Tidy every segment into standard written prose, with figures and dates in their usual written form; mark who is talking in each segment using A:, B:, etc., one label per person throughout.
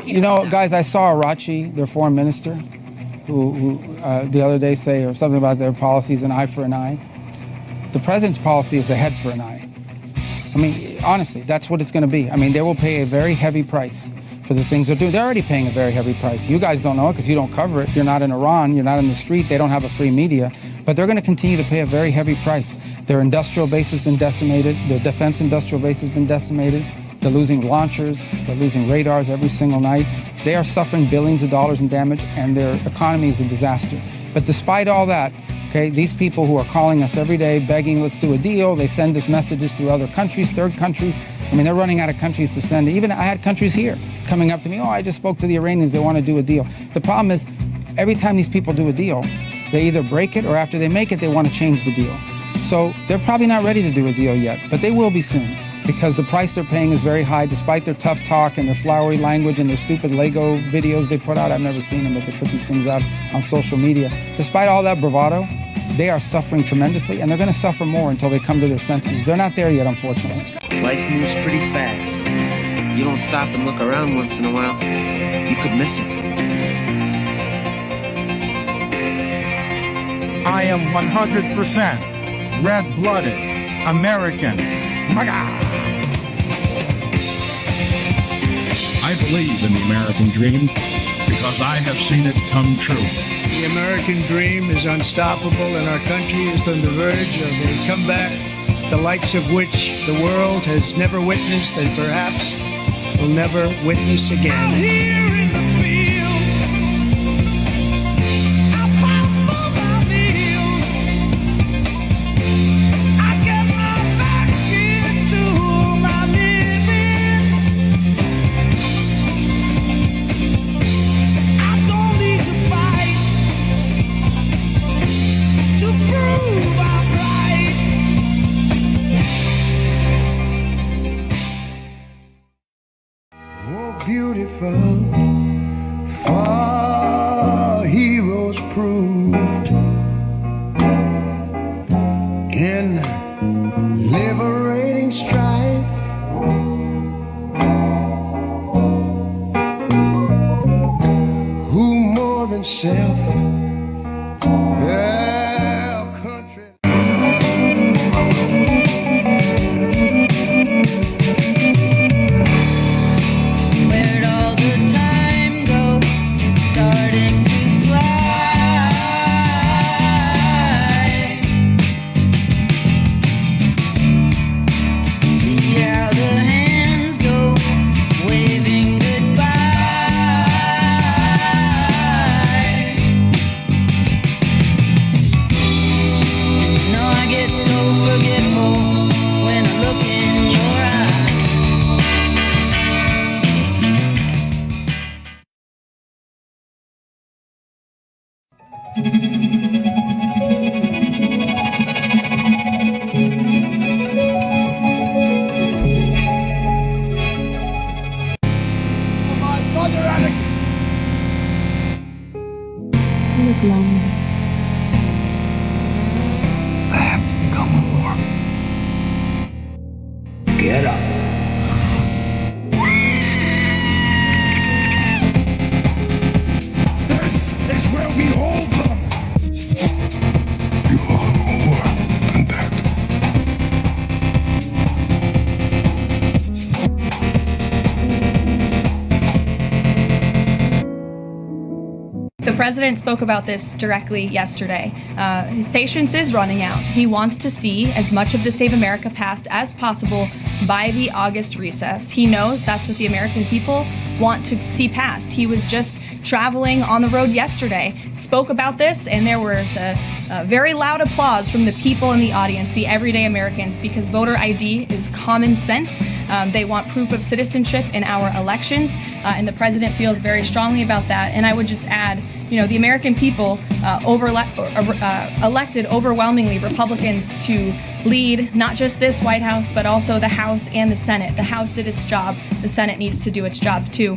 A: You know, guys, I saw Arachi, their foreign minister, who the other day say or something about their policy is an eye for an eye. The president's policy is a head for an eye. I mean, honestly, that's what it's going to be. I mean, they will pay a very heavy price for the things they're doing. They're already paying a very heavy price. You guys don't know it because you don't cover it. You're not in Iran. You're not in the street. They don't have a free media. But they're going to continue to pay a very heavy price. Their industrial base has been decimated. Their defense industrial base has been decimated. They're losing launchers. They're losing radars every single night. They are suffering billions of dollars in damage, and their economy is a disaster. But despite all that, okay, these people who are calling us every day, begging, let's do a deal, they send us messages through other countries, third countries. I mean, they're running out of countries to send. Even I had countries here coming up to me, oh, I just spoke to the Iranians, they want to do a deal. The problem is, every time these people do a deal, they either break it or after they make it, they want to change the deal. So they're probably not ready to do a deal yet, but they will be soon, because the price they're paying is very high, despite their tough talk and their flowery language and their stupid Lego videos they put out. I've never seen them, but they put these things out on social media. Despite all that bravado, they are suffering tremendously, and they're going to suffer more until they come to their senses. They're not there yet, unfortunately.
B: Life moves pretty fast. You don't stop and look around once in a while, you could miss it.
C: I am 100% red-blooded American.
D: I believe in the American dream because I have seen it come true.
E: The American dream is unstoppable, and our country is on the verge of a comeback, the likes of which the world has never witnessed and perhaps will never witness again.
F: Beautiful, for heroes proved in liberating strife. Who more than self, their country. I have to become a war. Get up. This is where we hold them. You are more than that.
G: The president spoke about this directly yesterday. His patience is running out. He wants to see as much of the Save America passed as possible by the August recess. He knows that's what the American people want to see passed. He was just traveling on the road yesterday, spoke about this, and there was a very loud applause from the people in the audience, the everyday Americans, because voter ID is common sense. They want proof of citizenship in our elections, and the president feels very strongly about that. And I would just add, you know, the American people elected overwhelmingly Republicans to lead not just this White House, but also the House and the Senate. The House did its job. The Senate needs to do its job too.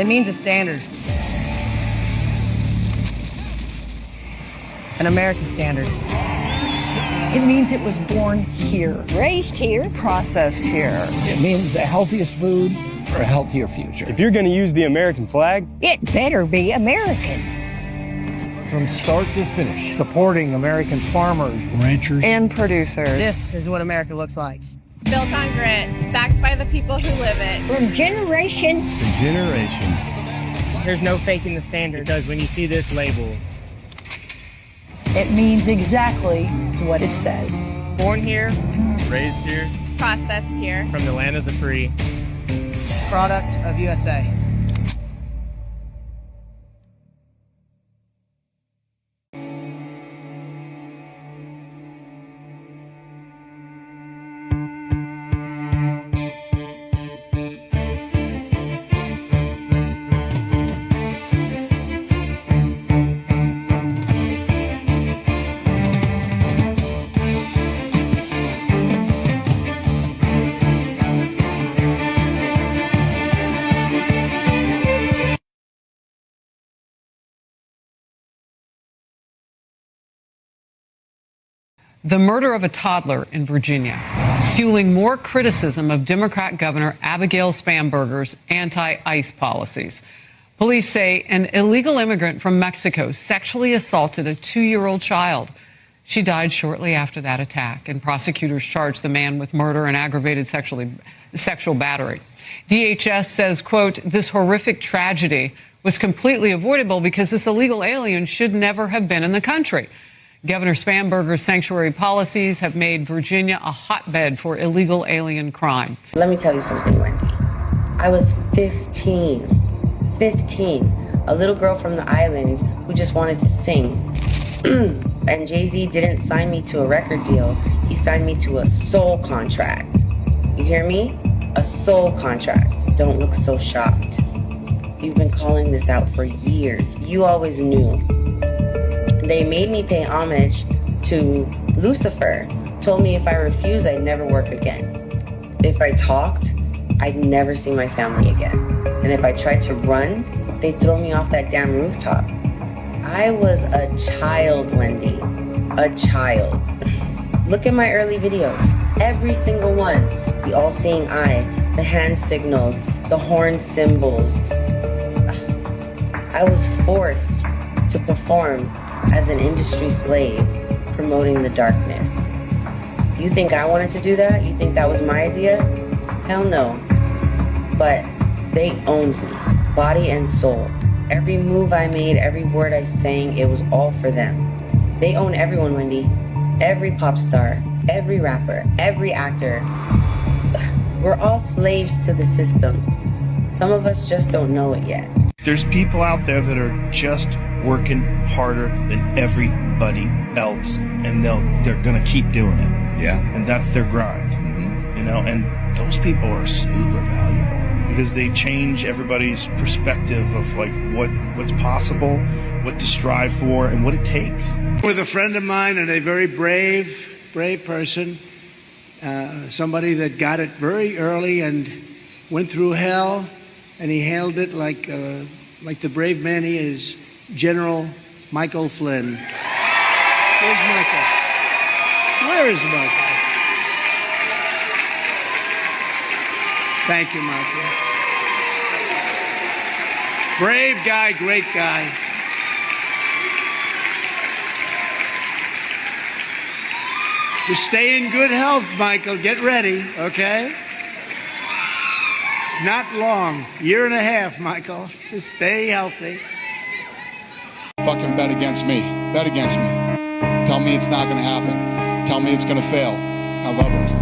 H: It means a standard. An American standard.
I: It means it was born here,
J: raised here,
I: processed here.
A: It means the healthiest food for a healthier future.
K: If you're going to use the American flag,
J: it better be American.
L: From start to finish, supporting American farmers,
I: ranchers, and producers.
H: This is what America looks like.
M: Built on grit, backed by the people who live it.
J: From generation
K: to generation.
H: There's no faking the standard, because when you see this label,
I: it means exactly what it says.
H: Born here,
K: raised here,
M: processed here,
H: from the land of the free. Product of USA.
N: The murder of a toddler in Virginia, fueling more criticism of Democrat Governor Abigail Spanberger's anti-ICE policies. Police say an illegal immigrant from Mexico sexually assaulted a 2-year-old child. She died shortly after that attack, and prosecutors charged the man with murder and aggravated sexual battery. DHS says, quote, this horrific tragedy was completely avoidable because this illegal alien should never have been in the country. Governor Spanberger's sanctuary policies have made Virginia a hotbed for illegal alien crime.
O: Let me tell you something, Wendy. I was 15, a little girl from the islands who just wanted to sing. And Jay-Z didn't sign me to a record deal. He signed me to a soul contract. You hear me? A soul contract. Don't look so shocked. You've been calling this out for years. You always knew. They made me pay homage to Lucifer, told me if I refused, I'd never work again. If I talked, I'd never see my family again. And if I tried to run, they'd throw me off that damn rooftop. I was a child, Wendy, a child. Look at my early videos, every single one. The all-seeing eye, the hand signals, the horn symbols. I was forced to perform as an industry slave, promoting the darkness. You think I wanted to do that? You think that was my idea? Hell no. But they owned me, body and soul. Every move I made, every word I sang, it was all for them. They own everyone, Wendy. Every pop star, every rapper, every actor. We're all slaves to the system. Some of us just don't know it yet.
P: There's people out there that are just working harder than everybody else, and they're gonna keep doing it.
F: Yeah.
P: And that's their grind.
F: Mm-hmm.
P: You know, and those people are super valuable because they change everybody's perspective of like what's possible, what to strive for, and what it takes.
E: With a friend of mine and a very brave person, somebody that got it very early and went through hell, and he handled it like the brave man he is. General Michael Flynn. Where's Michael? Where is Michael? Thank you, Michael. Brave guy, great guy. Just stay in good health, Michael. Get ready, okay? It's not long. Year and a half, Michael. Just stay healthy.
F: Fucking bet against me. Bet against me. Tell me it's not going to happen. Tell me it's going to fail. I love it.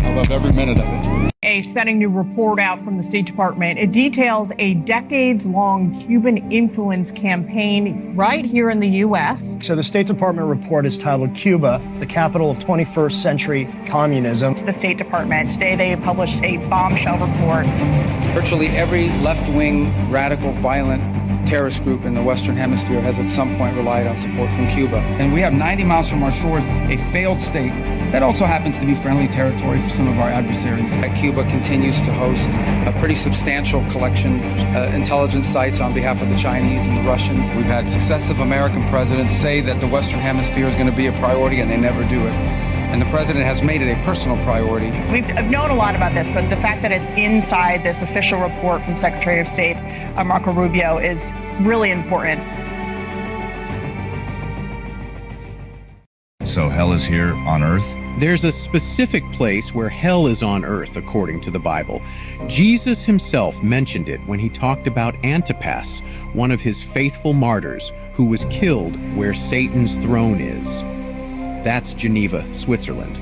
F: I love every minute of it.
I: A stunning new report out from the State Department. It details a decades-long Cuban influence campaign right here in the U.S.
L: So the State Department report is titled Cuba, the capital of 21st century communism.
I: The State Department, today they published a bombshell report.
A: Virtually every left-wing, radical, violent terrorist group in the Western Hemisphere has at some point relied on support from Cuba. And we have 90 miles from our shores a failed state that also happens to be friendly territory for some of our adversaries. Cuba continues to host a pretty substantial collection intelligence sites on behalf of the Chinese and the Russians.
Q: We've had successive American presidents say that the Western Hemisphere is going to be a priority, and they never do it. And the president has made it a personal priority.
I: I've known a lot about this, but the fact that it's inside this official report from Secretary of State Marco Rubio is really important.
R: So hell is here on earth?
S: There's a specific place where hell is on earth, according to the Bible. Jesus himself mentioned it when he talked about Antipas, one of his faithful martyrs, who was killed where Satan's throne is. That's Geneva, Switzerland.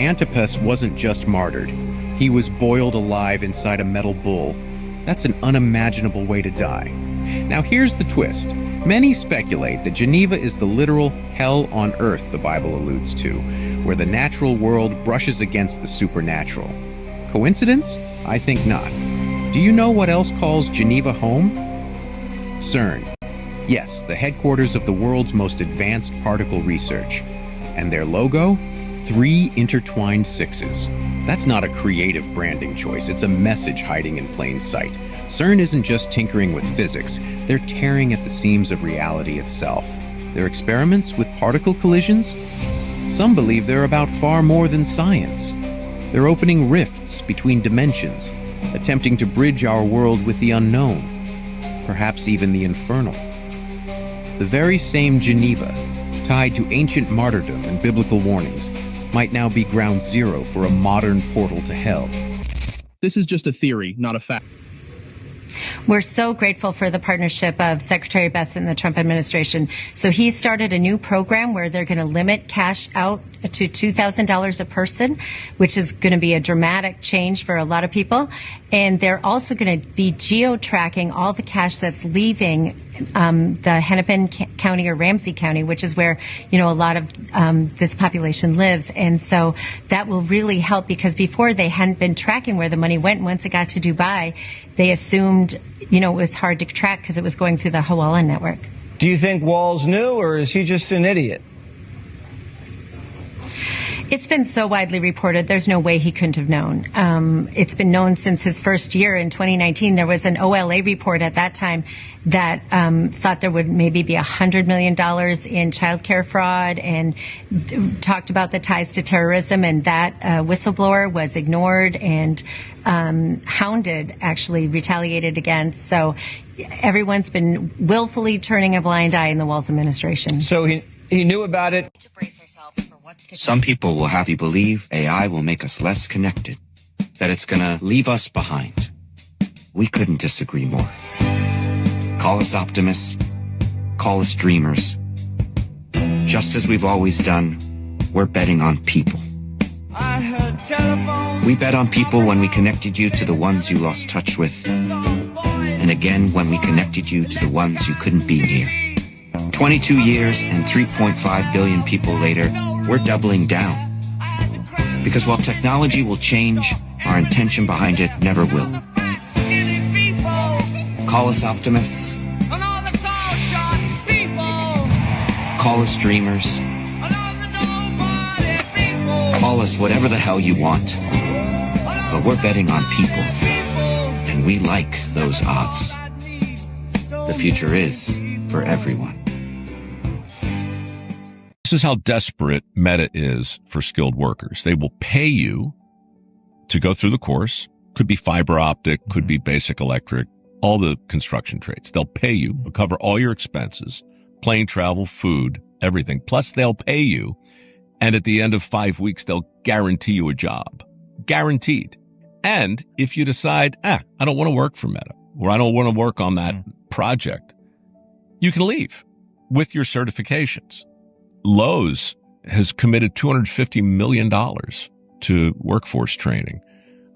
S: Antipas wasn't just martyred. He was boiled alive inside a metal bull. That's an unimaginable way to die. Now here's the twist. Many speculate that Geneva is the literal hell on earth the Bible alludes to, where the natural world brushes against the supernatural. Coincidence? I think not. Do you know what else calls Geneva home? CERN. Yes, the headquarters of the world's most advanced particle research. And their logo? 3 intertwined sixes. That's not a creative branding choice, it's a message hiding in plain sight. CERN isn't just tinkering with physics, they're tearing at the seams of reality itself. Their experiments with particle collisions? Some believe they're about far more than science. They're opening rifts between dimensions, attempting to bridge our world with the unknown, perhaps even the infernal. The very same Geneva, tied to ancient martyrdom and biblical warnings, might now be ground zero for a modern portal to hell.
T: This is just a theory, not a fact.
U: We're so grateful for the partnership of Secretary Best and the Trump administration. So he started a new program where they're going to limit cash out to $2,000 a person, which is going to be a dramatic change for a lot of people. And they're also going to be geo-tracking all the cash that's leaving the Hennepin County or Ramsey County, which is where, a lot of this population lives. And so that will really help, because before they hadn't been tracking where the money went. And once it got to Dubai, they assumed, it was hard to track because it was going through the Hawala network.
L: Do you think Walz knew, or is he just an idiot?
U: It's been so widely reported, there's no way he couldn't have known. It's been known since his first year in 2019. There was an OLA report at that time that thought there would maybe be $100 million in child care fraud, and talked about the ties to terrorism, and that whistleblower was ignored and hounded, actually retaliated against. So everyone's been willfully turning a blind eye in the Walz administration.
L: So he knew about it.
V: Some people will have you believe AI will make us less connected, that it's gonna leave us behind. We couldn't disagree more. Call us optimists, call us dreamers. Just as we've always done, we're betting on people. We bet on people when we connected you to the ones you lost touch with, and again when we connected you to the ones you couldn't be near. 22 years and 3.5 billion people later, we're doubling down. Because while technology will change, our intention behind it never will. Call us optimists. Call us dreamers. Call us whatever the hell you want. But we're betting on people. And we like those odds. The future is for everyone.
D: This is how desperate Meta is for skilled workers. They will pay you to go through the course. Could be fiber optic, could be basic electric, all the construction trades. They'll pay you, cover all your expenses, plane travel, food, everything. Plus they'll pay you. And at the end of 5 weeks, they'll guarantee you a job. Guaranteed. And if you decide, I don't want to work for Meta, or I don't want to work on that project, you can leave with your certifications. Lowe's has committed $250 million to workforce training.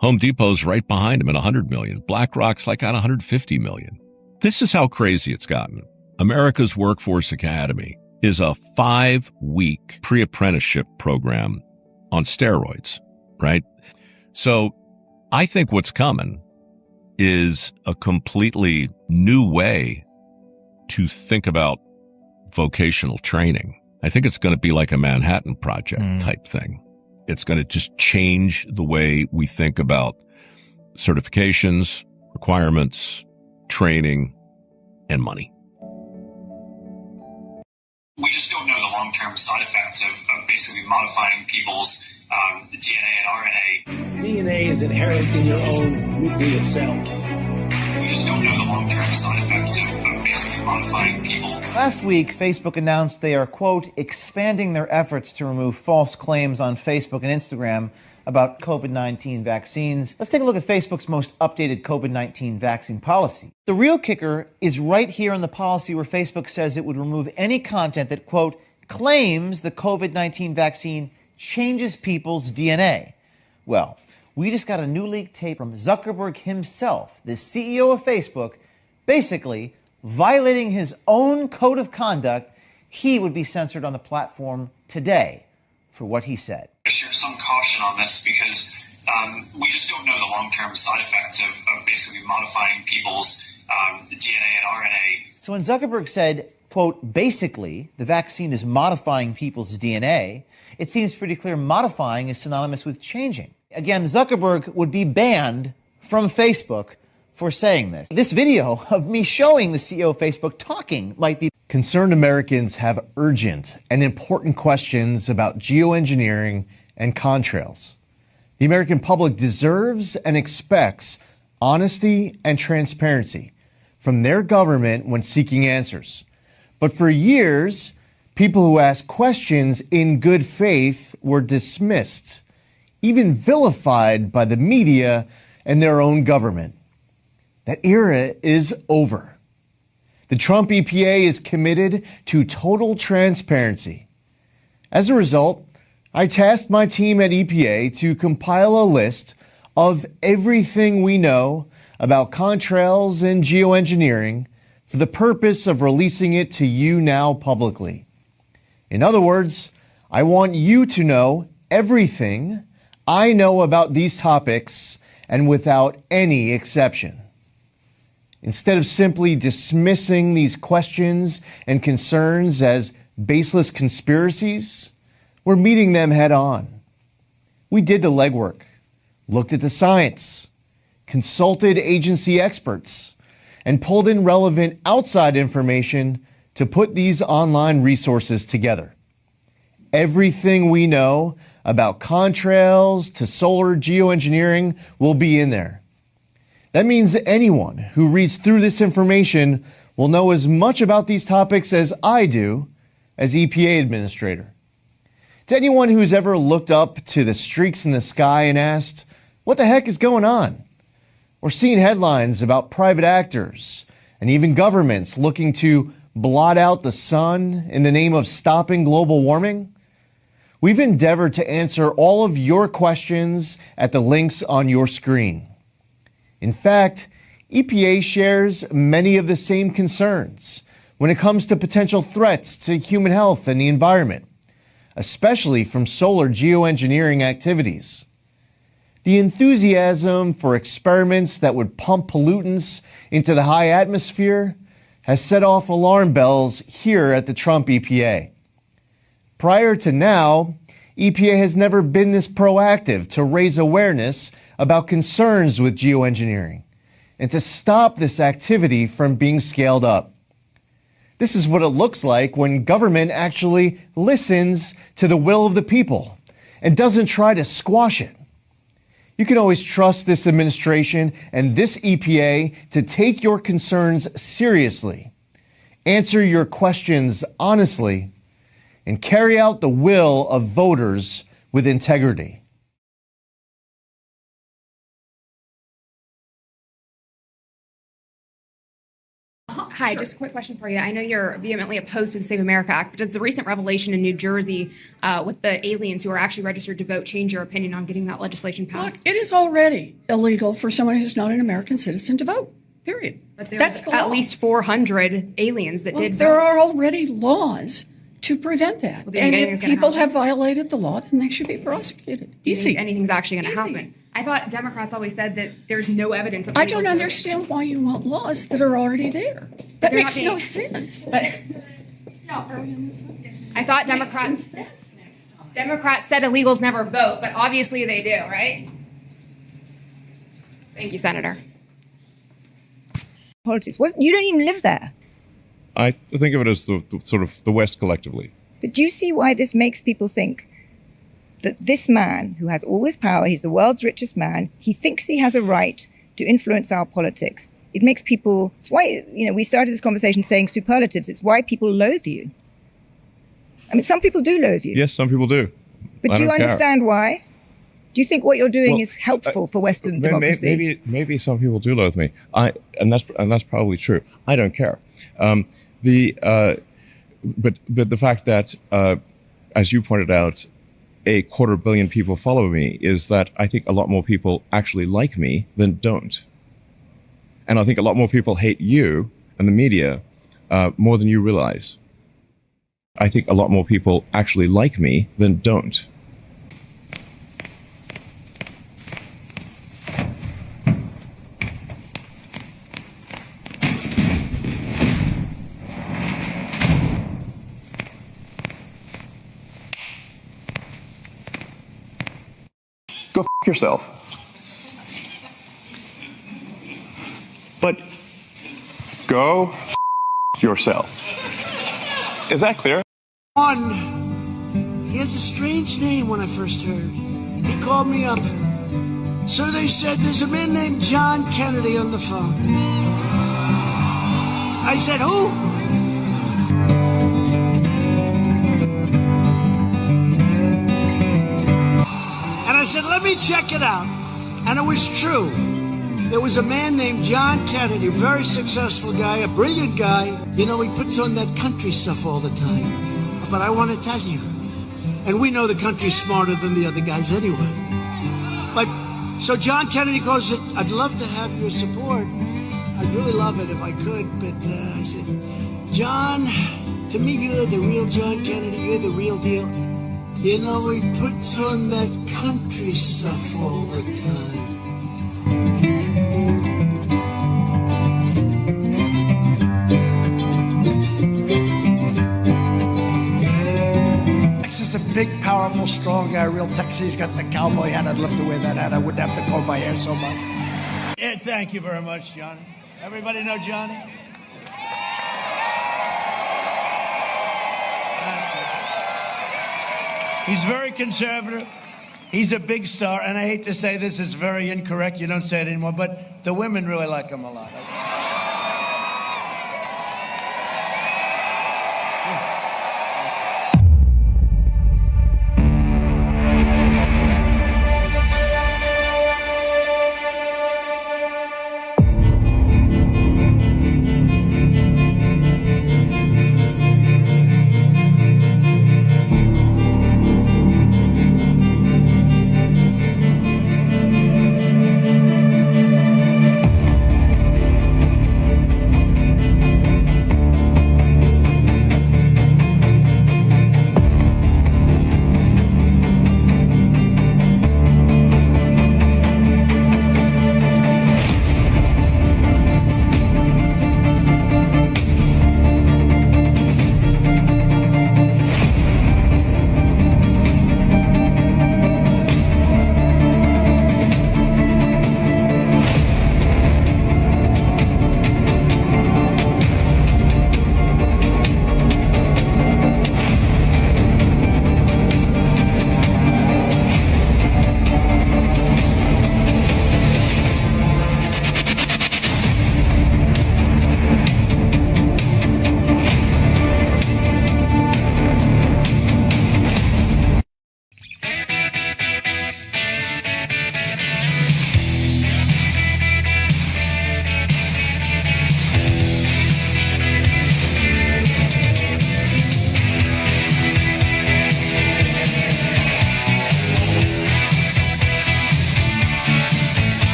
D: Home Depot's right behind them at $100 million. BlackRock's like at $150 million. This is how crazy it's gotten. America's Workforce Academy is a 5-week pre-apprenticeship program on steroids, right? So I think what's coming is a completely new way to think about vocational training. I think it's going to be like a Manhattan Project type thing. It's going to just change the way we think about certifications, requirements, training, and money.
B: We just don't know the long-term side effects of basically modifying people's DNA and RNA.
C: DNA is inherent in your own nucleus cell.
B: We just don't know the long-term side effects of basically modifying people.
W: Last week, Facebook announced they are, quote, expanding their efforts to remove false claims on Facebook and Instagram about COVID-19 vaccines. Let's take a look at Facebook's most updated COVID-19 vaccine policy. The real kicker is right here in the policy where Facebook says it would remove any content that, quote, claims the COVID-19 vaccine changes people's DNA. Well, we just got a new leaked tape from Zuckerberg himself, the CEO of Facebook, basically violating his own code of conduct. He would be censored on the platform today for what he said.
B: I share some caution on this because we just don't know the long-term side effects of basically modifying people's DNA and RNA.
W: So when Zuckerberg said, quote, basically, the vaccine is modifying people's DNA, it seems pretty clear modifying is synonymous with changing. Again, Zuckerberg would be banned from Facebook for saying this. This video of me showing the CEO of Facebook talking might be...
X: Concerned Americans have urgent and important questions about geoengineering and contrails. The American public deserves and expects honesty and transparency from their government when seeking answers. But for years, people who asked questions in good faith were dismissed, even vilified by the media and their own government. That era is over. The Trump EPA is committed to total transparency. As a result, I tasked my team at EPA to compile a list of everything we know about contrails and geoengineering for the purpose of releasing it to you now publicly. In other words, I want you to know everything I know about these topics and without any exception. Instead of simply dismissing these questions and concerns as baseless conspiracies, we're meeting them head on. We did the legwork, looked at the science, consulted agency experts, and pulled in relevant outside information to put these online resources together. Everything we know about contrails to solar geoengineering will be in there. That means anyone who reads through this information will know as much about these topics as I do as EPA administrator. To anyone who's ever looked up to the streaks in the sky and asked, what the heck is going on? Or seen headlines about private actors and even governments looking to blot out the sun in the name of stopping global warming? We've endeavored to answer all of your questions at the links on your screen. In fact, EPA shares many of the same concerns when it comes to potential threats to human health and the environment, especially from solar geoengineering activities. The enthusiasm for experiments that would pump pollutants into the high atmosphere has set off alarm bells here at the Trump EPA. Prior to now, EPA has never been this proactive to raise awareness about concerns with geoengineering and to stop this activity from being scaled up. This is what it looks like when government actually listens to the will of the people and doesn't try to squash it. You can always trust this administration and this EPA to take your concerns seriously, answer your questions honestly, and carry out the will of voters with integrity.
Y: Hi, just a quick question for you. I know you're vehemently opposed to the Save America Act, but does the recent revelation in New Jersey with the aliens who are actually registered to vote change your opinion on getting that legislation passed?
Z: Look, it is already illegal for someone who's not an American citizen to vote, period.
Y: But there's at least 400 aliens that did vote.
Z: There are already laws to prevent that.
Y: Well,
Z: and if people have violated the law, then they should be prosecuted.
Y: Easy. Anything's actually going to happen. I thought Democrats always said that there's no evidence of
Z: I don't understand why you want laws that are already there. That
Y: They're not
Z: makes
Y: being-
Z: no sense.
Y: But I thought Democrats said illegals never vote, but obviously they do, right? Thank you, Senator.
G: Politics. You don't even live there.
H: I think of it as the sort of the West collectively.
G: But do you see why this makes people think that this man who has all this power, he's the world's richest man, he thinks he has a right to influence our politics? It makes people, it's why, we started this conversation saying superlatives. It's why people loathe you. I mean, some people do loathe you.
H: Yes, some people do.
G: But do you understand why? Do you think what you're doing is helpful for Western democracy?
H: Maybe some people do loathe me. And that's probably true. I don't care. But the fact that, as you pointed out, 250 million people follow me is that I think a lot more people actually like me than don't. And I think a lot more people hate you and the media more than you realize. I think a lot more people actually like me than don't.
J: Go f*** yourself. But go f*** yourself. Is that clear?
E: He has a strange name when I first heard. He called me up. Sir, they said there's a man named John Kennedy on the phone. I said, who? And I said, let me check it out. And it was true. There was a man named John Kennedy, a very successful guy, a brilliant guy. He puts on that country stuff all the time. But I want to tell you, and we know the country's smarter than the other guys anyway. But, so John Kennedy calls it, I'd love to have your support. I'd really love it if I could, but I said, John, to me you're the real John Kennedy, you're the real deal. He puts on that country stuff all the time. He's a big, powerful, strong guy, real Texas. He's got the cowboy hat. I'd love to wear that hat. I wouldn't have to comb my hair so much. Yeah, thank you very much, Johnny. Everybody know Johnny? He's very conservative. He's a big star, and I hate to say this, it's very incorrect. You don't say it anymore, but the women really like him a lot.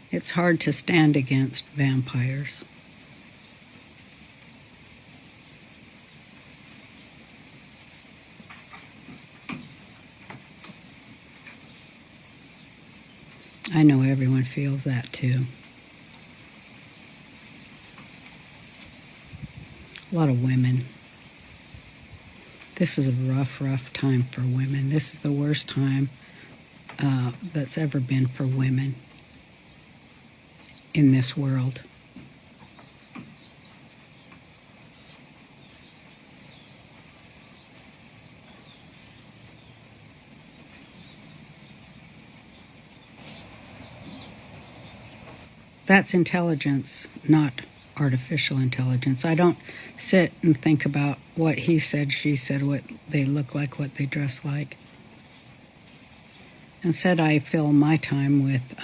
F: It's hard to stand against vampires. I know everyone feels that too. A lot of women. This is a rough, rough time for women. This is the worst time that's ever been for women in this world. That's intelligence, not artificial intelligence. I don't sit and think about what he said, she said, what they look like, what they dress like. Instead, I fill my time with...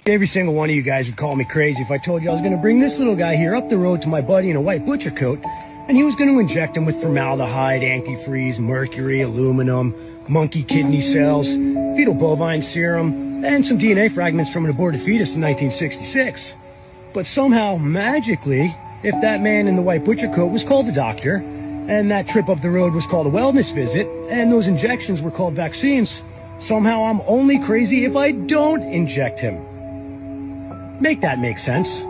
L: Every single one of you guys would call me crazy if I told you I was going to bring this little guy here up the road to my buddy in a white butcher coat, and he was going to inject him with formaldehyde, antifreeze, mercury, aluminum, monkey kidney cells, fetal bovine serum, and some DNA fragments from an aborted fetus in 1966. But somehow, magically, if that man in the white butcher coat was called a doctor, and that trip up the road was called a wellness visit, and those injections were called vaccines, somehow I'm only crazy if I don't inject him. Make that make sense.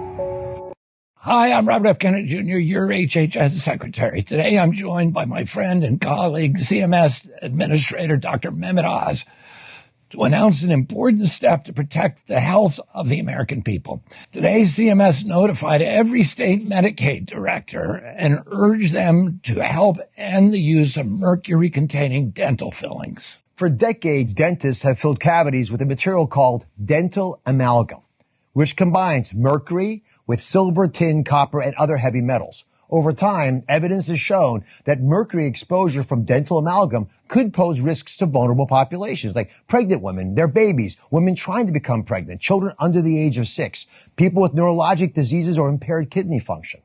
K: Hi, I'm Robert F. Kennedy Jr., your HHS Secretary. Today I'm joined by my friend and colleague, CMS Administrator Dr. Mehmet Oz, to announce an important step to protect the health of the American people. Today, CMS notified every state Medicaid director and urged them to help end the use of mercury-containing dental fillings.
M: For decades, dentists have filled cavities with a material called dental amalgam, which combines mercury with silver, tin, copper, and other heavy metals. Over time, evidence has shown that mercury exposure from dental amalgam could pose risks to vulnerable populations like pregnant women, their babies, women trying to become pregnant, children under the age of 6, people with neurologic diseases or impaired kidney function.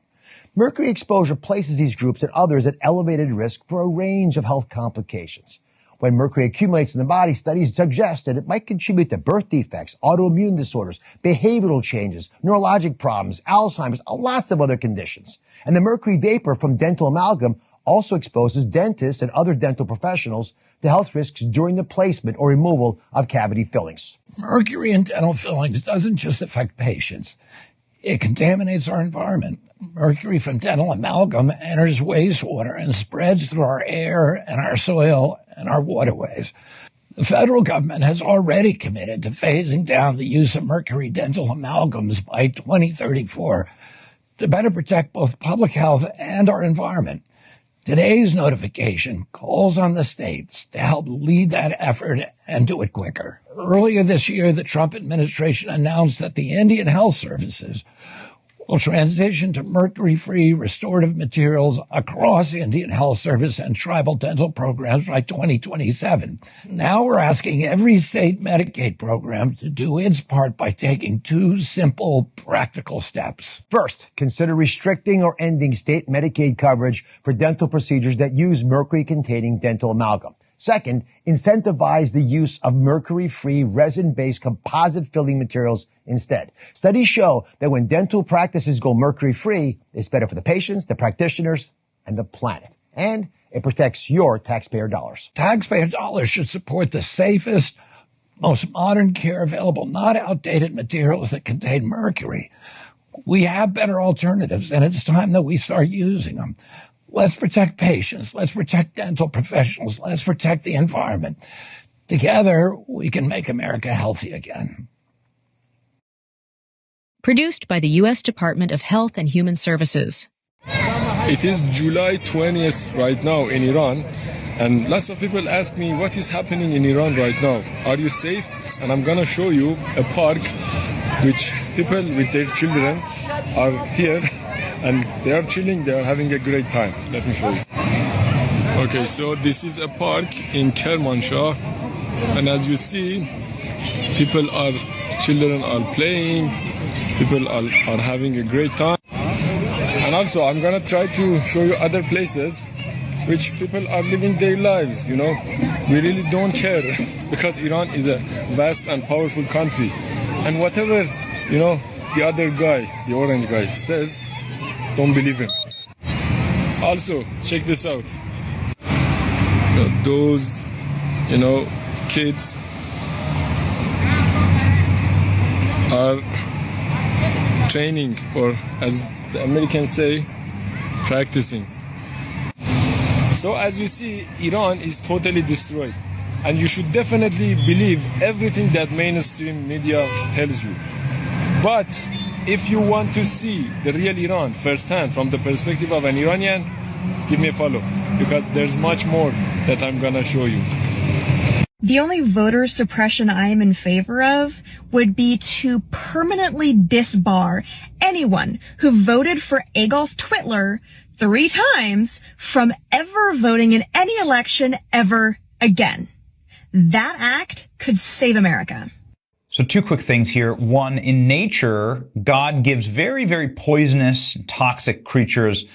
M: Mercury exposure places these groups and others at elevated risk for a range of health complications. When mercury accumulates in the body, studies suggest that it might contribute to birth defects, autoimmune disorders, behavioral changes, neurologic problems, Alzheimer's, lots of other conditions. And the mercury vapor from dental amalgam also exposes dentists and other dental professionals to health risks during the placement or removal of cavity fillings.
K: Mercury in dental fillings doesn't just affect patients. It contaminates our environment. Mercury from dental amalgam enters wastewater and spreads through our air and our soil and our waterways. The federal government has already committed to phasing down the use of mercury dental amalgams by 2034 to better protect both public health and our environment. Today's notification calls on the states to help lead that effort and do it quicker. Earlier this year, the Trump administration announced that the Indian Health Services will transition to mercury-free restorative materials across Indian Health Service and tribal dental programs by 2027. Now we're asking every state Medicaid program to do its part by taking 2 simple, practical steps.
M: First, consider restricting or ending state Medicaid coverage for dental procedures that use mercury-containing dental amalgam. Second, incentivize the use of mercury-free resin-based composite filling materials instead. Studies show that when dental practices go mercury-free, it's better for the patients, the practitioners, and the planet. And it protects your taxpayer dollars.
K: Taxpayer dollars should support the safest, most modern care available, not outdated materials that contain mercury. We have better alternatives, and it's time that we start using them. Let's protect patients. Let's protect dental professionals. Let's protect the environment. Together, we can make America healthy again.
N: Produced by the U.S. Department of Health and Human Services.
O: It is July 20th right now in Iran, and lots of people ask me what is happening in Iran right now. Are you safe? And I'm going to show you a park which people with their children are here. And they are chilling, they are having a great time. Let me show you. Okay, so this is a park in Kermanshah. And as you see, children are playing, people are having a great time. And also, I'm gonna try to show you other places rich people are living their lives, you know. We really don't care because Iran is a vast and powerful country. And whatever, you know, the other guy, the orange guy says, don't believe him. Also, check this out. Those, you know, kids are training, or as the Americans say, practicing. So as you see, Iran is totally destroyed. And you should definitely believe everything that mainstream media tells you. But if you want to see the real Iran firsthand from the perspective of an Iranian, give me a follow, because there's much more that I'm gonna show you.
A: The only voter suppression I am in favor of would be to permanently disbar anyone who voted for Adolf Hitler 3 times from ever voting in any election ever again. That act could save America.
I: So 2 quick things here. One, in nature, God gives very, very poisonous, toxic creatures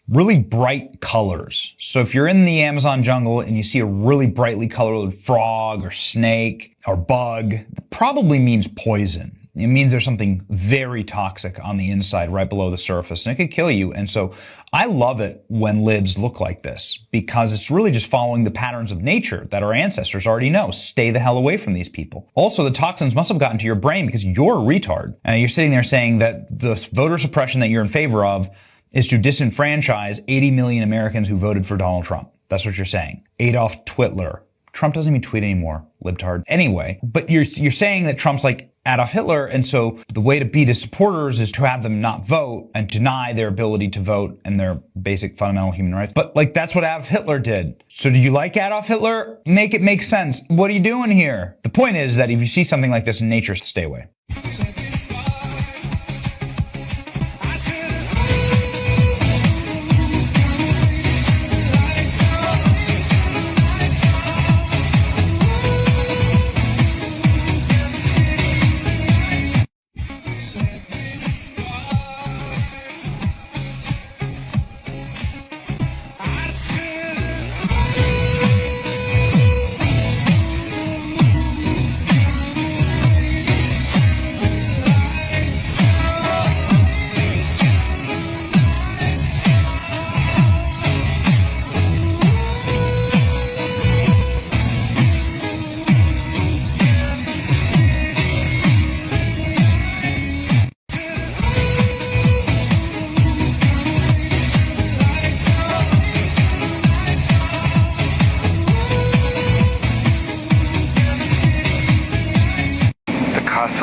I: really bright colors. So if you're in the Amazon jungle and you see a really brightly colored frog or snake or bug, it probably means poison. It means there's something very toxic on the inside right below the surface, and it could kill you. And so I love it when libs look like this, because it's really just following the patterns of nature that our ancestors already know. Stay the hell away from these people. Also, the toxins must have gotten to your brain because you're a retard. And you're sitting there saying that the voter suppression that you're in favor of is to disenfranchise 80 million Americans who voted for Donald Trump. That's what you're saying. Adolf Hitler. Trump doesn't even tweet anymore, libtard. Anyway, but you're saying that Trump's like Adolf Hitler, and so the way to beat his supporters is to have them not vote and deny their ability to vote and their basic fundamental human rights. But like, that's what Adolf Hitler did. So do you like Adolf Hitler? Make it make sense. What are you doing here? The point is that if you see something like this in nature, stay away.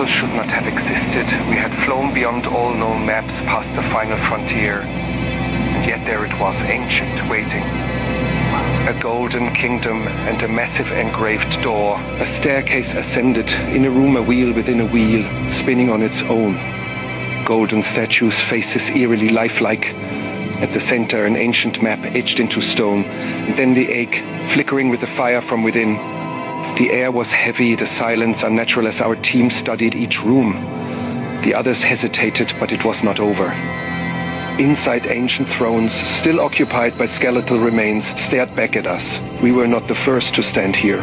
P: Should not have existed. We had flown beyond all known maps past the final frontier, and yet there it was, ancient, waiting. A golden kingdom and a massive engraved door. A staircase ascended, in a room a wheel within a wheel, spinning on its own. Golden statues, faces eerily lifelike. At the center, an ancient map etched into stone, and then the egg, flickering with the fire from within. The air was heavy, the silence unnatural as our team studied each room. The others hesitated, but it was not over. Inside, ancient thrones, still occupied by skeletal remains, stared back at us. We were not the first to stand here.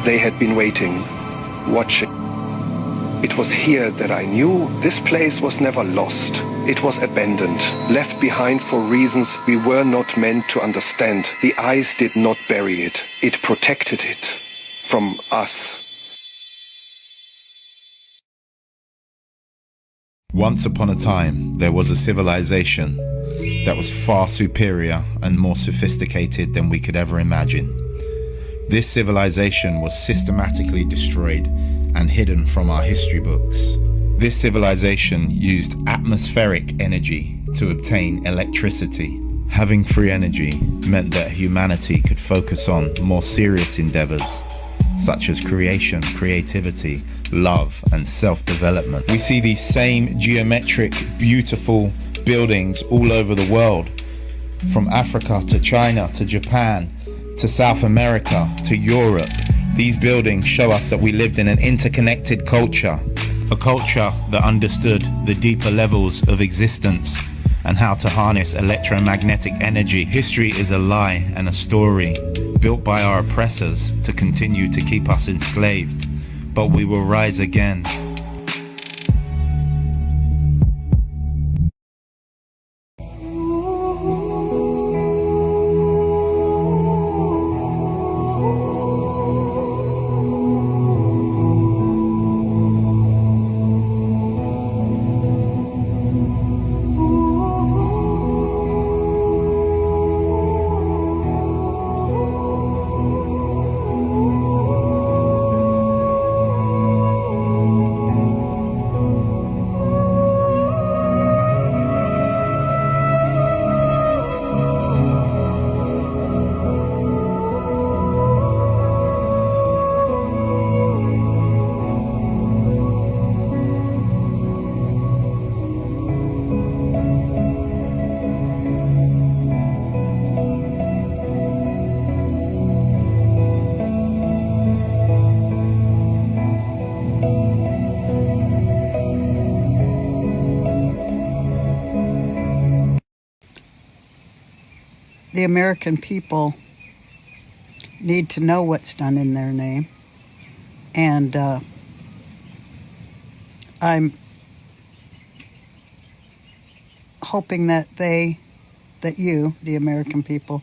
P: They had been waiting, watching. It was here that I knew this place was never lost. It was abandoned, left behind for reasons we were not meant to understand. The ice did not bury it. It protected it. From us.
Q: Once upon a time, there was a civilization that was far superior and more sophisticated than we could ever imagine. This civilization was systematically destroyed and hidden from our history books. This civilization used atmospheric energy to obtain electricity. Having free energy meant that humanity could focus on more serious endeavors, such as creation, creativity, love, and self-development. We see these same geometric, beautiful buildings all over the world, from Africa to China to Japan to South America to Europe. These buildings show us that we lived in an interconnected culture, a culture that understood the deeper levels of existence and how to harness electromagnetic energy. History is a lie and a story built by our oppressors to continue to keep us enslaved, but we will rise again.
F: The American people need to know what's done in their name. And I'm hoping that you, the American people,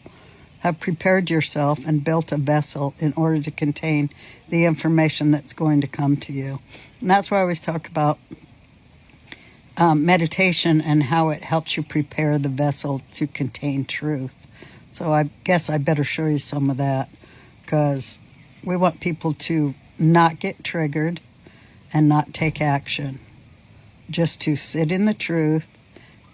F: have prepared yourself and built a vessel in order to contain the information that's going to come to you. And that's why I always talk about meditation and how it helps you prepare the vessel to contain truth. So I guess I better show you some of that, because we want people to not get triggered and not take action, just to sit in the truth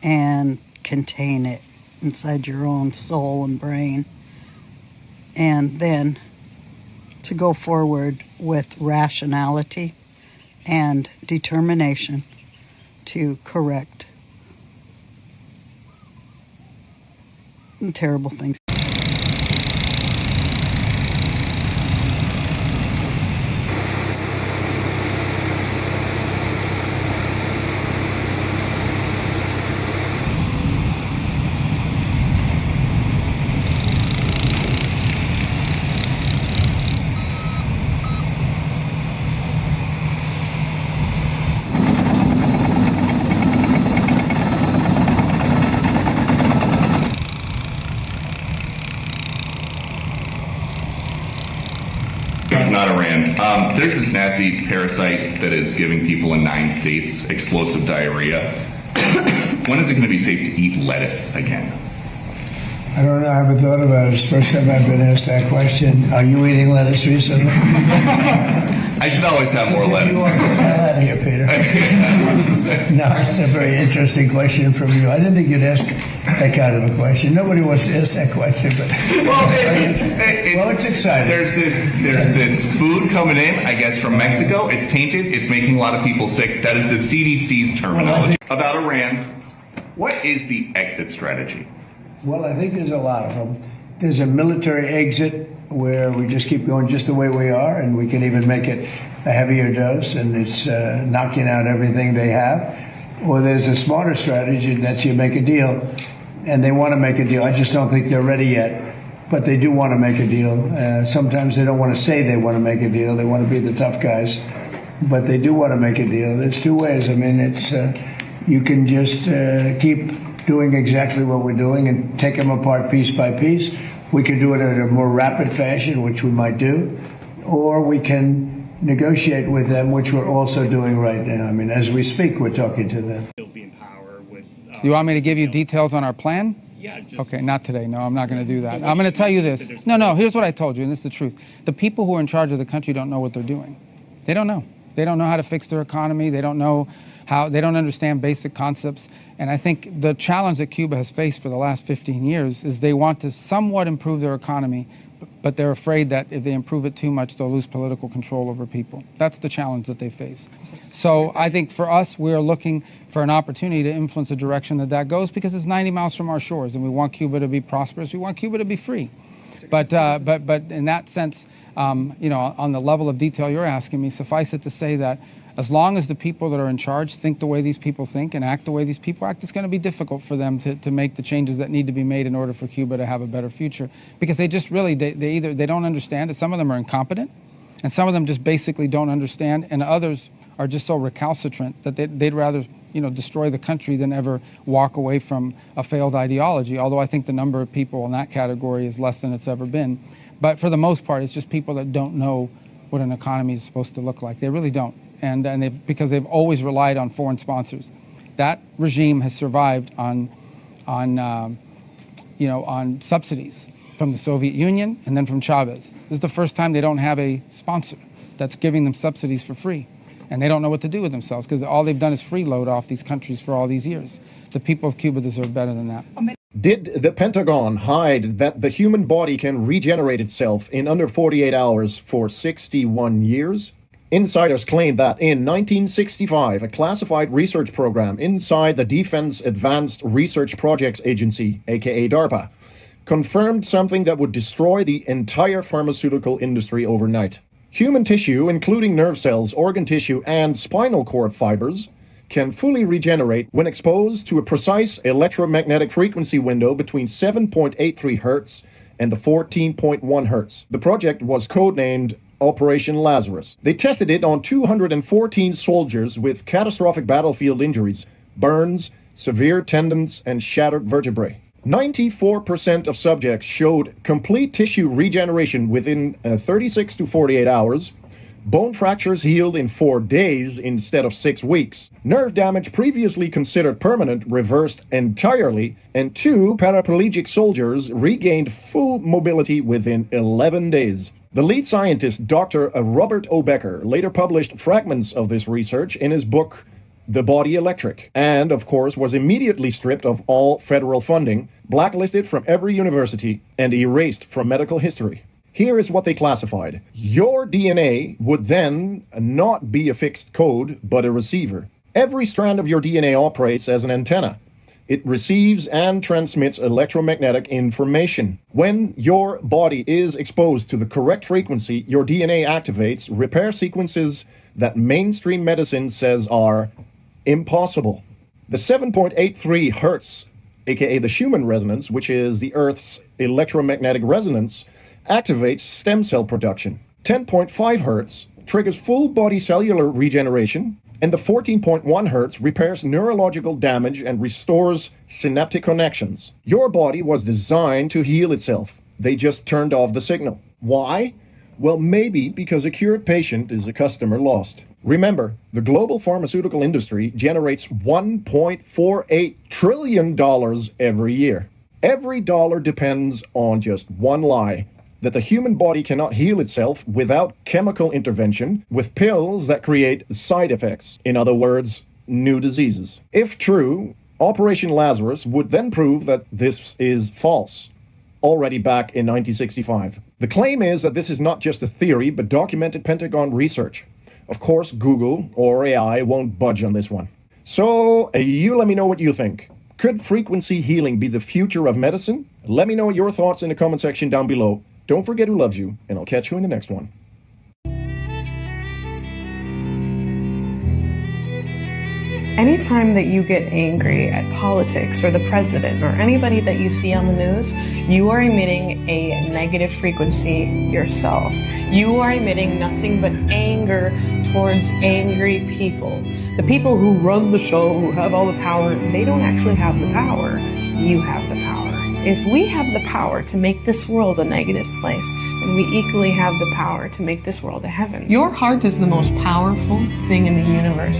F: and contain it inside your own soul and brain, and then to go forward with rationality and determination to correct terrible things.
D: Not Iran. There's this nasty parasite that is giving people in 9 states explosive diarrhea. When is it going to be safe to eat lettuce again?
E: I don't know. I haven't thought about it. It's the first time I've been asked that question. Are you eating lettuce recently?
D: I should always have more lettuce.
E: You want to get the hell out of here, Peter. No, it's a very interesting question from you. I didn't think you'd ask that kind of a question. Nobody wants to ask that question, but it's exciting.
D: There's this food coming in, I guess, from Mexico. It's tainted. It's making a lot of people sick. That is the CDC's terminology. About Iran, what is the exit strategy?
E: Well, I think there's a lot of them. There's a military exit where we just keep going just the way we are, and we can even make it a heavier dose, and it's knocking out everything they have. Or there's a smarter strategy, and that's you make a deal, and they want to make a deal. I just don't think they're ready yet, but they do want to make a deal. Sometimes they don't want to say they want to make a deal. They want to be the tough guys, but they do want to make a deal. There's 2 ways. I mean, it's you can just keep doing exactly what we're doing and take them apart piece by piece. We can do it in a more rapid fashion, which we might do, or we can negotiate with them, which we're also doing right now. I mean, as we speak, we're talking to them.
R: So you want me to give you details on our plan? Yeah. Okay, not today. No, I'm not going to do that. I'm going to tell you this. No, here's what I told you, and this is the truth. The people who are in charge of the country don't know what they're doing. They don't know. They don't know how to fix their economy. They don't know how, they don't understand basic concepts. And I think the challenge that Cuba has faced for the last 15 years is they want to somewhat improve their economy, but they're afraid that if they improve it too much, they'll lose political control over people. That's the challenge that they face. So I think for us, we are looking for an opportunity to influence the direction that goes, because it's 90 miles from our shores, and we want Cuba to be prosperous. We want Cuba to be free. But in that sense, on the level of detail you're asking me, suffice it to say that As long as the people that are in charge think the way these people think and act the way these people act, it's going to be difficult for them to make the changes that need to be made in order for Cuba to have a better future. Because they just really, they don't understand it. Some of them are incompetent, and some of them just basically don't understand, and others are just so recalcitrant that they'd rather, destroy the country than ever walk away from a failed ideology, although I think the number of people in that category is less than it's ever been. But for the most part, it's just people that don't know what an economy is supposed to look like. They really don't. Because they've always relied on foreign sponsors. That regime has survived on subsidies from the Soviet Union and then from Chavez. This is the first time they don't have a sponsor that's giving them subsidies for free. And they don't know what to do with themselves because all they've done is freeload off these countries for all these years. The people of Cuba deserve better than that.
B: Did the Pentagon hide that the human body can regenerate itself in under 48 hours for 61 years? Insiders claim that in 1965, a classified research program inside the Defense Advanced Research Projects Agency, aka DARPA, confirmed something that would destroy the entire pharmaceutical industry overnight. Human tissue, including nerve cells, organ tissue, and spinal cord fibers, can fully regenerate when exposed to a precise electromagnetic frequency window between 7.83 Hertz and the 14.1 Hertz. The project was codenamed Operation Lazarus. They tested it on 214 soldiers with catastrophic battlefield injuries, burns, severe tendons, and shattered vertebrae. 94% of subjects showed complete tissue regeneration within 36 to 48 hours. Bone fractures healed in 4 days instead of 6 weeks. Nerve damage previously considered permanent reversed entirely, and 2 paraplegic soldiers regained full mobility within 11 days. The lead scientist, Dr. Robert O. Becker, later published fragments of this research in his book, The Body Electric, and, of course, was immediately stripped of all federal funding, blacklisted from every university, and erased from medical history. Here is what they classified. Your DNA would then not be a fixed code, but a receiver. Every strand of your DNA operates as an antenna. It receives and transmits electromagnetic information. When your body is exposed to the correct frequency, your DNA activates repair sequences that mainstream medicine says are impossible. The 7.83 Hertz, aka the Schumann resonance, which is the Earth's electromagnetic resonance, activates stem cell production. 10.5 Hertz triggers full body cellular regeneration, and the 14.1 Hertz repairs neurological damage and restores synaptic connections. Your body was designed to heal itself. They just turned off the signal. Why? Well, maybe because a cured patient is a customer lost. Remember, the global pharmaceutical industry generates $1.48 trillion every year. Every dollar depends on just one lie: that the human body cannot heal itself without chemical intervention with pills that create side effects. In other words, new diseases. If true, Operation Lazarus would then prove that this is false, already back in 1965. The claim is that this is not just a theory, but documented Pentagon research. Of course, Google or AI won't budge on this one. So, you let me know what you think. Could frequency healing be the future of medicine? Let me know your thoughts in the comment section down below. Don't forget who loves you, and I'll catch you in the next one.
C: Anytime that you get angry at politics or the president or anybody that you see on the news, you are emitting a negative frequency yourself. You are emitting nothing but anger towards angry people. The people who run the show, who have all the power, they don't actually have the power. You have the power. If we have the power to make this world a negative place, then we equally have the power to make this world a heaven. Your heart is the most powerful thing in the universe.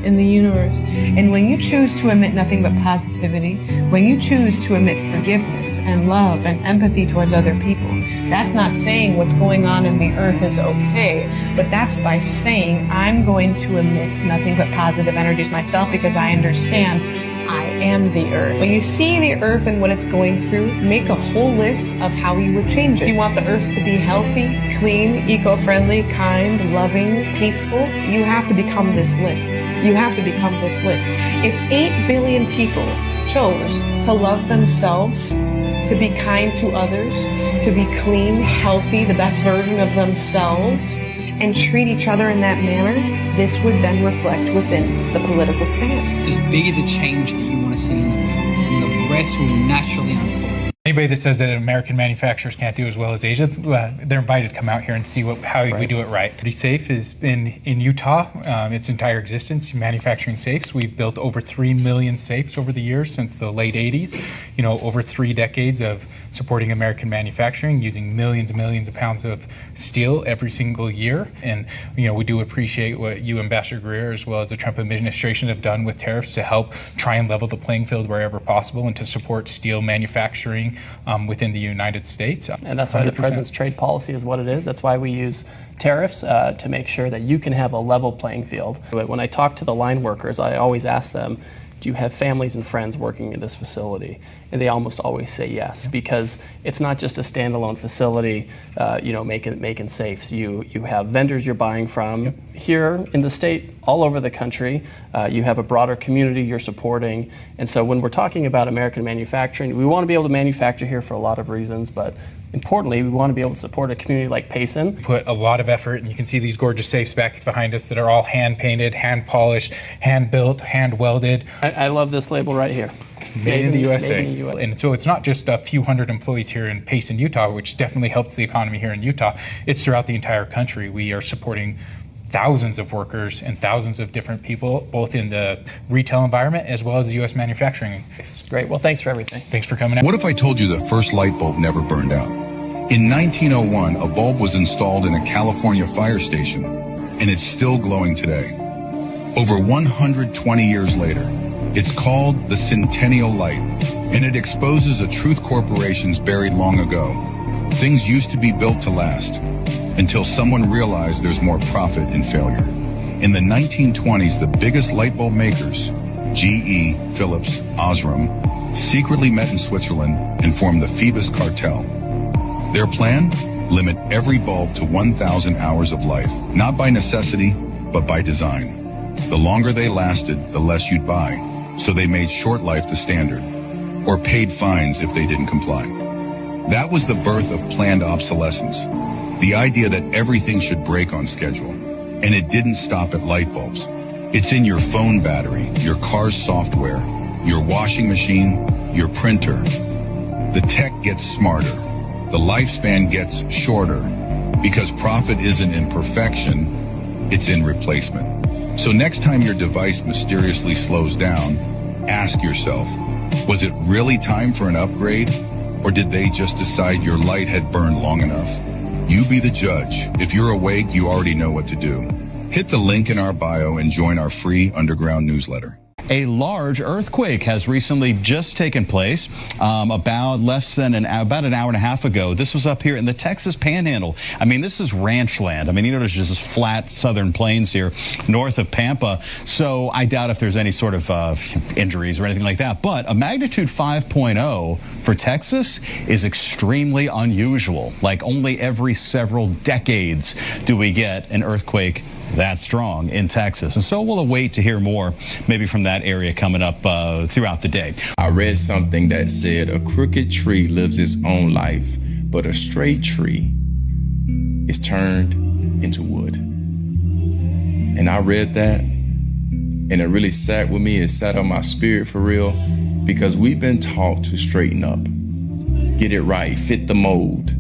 C: And when you choose to emit nothing but positivity, when you choose to emit forgiveness and love and empathy towards other people, that's not saying what's going on in the earth is okay, but that's by saying I'm going to emit nothing but positive energies myself because I understand I am the earth. When you see the earth and what it's going through, make a whole list of how you would change it. If you want the earth to be healthy, clean, eco-friendly, kind, loving, peaceful, you have to become this list. You have to become this list. If 8 billion people chose to love themselves, to be kind to others, to be clean, healthy, the best version of themselves, and treat each other in that manner, this would then reflect within the political stance.
S: Just be the change that you want to see in the world, and the rest will naturally unfold.
T: Anybody that says that American manufacturers can't do as well as Asia, they're invited to come out here and see how we do it right. Pretty Safe is in Utah, its entire existence, manufacturing safes. We've built over 3 million safes over the years since the late 80s. You know, over 3 decades of supporting American manufacturing, using millions and millions of pounds of steel every single year. And, you know, we do appreciate what you, Ambassador Greer, as well as the Trump administration have done with tariffs to help try and level the playing field wherever possible and to support steel manufacturing within the United States.
U: And that's why 100%. The president's trade policy is what it is. That's why we use tariffs to make sure that you can have a level playing field. But when I talk to the line workers, I always ask them, do you have families and friends working in this facility? And they almost always say yes, because it's not just a standalone facility, making safes. You have vendors you're buying from here in the state, all over the country. You have a broader community you're supporting. And so when we're talking about American manufacturing, we want to be able to manufacture here for a lot of reasons, but importantly, we want to be able to support a community like Payson.
T: Put a lot of effort, and you can see these gorgeous safes back behind us that are all hand painted, hand polished, hand built, hand welded.
U: I love this label right here.
T: Made in the USA. And so it's not just a few hundred employees here in Payson, Utah, which definitely helps the economy here in Utah. It's throughout the entire country. We are supporting thousands of workers and thousands of different people, both in the retail environment as well as the U.S. manufacturing.
U: Great. Well, thanks for everything.
T: Thanks for coming out.
V: What if I told you the first light bulb never burned out? In 1901, a bulb was installed in a California fire station, and it's still glowing today. Over 120 years later, it's called the Centennial Light, and it exposes a truth corporations buried long ago. Things used to be built to last, until someone realized there's more profit in failure. In the 1920s, the biggest light bulb makers, GE, Philips, Osram, secretly met in Switzerland and formed the Phoebus Cartel. Their plan? Limit every bulb to 1,000 hours of life, not by necessity, but by design. The longer they lasted, the less you'd buy, so they made short life the standard, or paid fines if they didn't comply. That was the birth of planned obsolescence, the idea that everything should break on schedule. And it didn't stop at light bulbs. It's in your phone battery, your car's software, your washing machine, your printer. The tech gets smarter. The lifespan gets shorter, because profit isn't in perfection, it's in replacement. So next time your device mysteriously slows down, ask yourself, was it really time for an upgrade? Or did they just decide your light had burned long enough? You be the judge. If you're awake, you already know what to do. Hit the link in our bio and join our free underground newsletter.
W: A large earthquake has recently just taken place about an hour and a half ago. This was up here in the Texas Panhandle. I mean, this is ranch land. I mean, you know, there's just flat southern plains here north of Pampa. So I doubt if there's any sort of injuries or anything like that. But a magnitude 5.0 for Texas is extremely unusual. Like only every several decades do we get an earthquake that strong in Texas. And so we'll await to hear more maybe from that area coming up throughout the day.
X: I read something that said a crooked tree lives its own life, but a straight tree is turned into wood. And I read that, and it really sat with me. It sat on my spirit for real, because we've been taught to straighten up, get it right, fit the mold,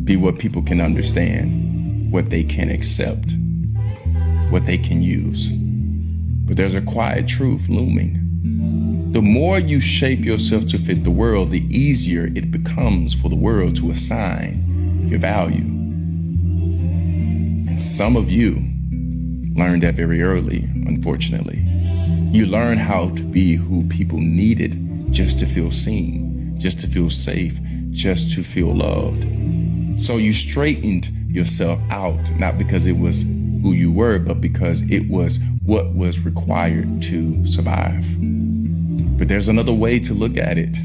X: be what people can understand, what they can accept, what they can use. But there's a quiet truth looming. The more you shape yourself to fit the world, the easier it becomes for the world to assign your value. And some of you learned that very early, unfortunately. You learned how to be who people needed just to feel seen, just to feel safe, just to feel loved. So you straightened yourself out, not because it was who you were, but because it was what was required to survive. But there's another way to look at it.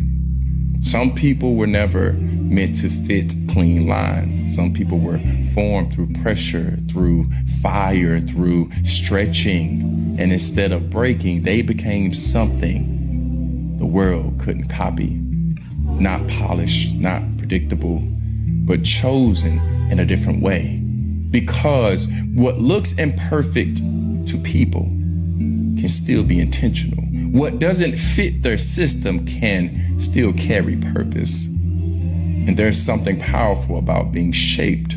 X: Some people were never meant to fit clean lines. Some people were formed through pressure, through fire, through stretching. And instead of breaking, they became something the world couldn't copy. Not polished, not predictable, but chosen in a different way. because what looks imperfect to people can still be intentional. What doesn't fit their system can still carry purpose. And there's something powerful about being shaped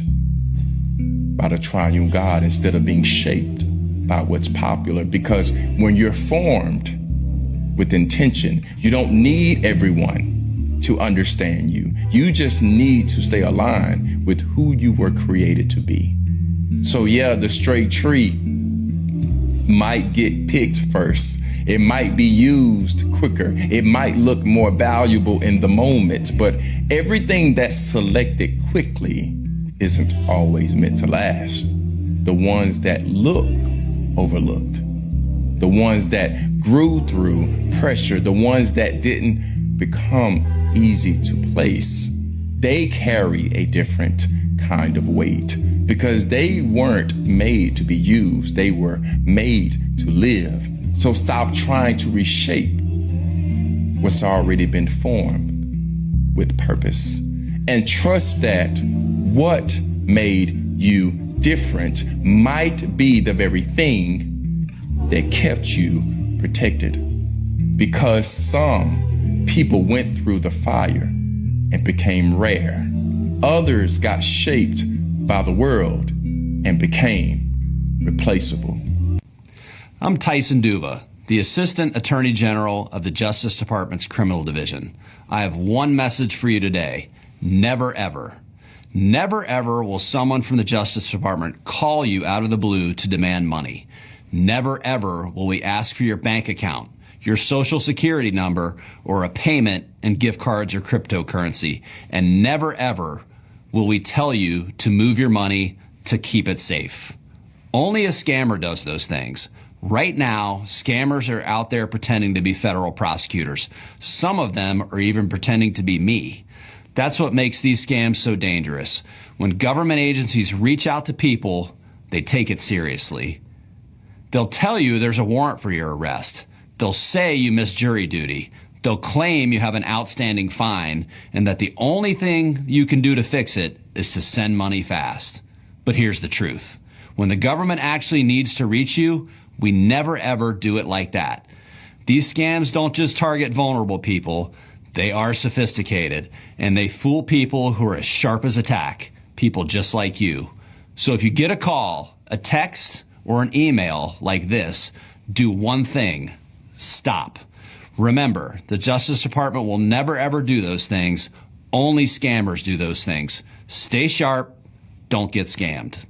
X: by the triune God instead of being shaped by what's popular. Because when you're formed with intention, you don't need everyone to understand you. You just need to stay aligned with who you were created to be. So yeah, the straight tree might get picked first. It might be used quicker. It might look more valuable in the moment, but everything that's selected quickly isn't always meant to last. The ones that look overlooked, the ones that grew through pressure, the ones that didn't become easy to place, they carry a different kind of weight because they weren't made to be used. They were made to live. So stop trying to reshape what's already been formed with purpose and trust that what made you different might be the very thing that kept you protected. Because some people went through the fire and became rare. Others got shaped by the world and became replaceable.
G: I'm Tyson Duva, the Assistant Attorney General of the Justice Department's Criminal Division. I have one message for you today. Never ever. Never ever will someone from the Justice Department call you out of the blue to demand money. Never ever will we ask for your bank account, your social security number, or a payment in gift cards or cryptocurrency. And never ever will we tell you to move your money to keep it safe. Only a scammer does those things. Right now, scammers are out there pretending to be federal prosecutors. Some of them are even pretending to be me. That's what makes these scams so dangerous. When government agencies reach out to people, they take it seriously. They'll tell you there's a warrant for your arrest. They'll say you missed jury duty. They'll claim you have an outstanding fine and that the only thing you can do to fix it is to send money fast. But here's the truth. When the government actually needs to reach you, we never ever do it like that. These scams don't just target vulnerable people. They are sophisticated, and they fool people who are as sharp as a tack, people just like you. So if you get a call, a text, or an email like this, do one thing: stop. Remember, the Justice Department will never ever do those things. Only scammers do those things. Stay sharp. Don't get scammed.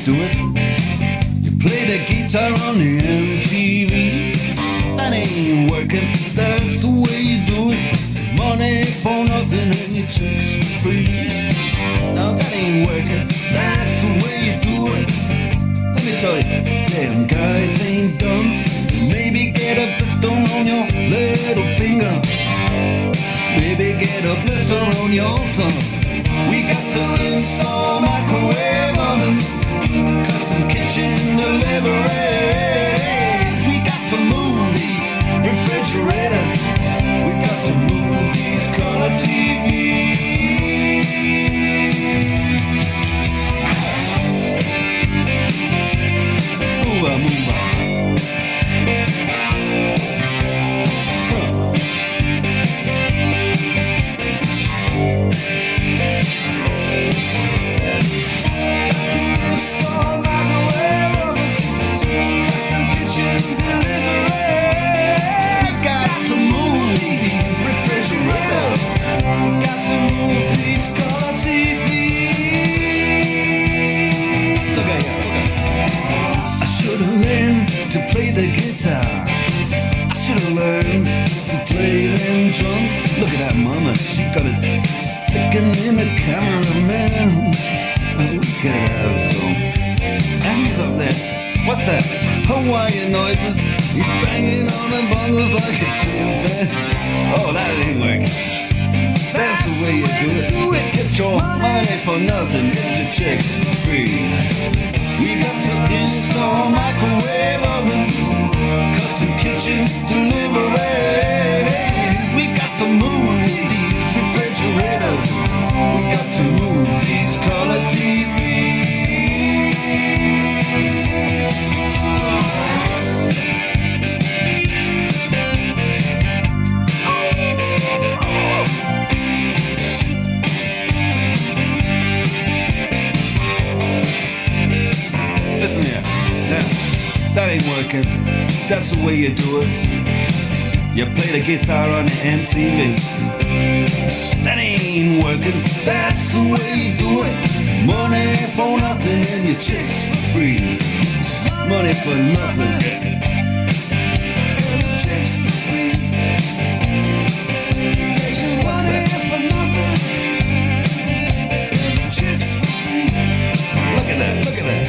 H: Do it. You play the guitar on the MTV. That ain't working. That's the way you do it. Money for nothing and your chicks for free. Now that ain't working. That's the way you do it. Let me tell you, damn guys ain't dumb. Maybe get a blister on your little finger. Maybe get a blister on your thumb. We got to install microwave ovens, custom kitchen deliveries. We got to move these refrigerators. We got to move these color TVs. Move on, move on. drums. Look at that mama, she got it sticking in the cameraman. And we could have some. And he's up there. What's that? Hawaiian noises. He's banging on the bongos like a chimpanzee. Oh, that ain't working. That's the way you do it. Get your money for nothing, get your checks for free. We got to install microwave oven, custom kitchen deliveries. We got to move these refrigerators. We got to move these color TVs. Listen here, now, that ain't working. That's the way you do it. You play the guitar on the MTV. That ain't working. That's the way you do it. Money for nothing and your chicks for free. Money for nothing. Chicks for free. What's that? For nothing. Chicks for free. Look at that, look at that.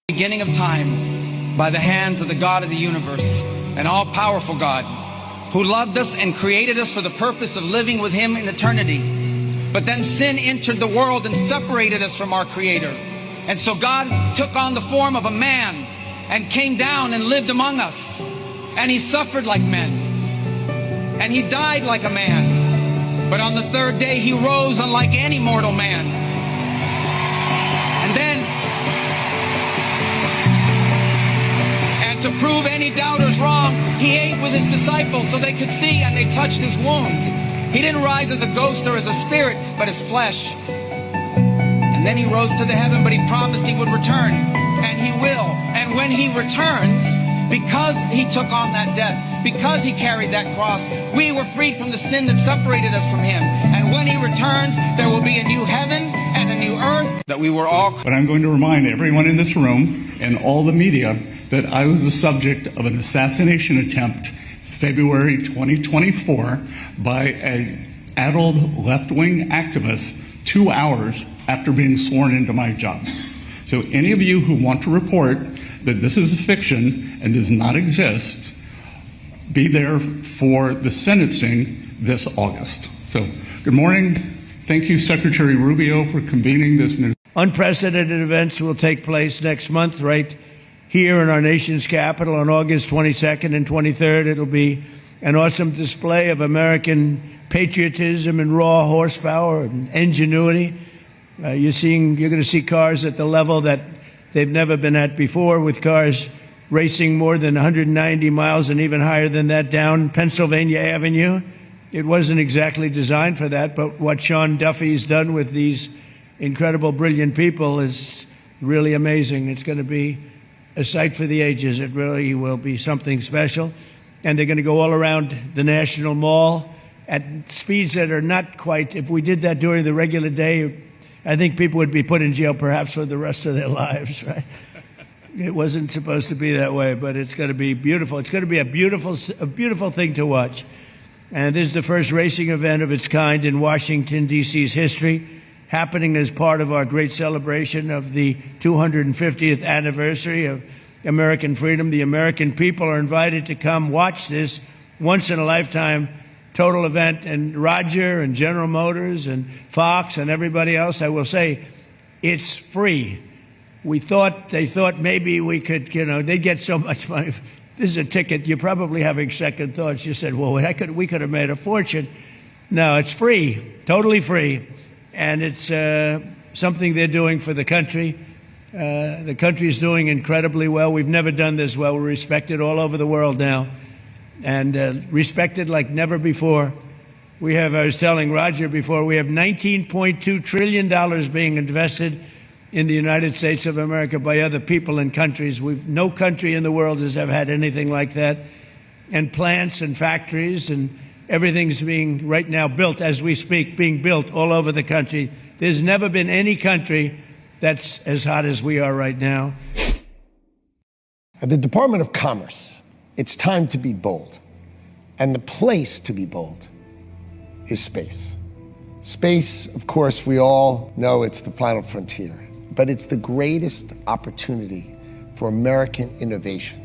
J: Beginning of time, by the hands of the God of the universe, an all-powerful God, who loved us and created us for the purpose of living with Him in eternity. But then sin entered the world and separated us from our Creator. And so God took on the form of a man and came down and lived among us. And He suffered like men. And He died like a man. But on the third day He rose unlike any mortal man. And then, and to prove any doubters wrong, He ate with His disciples so they could see, and they touched His wounds. He didn't rise as a ghost or as a spirit, but as flesh. And then He rose to the heaven, but He promised He would return. And He will. And when He returns, because He took on that death, because He carried that cross, we were freed from the sin that separated us from Him. And when He returns, there will be a new heaven and a new earth that we were all.
K: But I'm going to remind everyone in this room and all the media that I was the subject of an assassination attempt February 2024 by an adult left-wing activist 2 hours after being sworn into my job. So any of you who want to report that this is a fiction and does not exist, be there for the sentencing this August. So, good morning. Thank you, Secretary Rubio, for convening this news.
L: Unprecedented events will take place next month, right here in our nation's capital on August 22nd and 23rd. It'll be an awesome display of American patriotism and raw horsepower and ingenuity. You're going to see cars at the level that they've never been at before, with cars racing more than 190 miles and even higher than that down Pennsylvania Avenue. It wasn't exactly designed for that, but what Sean Duffy's done with these incredible, brilliant people is really amazing. It's going to be a sight for the ages. It really will be something special. And they're going to go all around the National Mall at speeds that are not quite, if we did that during the regular day, I think people would be put in jail perhaps for the rest of their lives, right? It wasn't supposed to be that way, but it's going to be beautiful. It's going to be a beautiful thing to watch. And this is the first racing event of its kind in Washington, D.C.'s history, happening as part of our great celebration of the 250th anniversary of American freedom. The American people are invited to come watch this once-in-a-lifetime total event. And Roger and General Motors and Fox and everybody else, I will say, it's free. They thought maybe we could, they'd get so much money. This is a ticket. You're probably having second thoughts. You said, well, we could have made a fortune. No, it's free, totally free. And it's something they're doing for the country. The country is doing incredibly well. We've never done this well. We're respected all over the world now, and respected like never before. I was telling Roger before, we have $19.2 trillion being invested in the United States of America by other people and countries. No country in the world has ever had anything like that. And plants and factories and Everything's being right now built as we speak, being built all over the country. There's never been any country that's as hot as we are right now.
A: At the Department of Commerce, it's time to be bold. And the place to be bold is space. Space, of course, we all know it's the final frontier, but it's the greatest opportunity for American innovation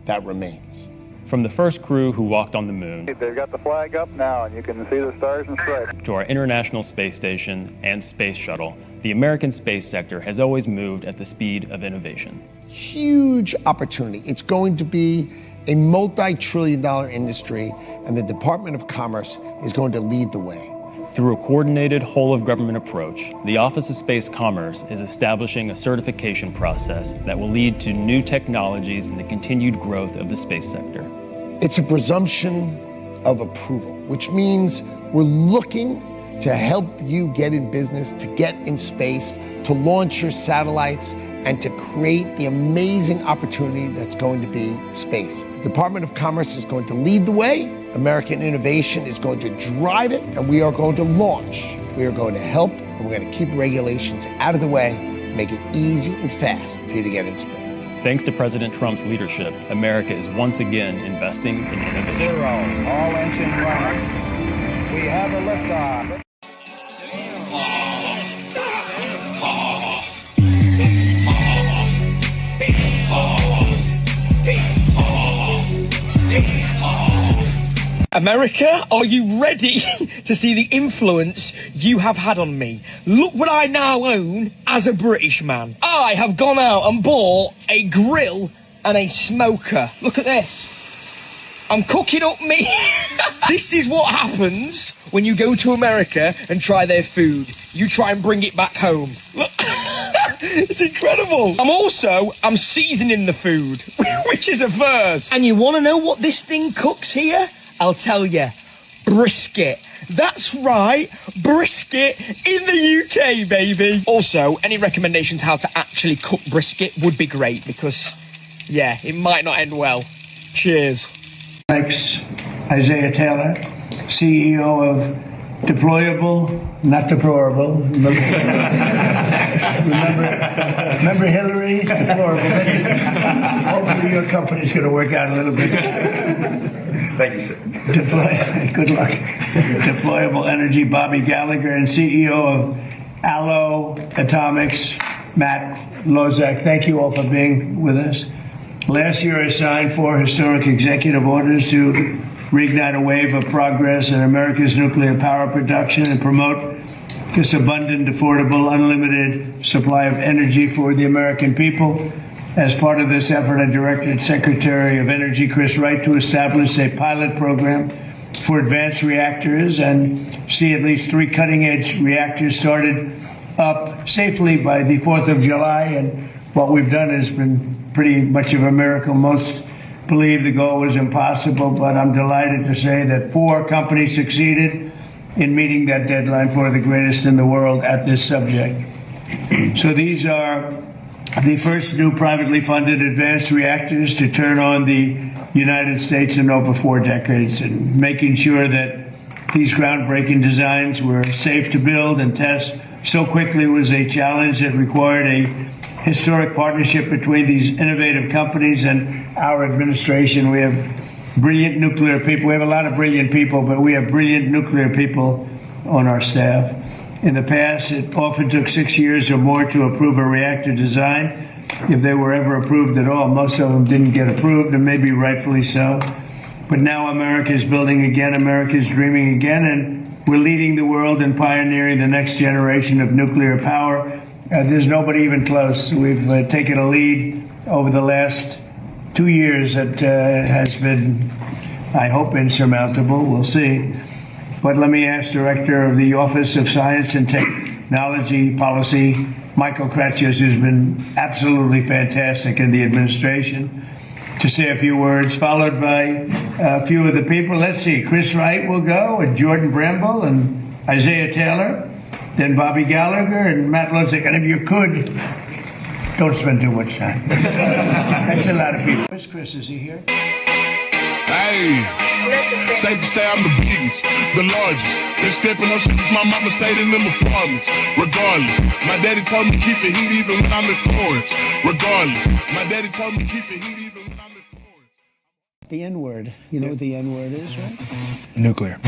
A: that remains.
M: From the first crew who walked on the moon,
N: they've got the flag up now and you can see the stars and stripes,
M: to our International Space Station and Space Shuttle, the American space sector has always moved at the speed of innovation.
A: Huge opportunity. It's going to be a multi-trillion-dollar industry, and the Department of Commerce is going to lead the way.
M: Through a coordinated whole-of-government approach, the Office of Space Commerce is establishing a certification process that will lead to new technologies and the continued growth of the space sector.
A: It's a presumption of approval, which means we're looking to help you get in business, to get in space, to launch your satellites, and to create the amazing opportunity that's going to be space. The Department of Commerce is going to lead the way. American innovation is going to drive it, and we are going to launch. We are going to help, and we're going to keep regulations out of the way, make it easy and fast for you to get in space.
M: Thanks to President Trump's leadership, America is once again investing in innovation.
N: 0, all engine running. We have a liftoff.
O: America, are you ready to see the influence you have had on me? Look what I now own as a British man. I have gone out and bought a grill and a smoker. Look at this. I'm cooking up meat. This is what happens when you go to America and try their food. You try and bring it back home. Look. It's incredible. I'm seasoning the food, which is a first. And you want to know what this thing cooks here? I'll tell you, brisket. That's right, brisket in the UK, baby. Also, any recommendations how to actually cook brisket would be great because, yeah, it might not end well. Cheers.
L: Thanks, Isaiah Taylor, CEO of Deployable, not deplorable. Remember Hillary? Deplorable. Hopefully your company's going to work out a little bit.
N: Thank you, sir.
L: Good luck. Deployable Energy, Bobby Gallagher, and CEO of Allo Atomics, Matt Lozak. Thank you all for being with us. Last year I signed 4 historic executive orders to reignite a wave of progress in America's nuclear power production and promote this abundant, affordable, unlimited supply of energy for the American people. As part of this effort, I directed Secretary of Energy Chris Wright to establish a pilot program for advanced reactors and see at least 3 cutting-edge reactors started up safely by the 4th of July. And what we've done has been pretty much of a miracle. Most believe the goal was impossible, but I'm delighted to say that 4 companies succeeded in meeting that deadline, for the greatest in the world at this subject. So these are the first new privately funded advanced reactors to turn on the United States in over 4 decades, and making sure that these groundbreaking designs were safe to build and test so quickly was a challenge that required a historic partnership between these innovative companies and our administration. We have brilliant nuclear people. We have a lot of brilliant people, but we have brilliant nuclear people on our staff. In the past, it often took 6 years or more to approve a reactor design, if they were ever approved at all. Most of them didn't get approved, and maybe rightfully so. But now America is building again, America is dreaming again, and we're leading the world and pioneering the next generation of nuclear power. There's nobody even close. We've taken a lead over the last 2 years that has been, I hope, insurmountable. We'll see. But let me ask Director of the Office of Science and Technology Policy, Michael Kratsios, who's been absolutely fantastic in the administration, to say a few words, followed by a few of the people. Let's see, Chris Wright will go, and Jordan Bramble, and Isaiah Taylor, then Bobby Gallagher, and Matt Lozak. And if you could, don't spend too much time. That's a lot of people. Where's Chris? Is he here?
H: Hey, safe to say I'm the biggest, the largest. Been stepping up since my mama stayed in them apartments. Regardless, my daddy told me keep the heat even when I'm in Florence. Regardless, my daddy told me keep the heat even when I'm in Florence.
E: The N-word. You know what the N-word is, right?
F: Nuclear.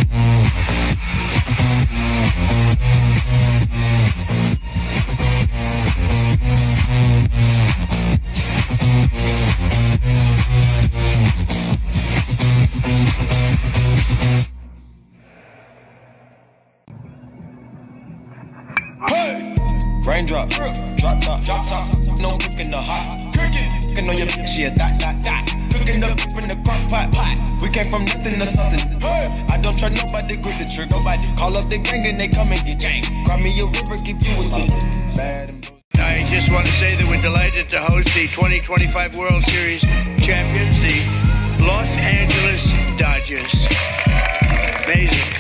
I: Raindrop, drop top, no cooking the hot. Cooking on your bitch, yeah, that. Cooking up in the crock pot. We came from nothing to something. I don't try nobody, grip the trigger. Nobody call up the gang and they come and get gang. Cry me a river, give you a tip.
L: I just want to say that we're delighted to host the 2025 World Series champions, the Los Angeles Dodgers. Amazing.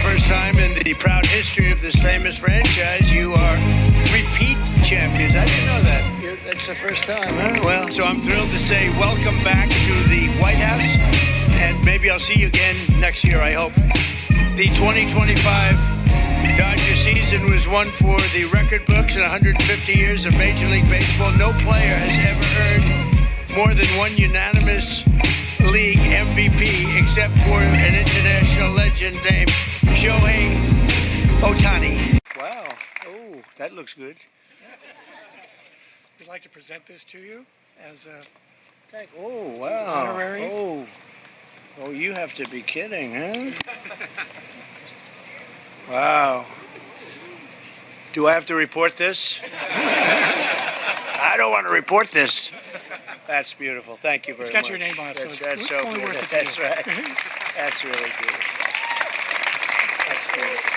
L: First time in the proud history of this famous franchise, you are repeat champions. I didn't know that. That's the first time, huh? Well, so I'm thrilled to say welcome back to the White House, and maybe I'll see you again next year, I hope. The 2025 Dodger season was one for the record books in 150 years of Major League Baseball. No player has ever earned more than one unanimous league MVP except for an international legend named Shohei Ohtani. Wow. Oh, that looks good.
P: We'd like to present this to you as a
L: Oh, wow.
P: honorary.
L: Oh, you have to be kidding, huh? Wow. Do I have to report this? I don't want to report this. That's beautiful. Thank you very much.
P: It's got your name on it, so
L: That's so
P: only
L: good.
P: worth it to
L: That's
P: you.
L: right. That's really good. That's beautiful.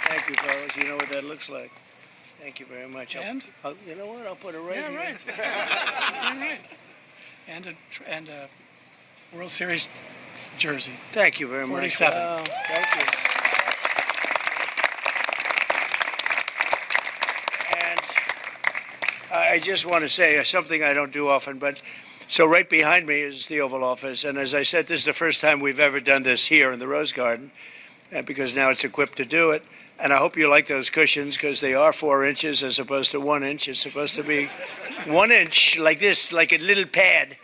L: Thank you, fellas. You know what that looks like. Thank you very much.
P: And?
L: You know what? I'll put it right
P: Yeah,
L: here.
P: right. Yeah, right. And a World Series jersey.
L: Thank you very much.
P: 47.
L: Wow. Thank you. And I just want to say something I don't do often, but so right behind me is the Oval Office, and as I said, this is the first time we've ever done this here in the Rose Garden, because now it's equipped to do it. And I hope you like those cushions, because they are 4 inches as opposed to 1 inch. It's supposed to be 1 inch, like this, like a little pad.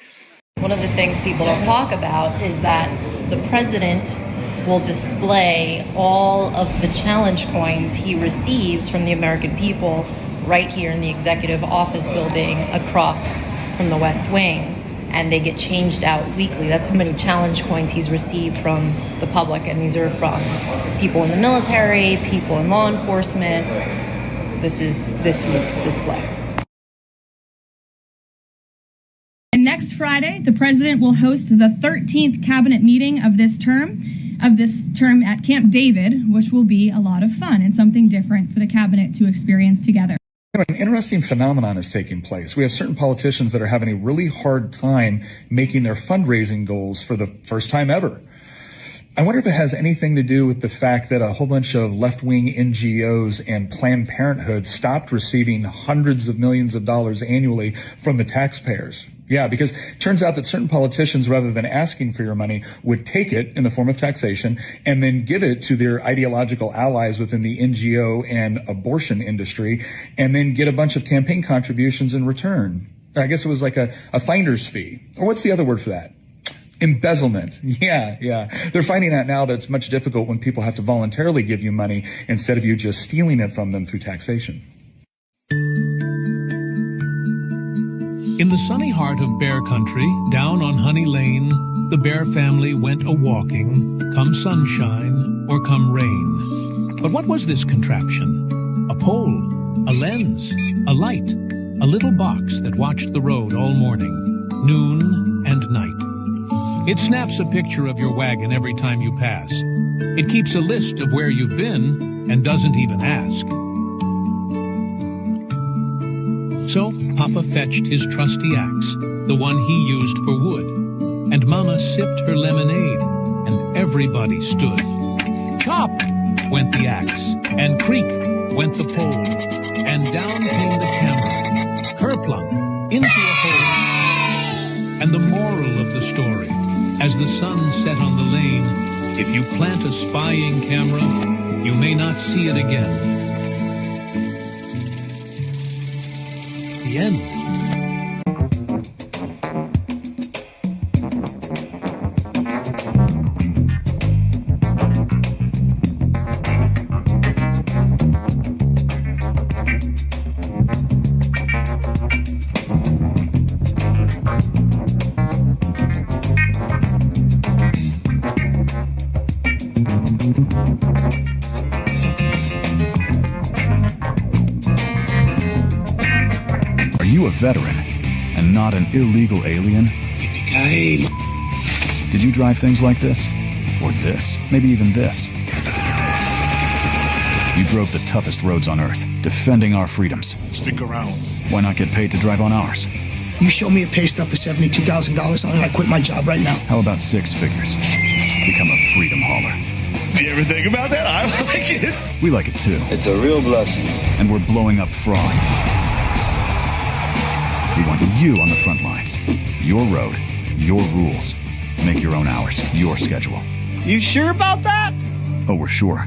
Q: One of the things people don't talk about is that the president will display all of the challenge coins he receives from the American people right here in the executive office building across from the West Wing. And they get changed out weekly. That's how many challenge coins he's received from the public. And these are from people in the military, people in law enforcement. This is this week's display.
Y: And next Friday, the president will host the 13th cabinet meeting of this term at Camp David, which will be a lot of fun and something different for the cabinet to experience together.
F: An interesting phenomenon is taking place. We have certain politicians that are having a really hard time making their fundraising goals for the first time ever. I wonder if it has anything to do with the fact that a whole bunch of left-wing NGOs and Planned Parenthood stopped receiving hundreds of millions of dollars annually from the taxpayers. Yeah, because it turns out that certain politicians, rather than asking for your money, would take it in the form of taxation and then give it to their ideological allies within the NGO and abortion industry, and then get a bunch of campaign contributions in return. I guess it was like a finder's fee. Or what's the other word for that? Embezzlement. Yeah. They're finding out now that it's much difficult when people have to voluntarily give you money instead of you just stealing it from them through taxation.
Z: In the sunny heart of Bear Country, down on Honey Lane, the Bear family went a-walking, come sunshine or come rain. But what was this contraption? A pole, a lens, a light, a little box that watched the road all morning, noon and night. It snaps a picture of your wagon every time you pass. It keeps a list of where you've been and doesn't even ask. So Papa fetched his trusty axe, the one he used for wood, and Mama sipped her lemonade, and everybody stood. Chop went the axe, and creak went the pole, and down came the camera, kerplunk, into and the moral of the story. As the sun set on the lane, if you plant a spying camera, you may not see it again. The end.
B: Are you a veteran and not an illegal alien? Did you drive things like this? Or this? Maybe even this? You drove the toughest roads on Earth, defending our freedoms.
C: Stick around.
B: Why not get paid to drive on ours?
D: You show me a pay stub for $72,000 on it, I quit my job right now.
B: How about 6 figures? Become a freedom hauler.
C: You ever think about that? I like it.
B: We like it too.
C: It's a real blessing.
B: And we're blowing up fraud. We want you on the front lines. Your road, your rules. Make your own hours, your schedule.
C: You sure about that?
B: Oh, we're sure.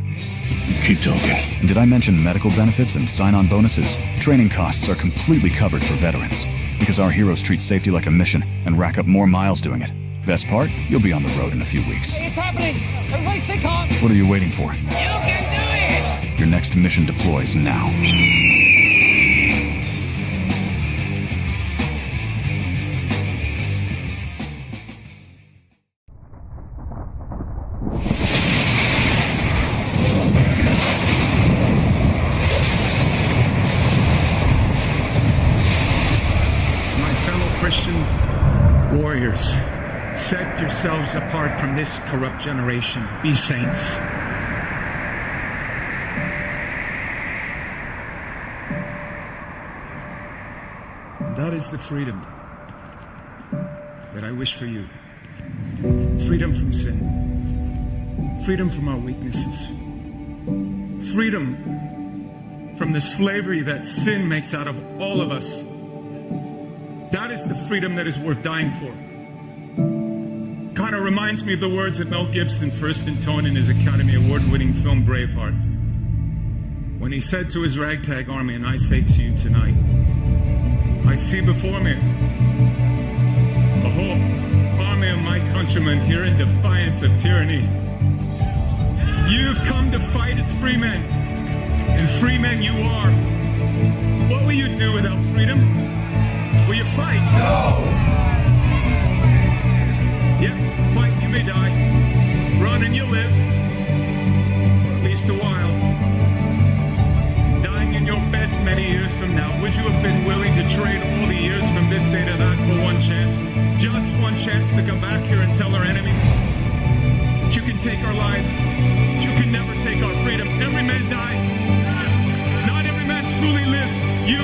C: Keep talking.
B: And did I mention medical benefits and sign-on bonuses? Training costs are completely covered for veterans because our heroes treat safety like a mission and rack up more miles doing it. Best part, you'll be on the road in a few weeks.
J: It's happening! Everybody stay calm!
B: What are you waiting for?
J: You can do it!
B: Your next mission deploys now.
R: Christian warriors, set yourselves apart from this corrupt generation. Be saints. That is the freedom that I wish for you. Freedom from sin. Freedom from our weaknesses. Freedom from the slavery that sin makes out of all of us. That is the freedom that is worth dying for. Kind of reminds me of the words that Mel Gibson first intoned in his Academy Award-winning film Braveheart, when he said to his ragtag army, and I say to you tonight, I see before me a whole army of my countrymen here in defiance of tyranny. You've come to fight as free men, and free men you are. What will you do without freedom? Will you fight? No! Yep, fight, you may die. Run and you'll live. For at least a while. Dying in your beds many years from now, would you have been willing to trade all the years from this day to that for one chance? Just one chance to come back here and tell our enemies that you can take our lives, you can never take our freedom. Every man dies. Not every man truly lives. You,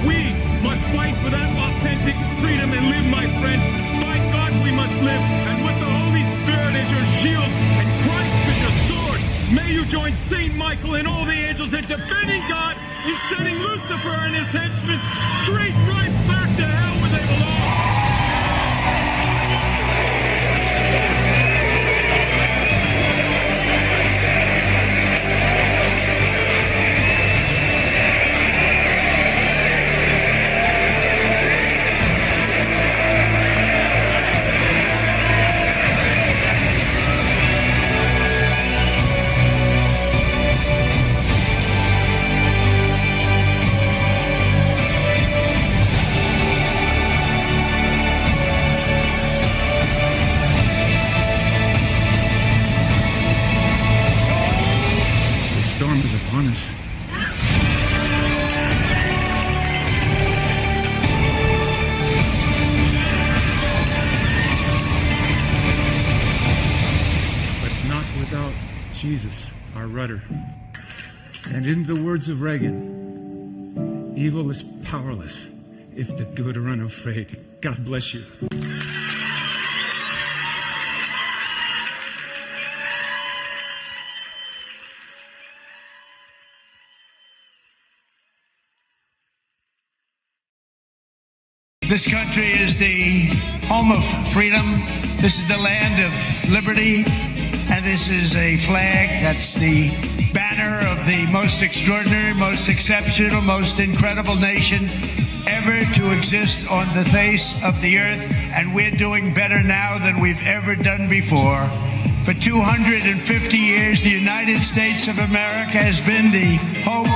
R: we must fight for that authentic freedom and live, my friend. By God, we must live. And with the Holy Spirit as your shield and Christ as your sword, may you join Saint Michael and all the angels in defending God and sending Lucifer and his henchmen straight right back to hell where they belong. Upon us. But not without Jesus, our rudder. And in the words of Reagan, evil is powerless if the good are unafraid. God bless you.
E: This country is the home of freedom. This is the land of liberty. And this is a flag that's the banner of the most extraordinary, most exceptional, most incredible nation ever to exist on the face of the earth. And we're doing better now than we've ever done before. For 250 years, the United States of America has been the hope,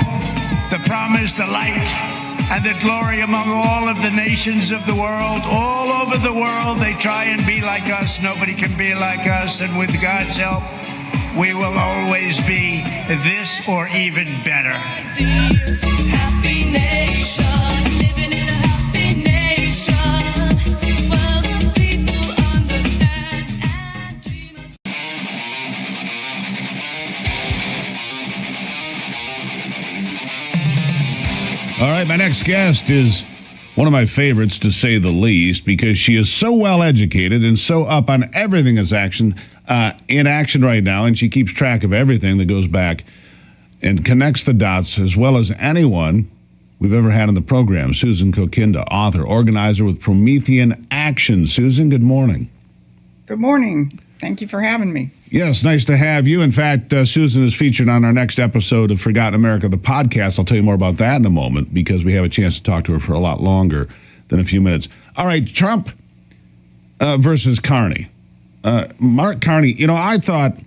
E: the promise, the light, and the glory among all of the nations of the world. All over the world, they try and be like us. Nobody can be like us. And with God's help, we will always be this or even better.
I: Happy nation, living in a happy nation. While the people understand and dream of.
S: All right, my next guest is one of my favorites, to say the least, because she is so well educated and so up on everything that's in action right now, and she keeps track of everything that goes back and connects the dots as well as anyone we've ever had on the program. Susan Kokinda, author, organizer with Promethean Action. Susan, good morning.
T: Good morning. Thank you for having me.
S: Yes, nice to have you. In fact, Susan is featured on our next episode of Forgotten America, the podcast. I'll tell you more about that in a moment because we have a chance to talk to her for a lot longer than a few minutes. All right, Trump versus Carney. Mark Carney, you know, I thought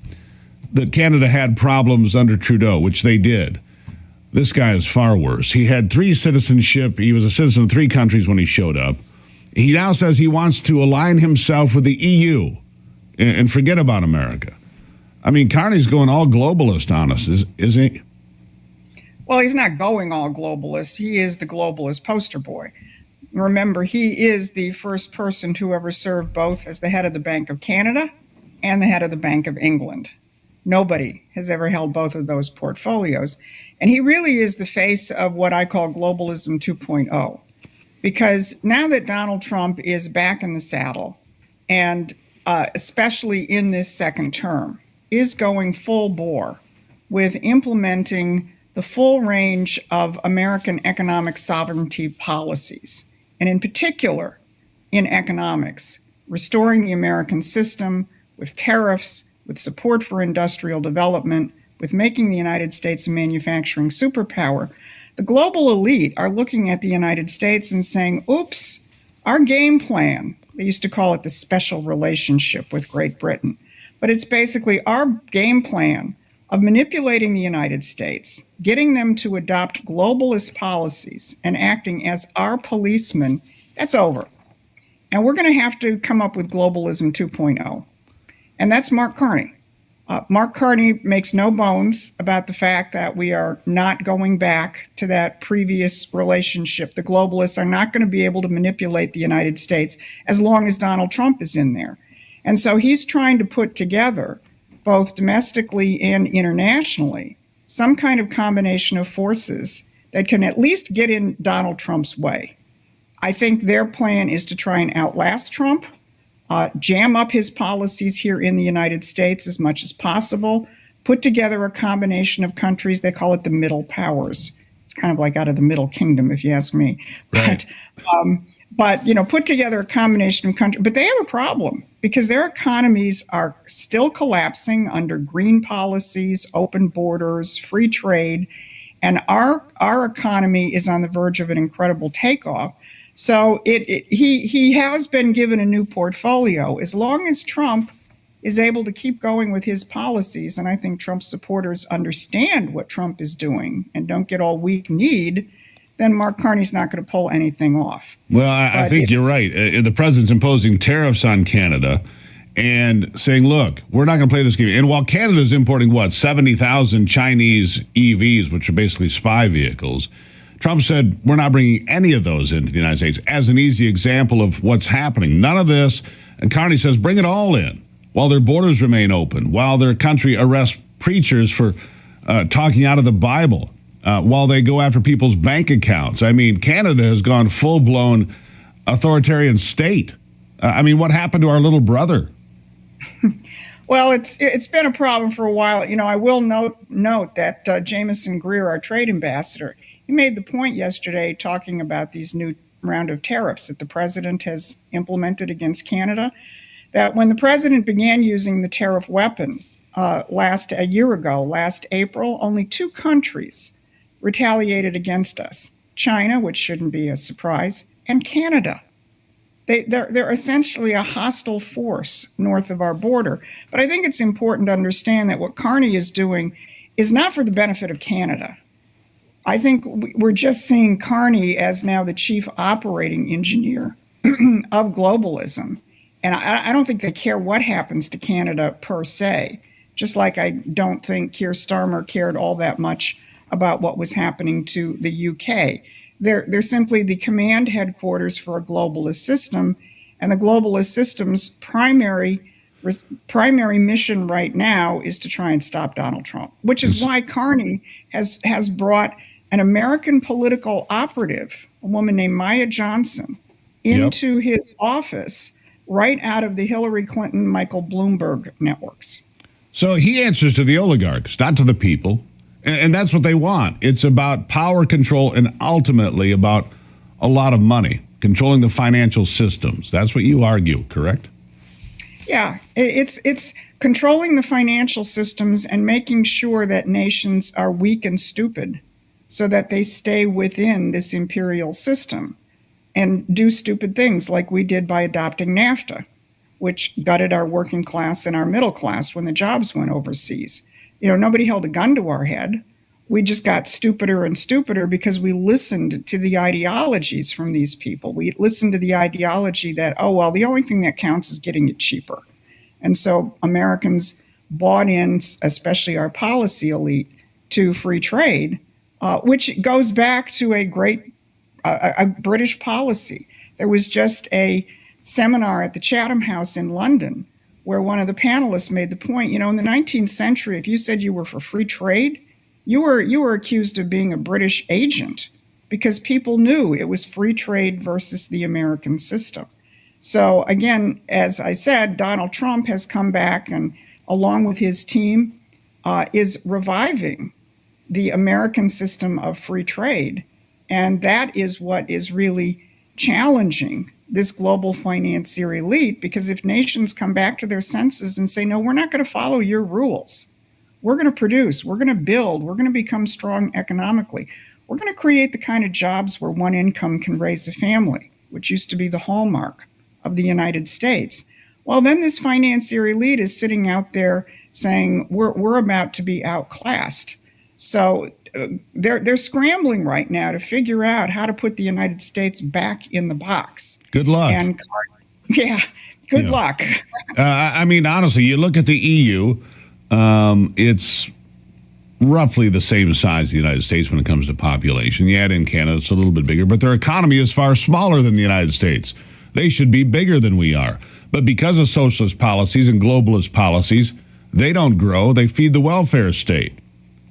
S: that Canada had problems under Trudeau, which they did. This guy is far worse. He had 3 citizenship. He was a citizen of 3 countries when he showed up. He now says he wants to align himself with the EU and forget about America. I mean, Carney's going all globalist on us, isn't he?
T: Well, he's not going all globalist. He is the globalist poster boy. Remember, he is the first person to ever serve both as the head of the Bank of Canada and the head of the Bank of England. Nobody has ever held both of those portfolios. And he really is the face of what I call globalism 2.0. Because now that Donald Trump is back in the saddle, and especially in this second term, is going full bore with implementing the full range of American economic sovereignty policies. And in particular, in economics, restoring the American system with tariffs, with support for industrial development, with making the United States a manufacturing superpower, the global elite are looking at the United States and saying, oops, our game plan, they used to call it the special relationship with Great Britain, but it's basically our game plan of manipulating the United States, getting them to adopt globalist policies and acting as our policemen, that's over. And we're going to have to come up with globalism 2.0. And that's Mark Carney. Mark Carney makes no bones about the fact that we are not going back to that previous relationship. The globalists are not going to be able to manipulate the United States as long as Donald Trump is in there. And so he's trying to put together, both domestically and internationally, some kind of combination of forces that can at least get in Donald Trump's way. I think their plan is to try and outlast Trump, jam up his policies here in the United States as much as possible, put together a combination of countries. They call it the middle powers. It's kind of like out of the Middle Kingdom, if you ask me. Right. But you know, put together a combination of countries. But they have a problem because their economies are still collapsing under green policies, open borders, free trade, and our economy is on the verge of an incredible takeoff. So he has been given a new portfolio. As long as Trump is able to keep going with his policies, and I think Trump supporters understand what Trump is doing and don't get all weak-kneed, then Mark Carney's not going to pull anything off.
S: Well, I think you're right. The president's imposing tariffs on Canada and saying, look, we're not going to play this game. And while Canada's importing, 70,000 Chinese EVs, which are basically spy vehicles, Trump said, we're not bringing any of those into the United States, as an easy example of what's happening. None of this. And Carney says, bring it all in while their borders remain open, while their country arrests preachers for talking out of the Bible, while they go after people's bank accounts. I mean, Canada has gone full-blown authoritarian state. I mean, what happened to our little brother?
T: Well, it's been a problem for a while. You know, I will note that Jameson Greer, our trade ambassador, he made the point yesterday talking about these new round of tariffs that the president has implemented against Canada, that when the president began using the tariff weapon a year ago, last April, only 2 countries retaliated against us. China, which shouldn't be a surprise, and Canada. They're essentially a hostile force north of our border. But I think it's important to understand that what Carney is doing is not for the benefit of Canada. I think we're just seeing Carney as now the chief operating engineer of globalism. And I don't think they care what happens to Canada per se, just like I don't think Keir Starmer cared all that much about what was happening to the UK. They're simply the command headquarters for a globalist system, and the globalist system's primary mission right now is to try and stop Donald Trump, which is why Carney has brought an American political operative, a woman named Maya Johnson, into his office right out of the Hillary Clinton, Michael Bloomberg networks.
S: So he answers to the oligarchs, not to the people. And that's what they want. It's about power control and ultimately about a lot of money, controlling the financial systems. That's what you argue, correct?
T: Yeah, it's controlling the financial systems and making sure that nations are weak and stupid so that they stay within this imperial system and do stupid things like we did by adopting NAFTA, which gutted our working class and our middle class when the jobs went overseas. You know, nobody held a gun to our head. We just got stupider and stupider because we listened to the ideologies from these people. We listened to the ideology that, oh, well, the only thing that counts is getting it cheaper. And so Americans bought in, especially our policy elite, to free trade, which goes back to a great British policy. There was just a seminar at the Chatham House in London where one of the panelists made the point, you know, in the 19th century, if you said you were for free trade, you were accused of being a British agent because people knew it was free trade versus the American system. So again, as I said, Donald Trump has come back and along with his team is reviving the American system of free trade. And that is what is really challenging this global financier elite, because if nations come back to their senses and say, no, we're not going to follow your rules. We're going to produce, we're going to build, we're going to become strong economically. We're going to create the kind of jobs where one income can raise a family, which used to be the hallmark of the United States. Well, then this financier elite is sitting out there saying, we're about to be outclassed. So they're scrambling right now to figure out how to put the United States back in the box.
S: Good luck.
T: And good luck.
S: I mean, honestly, you look at the EU, it's roughly the same size as the United States when it comes to population. You add in Canada, it's a little bit bigger, but their economy is far smaller than the United States. They should be bigger than we are. But because of socialist policies and globalist policies, they don't grow. They feed the welfare state.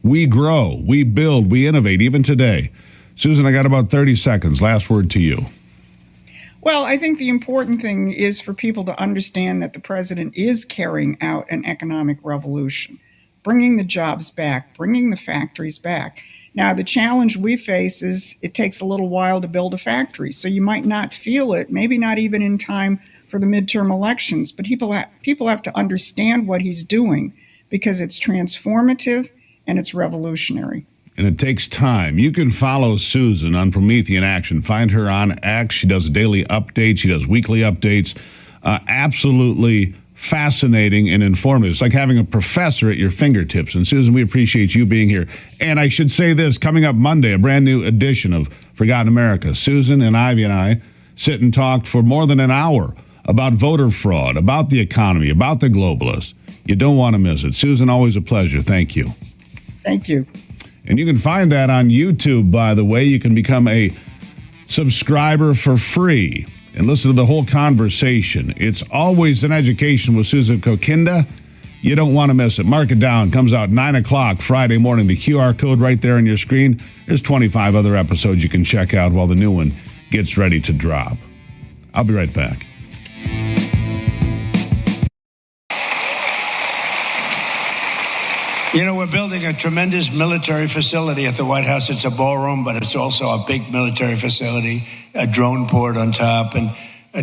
S: We grow, we build, we innovate, even today. Susan, I got about 30 seconds. Last word to you.
T: Well, I think the important thing is for people to understand that the president is carrying out an economic revolution, bringing the jobs back, bringing the factories back. Now, the challenge we face is it takes a little while to build a factory, so you might not feel it, maybe not even in time for the midterm elections, but people have to understand what he's doing because it's transformative and it's revolutionary.
S: And it takes time. You can follow Susan on Promethean Action. Find her on X. She does daily updates. She does weekly updates. Absolutely fascinating and informative. It's like having a professor at your fingertips. And Susan, we appreciate you being here. And I should say this, coming up Monday, a brand new edition of Forgotten America. Susan and Ivy and I sit and talked for more than an hour about voter fraud, about the economy, about the globalists. You don't want to miss it. Susan, always a pleasure. Thank you.
T: Thank you.
S: And you can find that on YouTube, by the way. You can become a subscriber for free and listen to the whole conversation. It's always an education with Susan Kokinda. You don't want to miss it. Mark it down. Comes out 9 o'clock Friday morning. The QR code right there on your screen. There's 25 other episodes you can check out while the new one gets ready to drop. I'll be right back.
E: You know, we're building a tremendous military facility at the White House. It's a ballroom, but it's also a big military facility.
L: a drone port on top, and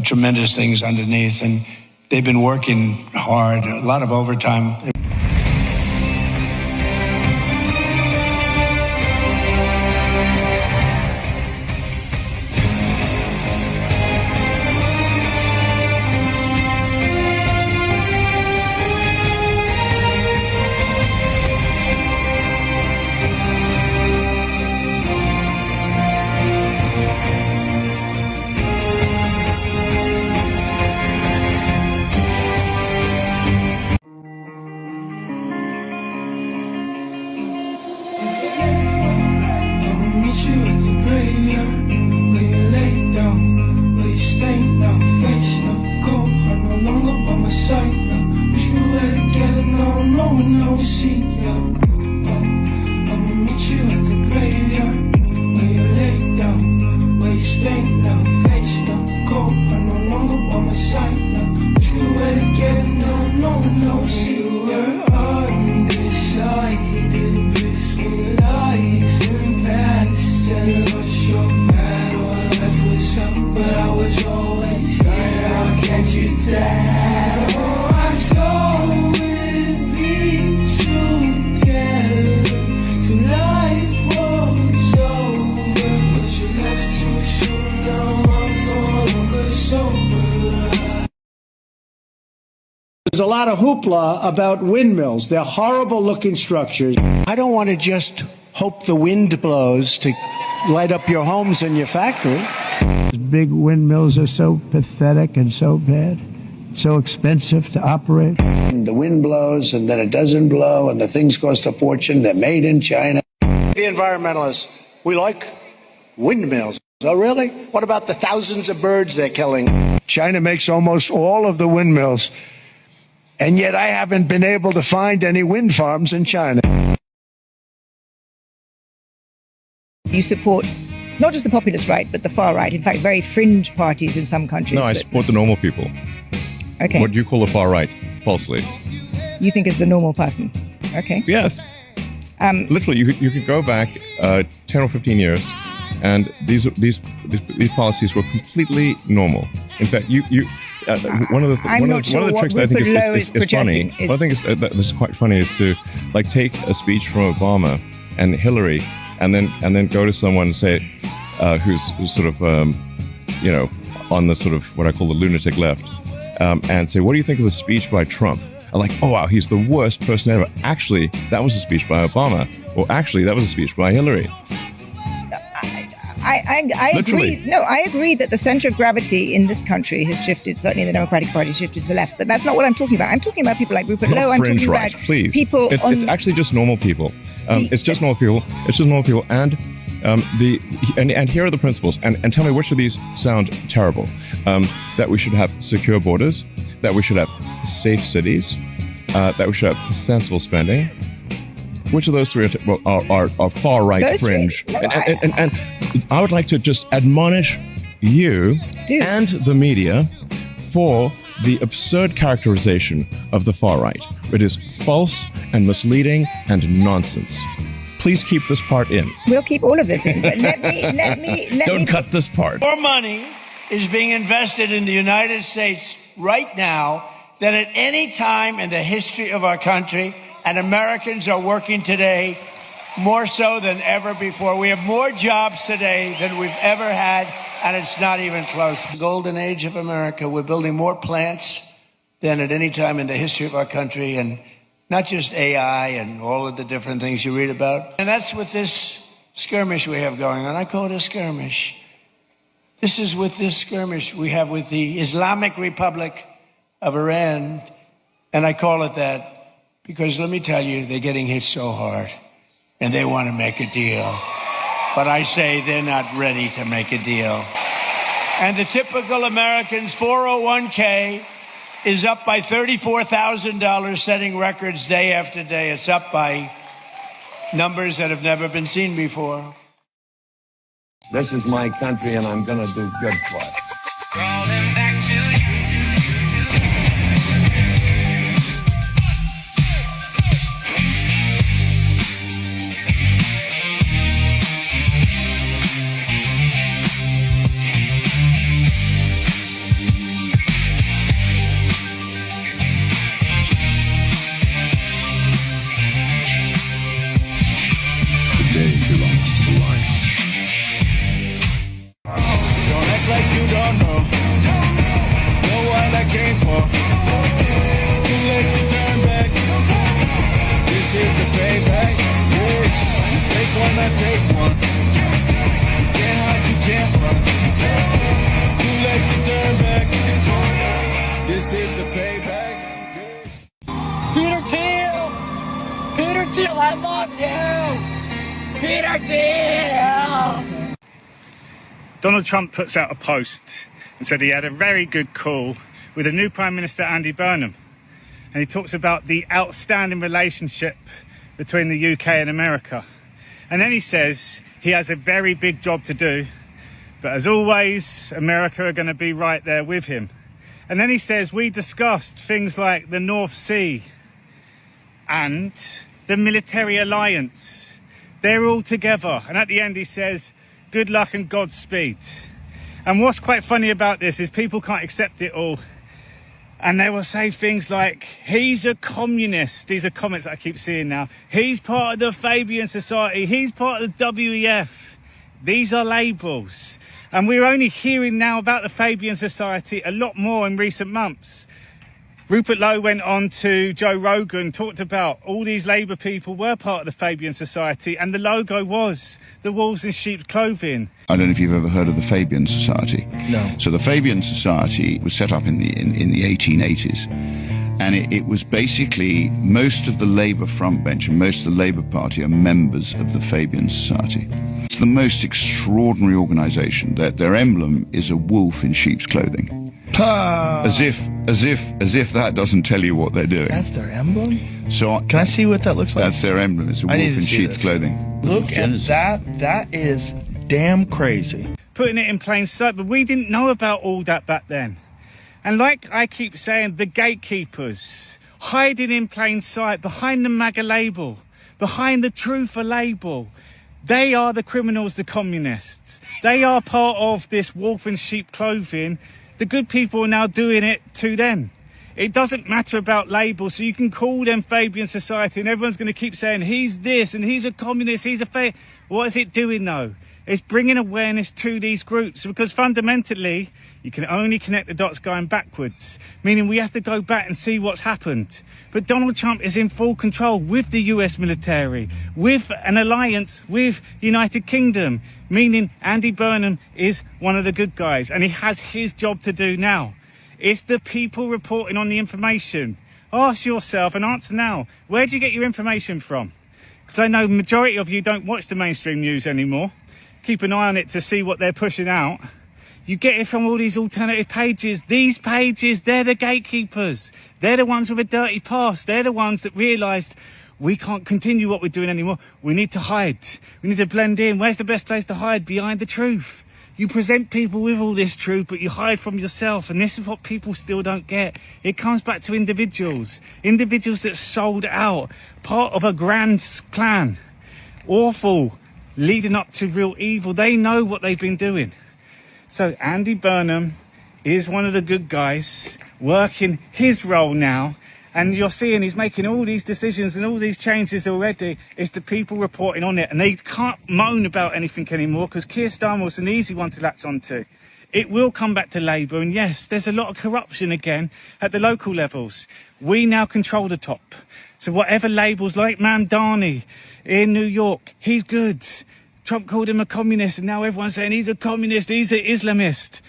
L: tremendous things underneath. And they've been working hard, a lot of overtime.
G: There's a lot of hoopla about windmills. They're horrible-looking structures. I don't want to just hope the wind blows to light up your homes and your factory.
E: Big windmills are so pathetic and so bad, so expensive to operate.
G: The wind blows, and then it doesn't blow, and the things cost a fortune. They're made in China. The environmentalists, we like windmills. Oh, really? What about the thousands of birds they're killing?
E: China makes almost all of the windmills, and yet I haven't been able to find any wind farms in China.
K: You support not just the populist right, but the far right. In fact, very fringe parties in some countries.
U: No, I support the normal people.
K: Okay.
U: What do you call the far right? Falsely.
K: You think is the normal person. Okay.
U: Yes. Literally, you could go back 10 or 15 years, and these policies were completely normal. In fact, one of the tricks that I think is funny. One thing that's quite funny is to like take a speech from Obama and Hillary, and then go to someone and say, who's sort of on the sort of what I call the lunatic left, and say, what do you think of the speech by Trump? I'm like, oh wow, he's the worst person ever. Actually, that was a speech by Obama, or actually, that was a speech by Hillary.
K: I agree. No, I agree that the center of gravity in this country has shifted. Certainly, the Democratic Party has shifted to the left. But that's not what I'm talking about. I'm talking about people like Rupert Lowe. I'm talking about people.
U: It's actually just normal people. It's just normal people. It's just normal people. And here are the principles. And tell me which of these sound terrible. That we should have secure borders. That we should have safe cities. That we should have sensible spending. Which of those three are far right fringe? And I would like to just admonish you and the media for the absurd characterization of the far right. It is false and misleading and nonsense. Please keep this part in.
K: We'll keep all of this in, but let me
U: Don't cut this part.
L: More money is being invested in the United States right now than at any time in the history of our country. And Americans are working today more so than ever before. We have more jobs today than we've ever had, and it's not even close. The golden age of America, we're building more plants than at any time in the history of our country, and not just AI and all of the different things you read about. And that's with this skirmish we have going on. I call it a skirmish. This is with this skirmish we have with the Islamic Republic of Iran, and I call it that because let me tell you, they're getting hit so hard, and they want to make a deal. But I say they're not ready to make a deal. And the typical American's 401k is up by $34,000, setting records day after day. It's up by numbers that have never been seen before.
A: This is my country, and I'm going to do good for it.
I: Crawling back to you. take one. Too late to turn back. This is the payback. Yeah. You take one, I take one. You can't hide, you can't run. Too late to turn back. This is the payback.
M: Peter Thiel! Peter Thiel, I love you! Peter Thiel!
N: Donald Trump puts out a post and said he had a very good call with the new Prime Minister, Andy Burnham. And he talks about the outstanding relationship between the UK and America. And then he says he has a very big job to do, but as always, America are going to be right there with him. And then he says, we discussed things like the North Sea and the military alliance. They're all together. And at the end he says, good luck and Godspeed. And what's quite funny about this is people can't accept it all. And they will say things like, he's a communist. These are comments that I keep seeing now. He's part of the Fabian Society. He's part of the WEF. These are labels. And we're only hearing now about the Fabian Society a lot more in recent months. Rupert Lowe went on to Joe Rogan, talked about all these Labour people were part of the Fabian Society, and the logo was the wolves in sheep's clothing.
O: I don't know if you've ever heard of the Fabian Society.
N: No.
O: So the Fabian Society was set up in the 1880s, and it was basically most of the Labour front bench and most of the Labour Party are members of the Fabian Society. It's the most extraordinary organisation. Their emblem is a wolf in sheep's clothing. As if that doesn't tell you what they're doing.
V: That's their emblem?
O: So
V: can I see what that looks like?
O: That's their emblem. It's a wolf in sheep's clothing.
V: Look at that. That is damn crazy.
N: Putting it in plain sight, but we didn't know about all that back then. And like I keep saying, the gatekeepers, hiding in plain sight, behind the MAGA label, behind the Truther label, they are the criminals, the communists. They are part of this wolf in sheep clothing. The good people are now doing it to them. It doesn't matter about labels, so you can call them Fabian Society and everyone's going to keep saying, he's this and he's a communist, he's a What is it doing though? It's bringing awareness to these groups, because fundamentally, you can only connect the dots going backwards, meaning we have to go back and see what's happened. But Donald Trump is in full control with the US military, with an alliance with United Kingdom, meaning Andy Burnham is one of the good guys and he has his job to do now. It's the people reporting on the information. Ask yourself and answer now, where do you get your information from? Because I know the majority of you don't watch the mainstream news anymore. Keep an eye on it to see what they're pushing out. You get it from all these alternative pages. These pages, they're the gatekeepers. They're the ones with a dirty past. They're the ones that realised we can't continue what we're doing anymore. We need to hide. We need to blend in. Where's the best place to hide? Behind the truth. You present people with all this truth, but you hide from yourself. And this is what people still don't get. It comes back to individuals. Individuals that sold out. Part of a grand plan. Awful. Leading up to real evil. They know what they've been doing. So Andy Burnham is one of the good guys working his role now. And you're seeing he's making all these decisions and all these changes already. It's the people reporting on it. And they can't moan about anything anymore because Keir Starmer's an easy one to latch onto. It will come back to Labour. And yes, there's a lot of corruption again at the local levels. We now control the top. So whatever labels, like Mamdani in New York, he's good. Trump called him a communist and now everyone's saying he's a communist, he's an Islamist.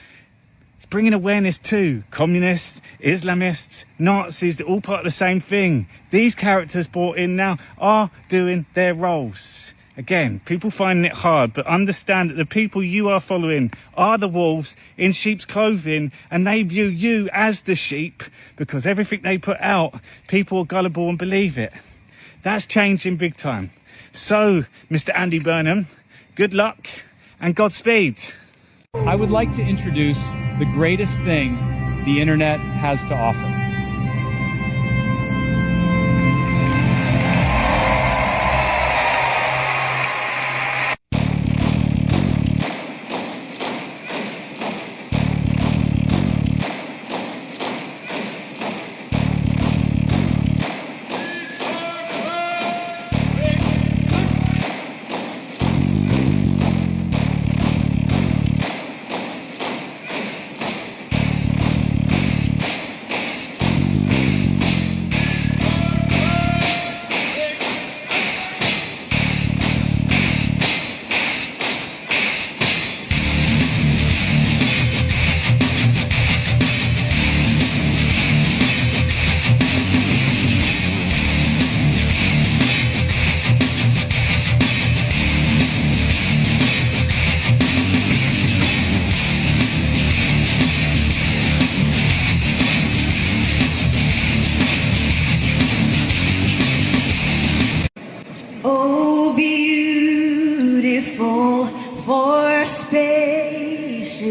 N: It's bringing awareness to communists, Islamists, Nazis, they're all part of the same thing. These characters brought in now are doing their roles. Again, people finding it hard, but understand that the people you are following are the wolves in sheep's clothing, and they view you as the sheep because everything they put out, people are gullible and believe it. That's changing big time. So, Mr. Andy Burnham, good luck and Godspeed.
W: I would like to introduce the greatest thing the internet has to offer.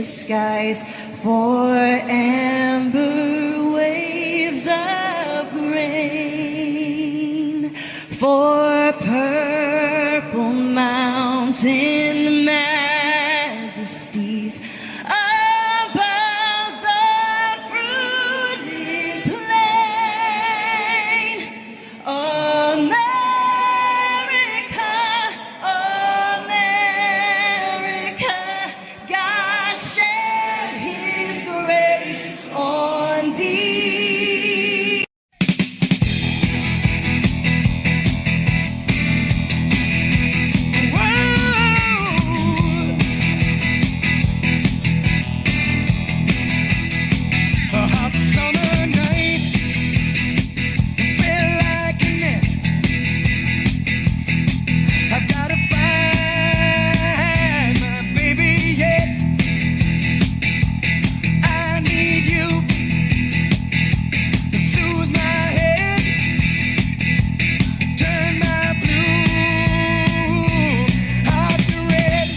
F: skies for amber waves of grain, for purple mountain majesties above the fruited plain. America, America, God shed his grace on thee.
I: A hot summer night felt like a net. I've gotta find my baby yet. I need you to soothe my head, turn my blue heart to red.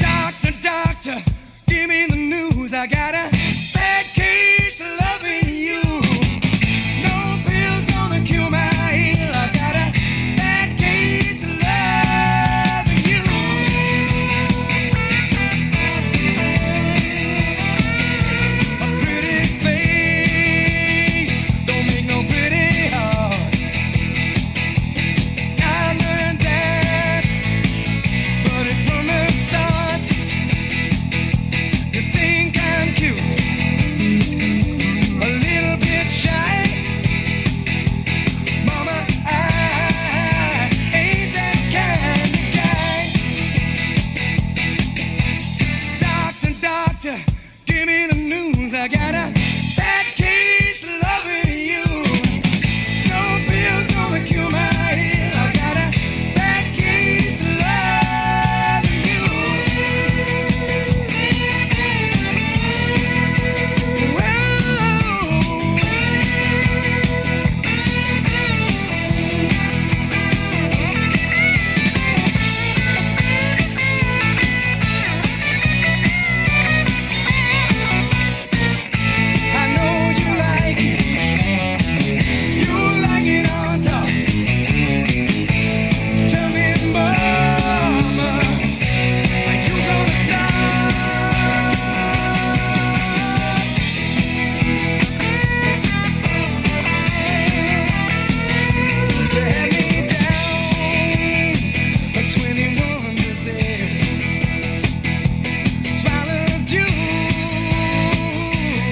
I: Doctor, doctor, give me the news. I got a bad case of loving you. No pill's gonna cure my ill. I got a bad case of loving you. A pretty face don't make no pretty heart. I learned that, but it's from the start. You think I'm cute, a little bit shy. Mama, I ain't that kind of guy. Doctor, doctor, give me the news. I got a bad case of loving you. No pill's gonna cure my ill. I got a bad case of loving you. I know you like it. You like it on top. Tell me, mama, are you gonna stop? You had me down a 21%. Swallowed you,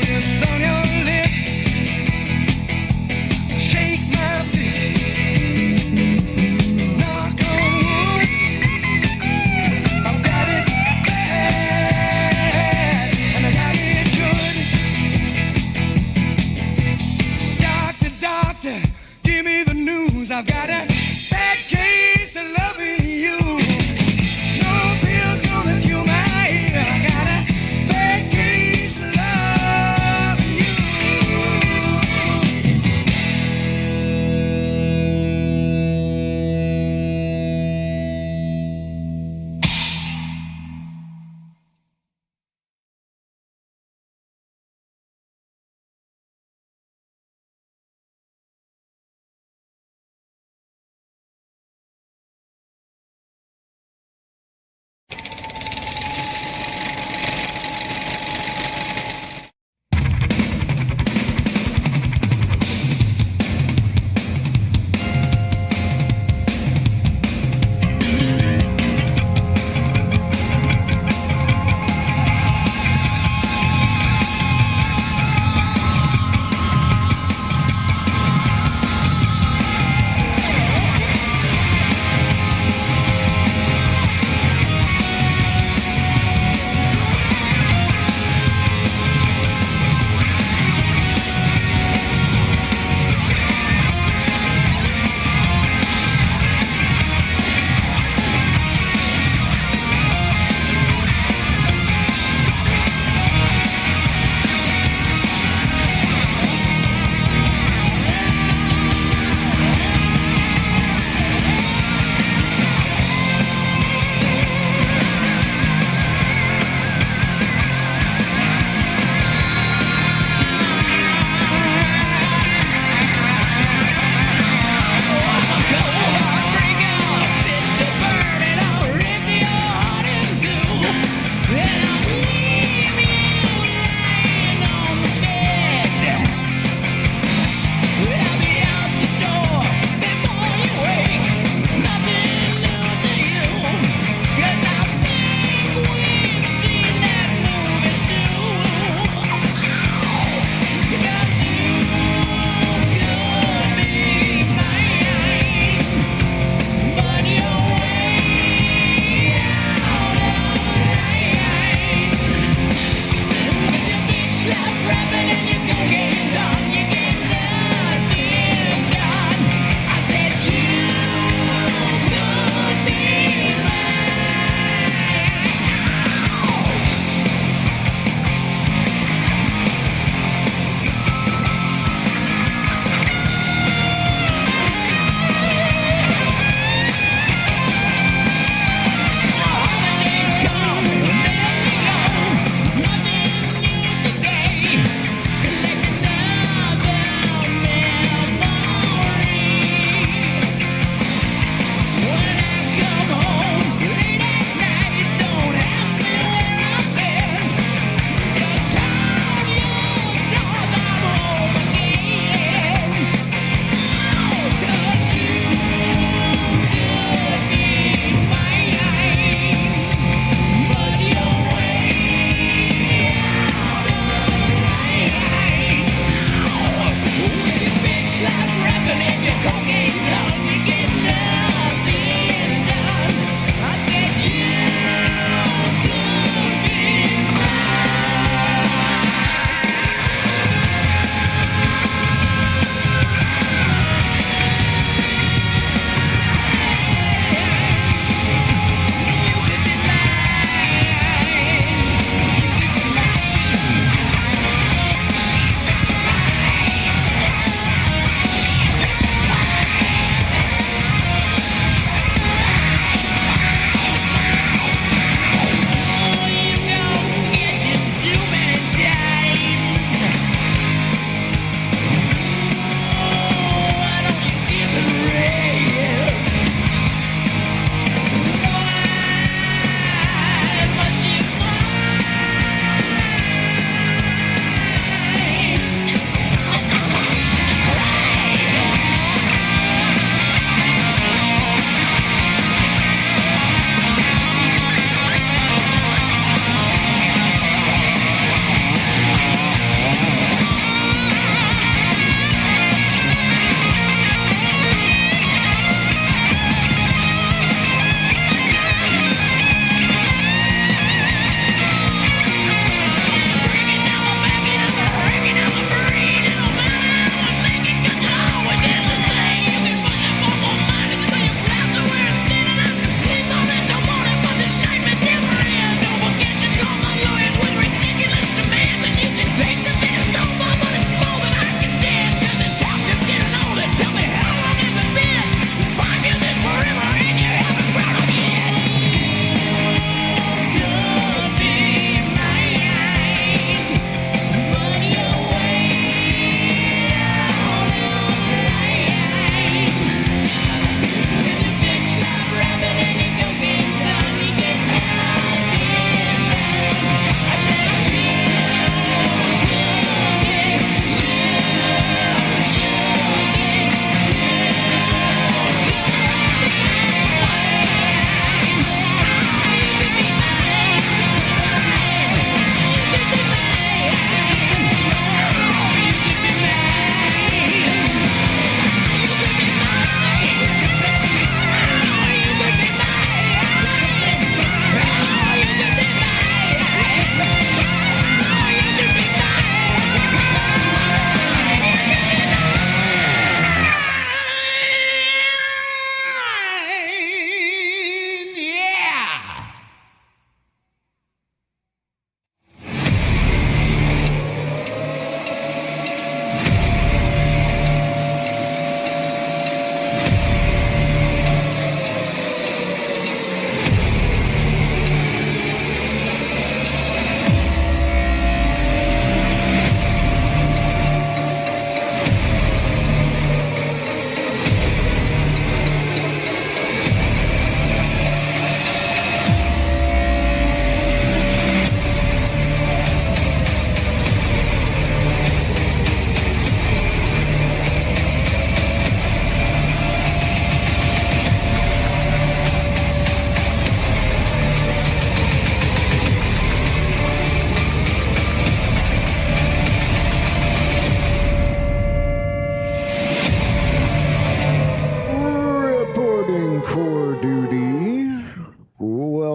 I: yes, on your lip. Shake my fist, knock on wood. I've got it bad, and I got it good. Doctor, doctor, give me the news. I've got a bad case of loving you.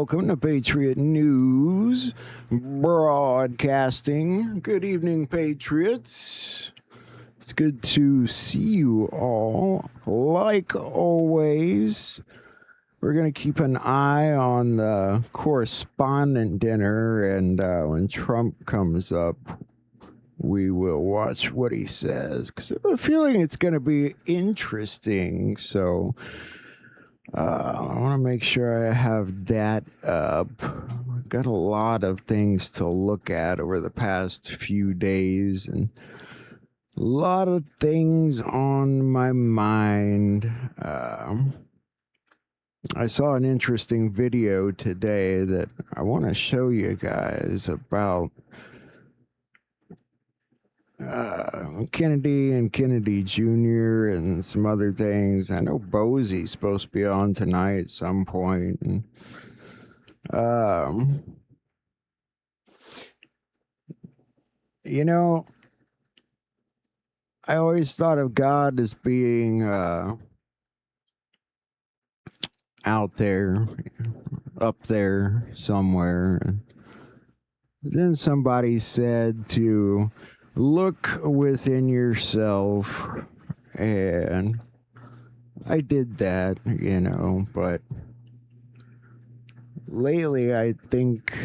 H: welcome to Patriot News Broadcasting. Good evening, Patriots. It's good to see you all. Like always, we're going to keep an eye on the correspondent dinner, and when Trump comes up, we will watch what he says, because I have a feeling it's going to be interesting. So I want to make sure I have that up. I've got a lot of things to look at over the past few days, and a lot of things on my mind. I saw an interesting video today that I want to show you guys about Kennedy and Kennedy Jr. and some other things. I know Bosie's supposed to be on tonight at some point. And, you know, I always thought of God as being out there, up there somewhere. And then somebody said to look within yourself, and I did that, you know, but lately I think,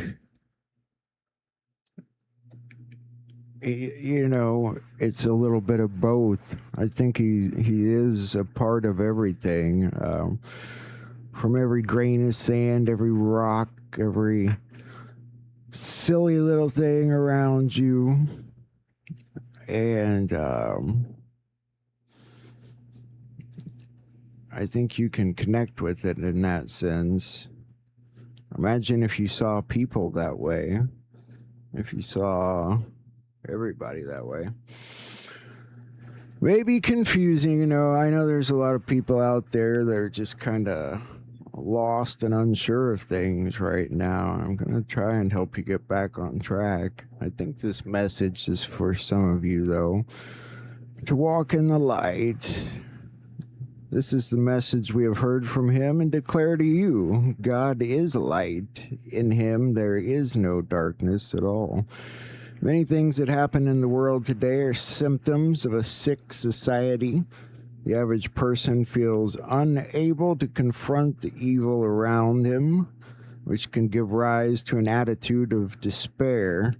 H: you know, it's a little bit of both. I think he is a part of everything, from every grain of sand, every rock, every silly little thing around you. And I think you can connect with it in that sense. Imagine if you saw people that way, if you saw everybody that way. Maybe confusing, you know. I know there's a lot of people out there that are just kind of lost and unsure of things right now. I'm going to try and help you get back on track. I think this message is for some of you, though, to walk in the light. This is the message we have heard from him and declare to you. God is light. In him there is no darkness at all. Many things that happen in the world today are symptoms of a sick society. The average person feels unable to confront the evil around him, which can give rise to an attitude of despair.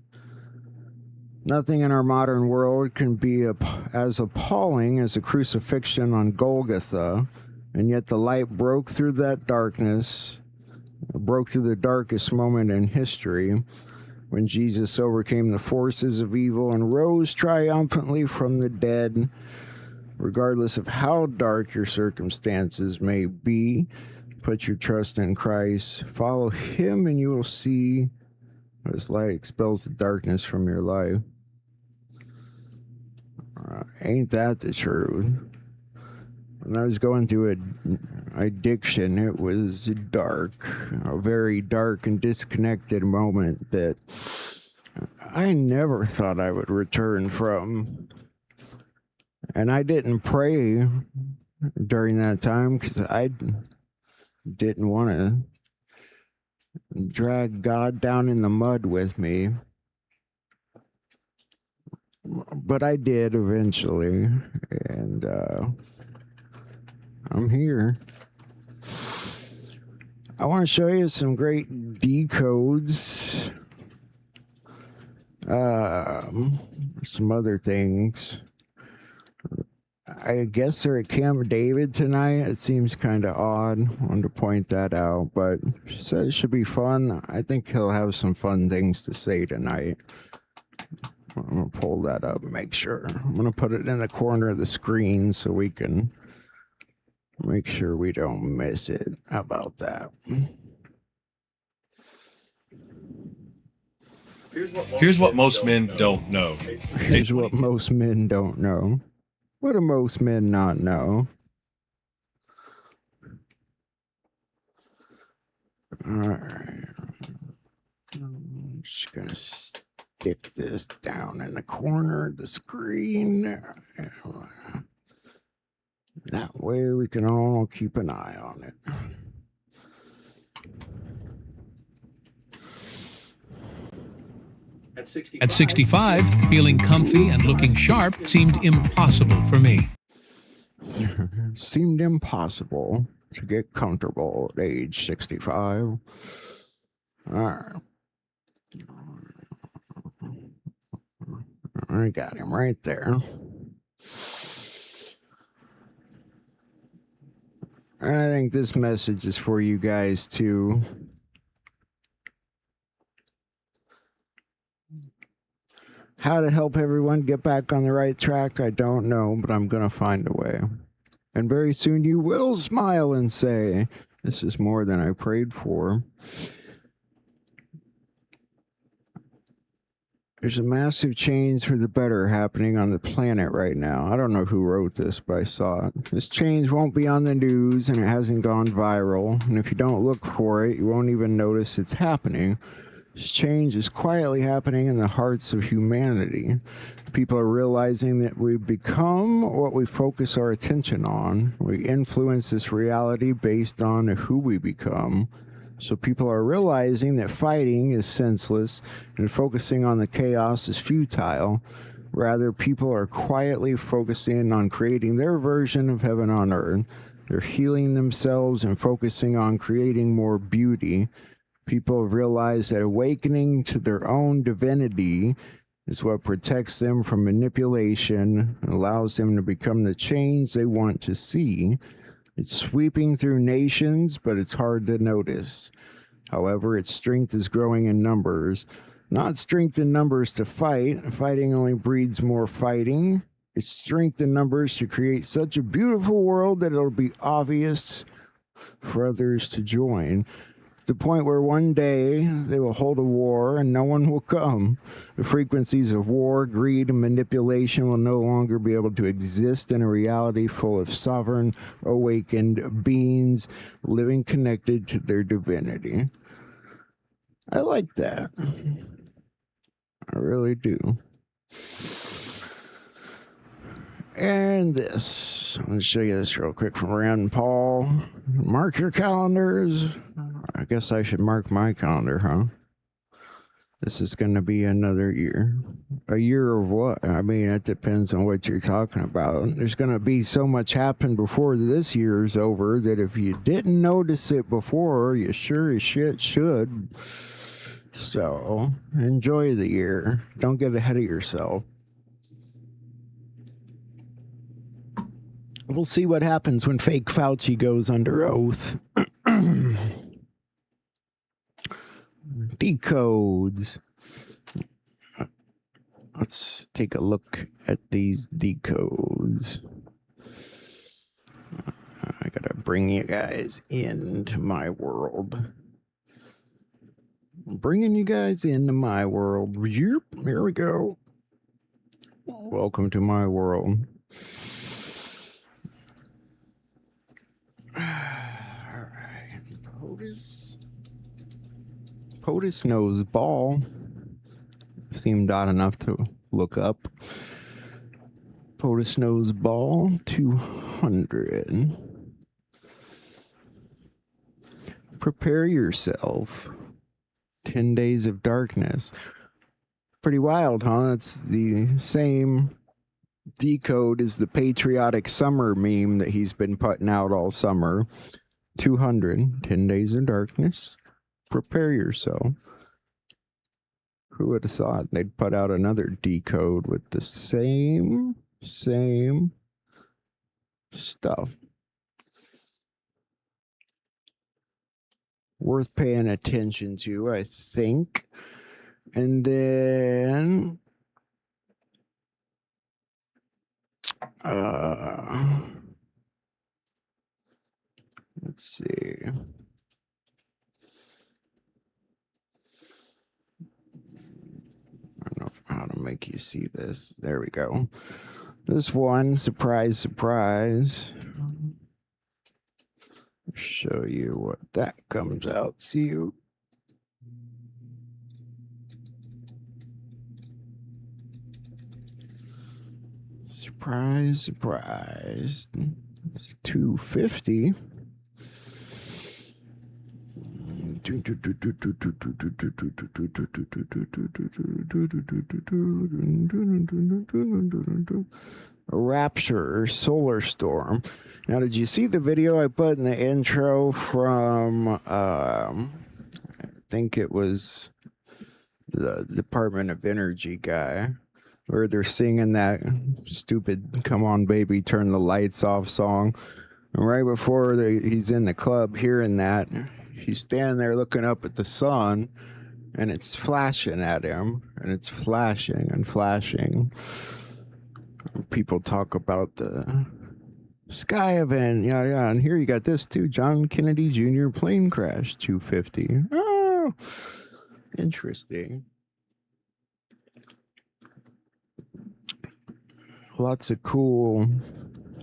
H: Nothing in our modern world can be as appalling as a crucifixion on Golgotha, and yet the light broke through that darkness, broke through the darkest moment in history, when Jesus overcame the forces of evil and rose triumphantly from the dead. Regardless of how dark your circumstances may be, put your trust in Christ. Follow him and you will see his light expels the darkness from your life. Ain't that the truth? When I was going through addiction, it was dark, a very dark and disconnected moment that I never thought I would return from. And I didn't pray during that time because I didn't want to drag God down in the mud with me. But I did eventually, and I'm here. I want to show you some great decodes, some other things. I guess they're at Camp David tonight. It seems kind of odd. I wanted to point that out, but she said it should be fun. I think he'll have some fun things to say tonight. I'm going to pull that up and make sure. I'm going to put it in the corner of the screen so we can make sure we don't miss it. How about that?
P: Here's what most men don't know.
H: Here's what most men don't know. What do most men not know? All right. I'm just going to stick this down in the corner of the screen. That way we can all keep an eye on it.
C: At 65, feeling comfy and looking sharp seemed impossible for me.
H: Seemed impossible to get comfortable at age 65. All right. I got him right there. I think this message is for you guys too. How to help everyone get back on the right track, I don't know, but I'm going to find a way. And very soon you will smile and say, this is more than I prayed for. There's a massive change for the better happening on the planet right now. I don't know who wrote this, but I saw it. This change won't be on the news, and it hasn't gone viral. And if you don't look for it, you won't even notice it's happening. This change is quietly happening in the hearts of humanity. People are realizing that we become what we focus our attention on. We influence this reality based on who we become. So people are realizing that fighting is senseless and focusing on the chaos is futile. Rather, people are quietly focusing on creating their version of heaven on earth. They're healing themselves and focusing on creating more beauty. People have realized that awakening to their own divinity is what protects them from manipulation and allows them to become the change they want to see. It's sweeping through nations, but it's hard to notice. However, its strength is growing in numbers. Not strength in numbers to fight. Fighting only breeds more fighting. It's strength in numbers to create such a beautiful world that it'll be obvious for others to join. The point where one day they will hold a war and no one will come. The frequencies of war, greed, and manipulation will no longer be able to exist in a reality full of sovereign, awakened beings living connected to their divinity. I like that. I really do. And this, let's show you this real quick from Rand Paul. Mark your calendars. I guess I should mark my calendar, huh? This is going to be another year. A year of what? I mean, it depends on what you're talking about. There's going to be so much happen before this year is over that if you didn't notice it before, you sure as shit should. So, enjoy the year. Don't get ahead of yourself. We'll see what happens when fake Fauci goes under oath. Decodes. Let's take a look at these decodes. I gotta bring you guys into my world. I'm bringing you guys into my world. Yep, here we go. Welcome to my world. Alright, POTUS knows ball. Seemed odd enough to look up. POTUS knows ball 200. Prepare yourself. 10 days of darkness. Pretty wild, huh? That's the same decode as the patriotic summer meme that he's been putting out all summer. 200, 10 days of darkness. Prepare yourself. Who would have thought they'd put out another decode with the same stuff? Worth paying attention to, I think. And then let's see. I don't know how to make you see this. There we go. This one, surprise, surprise. Show you what that comes out. See you. Surprise, surprise. It's 250. A Rapture Solar Storm. Now, did you see the video I put in the intro from, I think it was the Department of Energy guy, where they're singing that stupid "Come On Baby, Turn the Lights Off" song. And right before he's in the club hearing that, he's standing there looking up at the sun, and it's flashing at him, and it's flashing and flashing. People talk about the sky event, yada yada, and here you got this too: John Kennedy Jr. plane crash 250. Oh, interesting. Lots of cool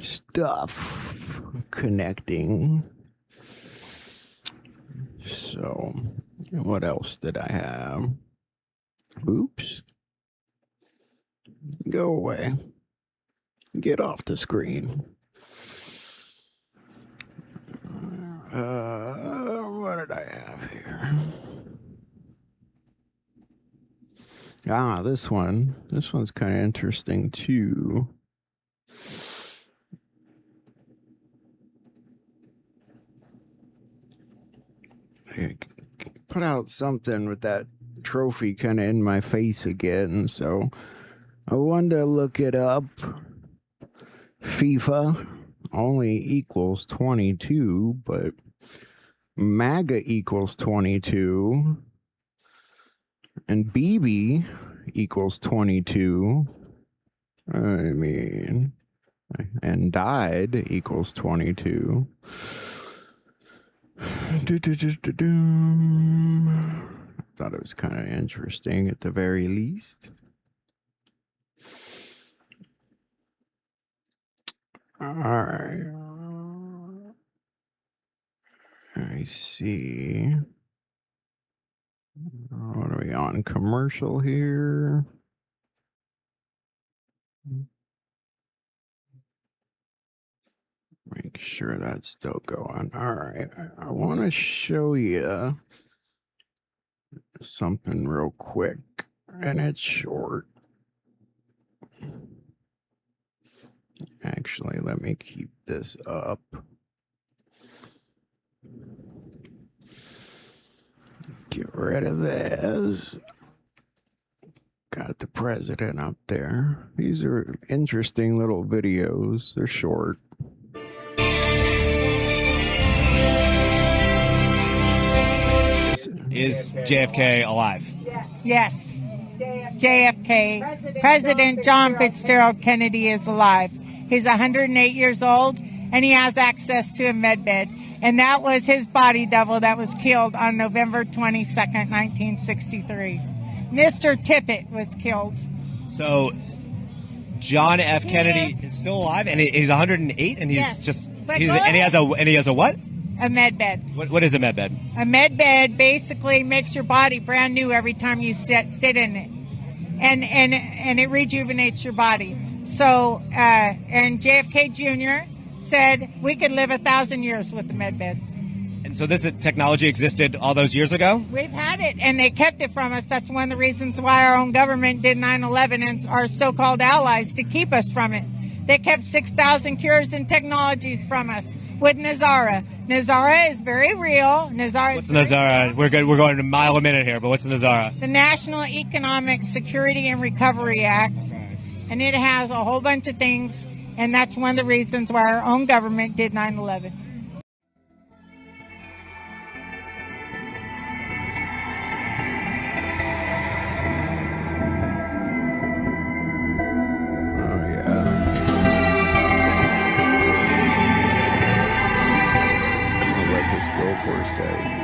H: stuff connecting. So, what else did I have? Oops. Go away. Get off the screen. What did I have here? Ah, this one. This one's kind of interesting too. I put out something with that trophy kind of in my face again, so I wanted to look it up. FIFA only equals 22, but MAGA equals 22, and BB equals 22. I mean, and died equals 22. Thought it was kind of interesting at the very least. All right. I see. What are we on? Commercial here. Make sure that's still going. All right. I want to show you something real quick, and it's short. Actually, let me keep this up. Get rid of this. Got the president up there. These are interesting little videos. They're short.
D: Is JFK alive?
J: Yes. JFK, President John Fitzgerald Kennedy is alive. He's 108 years old, and he has access to a med bed. And that was his body double that was killed on November 22nd, 1963. Mr. Tippit was killed.
D: So John F. Kennedy is still alive, and he's 108, and he's he has a what?
J: A med bed.
D: What is a med bed?
J: A med bed basically makes your body brand new every time you sit in it, and it rejuvenates your body. So and JFK Jr. said we could live 1,000 years with the med beds.
D: And so this technology existed all those years ago?
J: We've had it, and they kept it from us. That's one of the reasons why our own government did 9/11 and our so-called allies, to keep us from it. They kept 6,000 cures and technologies from us with NESARA. NESARA is very real.
D: What's NESARA? We're going a mile a minute here, but what's NESARA?
J: The National Economic Security and Recovery Act. And it has a whole bunch of things, and that's one of the reasons why our own government did 9/11.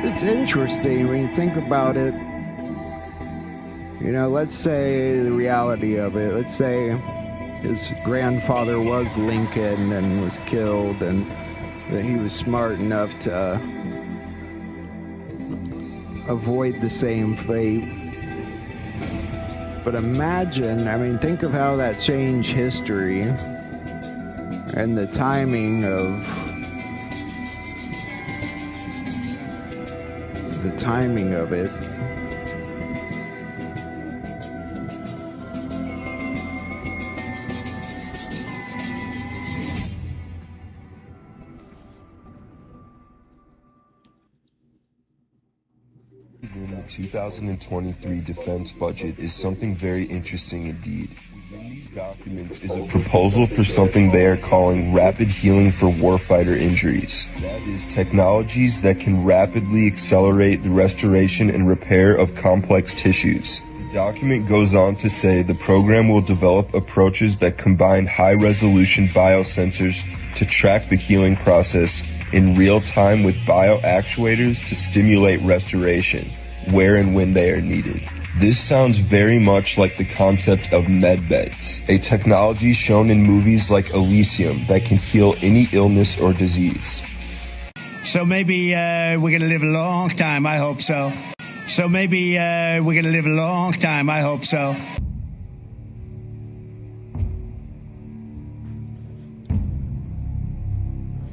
H: It's interesting when you think about it. You know, let's say the reality of it. Let's say his grandfather was Lincoln and was killed, and that he was smart enough to avoid the same fate. But imagine, I mean, think of how that changed history and the timing of the timing of it.
B: In the 2023 defense budget is something very interesting indeed. Within these documents is a proposal for something they are calling rapid healing for warfighter injuries. That is, technologies that can rapidly accelerate the restoration and repair of complex tissues. The document goes on to say the program will develop approaches that combine high-resolution biosensors to track the healing process in real time with bioactuators to stimulate restoration, where and when they are needed. This sounds very much like the concept of medbeds, a technology shown in movies like Elysium that can heal any illness or disease.
E: So maybe we're going to live a long time. I hope so. So maybe we're going to live a long time. I hope so.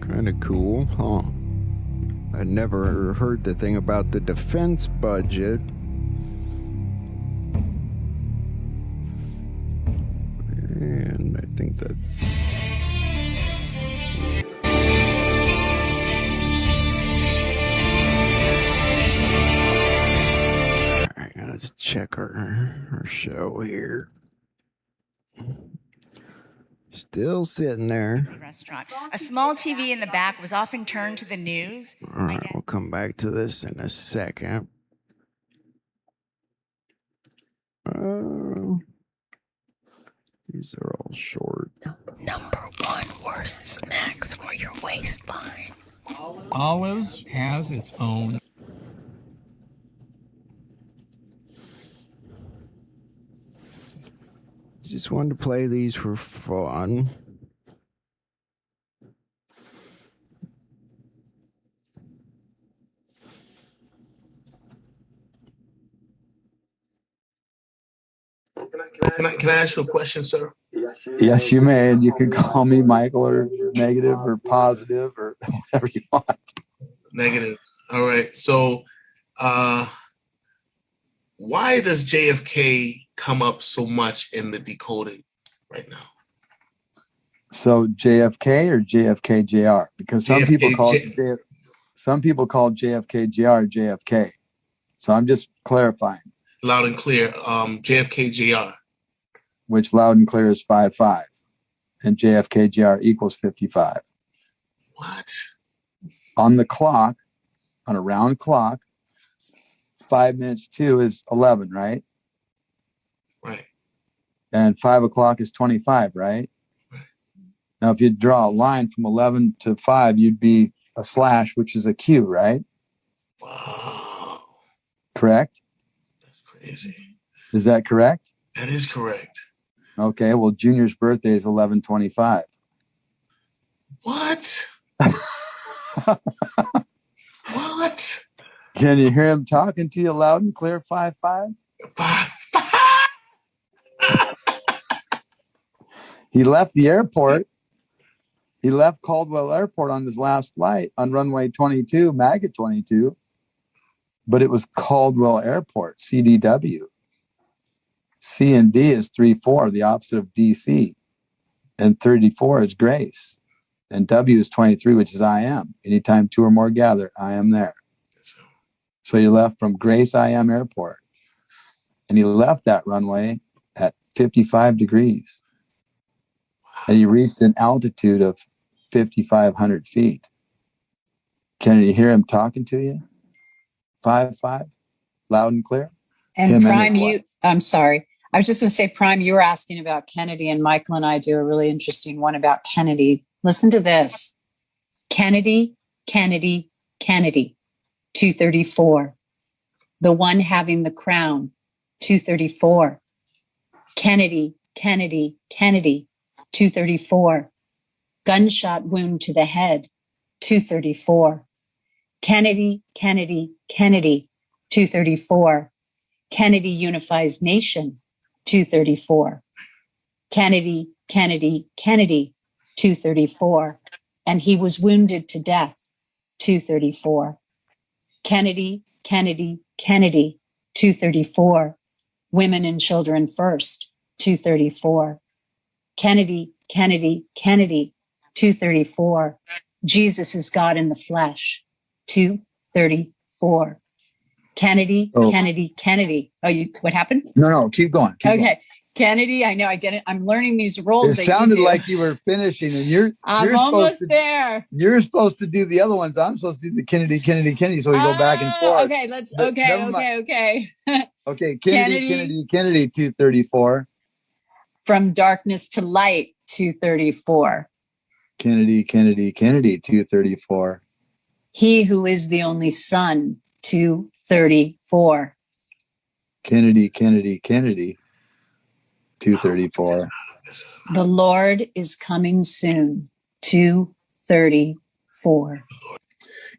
H: Kind of cool, huh? I never heard the thing about the defense budget. And I think that's... Alright, let's check our show here. Still sitting there.
Q: Restaurant. A small TV in the back was often turned to the news.
H: All right, we'll come back to this in a second. These are all short.
R: Number 1 worst snacks for your waistline.
C: Olives has its own.
H: Just wanted to play these for fun.
X: Can I ask you a question, sir?
Y: Yes, you may. And you can call me Michael or negative or positive or whatever you want.
X: Negative. All right. So why does JFK come up so much in the decoding right now?
Y: So JFK or JFK JR? Because some people call JFK JR JFK. So I'm just clarifying.
X: Loud and clear. JFK JR.
Y: Which loud and clear is 55. And JFK JR equals 55.
X: What?
Y: On the clock, on a round clock, 5 minutes to is 11, right?
X: Right.
Y: And 5 o'clock is 25, right? Now, if you draw a line from 11 to 5, you'd be a slash, which is a Q, right?
X: Wow.
Y: Correct?
X: That's crazy.
Y: Is that correct?
X: That is correct.
Y: Okay, well, Junior's birthday is 11/25.
X: What? What?
Y: Can you hear him talking to you loud and clear, 55?
X: 55.
Y: He left the airport. He left Caldwell Airport on his last flight on runway 22, Maggot 22. But it was Caldwell Airport, CDW. C and D is 34, the opposite of DC. And 34 is Grace. And W is 23, which is I am. Anytime 2 or more gather, I am there. So you left from Grace IM Airport. And he left that runway at 55 degrees. And he reached an altitude of 5,500 feet. Can you hear him talking to you? 55, loud and clear.
Z: And Prime, I'm sorry. I was just going to say, Prime, you were asking about Kennedy, and Michael and I do a really interesting one about Kennedy. Listen to this. Kennedy, Kennedy, Kennedy, 234. The one having the crown, 234. Kennedy, Kennedy, Kennedy, 234. Gunshot wound to the head, 234. Kennedy, Kennedy, Kennedy, 234. Kennedy unifies nation, 234. Kennedy, Kennedy, Kennedy, 234. And he was wounded to death, 234. Kennedy, Kennedy, Kennedy, 234. Women and children first, 234. Kennedy, Kennedy, Kennedy, 234. Jesus is God in the flesh, 234. Kennedy, Kennedy, Kennedy. Oh, what happened?
Y: No, keep going. Keep going.
Z: Kennedy, I know, I get it. I'm learning these roles.
Y: It sounded like you were finishing, and
Z: I'm almost there.
Y: You're supposed to do the other ones. I'm supposed to do the Kennedy, Kennedy, Kennedy. So we go back and forth.
Z: Okay, okay.
Y: Okay, Kennedy, Kennedy, Kennedy, 234.
Z: From darkness to light, 234.
Y: Kennedy, Kennedy, Kennedy, 234.
Z: He who is the only Son, 234.
Y: Kennedy, Kennedy, Kennedy, 234.
Z: The Lord is coming soon, 234.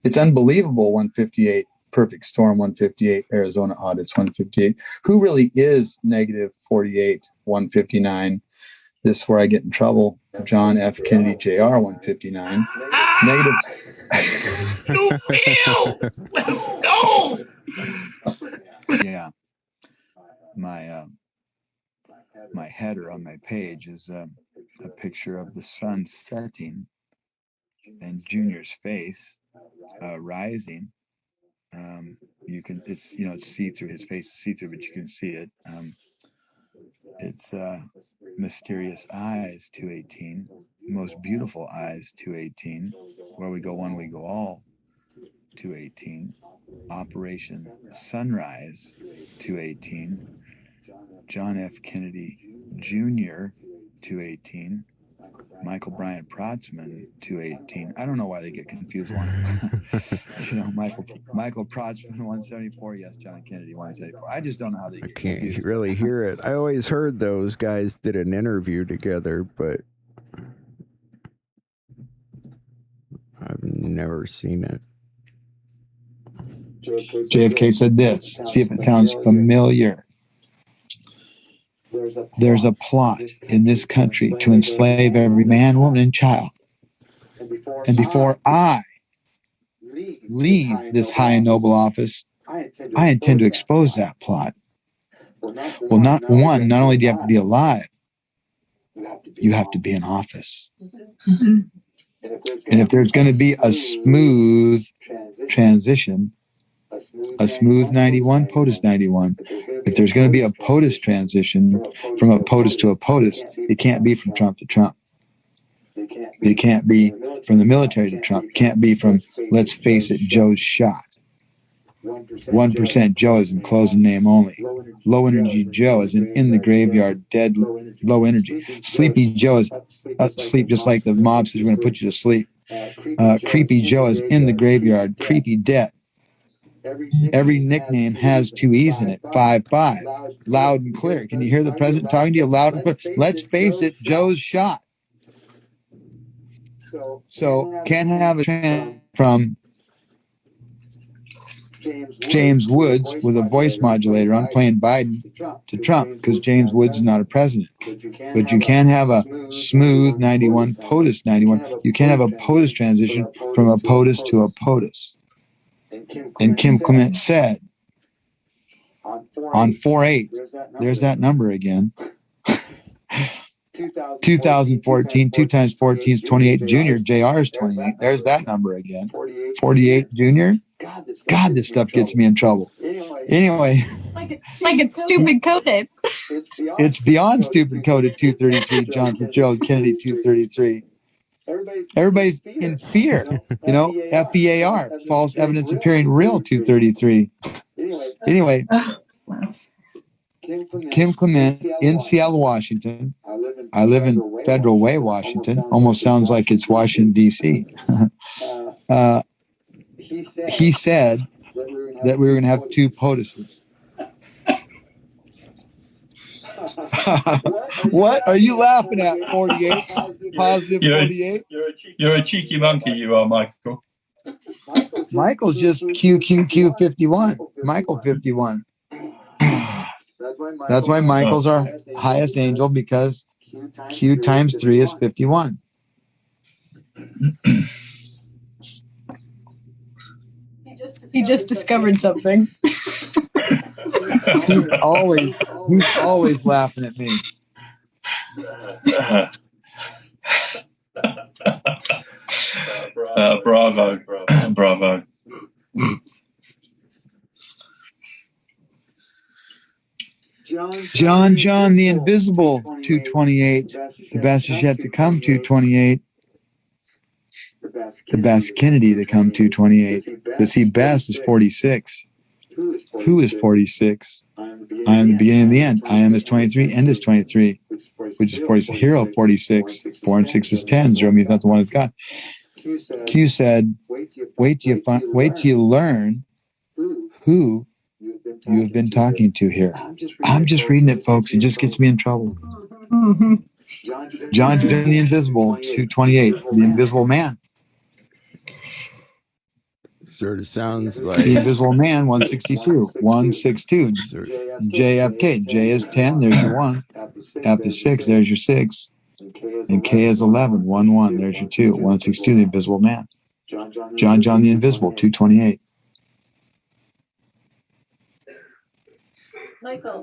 Y: It's unbelievable, 158. Perfect Storm, 158. Arizona Audits, 158. Who really is negative 48, 159? This is where I get in trouble. John F. Kennedy, Jr., 159. Negative.
X: Let's go.
Y: Yeah. My header on my page is a picture of the sun setting and Junior's face rising. It's see through, his face is see through, but you can see it. It's Mysterious Eyes, 218. Most Beautiful Eyes, 218. Where We Go One, We Go All, 218. Operation Sunrise, 218. John F. Kennedy Jr., 218. Michael Bryant Protzman, 218. I don't know why they get confused. Michael Protzman, 174. Yes, John F. Kennedy, 174. I just don't know how they get confused.
H: I can't really hear it. I always heard those guys did an interview together, but I've never seen it.
Y: JFK said this. See if it sounds familiar. There's a plot in this country to enslave every man, woman, and child. And before I leave this high and noble office, I intend to expose that plot. Well, not only do you have to be alive, you have to be in office. And if there's going to be a smooth transition, a smooth 91, POTUS 91. If there's going to be a POTUS transition from a POTUS to a POTUS, it can't be from Trump to Trump. It can't be from the military to Trump. It can't be from, let's face it, Joe's shot. 1% Joe is in closing name only. Low energy Joe is in the graveyard, dead, low energy. Sleepy Joe is asleep just like the mob says we're going to put you to sleep. Creepy Joe is in the graveyard, creepy dead. Every nickname has 2 E's in it. 5-5. Loud and clear. Can you hear the president talking to you loud and clear? Let's face it, Joe's shot. So can't have a trend from James Woods with a voice modulator on playing Biden to Trump because James Woods is not a president. But you can have a smooth 91, POTUS 91. You can't have a POTUS transition from a POTUS to a POTUS. And Kim Clement said on 4/8, there's that number again. 2014, 2 times 14 is 28. Junior, JR is 28. There's that number again. 48, Junior. God, this stuff gets me in trouble. Anyway.
R: Like it's stupid coded.
Y: It's beyond stupid coded, 233. John Fitzgerald Kennedy, 233. Everybody's in fear, FEAR, false evidence appearing real, 233. Anyway, Kim Clement in Seattle, Washington. I live in Federal Way, Washington. Almost sounds like it's Washington, D.C. He said that we were going to have 2 POTUSes. What are you laughing at, 48? Positive 48?
G: You're a cheeky monkey, you are, Michael.
Y: Michael's just QQQ51. Michael 51. That's why Michael's our highest angel, because Q times 3 is 51.
A: He just discovered something.
Y: He's always laughing at me.
G: Bravo. Bravo.
Y: John, the Invisible, 228. The best is yet to come, 228. The best Kennedy to come, 228. The see best is 46. Who is 46? I am the beginning and the end. I am is 23, end is 23, which is 46. Hero, 46. 4 and 6 is 10. 0 means not the one that's got. Q said, wait till you learn who you have been talking to here. I'm just reading it, folks. It just gets me in trouble.
A: Mm-hmm.
Y: John the Invisible, 228. The Invisible Man.
H: Sort of sounds like
Y: The Invisible Man, 162. 162. JFK. J is 10. There's your 1. After 6, there's your 6. And K is 11. 1, 1. There's your 2. 162. The Invisible Man. John the Invisible, 228.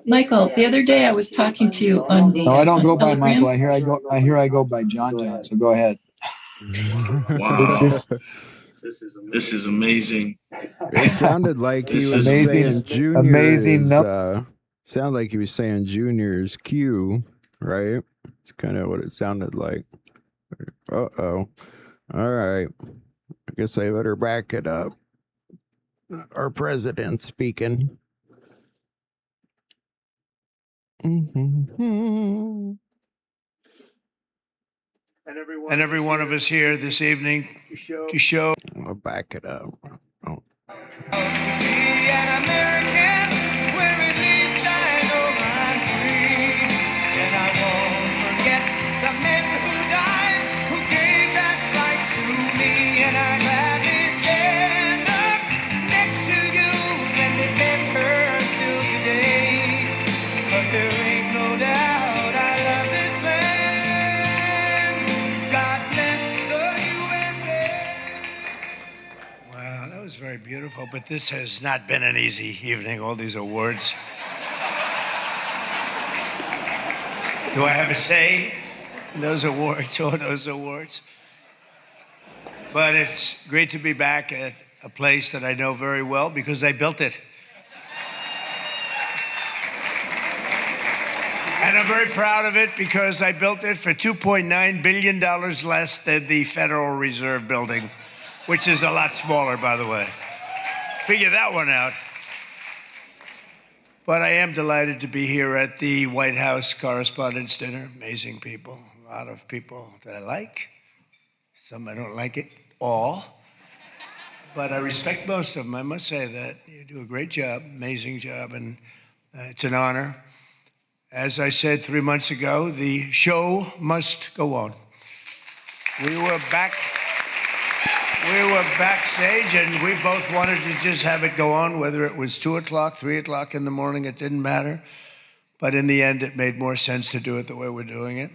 A: Michael, the other day I was talking to you on the.
Y: No, I don't go by Michael. I hear I go by John. So go ahead.
X: Wow. This is amazing.
H: It sounded like he was saying Junior's.
Y: Amazing.
H: Sounded like he was saying Junior's Q, right? It's kind of what it sounded like. Uh-oh. All right. I guess I better back it up. Our president speaking.
E: And every one of us here this evening to show.
H: I'll back it up. Oh.
E: Very beautiful, but this has not been an easy evening, all these awards. Do I have a say in those awards, all those awards? But it's great to be back at a place that I know very well because I built it. And I'm very proud of it because I built it for $2.9 billion less than the Federal Reserve building, which is a lot smaller, by the way. Figure that one out. But I am delighted to be here at the White House Correspondents' Dinner. Amazing people, a lot of people that I like. Some I don't like it all. But I respect most of them, I must say that. You do a great job, amazing job, and it's an honor. As I said 3 months ago, the show must go on. We were backstage, and we both wanted to just have it go on, whether it was 2 o'clock, 3 o'clock in the morning, it didn't matter. But in the end, it made more sense to do it the way we're doing it.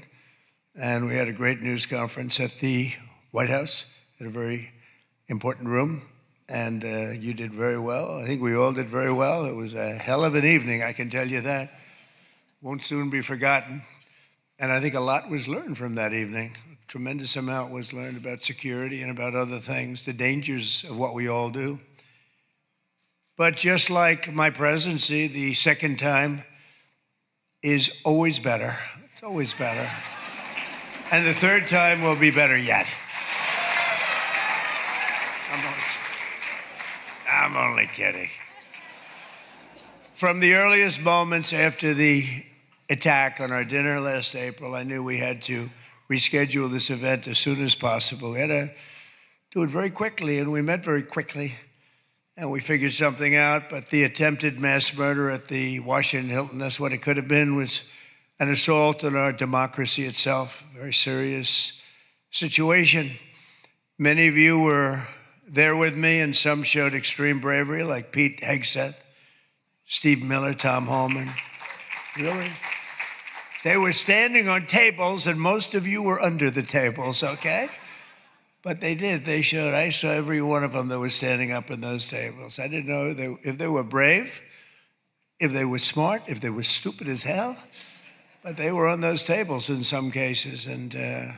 E: And we had a great news conference at the White House, in a very important room. And you did very well. I think we all did very well. It was a hell of an evening, I can tell you that. Won't soon be forgotten. And I think a lot was learned from that evening. A tremendous amount was learned about security and about other things, the dangers of what we all do. But just like my presidency, the second time is always better. It's always better. And the third time will be better yet. I'm only kidding. From the earliest moments after the attack on our dinner last April, I knew we had to reschedule this event as soon as possible. We had to do it very quickly, and we met very quickly, and we figured something out. But the attempted mass murder at the Washington Hilton, that's what it could have been, was an assault on our democracy itself. A very serious situation. Many of you were there with me, and some showed extreme bravery, like Pete Hegseth, Steve Miller, Tom Holman. Really? They were standing on tables, and most of you were under the tables, okay? But they did. They showed. I saw every one of them that was standing up in those tables. I didn't know if they were brave, if they were smart, if they were stupid as hell. But they were on those tables in some cases. And there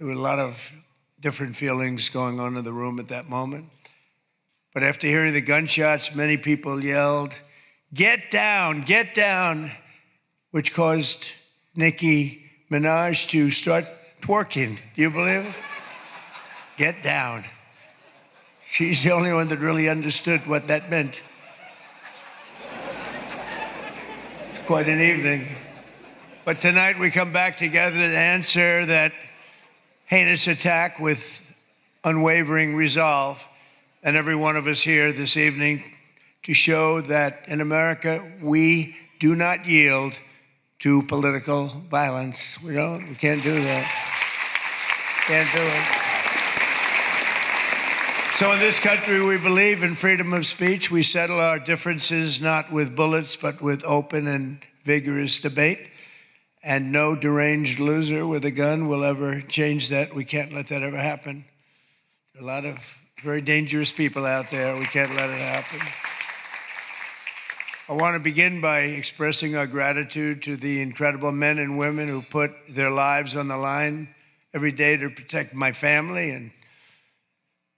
E: were a lot of different feelings going on in the room at that moment. But after hearing the gunshots, many people yelled, "Get down, get down," which caused Nicki Minaj to start twerking. Do you believe it? Get down. She's the only one that really understood what that meant. It's quite an evening. But tonight we come back together to answer that heinous attack with unwavering resolve. And every one of us here this evening to show that in America, we do not yield to political violence. We can't do that. Can't do it. So in this country, we believe in freedom of speech. We settle our differences not with bullets, but with open and vigorous debate. And no deranged loser with a gun will ever change that. We can't let that ever happen. There are a lot of very dangerous people out there. We can't let it happen. I want to begin by expressing our gratitude to the incredible men and women who put their lives on the line every day to protect my family and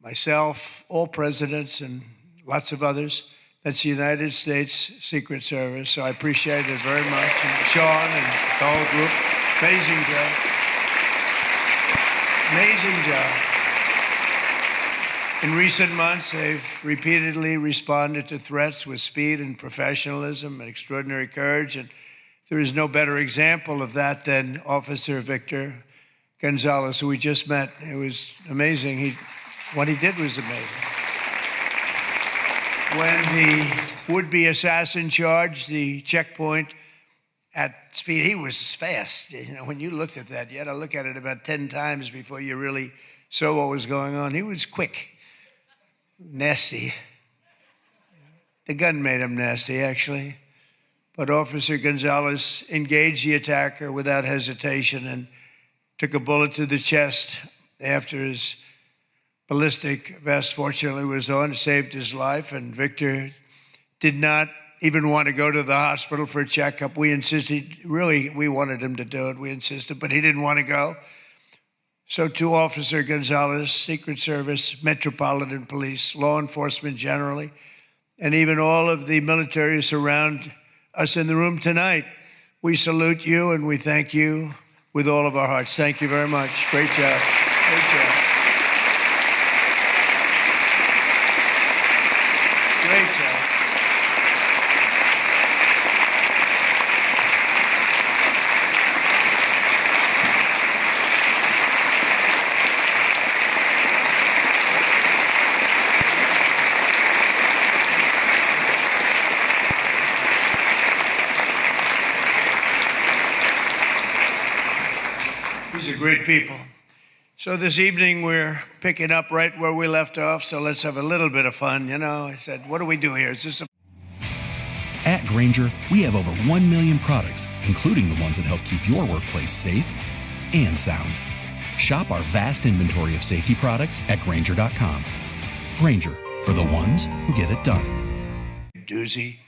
E: myself, all presidents, and lots of others. That's the United States Secret Service. So I appreciate it very much. And Sean and the whole group. Amazing job. Amazing job. In recent months, they've repeatedly responded to threats with speed and professionalism and extraordinary courage. And there is no better example of that than Officer Victor Gonzalez, who we just met. It was amazing. What he did was amazing. When the would-be assassin charged the checkpoint at speed, he was fast. When you looked at that, you had to look at it about 10 times before you really saw what was going on. He was quick, nasty. The gun made him nasty, actually. But Officer Gonzalez engaged the attacker without hesitation and took a bullet to the chest after his ballistic vest, fortunately, was on, saved his life, and Victor did not even want to go to the hospital for a checkup. We insisted, really, we wanted him to do it. We insisted, but he didn't want to go. So to Officer Gonzalez, Secret Service, Metropolitan Police, law enforcement generally, and even all of the military who surround us in the room tonight, we salute you and we thank you with all of our hearts. Thank you very much. Great job. Great job. Great job. These are great people. So this evening we're picking up right where we left off, so let's have a little bit of fun. I said, what do we do here? Is this a...
K: At Grainger, we have over 1 million products, including the ones that help keep your workplace safe and sound. Shop our vast inventory of safety products at Grainger.com. Grainger, for the ones who get it done.
E: Doozy.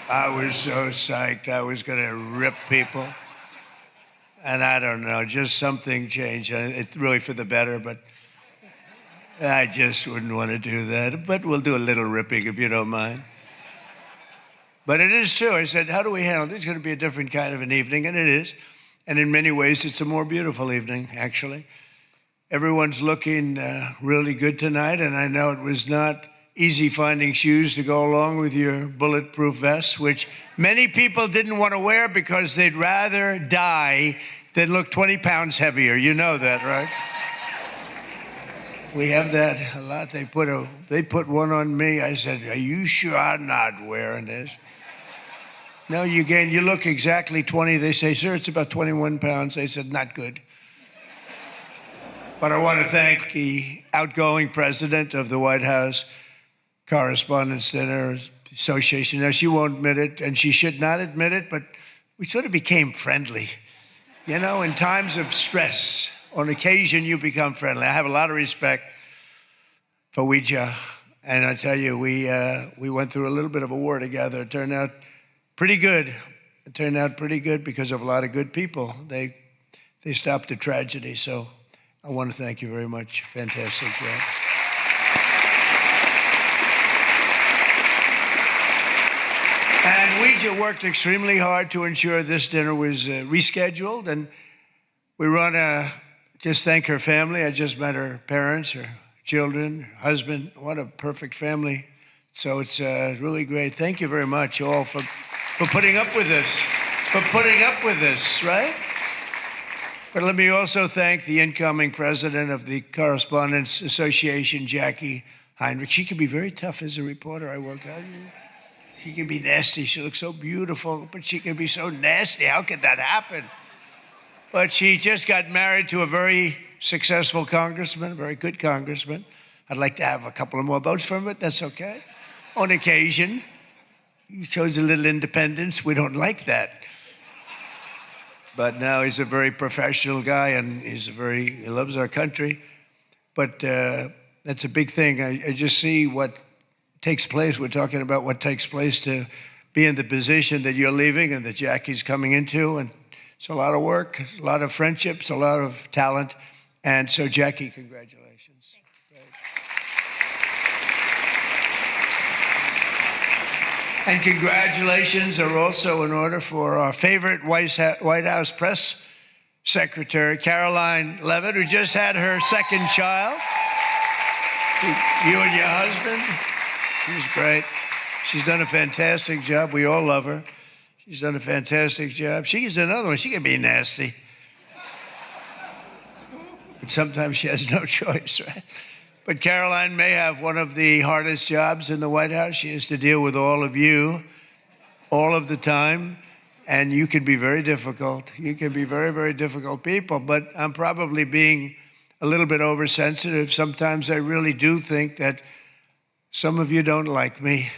E: I was so psyched I was going to rip people. And I don't know, just something changed. It's really for the better, but I just wouldn't want to do that. But we'll do a little ripping if you don't mind. But it is true. I said, how do we handle this? It's going to be a different kind of an evening, and it is. And in many ways, it's a more beautiful evening, actually. Everyone's looking really good tonight, and I know it was not easy finding shoes to go along with your bulletproof vests, which many people didn't want to wear because they'd rather die than look 20 pounds heavier. You know that, right? We have that a lot. They put one on me. I said, are you sure I'm not wearing this? No, you look exactly 20. They say, sir, it's about 21 pounds. I said, not good. But I want to thank the outgoing president of the White House Correspondents' Dinner Association. Now, she won't admit it, and she should not admit it, but we sort of became friendly. In times of stress, On occasion, you become friendly. I have a lot of respect for Ouija. And I tell you, we went through a little bit of a war together. It turned out pretty good. It turned out pretty good because of a lot of good people. They stopped the tragedy. So I want to thank you very much. Fantastic job. And Ouija worked extremely hard to ensure this dinner was rescheduled. And we want to just thank her family. I just met her parents, her children, her husband. What a perfect family. So it's really great. Thank you very much, all, for putting up with this. For putting up with this, right? But let me also thank the incoming president of the Correspondents Association, Jackie Heinrich. She can be very tough as a reporter, I will tell you. She can be nasty. She looks so beautiful, but she can be so nasty. How could that happen? But she just got married to a very successful congressman, a very good congressman. I'd like to have a couple of more votes from it. That's okay. On occasion, he shows a little independence. We don't like that. But now he's a very professional guy, and he loves our country. But that's a big thing. I just see what takes place. We're talking about what takes place to be in the position that you're leaving and that Jackie's coming into. And it's a lot of work, a lot of friendships, a lot of talent. And so, Jackie, congratulations. And congratulations are also in order for our favorite White House press secretary, Caroline Levitt, who just had her second child. You and your husband. She's great. She's done a fantastic job. We all love her. She's done a fantastic job. She's another one. She can be nasty. But sometimes she has no choice, right? But Caroline may have one of the hardest jobs in the White House. She has to deal with all of you all of the time. And you can be very difficult. You can be very, very difficult people. But I'm probably being a little bit oversensitive. Sometimes I really do think that some of you don't like me.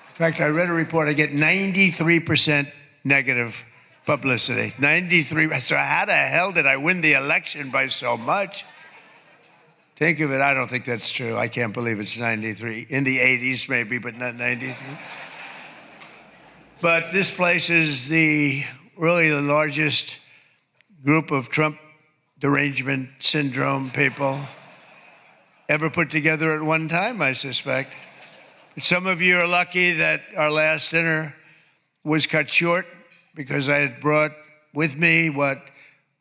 E: In fact, I read a report, I get 93% negative publicity. 93%. So how the hell did I win the election by so much? Think of it, I don't think that's true. I can't believe it's 93. In the 80s maybe, but not 93. But this place is really the largest group of Trump derangement syndrome people ever put together at one time, I suspect. Some of you are lucky that our last dinner was cut short because I had brought with me what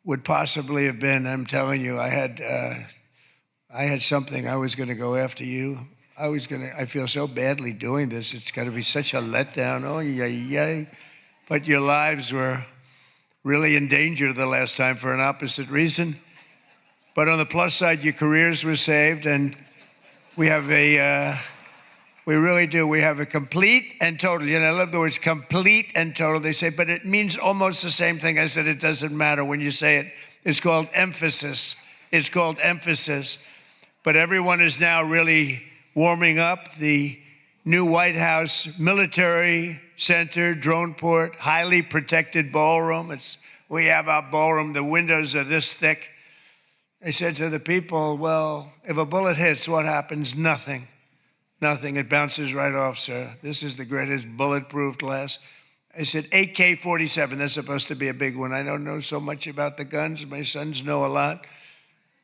E: would possibly have been, I'm telling you, I had something. I was going to go after you. I feel so badly doing this. It's got to be such a letdown. Oh, yay. But your lives were really in danger the last time for an opposite reason. But on the plus side, your careers were saved, and we have we really do. We have a complete and total. I love the words complete and total. They say, but it means almost the same thing. I said, it doesn't matter when you say it. It's called emphasis. It's called emphasis. But everyone is now really warming up. The new White House Military Center, drone port, highly protected ballroom. We have our ballroom. The windows are this thick. I said to the people, well, if a bullet hits, what happens? Nothing. Nothing. It bounces right off, sir. This is the greatest bulletproof glass. I said, AK-47, that's supposed to be a big one. I don't know so much about the guns. My sons know a lot.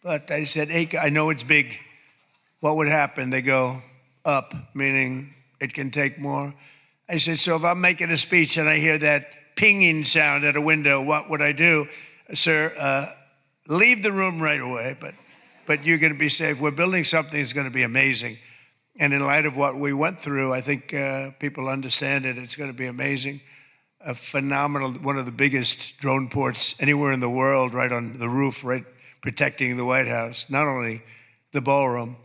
E: But I said, I know it's big. What would happen? They go up, meaning it can take more. I said, so if I'm making a speech and I hear that pinging sound at a window, what would I do? Sir, leave the room right away, but you're going to be safe. We're building something that's going to be amazing. And in light of what we went through, I think people understand it. It's going to be amazing. A phenomenal, one of the biggest drone ports anywhere in the world, right on the roof, right protecting the White House, not only the ballroom.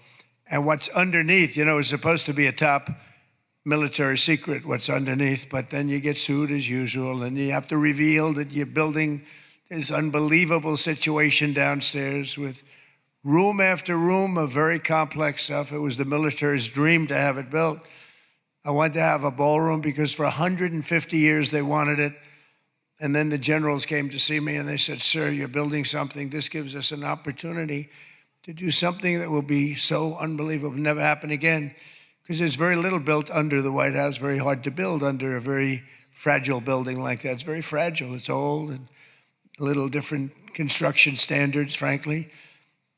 E: And what's underneath, it's supposed to be a top military secret, what's underneath, but then you get sued as usual, and you have to reveal that you're building this unbelievable situation downstairs with room after room of very complex stuff. It was the military's dream to have it built. I wanted to have a ballroom because for 150 years they wanted it. And then the generals came to see me and they said, "Sir, you're building something. This gives us an opportunity to do something that will be so unbelievable, never happen again." Because there's very little built under the White House, very hard to build under a very fragile building like that. It's very fragile. It's old and a little different construction standards, frankly.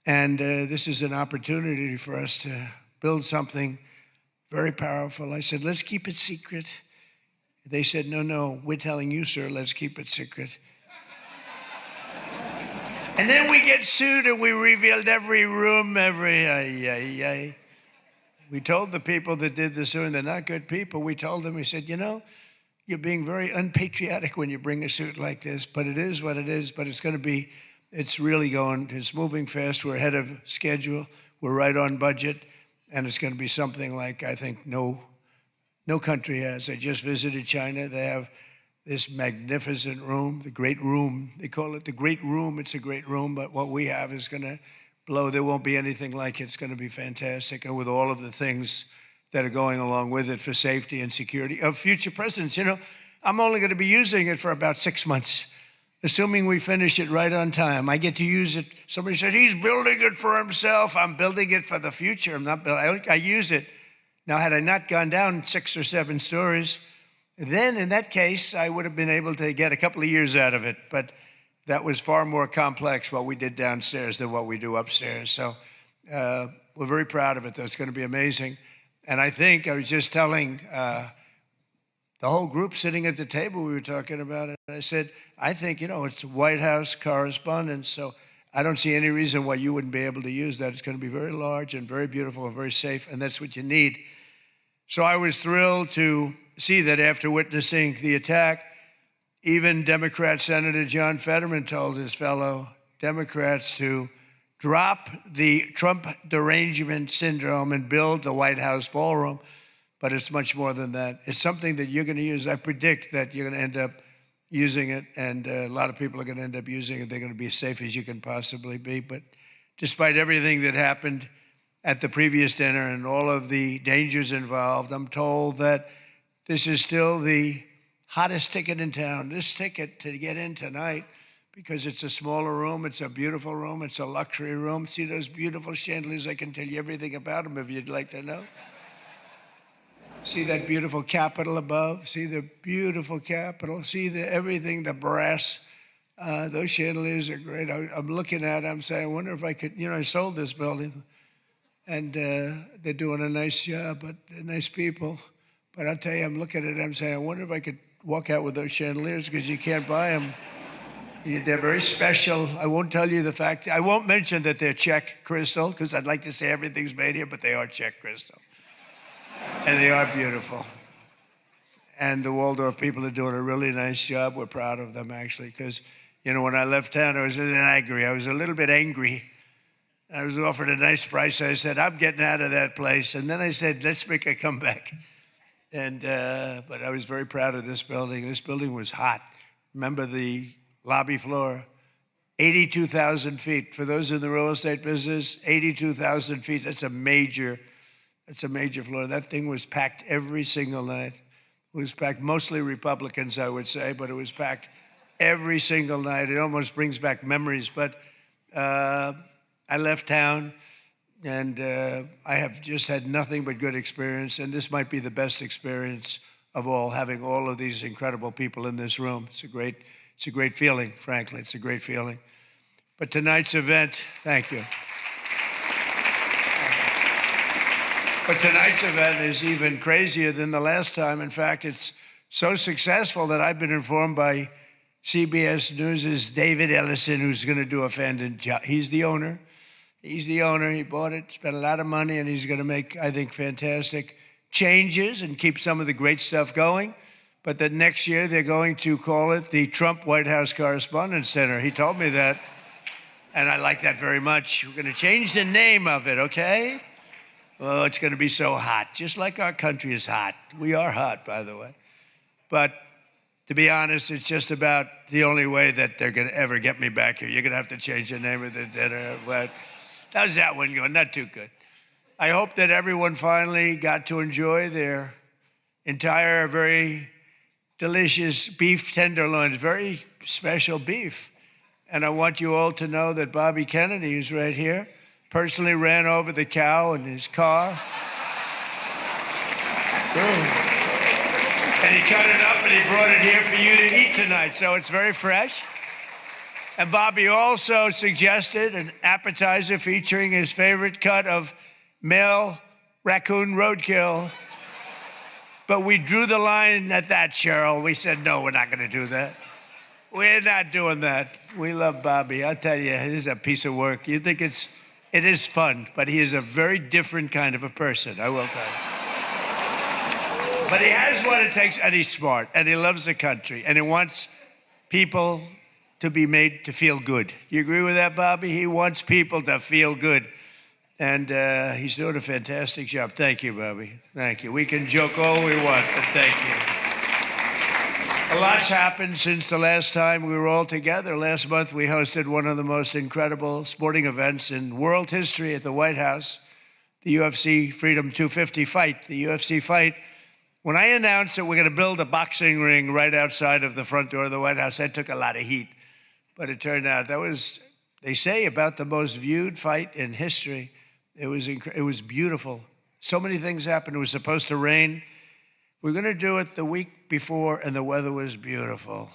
E: And this is an opportunity for us to build something very powerful. I said, "Let's keep it secret." They said, "No, we're telling you, sir, let's keep it secret." And then we get sued and we revealed every room, We told the people that did the suing, they're not good people. We told them, we said, "You're being very unpatriotic when you bring a suit like this, but it is what it is, but it's moving fast. We're ahead of schedule. We're right on budget. And it's going to be something like, I think, no country has." I just visited China. They have this magnificent room, the Great Room. They call it the Great Room. It's a great room, but what we have is going to blow. There won't be anything like it. It's going to be fantastic. And with all of the things that are going along with it for safety and security of future presidents. I'm only going to be using it for about 6 months, assuming we finish it right on time. I get to use it. Somebody said, "He's building it for himself." I'm building it for the future. I'm not building. I use it. Now, had I not gone down 6 or 7 stories, then in that case, I would have been able to get a couple of years out of it. But that was far more complex what we did downstairs than what we do upstairs. So we're very proud of it, though. It's going to be amazing. And I think I was just telling the whole group sitting at the table, we were talking about it. And I said, I think, it's White House correspondence. So I don't see any reason why you wouldn't be able to use that. It's going to be very large and very beautiful and very safe. And that's what you need. So I was thrilled to see that after witnessing the attack, even Democrat Senator John Fetterman told his fellow Democrats to drop the Trump derangement syndrome and build the White House ballroom. But it's much more than that. It's something that you're going to use. I predict that you're going to end up using it, and a lot of people are going to end up using it. They're going to be as safe as you can possibly be. But despite everything that happened at the previous dinner and all of the dangers involved, I'm told that this is still the hottest ticket in town. This ticket to get in tonight, because it's a smaller room, it's a beautiful room, it's a luxury room. See those beautiful chandeliers? I can tell you everything about them if you'd like to know. See that beautiful Capitol above? See the beautiful Capitol? See everything, the brass. Those chandeliers are great. I'm looking at it, I'm saying, I wonder if I could, I sold this building, and they're doing a nice job, but they're nice people. But I'll tell you, I'm looking at it, I'm saying, I wonder if I could walk out with those chandeliers, because you can't buy them. They're very special. I won't tell you the fact. I won't mention that they're Czech crystal, because I'd like to say everything's made here, but they are Czech crystal. And they are beautiful. And the Waldorf people are doing a really nice job. We're proud of them, actually, because, when I left town, I was a little angry. I was a little bit angry. I was offered a nice price. I said, I'm getting out of that place. And then I said, let's make a comeback. And but I was very proud of this building. This building was hot. Remember the lobby floor? 82,000 feet. For those in the real estate business, 82,000 feet. That's a major floor. That thing was packed every single night. It was packed, mostly Republicans, I would say, but it was packed every single night. It almost brings back memories. But I left town, and I have just had nothing but good experience. And this might be the best experience of all, having all of these incredible people in this room. It's a great feeling, frankly. It's a great feeling. But tonight's event, thank you. But tonight's event is even crazier than the last time. In fact, it's so successful that I've been informed by CBS News' David Ellison, who's going to do a fantastic job. He's the owner. He bought it, spent a lot of money, and he's going to make, I think, fantastic changes and keep some of the great stuff going. But that next year they're going to call it the Trump White House Correspondents Center. He told me that, and I like that very much. We're going to change the name of it, okay? Oh, it's going to be so hot, just like our country is hot. We are hot, by the way. But to be honest, it's just about the only way that they're going to ever get me back here. You're going to have to change the name of the dinner. But how's that one going? Not too good. I hope that everyone finally got to enjoy their entire, very delicious beef tenderloins, very special beef. And I want you all to know that Bobby Kennedy, who's right here, personally ran over the cow in his car. And he cut it up and he brought it here for you to eat tonight. So it's very fresh. And Bobby also suggested an appetizer featuring his favorite cut of male raccoon roadkill. But we drew the line at that, Cheryl. We said, no, we're not going to do that. We're not doing that. We love Bobby. I'll tell you, he's a piece of work. You think it is fun, but he is a very different kind of a person, I will tell you. But he has what it takes, and he's smart, and he loves the country, and he wants people to be made to feel good. You agree with that, Bobby? He wants people to feel good. And he's doing a fantastic job. Thank you, Bobby. Thank you. We can joke all we want, but thank you. A lot's happened since the last time we were all together. Last month, we hosted one of the most incredible sporting events in world history at the White House, the UFC Freedom 250 fight. The UFC fight. When I announced that we're going to build a boxing ring right outside of the front door of the White House, that took a lot of heat. But it turned out that was, they say, about the most viewed fight in history. It was beautiful. So many things happened. It was supposed to rain. We're going to do it the week before, and the weather was beautiful.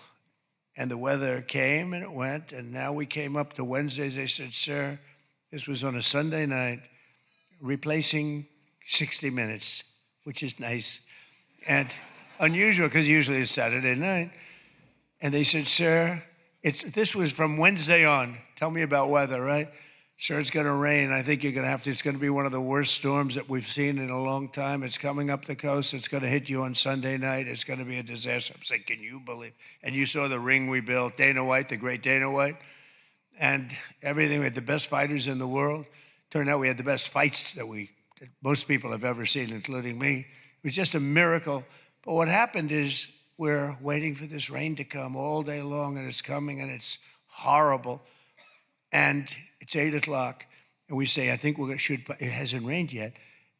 E: And the weather came, and it went, and now we came up to Wednesdays. They said, sir, this was on a Sunday night, replacing 60 Minutes, which is nice and unusual because usually it's Saturday night. And they said, sir, this was from Wednesday on. Tell me about weather, right? Sure, it's going to rain. I think you're going to have to. It's going to be one of the worst storms that we've seen in a long time. It's coming up the coast. It's going to hit you on Sunday night. It's going to be a disaster. I'm saying, can you believe? And you saw the ring we built, Dana White, the great Dana White, and everything. We had the best fighters in the world. Turned out we had the best fights that most people have ever seen, including me. It was just a miracle. But what happened is we're waiting for this rain to come all day long, and it's coming, and it's horrible. And it's 8 o'clock, and we say, I think it hasn't rained yet.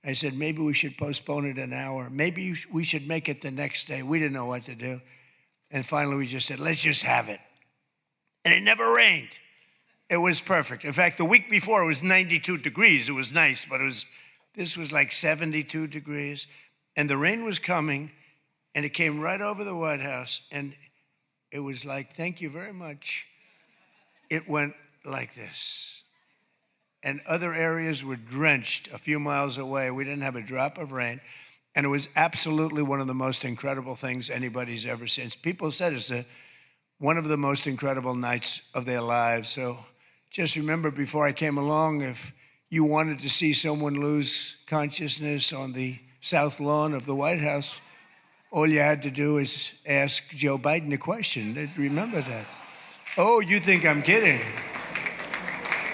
E: I said, maybe we should postpone it an hour. Maybe we should make it the next day. We didn't know what to do. And finally, we just said, let's just have it. And it never rained. It was perfect. In fact, the week before, it was 92 degrees. It was nice, but this was like 72 degrees. And the rain was coming, and it came right over the White House, and it was like, thank you very much. It went like this. And other areas were drenched a few miles away. We didn't have a drop of rain. And it was absolutely one of the most incredible things anybody's ever seen. People said it's one of the most incredible nights of their lives. So just remember, before I came along, if you wanted to see someone lose consciousness on the South Lawn of the White House, all you had to do is ask Joe Biden a question. Remember that. Oh, you think I'm kidding.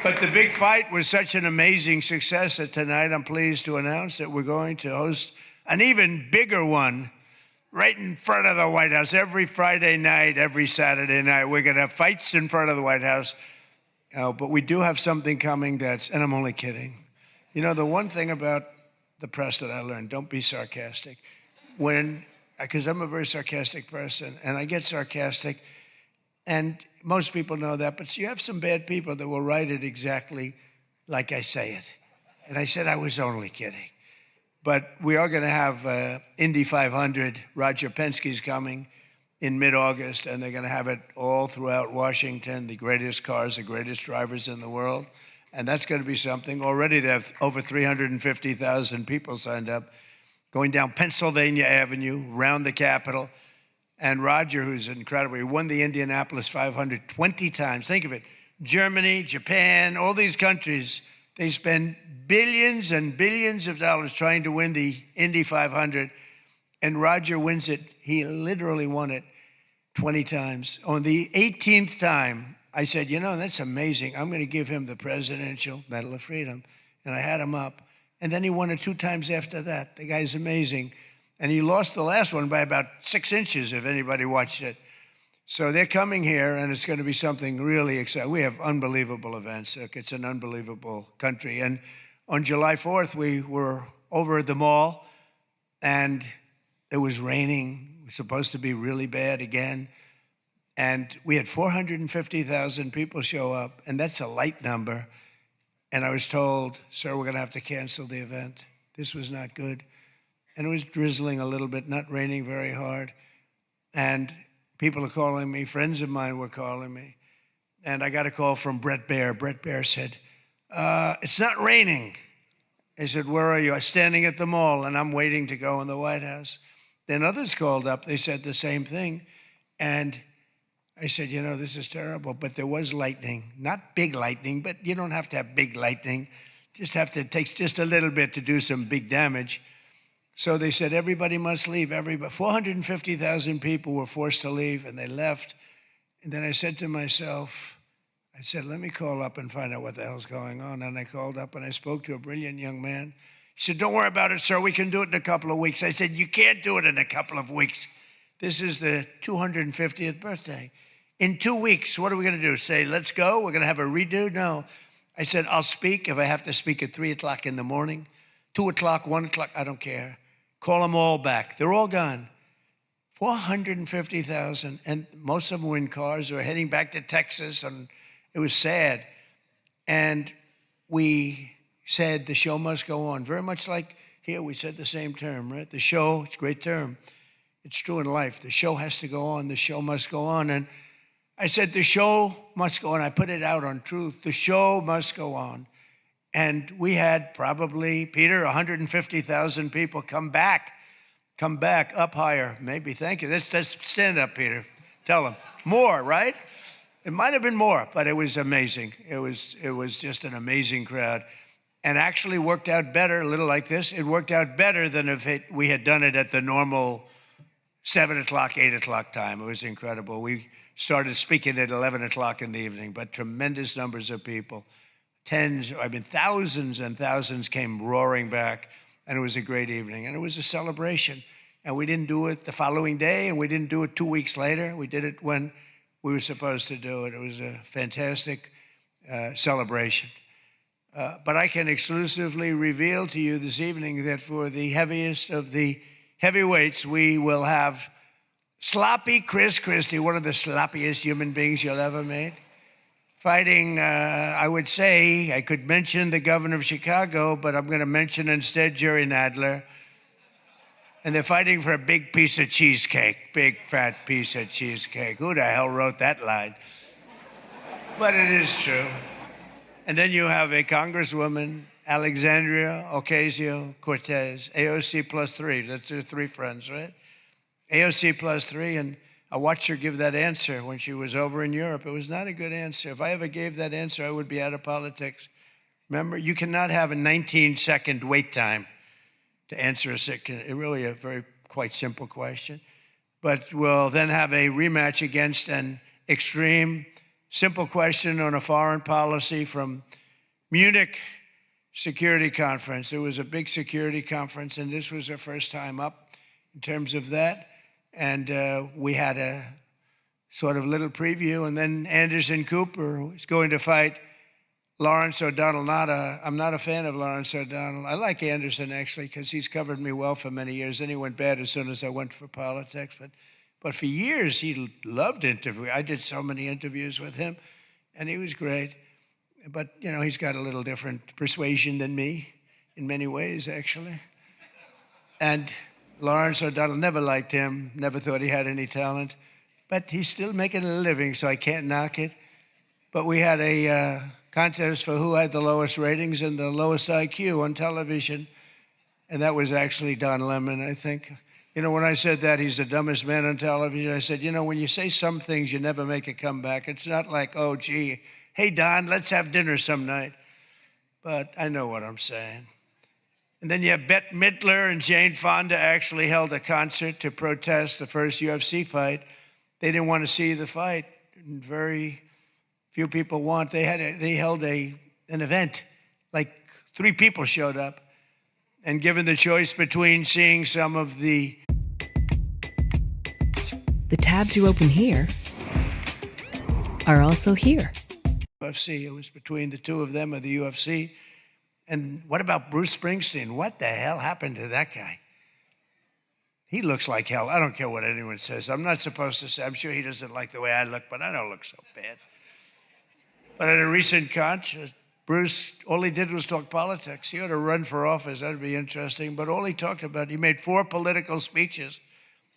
E: But the big fight was such an amazing success that tonight I'm pleased to announce that we're going to host an even bigger one right in front of the White House. Every Friday night, every Saturday night, we're going to have fights in front of the White House. But we do have something coming and I'm only kidding. You know, the one thing about the press that I learned, don't be sarcastic. Because I'm a very sarcastic person, and I get sarcastic, and most people know that, but you have some bad people that will write it exactly like I say it. And I said I was only kidding. But we are going to have Indy 500. Roger Penske's coming in mid-August, and they're going to have it all throughout Washington, the greatest cars, the greatest drivers in the world. And that's going to be something. Already they have over 350,000 people signed up, going down Pennsylvania Avenue, around the Capitol. And Roger, who's incredible, he won the Indianapolis 500 20 times. Think of it. Germany, Japan, all these countries, they spend billions and billions of dollars trying to win the Indy 500. And Roger wins it. He literally won it 20 times. On the 18th time, I said, you know, that's amazing. I'm going to give him the Presidential Medal of Freedom. And I had him up. And then he won it 2 times after that. The guy's amazing. And he lost the last one by about 6 inches, if anybody watched it. So they're coming here, and it's going to be something really exciting. We have unbelievable events. It's an unbelievable country. And on July 4th, we were over at the mall, and it was raining. was supposed to be really bad again. And we had 450,000 people show up, and that's a light number. And I was told, sir, we're going to have to cancel the event. This was not good. And it was drizzling a little bit, not raining very hard. And people are calling me, friends of mine were calling me. And I got a call from Brett Baer. Brett Baer said, it's not raining. I said, where are you? I'm standing at the mall, and I'm waiting to go in the White House. Then others called up. They said the same thing. And I said, you know, this is terrible. But there was lightning. Not big lightning, but you don't have to have big lightning. It takes just a little bit to do some big damage. So they said, everybody must leave. 450,000 people were forced to leave, and they left. And then I said to myself, I said, let me call up and find out what the hell's going on. And I called up and I spoke to a brilliant young man. He said, don't worry about it, sir. We can do it in a couple of weeks. I said, you can't do it in a couple of weeks. This is the 250th birthday. In 2 weeks, what are we going to do? Say, let's go? We're going to have a redo? No. I said, I'll speak if I have to speak at 3 o'clock in the morning, 2 o'clock, 1 o'clock, I don't care. Call them all back. They're all gone. 450,000, and most of them were in cars. They were heading back to Texas, and it was sad. And we said the show must go on. Very much like here, we said the same term, right? The show, it's a great term. It's true in life. The show has to go on. The show must go on. And I said, the show must go on. I put it out on Truth. The show must go on. And we had probably, Peter, 150,000 people come back up higher. Maybe, thank you. Let's stand up, Peter. Tell them. More, right? It might have been more, but it was amazing. It was just an amazing crowd. And actually worked out better, a little like this. It worked out better than if we had done it at the normal 7 o'clock, 8 o'clock time. It was incredible. We started speaking at 11 o'clock in the evening, but tremendous numbers of people. Thousands and thousands came roaring back, and it was a great evening. And it was a celebration. And we didn't do it the following day, and we didn't do it 2 weeks later. We did it when we were supposed to do it. It was a fantastic celebration. But I can exclusively reveal to you this evening that for the heaviest of the heavyweights, we will have sloppy Chris Christie, one of the sloppiest human beings you'll ever meet, fighting, I would say, I could mention the governor of Chicago, but I'm going to mention instead Jerry Nadler. And they're fighting for a big piece of cheesecake, big fat piece of cheesecake. Who the hell wrote that line? But it is true. And then you have a Congresswoman, Alexandria Ocasio-Cortez, AOC plus 3. That's her 3 friends, right? AOC plus 3, and I watched her give that answer when she was over in Europe. It was not a good answer. If I ever gave that answer, I would be out of politics. Remember, you cannot have a 19-second wait time to answer really a quite simple question. But we'll then have a rematch against an extreme, simple question on a foreign policy from Munich Security Conference. It was a big security conference, and this was her first time up in terms of that. And we had a sort of little preview, and then Anderson Cooper is going to fight Lawrence O'Donnell. I'm not a fan of Lawrence O'Donnell. I like Anderson, actually, because he's covered me well for many years. Then he went bad as soon as I went for politics. But for years, he loved interviewing. I did so many interviews with him, and he was great. But, you know, he's got a little different persuasion than me in many ways, actually. And Lawrence O'Donnell, never liked him, never thought he had any talent. But he's still making a living, so I can't knock it. But we had a contest for who had the lowest ratings and the lowest IQ on television. And that was actually Don Lemon, I think. You know, when I said that he's the dumbest man on television, I said, you know, when you say some things, you never make a comeback. It's not like, oh, gee, hey, Don, let's have dinner some night. But I know what I'm saying. And then you have Bette Midler and Jane Fonda actually held a concert to protest the first UFC fight. They didn't want to see the fight. Very few people want. They held an event. Like 3 people showed up. And given the choice between seeing some of the
R: tabs you open here are also here.
E: UFC, it was between the 2 of them or the UFC. And what about Bruce Springsteen? What the hell happened to that guy? He looks like hell. I don't care what anyone says. I'm not supposed to say. I'm sure he doesn't like the way I look, but I don't look so bad. But at a recent concert, Bruce, all he did was talk politics. He ought to run for office. That'd be interesting. But all he talked about, he made 4 political speeches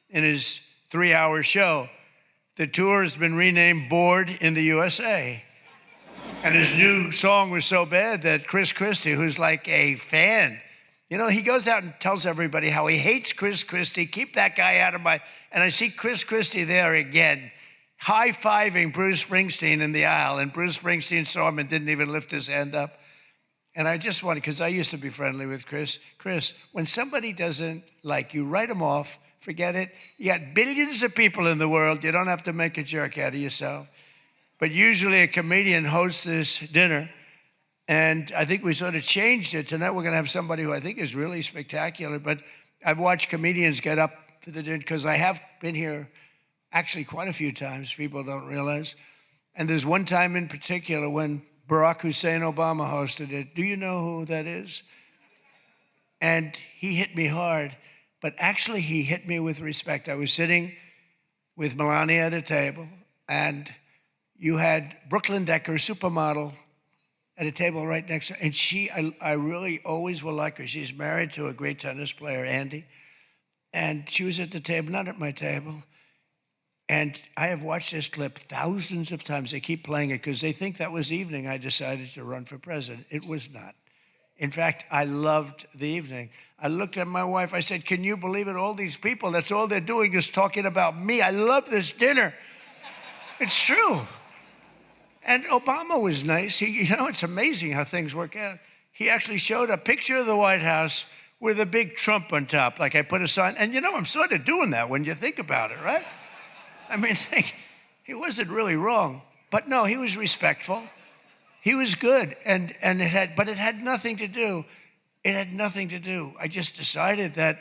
E: in his 3-hour show. The tour has been renamed Bored in the USA. And his new song was so bad that Chris Christie, who's like a fan, you know, he goes out and tells everybody how he hates Chris Christie. Keep that guy out of my... And I see Chris Christie there again, high-fiving Bruce Springsteen in the aisle. And Bruce Springsteen saw him and didn't even lift his hand up. And I just wanted, because I used to be friendly with Chris. Chris, when somebody doesn't like you, write them off. Forget it. You got billions of people in the world. You don't have to make a jerk out of yourself. But usually a comedian hosts this dinner, and I think we sort of changed it. Tonight we're going to have somebody who I think is really spectacular, but I've watched comedians get up for the dinner, because I have been here actually quite a few times, people don't realize. And there's one time in particular when Barack Hussein Obama hosted it. Do you know who that is? And he hit me hard, but actually he hit me with respect. I was sitting with Melania at a table, and you had Brooklyn Decker, supermodel, at a table right next to her. And I really always will like her. She's married to a great tennis player, Andy. And she was at the table, not at my table. And I have watched this clip thousands of times. They keep playing it because they think that was the evening I decided to run for president. It was not. In fact, I loved the evening. I looked at my wife. I said, can you believe it? All these people, that's all they're doing is talking about me. I love this dinner. It's true. And Obama was nice. You know, it's amazing how things work out. He actually showed a picture of the White House with a big Trump on top, like I put a sign. And you know, I'm sort of doing that when you think about it, right? I mean, he wasn't really wrong. But no, he was respectful. He was good. But it had nothing to do. It had nothing to do. I just decided that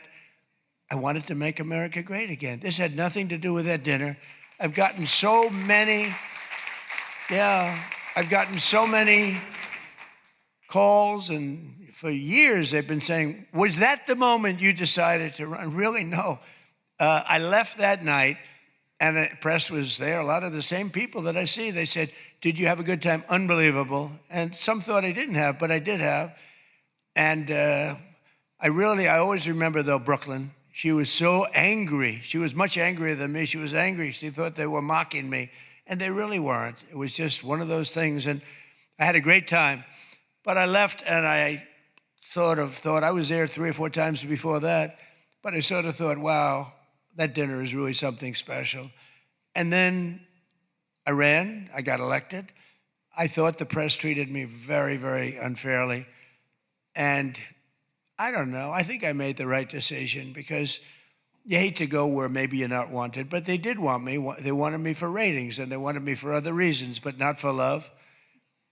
E: I wanted to make America great again. This had nothing to do with that dinner. I've gotten so many... Yeah, I've gotten so many calls, and for years they've been saying, was that the moment you decided to run? Really, no. I left that night, and the press was there. A lot of the same people that I see, they said, did you have a good time? Unbelievable. And some thought I didn't have, but I did have. And I always remember, though, Brooklyn. She was so angry. She was much angrier than me. She was angry. She thought they were mocking me. And they really weren't. It was just one of those things. And I had a great time. But I left, and I thought, I was there 3 or 4 times before that, but I sort of thought, wow, that dinner is really something special. And then I ran. I got elected. I thought the press treated me very, very unfairly. And I don't know. I think I made the right decision, because you hate to go where maybe you're not wanted, but they did want me. They wanted me for ratings, and they wanted me for other reasons, but not for love.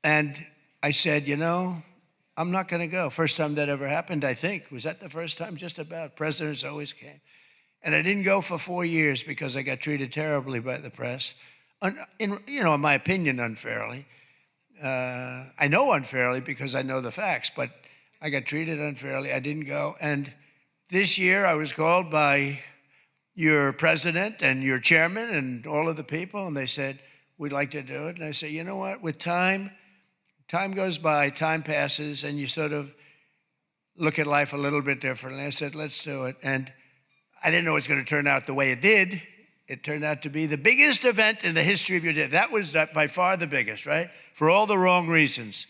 E: And I said, you know, I'm not going to go. First time that ever happened, I think. Was that the first time? Just about. Presidents always came. And I didn't go for 4 years because I got treated terribly by the press. In my opinion, unfairly. I know unfairly because I know the facts, but I got treated unfairly. I didn't go. And this year, I was called by your president and your chairman and all of the people, and they said, we'd like to do it. And I said, you know what? With time goes by, time passes, and you sort of look at life a little bit differently. I said, let's do it. And I didn't know it was going to turn out the way it did. It turned out to be the biggest event in the history of your day. That was by far the biggest, right? For all the wrong reasons.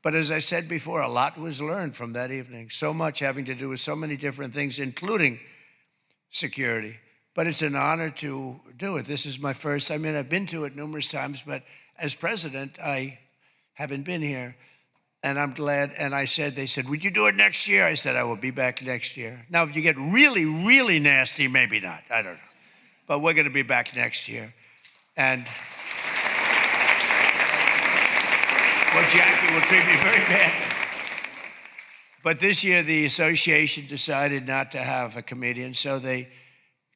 E: But as I said before, a lot was learned from that evening. So much having to do with so many different things, including security. But it's an honor to do it. This is my first. I mean, I've been to it numerous times, but as president, I haven't been here. And I'm glad. And they said, would you do it next year? I said, I will be back next year. Now, if you get really, really nasty, maybe not. I don't know. But we're going to be back next year. And well, Jackie will treat me very bad. But this year, the association decided not to have a comedian, so they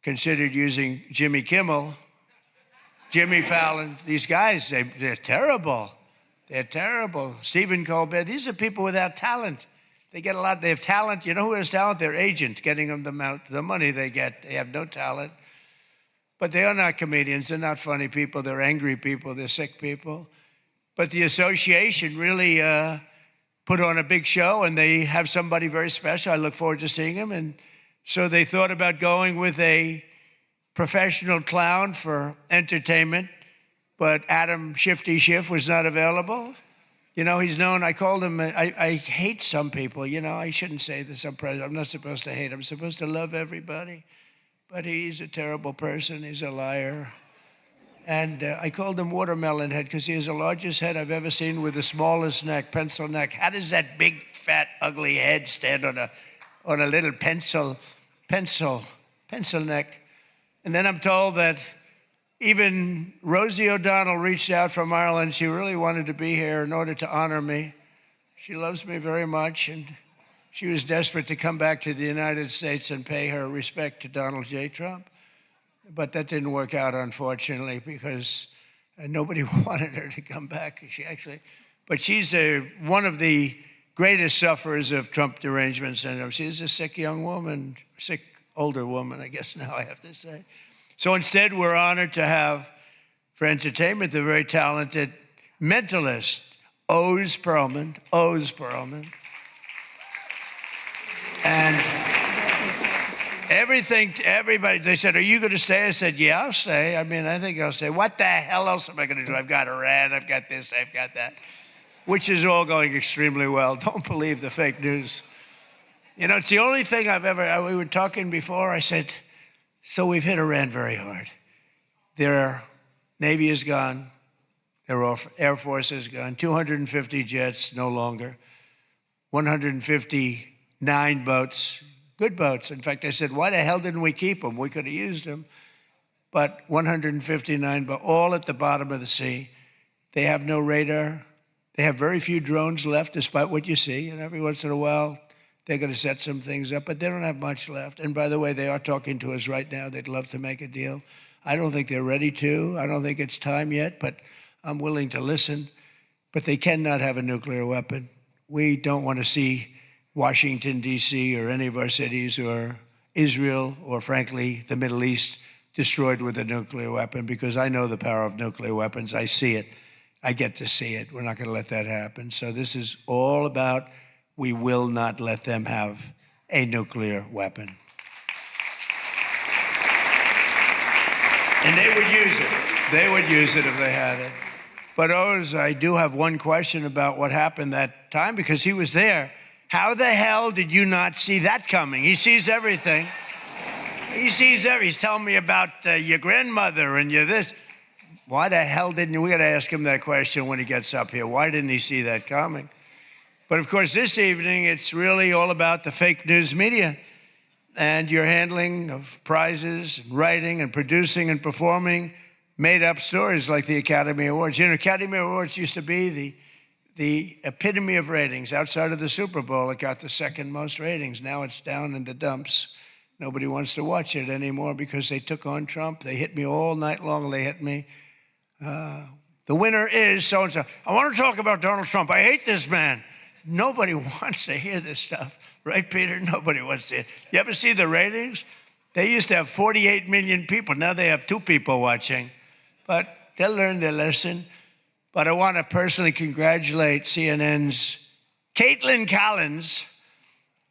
E: considered using Jimmy Kimmel, Jimmy Fallon. These guys, they're terrible. They're terrible. Stephen Colbert. These are people without talent. They get a lot. They have talent. You know who has talent? Their agent, getting them the money they get. They have no talent. But they are not comedians. They're not funny people. They're angry people. They're sick people. But the association really put on a big show, and they have somebody very special. I look forward to seeing him. And so they thought about going with a professional clown for entertainment, but Adam Shifty Schiff was not available. You know, he's known, I called him, I hate some people, you know, I shouldn't say this, I'm not supposed to hate, I'm supposed to love everybody, but he's a terrible person, he's a liar. And I called him Watermelon Head because he has the largest head I've ever seen with the smallest neck, pencil neck. How does that big, fat, ugly head stand on a little pencil neck? And then I'm told that even Rosie O'Donnell reached out from Ireland. She really wanted to be here in order to honor me. She loves me very much, and she was desperate to come back to the United States and pay her respect to Donald J. Trump. But that didn't work out, unfortunately, because nobody wanted her to come back. But she's one of the greatest sufferers of Trump derangement syndrome. She's a sick young woman, sick older woman, I guess now I have to say. So instead, we're honored to have, for entertainment, the very talented mentalist, Oz Perlman. And everybody, they said, are you going to stay? I said, yeah, I'll stay. I mean, I think I'll stay. What the hell else am I going to do? I've got Iran, I've got this, I've got that, which is all going extremely well. Don't believe the fake news. You know, it's the only thing we were talking before, I said, so we've hit Iran very hard. Their Navy is gone. Their Air Force is gone. 250 jets, no longer. 159 boats, good boats. In fact, I said, why the hell didn't we keep them? We could have used them. But 159, but all at the bottom of the sea. They have no radar. They have very few drones left, despite what you see. And every once in a while, they're going to set some things up, but they don't have much left. And by the way, they are talking to us right now. They'd love to make a deal. I don't think they're ready to. I don't think it's time yet, but I'm willing to listen. But they cannot have a nuclear weapon. We don't want to see Washington, D.C., or any of our cities, or Israel, or frankly, the Middle East, destroyed with a nuclear weapon, because I know the power of nuclear weapons. I see it. I get to see it. We're not going to let that happen. So this is all about, we will not let them have a nuclear weapon. And they would use it. They would use it if they had it. But Oz, I do have one question about what happened that time, because he was there. How the hell did you not see that coming? He sees everything. He sees everything. He's telling me about your grandmother and your this. Why the hell didn't you? We got to ask him that question when he gets up here. Why didn't he see that coming? But of course, this evening, it's really all about the fake news media and your handling of prizes, and writing and producing and performing made-up stories like the Academy Awards. You know, Academy Awards used to be the epitome of ratings. Outside of the Super Bowl, it got the second most ratings. Now it's down in the dumps. Nobody wants to watch it anymore because they took on Trump. They hit me all night long. They hit me. The winner is so-and-so. I want to talk about Donald Trump. I hate this man. Nobody wants to hear this stuff. Right, Peter? Nobody wants to hear it. You ever see the ratings? They used to have 48 million people. Now they have 2 people watching. But they'll learn their lesson. But I want to personally congratulate CNN's Caitlin Collins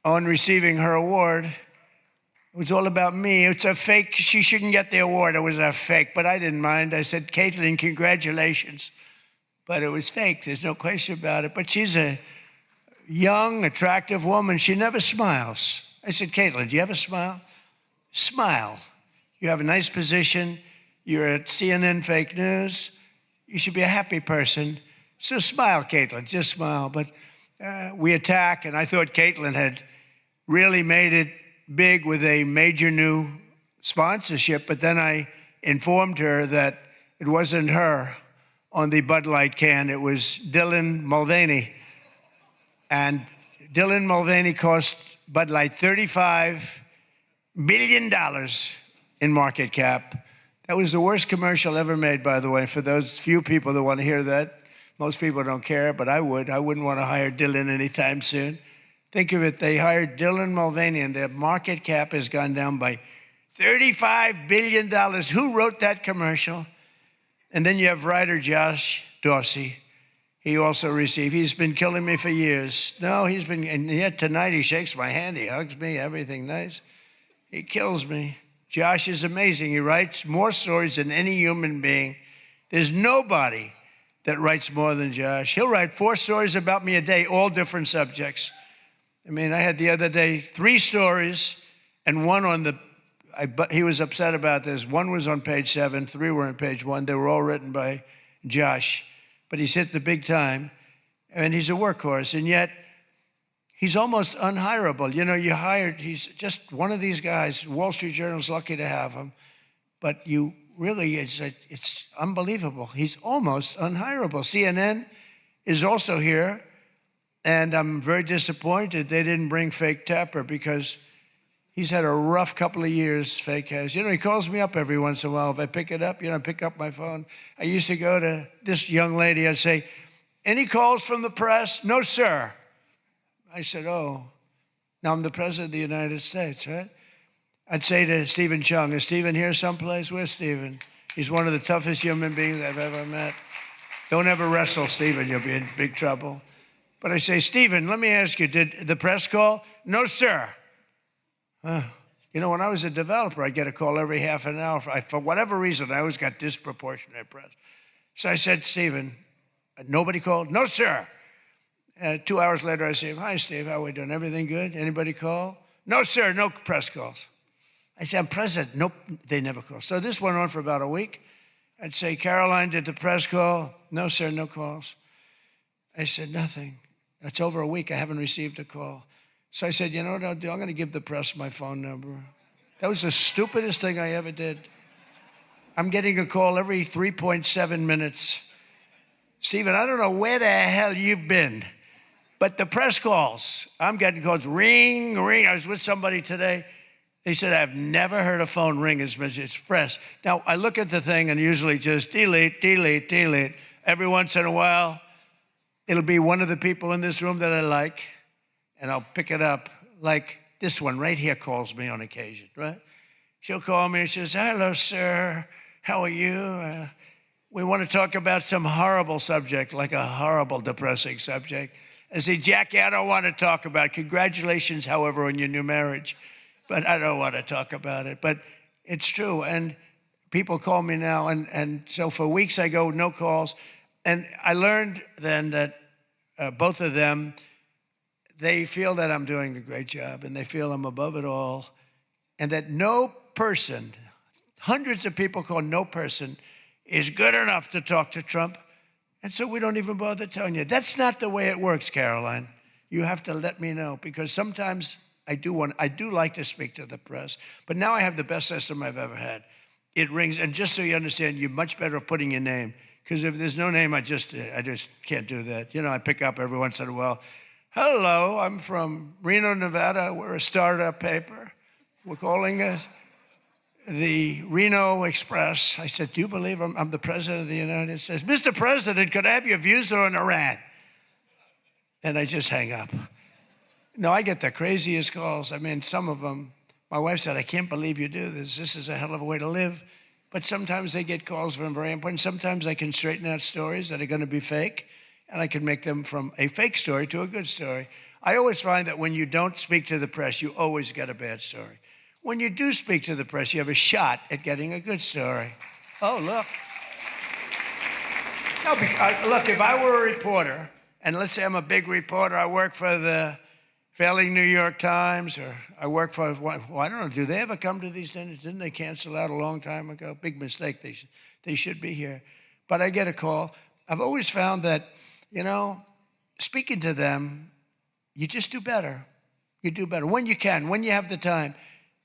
E: on receiving her award. It was all about me. It's a fake. She shouldn't get the award. It was a fake. But I didn't mind. I said, Caitlin, congratulations. But it was fake. There's no question about it. But she's a young, attractive woman. She never smiles. I said, Caitlin, do you have a smile? Smile. You have a nice position. You're at CNN Fake News. You should be a happy person. So smile, Caitlin. Just smile. But we attack, and I thought Caitlin had really made it big with a major new sponsorship, but then I informed her that it wasn't her on the Bud Light can. It was Dylan Mulvaney. And Dylan Mulvaney cost Bud Light $35 billion in market cap. That was the worst commercial ever made, by the way, for those few people that want to hear that. Most people don't care, but I would. I wouldn't want to hire Dylan anytime soon. Think of it, they hired Dylan Mulvaney, and their market cap has gone down by $35 billion. Who wrote that commercial? And then you have writer Josh Dorsey. He also received, he's been killing me for years. No, he's been, and yet tonight he shakes my hand, he hugs me, everything nice. He kills me. Josh is amazing. He writes more stories than any human being. There's nobody that writes more than Josh. He'll write 4 stories about me a day, all different subjects. I mean, I had the other day 3 stories and one on the, he was upset about this. 1 was on page 7, 3 were on page 1. They were all written by Josh, but he's hit the big time and he's a workhorse, and yet he's almost unhireable. You know, you hired, he's just one of these guys. Wall Street Journal's lucky to have him, but you really, it's unbelievable. He's almost unhireable. CNN is also here, and I'm very disappointed they didn't bring Fake Tapper because he's had a rough couple of years, Fake has. You know, he calls me up every once in a while. If I pick it up, I pick up my phone. I used to go to this young lady, I'd say, any calls from the press? No, sir. I said, oh, now I'm the president of the United States, right? I'd say to Stephen Chung, is Stephen here someplace? Where's Stephen? He's one of the toughest human beings I've ever met. Don't ever wrestle Stephen, you'll be in big trouble. But I say, Stephen, let me ask you, did the press call? No, sir. You know, when I was a developer, I'd get a call every half an hour. For whatever reason, I always got disproportionate press. So I said, Stephen, nobody called? No, sir. 2 hours later, I say, hi, Steve, how are we doing? Everything good? Anybody call? No, sir, no press calls. I said, I'm president. Nope, they never call. So this went on for about a week. I'd say, Caroline, did the press call? No, sir, no calls. I said, nothing. It's over a week. I haven't received a call. So I said, you know what I'll do? I'm going to give the press my phone number. That was the stupidest thing I ever did. I'm getting a call every 3.7 minutes. Stephen, I don't know where the hell you've been, but the press calls, I'm getting calls, ring, ring. I was with somebody today. They said, I've never heard a phone ring as much as it's fresh. Now, I look at the thing and usually just delete, delete, delete. Every once in a while, it'll be one of the people in this room that I like, and I'll pick it up. Like this one right here calls me on occasion, right? She'll call me and she says, hello, sir. How are you? We want to talk about some horrible subject, like a horrible, depressing subject. I say, Jackie, I don't want to talk about it. Congratulations, however, on your new marriage. But I don't want to talk about it. But it's true. And people call me now. And so for weeks I go, no calls. And I learned then that both of them, they feel that I'm doing a great job and they feel I'm above it all. And that no person, hundreds of people call, no person is good enough to talk to Trump. And so we don't even bother telling you. That's not the way it works, Caroline. You have to let me know, because sometimes I do like to speak to the press, but now I have the best system I've ever had. It rings, and just so you understand, you're much better at putting your name, because if there's no name, I just can't do that. You know, I pick up every once in a while. Hello, I'm from Reno, Nevada. We're a startup paper. We're calling it the Reno Express. I said, do you believe I'm the president of the United States? Mr. President, could I have your views on Iran? And I just hang up. No, I get the craziest calls. I mean, some of them, my wife said, I can't believe you do this. This is a hell of a way to live. But sometimes they get calls from very important. Sometimes I can straighten out stories that are going to be fake, and I can make them from a fake story to a good story. I always find that when you don't speak to the press, you always get a bad story. When you do speak to the press, you have a shot at getting a good story. Oh, look. No, look, if I were a reporter, and let's say I'm a big reporter, I work for the failing New York Times, or I work for, well, I don't know, do they ever come to these dinners? Didn't they cancel out a long time ago? Big mistake, they should be here. But I get a call. I've always found that, you know, speaking to them, you just do better. You do better when you can, when you have the time.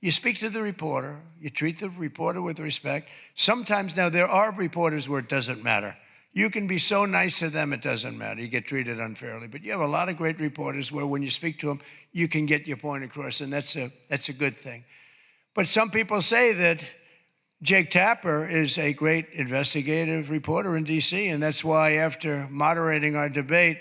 E: You speak to the reporter, you treat the reporter with respect. Sometimes now there are reporters where it doesn't matter. You can be so nice to them, it doesn't matter. You get treated unfairly. But you have a lot of great reporters where when you speak to them, you can get your point across, and that's a good thing. But some people say that Jake Tapper is a great investigative reporter in D.C., and that's why after moderating our debate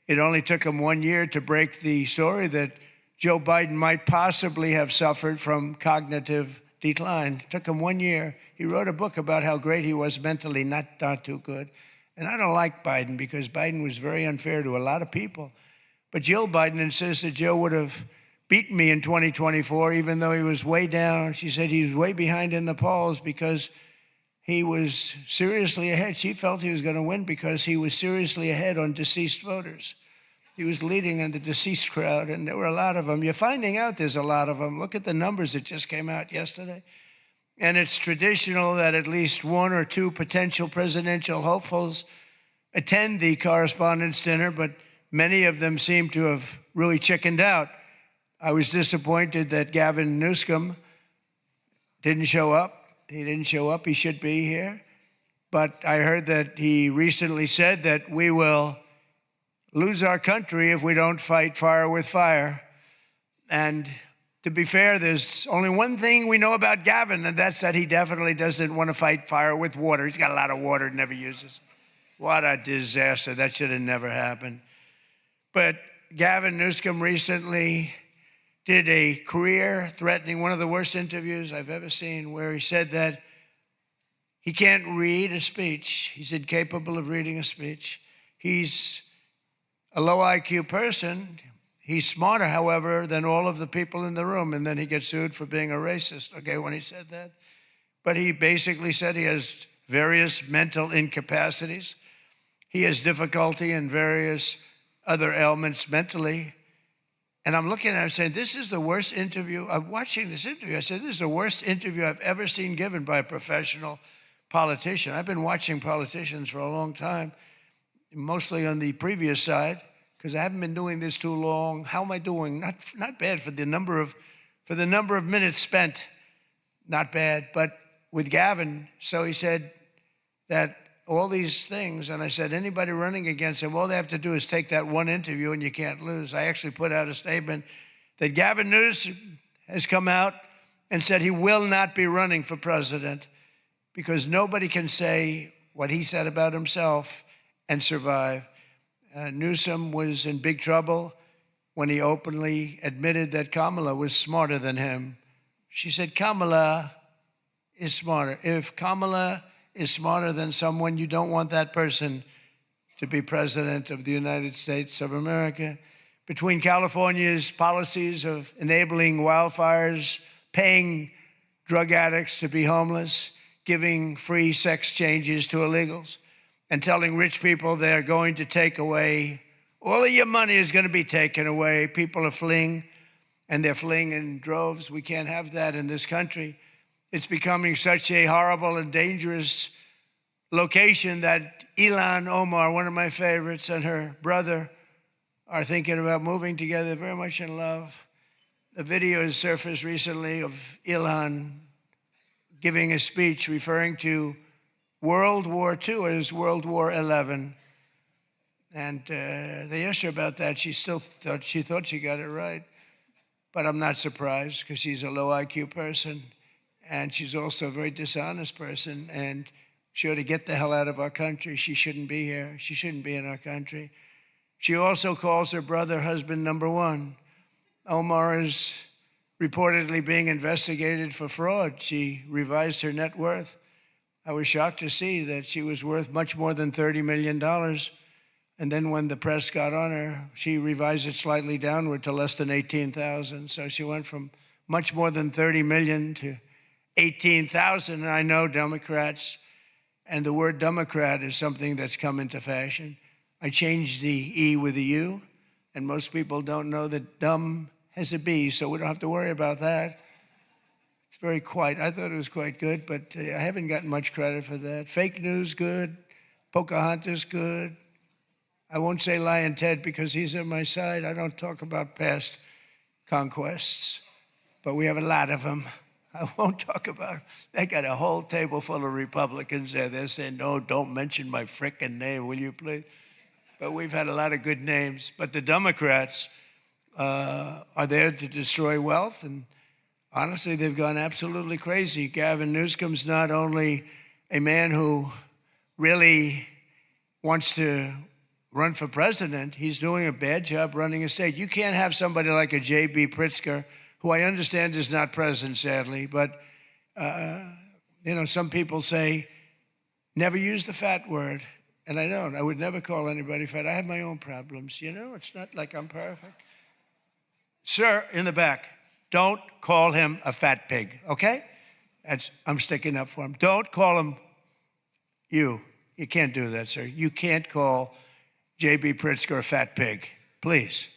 E: It only took him 1 year to break the story that Joe Biden might possibly have suffered from cognitive decline. It took him 1 year. He wrote a book about how great he was mentally, not too good. And I don't like Biden because Biden was very unfair to a lot of people. But Jill Biden insists that Joe would have beaten me in 2024, even though he was way down. She said he was way behind in the polls because he was seriously ahead. She felt he was going to win because he was seriously ahead on deceased voters. He was leading in the deceased crowd, and there were a lot of them. You're finding out there's a lot of them. Look at the numbers that just came out yesterday. And it's traditional that at least one or two potential presidential hopefuls attend the Correspondents' Dinner, but many of them seem to have really chickened out. I was disappointed that Gavin Newsom didn't show up. He didn't show up. He should be here. But I heard that he recently said that we will lose our country if we don't fight fire with fire. And to be fair, there's only one thing we know about Gavin, and that's that he definitely doesn't want to fight fire with water. He's got a lot of water, never uses. What a disaster. That should have never happened. But Gavin Newsom recently did a career-threatening, one of the worst interviews I've ever seen, where he said that he can't read a speech. He's incapable of reading a speech. He's a low IQ person. He's smarter, however, than all of the people in the room. And then he gets sued for being a racist, okay, when he said that. But he basically said he has various mental incapacities. He has difficulty in various other ailments mentally. And I'm looking at him saying, this is the worst interview. I'm watching this interview. I said, this is the worst interview I've ever seen given by a professional politician. I've been watching politicians for a long time, mostly on the previous side, because I haven't been doing this too long. How am I doing? Not bad for the number of minutes spent. Not bad. But with Gavin, so he said that all these things, and I said, anybody running against him, all they have to do is take that one interview and you can't lose. I actually put out a statement that Gavin Newsom has come out and said he will not be running for president because nobody can say what he said about himself and survive. Newsom was in big trouble when he openly admitted that Kamala was smarter than him. She said, Kamala is smarter. If Kamala is smarter than someone, you don't want that person to be president of the United States of America. Between California's policies of enabling wildfires, paying drug addicts to be homeless, giving free sex changes to illegals, and telling rich people they're going to take away, all of your money is going to be taken away. People are fleeing, and they're fleeing in droves. We can't have that in this country. It's becoming such a horrible and dangerous location that Ilhan Omar, one of my favorites, and her brother are thinking about moving together, very much in love. A video has surfaced recently of Ilhan giving a speech referring to World War II as World War XI. And they asked her about that. She thought she got it right. But I'm not surprised because she's a low IQ person. And she's also a very dishonest person. And she ought to get the hell out of our country. She shouldn't be here. She shouldn't be in our country. She also calls her brother husband number one. Omar is reportedly being investigated for fraud. She revised her net worth. I was shocked to see that she was worth much more than $30 million. And then when the press got on her, she revised it slightly downward to less than 18,000. So she went from much more than 30 million to 18,000. And I know Democrats, and the word Democrat is something that's come into fashion. I changed the E with a U, and most people don't know that dumb has a B, so we don't have to worry about that. It's very quiet. I thought it was quite good, but I haven't gotten much credit for that. Fake news, good. Pocahontas, good. I won't say Lion Ted because he's on my side. I don't talk about past conquests, but we have a lot of them. I won't talk about them. They got a whole table full of Republicans there. They're saying, no, don't mention my frickin' name, will you please? But we've had a lot of good names. But the Democrats are there to destroy wealth, and honestly, they've gone absolutely crazy. Gavin Newsom's not only a man who really wants to run for president. He's doing a bad job running a state. You can't have somebody like a J.B. Pritzker, who I understand is not present, sadly, but, some people say, never use the fat word. And I don't. I would never call anybody fat. I have my own problems, It's not like I'm perfect. Sir, in the back, don't call him a fat pig, okay? I'm sticking up for him. Don't call him you. You can't do that, sir. You can't call J.B. Pritzker a fat pig, please.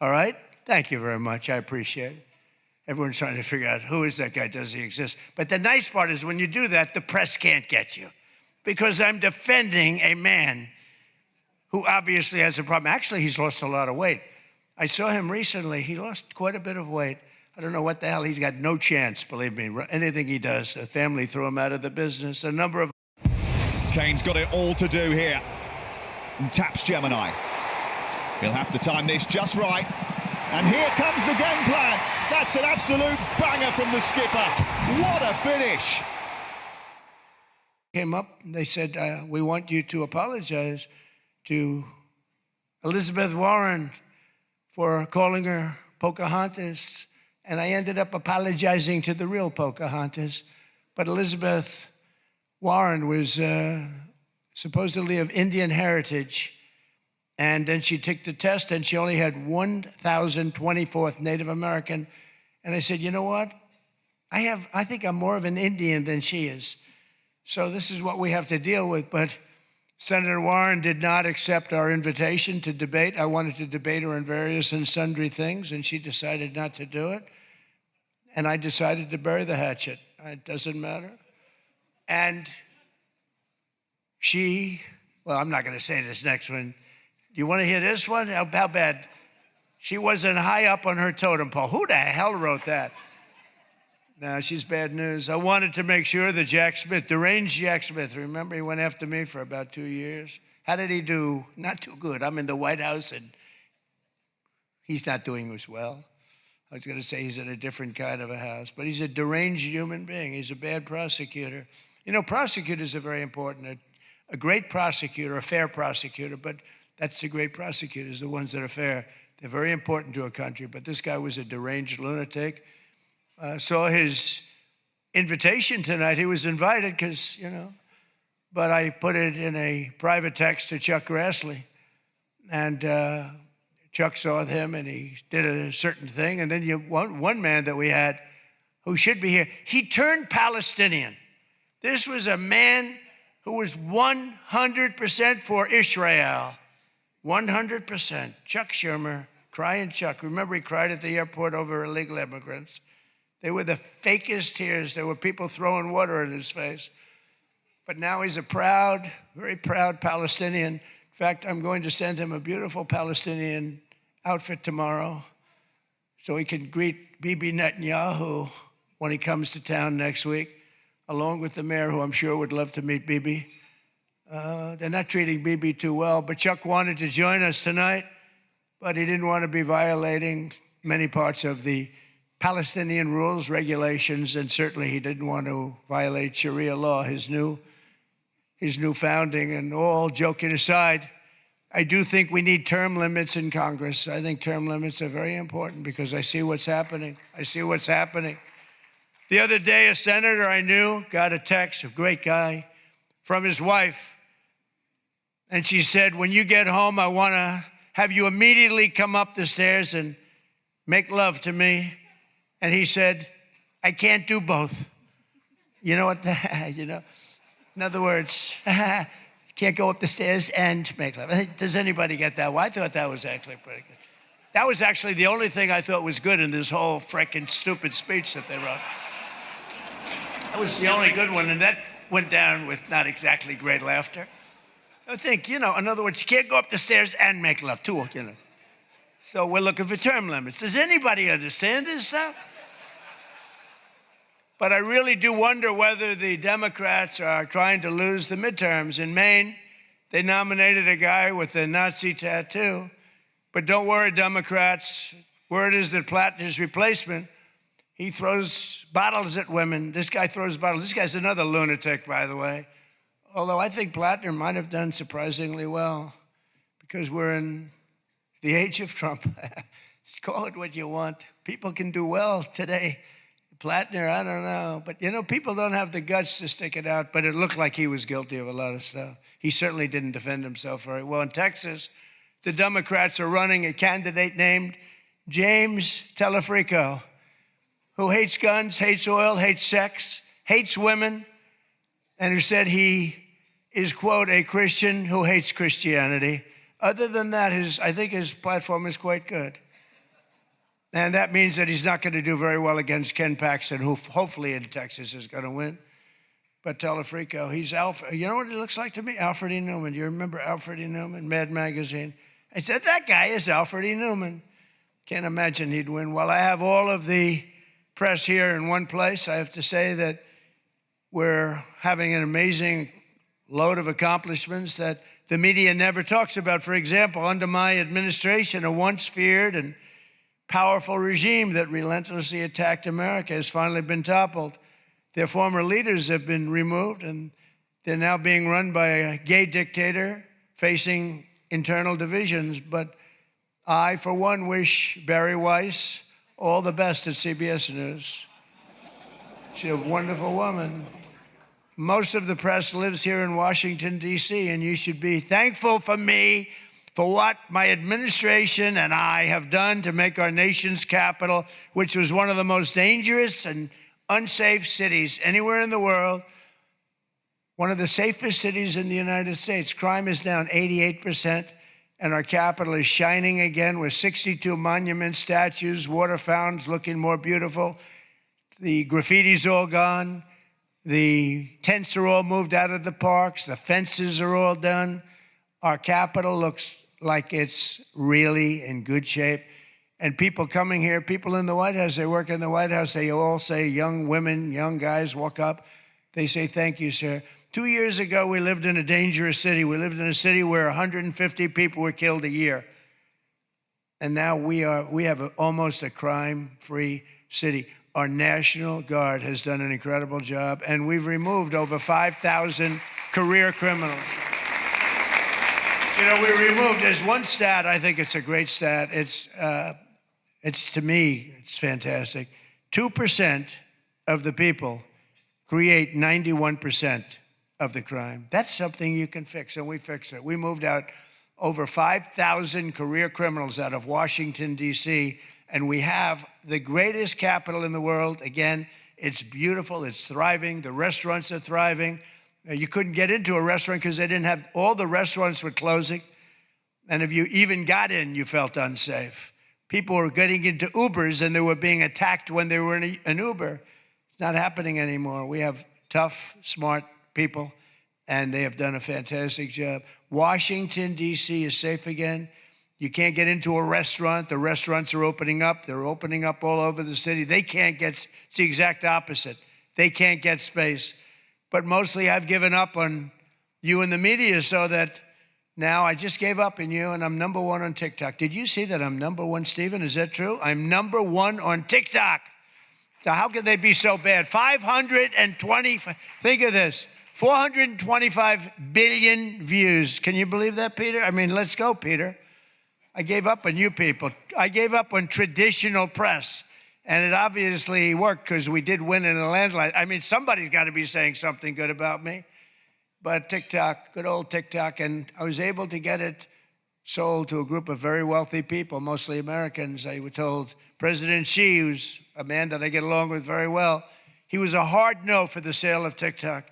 E: All right? Thank you very much. I appreciate it. Everyone's trying to figure out who is that guy, does he exist? But the nice part is when you do that, the press can't get you because I'm defending a man who obviously has a problem. Actually, he's lost a lot of weight. I saw him recently. He lost quite a bit of weight. I don't know what the hell. He's got no chance, believe me. Anything he does, the family threw him out of the business. A number of...
L: Kane's got it all to do here. And taps Gemini. He'll have to time this just right. And here comes the game plan. That's an absolute banger from the skipper. What a finish.
E: Came up and they said, we want you to apologize to Elizabeth Warren for calling her Pocahontas. And I ended up apologizing to the real Pocahontas. But Elizabeth Warren was supposedly of Indian heritage. And then she took the test and she only had 1,024th Native American. And I said, you know what? I think I'm more of an Indian than she is. So this is what we have to deal with. But Senator Warren did not accept our invitation to debate. I wanted to debate her on various and sundry things, and she decided not to do it. And I decided to bury the hatchet. It doesn't matter. And well, I'm not going to say this next one. Do you want to hear this one? How bad? She wasn't high up on her totem pole. Who the hell wrote that? No, she's bad news. I wanted to make sure that Jack Smith, deranged Jack Smith, remember he went after me for about 2 years? How did he do? Not too good. I'm in the White House and he's not doing as well. I was going to say he's in a different kind of a house, but he's a deranged human being. He's a bad prosecutor. Prosecutors are very important. A great prosecutor, a fair prosecutor, but that's the great prosecutors, the ones that are fair. They're very important to a country, but this guy was a deranged lunatic. Saw his invitation tonight. He was invited because, but I put it in a private text to Chuck Grassley. And Chuck saw him and he did a certain thing. And then one man that we had who should be here, he turned Palestinian. This was a man who was 100% for Israel. 100%. Chuck Schumer, crying Chuck. Remember he cried at the airport over illegal immigrants. They were the fakest tears. There were people throwing water in his face. But now he's a proud, very proud Palestinian. In fact, I'm going to send him a beautiful Palestinian outfit tomorrow so he can greet Bibi Netanyahu when he comes to town next week, along with the mayor, who I'm sure would love to meet Bibi. They're not treating Bibi too well, but Chuck wanted to join us tonight, but he didn't want to be violating many parts of the Palestinian rules, regulations, and certainly he didn't want to violate Sharia law, his new founding. And all joking aside, I do think we need term limits in Congress. I think term limits are very important because I see what's happening. The other day, a senator I knew got a text, a great guy, from his wife. And she said, when you get home, I want to have you immediately come up the stairs and make love to me. And he said, I can't do both. You know what? In other words, can't go up the stairs and make love. Does anybody get that? Well, I thought that was actually pretty good. That was actually the only thing I thought was good in this whole frickin' stupid speech that they wrote. That was the only good one, and that went down with not exactly great laughter. I think, in other words, you can't go up the stairs and make love, too, So we're looking for term limits. Does anybody understand this stuff? But I really do wonder whether the Democrats are trying to lose the midterms. In Maine, they nominated a guy with a Nazi tattoo. But don't worry, Democrats. Word is that Plattner's replacement, he throws bottles at women. This guy throws bottles. This guy's another lunatic, by the way. Although I think Plattner might have done surprisingly well, because we're in the age of Trump. Call it what you want. People can do well today. Platner, I don't know. But, you know, people don't have the guts to stick it out, but it looked like he was guilty of a lot of stuff. He certainly didn't defend himself very well. In Texas, the Democrats are running a candidate named James Telefrico, who hates guns, hates oil, hates sex, hates women, and who said he is, quote, a Christian who hates Christianity. Other than that, I think his platform is quite good. And that means that he's not going to do very well against Ken Paxton, who hopefully in Texas is going to win. But Telefrico, he's Alfred. You know what he looks like to me? Alfred E. Newman. Do you remember Alfred E. Newman, Mad Magazine? I said, that guy is Alfred E. Newman. Can't imagine he'd win. Well, I have all of the press here in one place. I have to say that we're having an amazing load of accomplishments that the media never talks about. For example, under my administration, a once feared and powerful regime that relentlessly attacked America has finally been toppled. Their former leaders have been removed, and they're now being run by a gay dictator facing internal divisions. But I, for one, wish Barry Weiss all the best at CBS News. She's a wonderful woman. Most of the press lives here in Washington, D.C., and you should be thankful for me for what my administration and I have done to make our nation's capital, which was one of the most dangerous and unsafe cities anywhere in the world, one of the safest cities in the United States. Crime is down 88%, and our capital is shining again with 62 monuments, statues, water fountains looking more beautiful. The graffiti's all gone. The tents are all moved out of the parks. The fences are all done. Our capital looks like it's really in good shape. And people coming here, people in the White House, they work in the White House, they all say, young women, young guys walk up, they say, thank you, sir. 2 years ago, we lived in a dangerous city. We lived in a city where 150 people were killed a year. And now we have almost a crime-free city. Our National Guard has done an incredible job, and we've removed over 5,000 career criminals. You know, we removed, there's one stat, I think it's a great stat. It's to me, it's fantastic. 2% of the people create 91% of the crime. That's something you can fix, and we fix it. We moved out over 5,000 career criminals out of Washington, D.C., and we have the greatest capital in the world. Again, it's beautiful, it's thriving, the restaurants are thriving. You couldn't get into a restaurant because they didn't have, all the restaurants were closing. And if you even got in, you felt unsafe. People were getting into Ubers and they were being attacked when they were in an Uber. It's not happening anymore. We have tough, smart people, and they have done a fantastic job. Washington, D.C. is safe again. You can't get into a restaurant. The restaurants are opening up. They're opening up all over the city. They can't get, it's the exact opposite. They can't get space. But mostly I've given up on you and the media, so that now I just gave up on you, and I'm number one on TikTok. Did you see that I'm number one, Stephen? Is that true? I'm number one on TikTok. So how can they be so bad? 520, think of this, 425 billion views. Can you believe that, Peter? I mean, let's go, Peter. I gave up on you people. I gave up on traditional press. And it obviously worked because we did win in a landslide. I mean, somebody's got to be saying something good about me. But TikTok, good old TikTok, and I was able to get it sold to a group of very wealthy people, mostly Americans. I was told President Xi, who's a man that I get along with very well, he was a hard no for the sale of TikTok.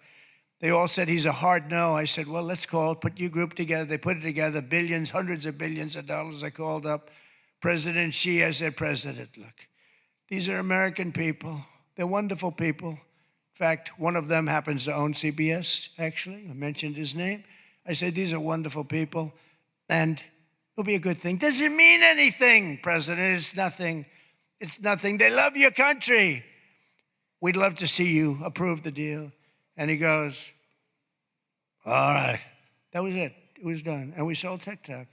E: They all said he's a hard no. I said, well, let's put your group together. They put it together, billions, hundreds of billions of dollars. I called up President Xi. I said, President, look. These are American people. They're wonderful people. In fact, one of them happens to own CBS, actually. I mentioned his name. I said, these are wonderful people, and it'll be a good thing. Does it mean anything, President? It's nothing. It's nothing. They love your country. We'd love to see you approve the deal. And he goes, all right. That was it. It was done. And we sold TikTok.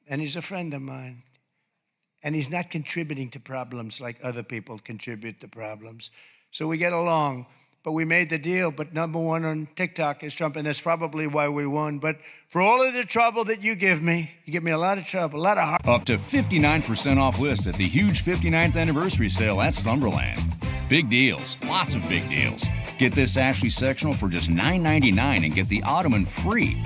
E: And he's a friend of mine. And he's not contributing to problems like other people contribute to problems. So we get along. but we made the deal. But number one on TikTok is Trump, and that's probably why we won. But for all of the trouble that you give me a lot of trouble, a lot of heart.
M: Up to 59% off list at the huge 59th anniversary sale at Slumberland. Big deals, lots of big deals. Get this Ashley sectional for just $9.99 and get the ottoman free.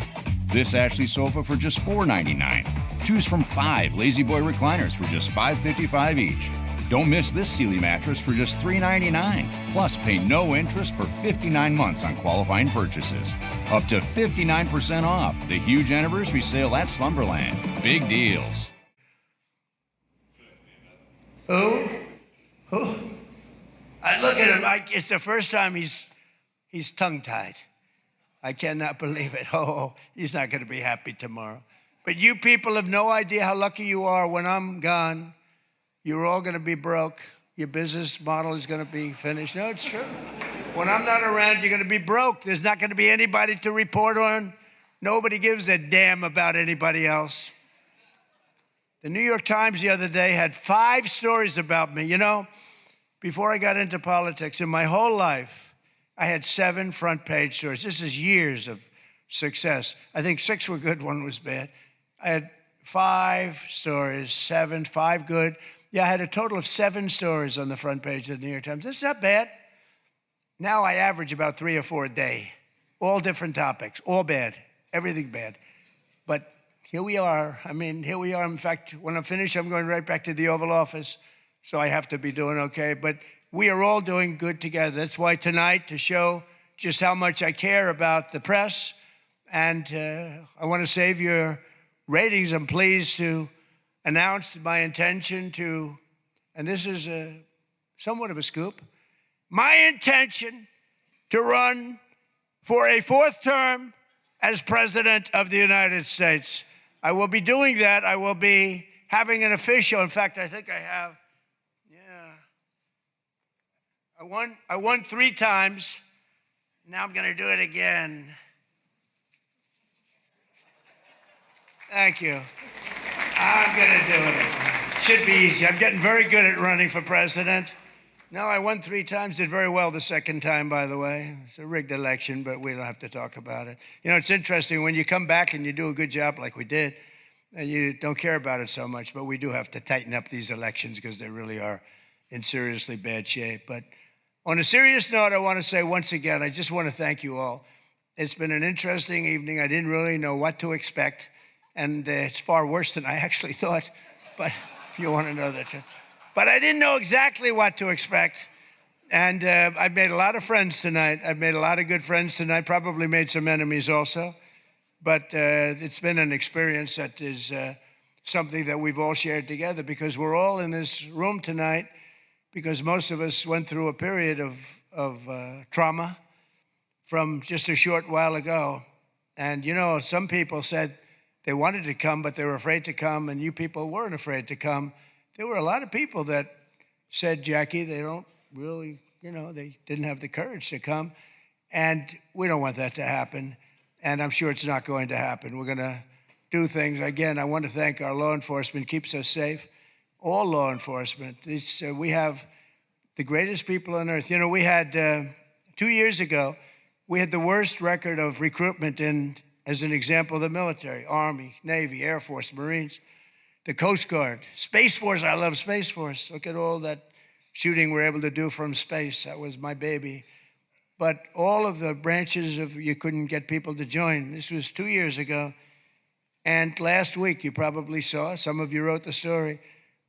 M: This Ashley sofa for just $4.99. Choose from 5 Lazy Boy recliners for just $5.55 each. Don't miss this Sealy mattress for just $3.99. Plus, pay no interest for 59 months on qualifying purchases. Up to 59% off. The huge anniversary sale at Slumberland. Big deals.
E: Who? I look at him. It's the first time he's tongue-tied. I cannot believe it. Oh, he's not going to be happy tomorrow. But you people have no idea how lucky you are. When I'm gone, you're all going to be broke. Your business model is going to be finished. No, it's true. When I'm not around, you're going to be broke. There's not going to be anybody to report on. Nobody gives a damn about anybody else. The New York Times the other day had 5 stories about me. You know, before I got into politics, in my whole life, I had 7 front page stories. This is years of success. I think 6 were good, 1 was bad. I had 5 stories, 7, 5 good. Yeah, I had a total of 7 stories on the front page of the New York Times. That's not bad. Now I average about 3 or 4 a day. All different topics, all bad, everything bad. But here we are. I mean, here we are. In fact, when I'm finished, I'm going right back to the Oval Office. So I have to be doing okay. But we are all doing good together. That's why tonight, to show just how much I care about the press, and I want to save your ratings, I'm pleased to announce my intention to, and this is somewhat of a scoop, my intention to run for a 4th term as President of the United States. I will be doing that. I will be having an official, in fact, I think I have, I won 3 times. Now I'm going to do it again. Thank you. I'm going to do it. Should be easy. I'm getting very good at running for president. No, I won 3 times, did very well the 2nd time, by the way. It's a rigged election, but we don't have to talk about it. You know, it's interesting, when you come back and you do a good job like we did, and you don't care about it so much, but we do have to tighten up these elections because they really are in seriously bad shape. But on a serious note, I want to say once again, I just want to thank you all. It's been an interesting evening. I didn't really know what to expect, and it's far worse than I actually thought, but if you want to know that. But I didn't know exactly what to expect, and I've made a lot of friends tonight. I've made a lot of good friends tonight, probably made some enemies also, but it's been an experience that is something that we've all shared together, because we're all in this room tonight because most of us went through a period of trauma from just a short while ago. And, you know, some people said they wanted to come, but they were afraid to come, and you people weren't afraid to come. There were a lot of people that said, Jackie, they don't really, you know, they didn't have the courage to come. And we don't want that to happen. And I'm sure it's not going to happen. We're going to do things. Again, I want to thank our law enforcement, keeps us safe. All law enforcement. We have the greatest people on earth. You know, we had, 2 years ago, we had the worst record of recruitment in, as an example, the military, Army, Navy, Air Force, Marines, the Coast Guard, Space Force. I love Space Force. Look at all that shooting we're able to do from space. That was my baby. But all of the branches of, you couldn't get people to join. This was 2 years ago. And last week, you probably saw, some of you wrote the story,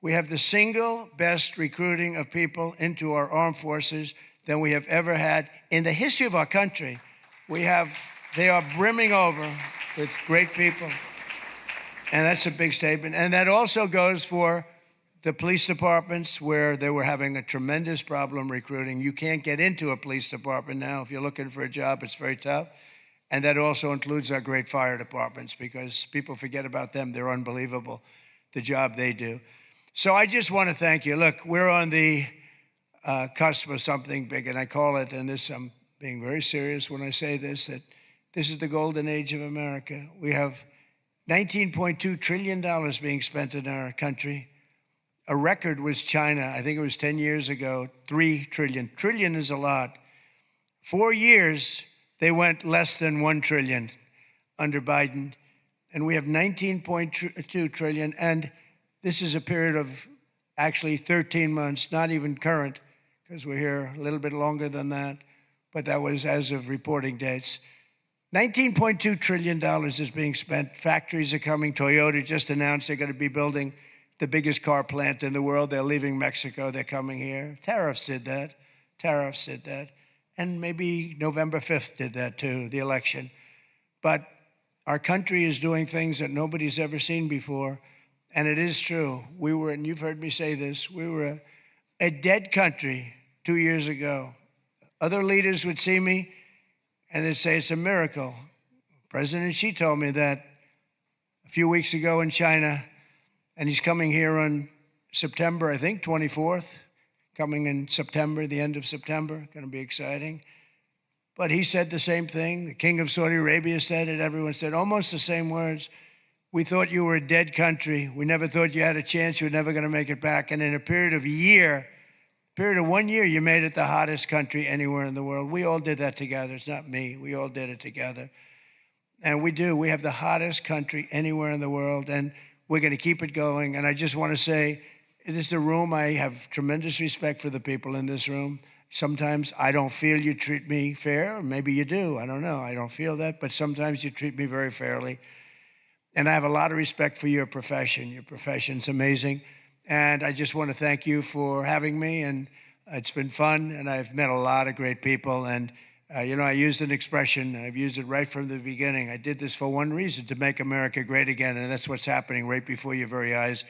E: we have the single best recruiting of people into our armed forces than we have ever had in the history of our country. They are brimming over with great people. And that's a big statement. And that also goes for the police departments, where they were having a tremendous problem recruiting. You can't get into a police department now. If you're looking for a job, it's very tough. And that also includes our great fire departments, because people forget about them. They're unbelievable, the job they do. So I just want to thank you. Look, we're on the cusp of something big, and I call it, and this, I'm being very serious when I say this, that this is the golden age of America. We have $19.2 trillion being spent in our country. A record was China. I think it was 10 years ago, $3 trillion. Trillion is a lot. 4 years, they went less than 1 trillion under Biden. And we have 19.2 trillion. And this is a period of actually 13 months, not even current, because we're here a little bit longer than that. But that was as of reporting dates. $19.2 trillion is being spent. Factories are coming. Toyota just announced they're going to be building the biggest car plant in the world. They're leaving Mexico. They're coming here. Tariffs did that. Tariffs did that. And maybe November 5th did that too, the election. But our country is doing things that nobody's ever seen before. And it is true. We were, and you've heard me say this, we were a dead country 2 years ago. Other leaders would see me and they'd say it's a miracle. President Xi told me that a few weeks ago in China, and he's coming here on September, I think, 24th, coming in September, the end of September, going to be exciting. But he said the same thing. The King of Saudi Arabia said it. Everyone said almost the same words. We thought you were a dead country. We never thought you had a chance. You were never going to make it back. And in a period of 1 year, you made it the hottest country anywhere in the world. We all did that together. It's not me. We all did it together. And we do. We have the hottest country anywhere in the world. And we're going to keep it going. And I just want to say, it is the room. I have tremendous respect for the people in this room. Sometimes I don't feel you treat me fair. Or maybe you do. I don't know. I don't feel that. But sometimes you treat me very fairly. And I have a lot of respect for your profession. Your profession's amazing. And I just want to thank you for having me. And it's been fun. And I've met a lot of great people. And, you know, I used an expression. I've used it right from the beginning. I did this for one reason, to make America great again. And that's what's happening right before your very eyes.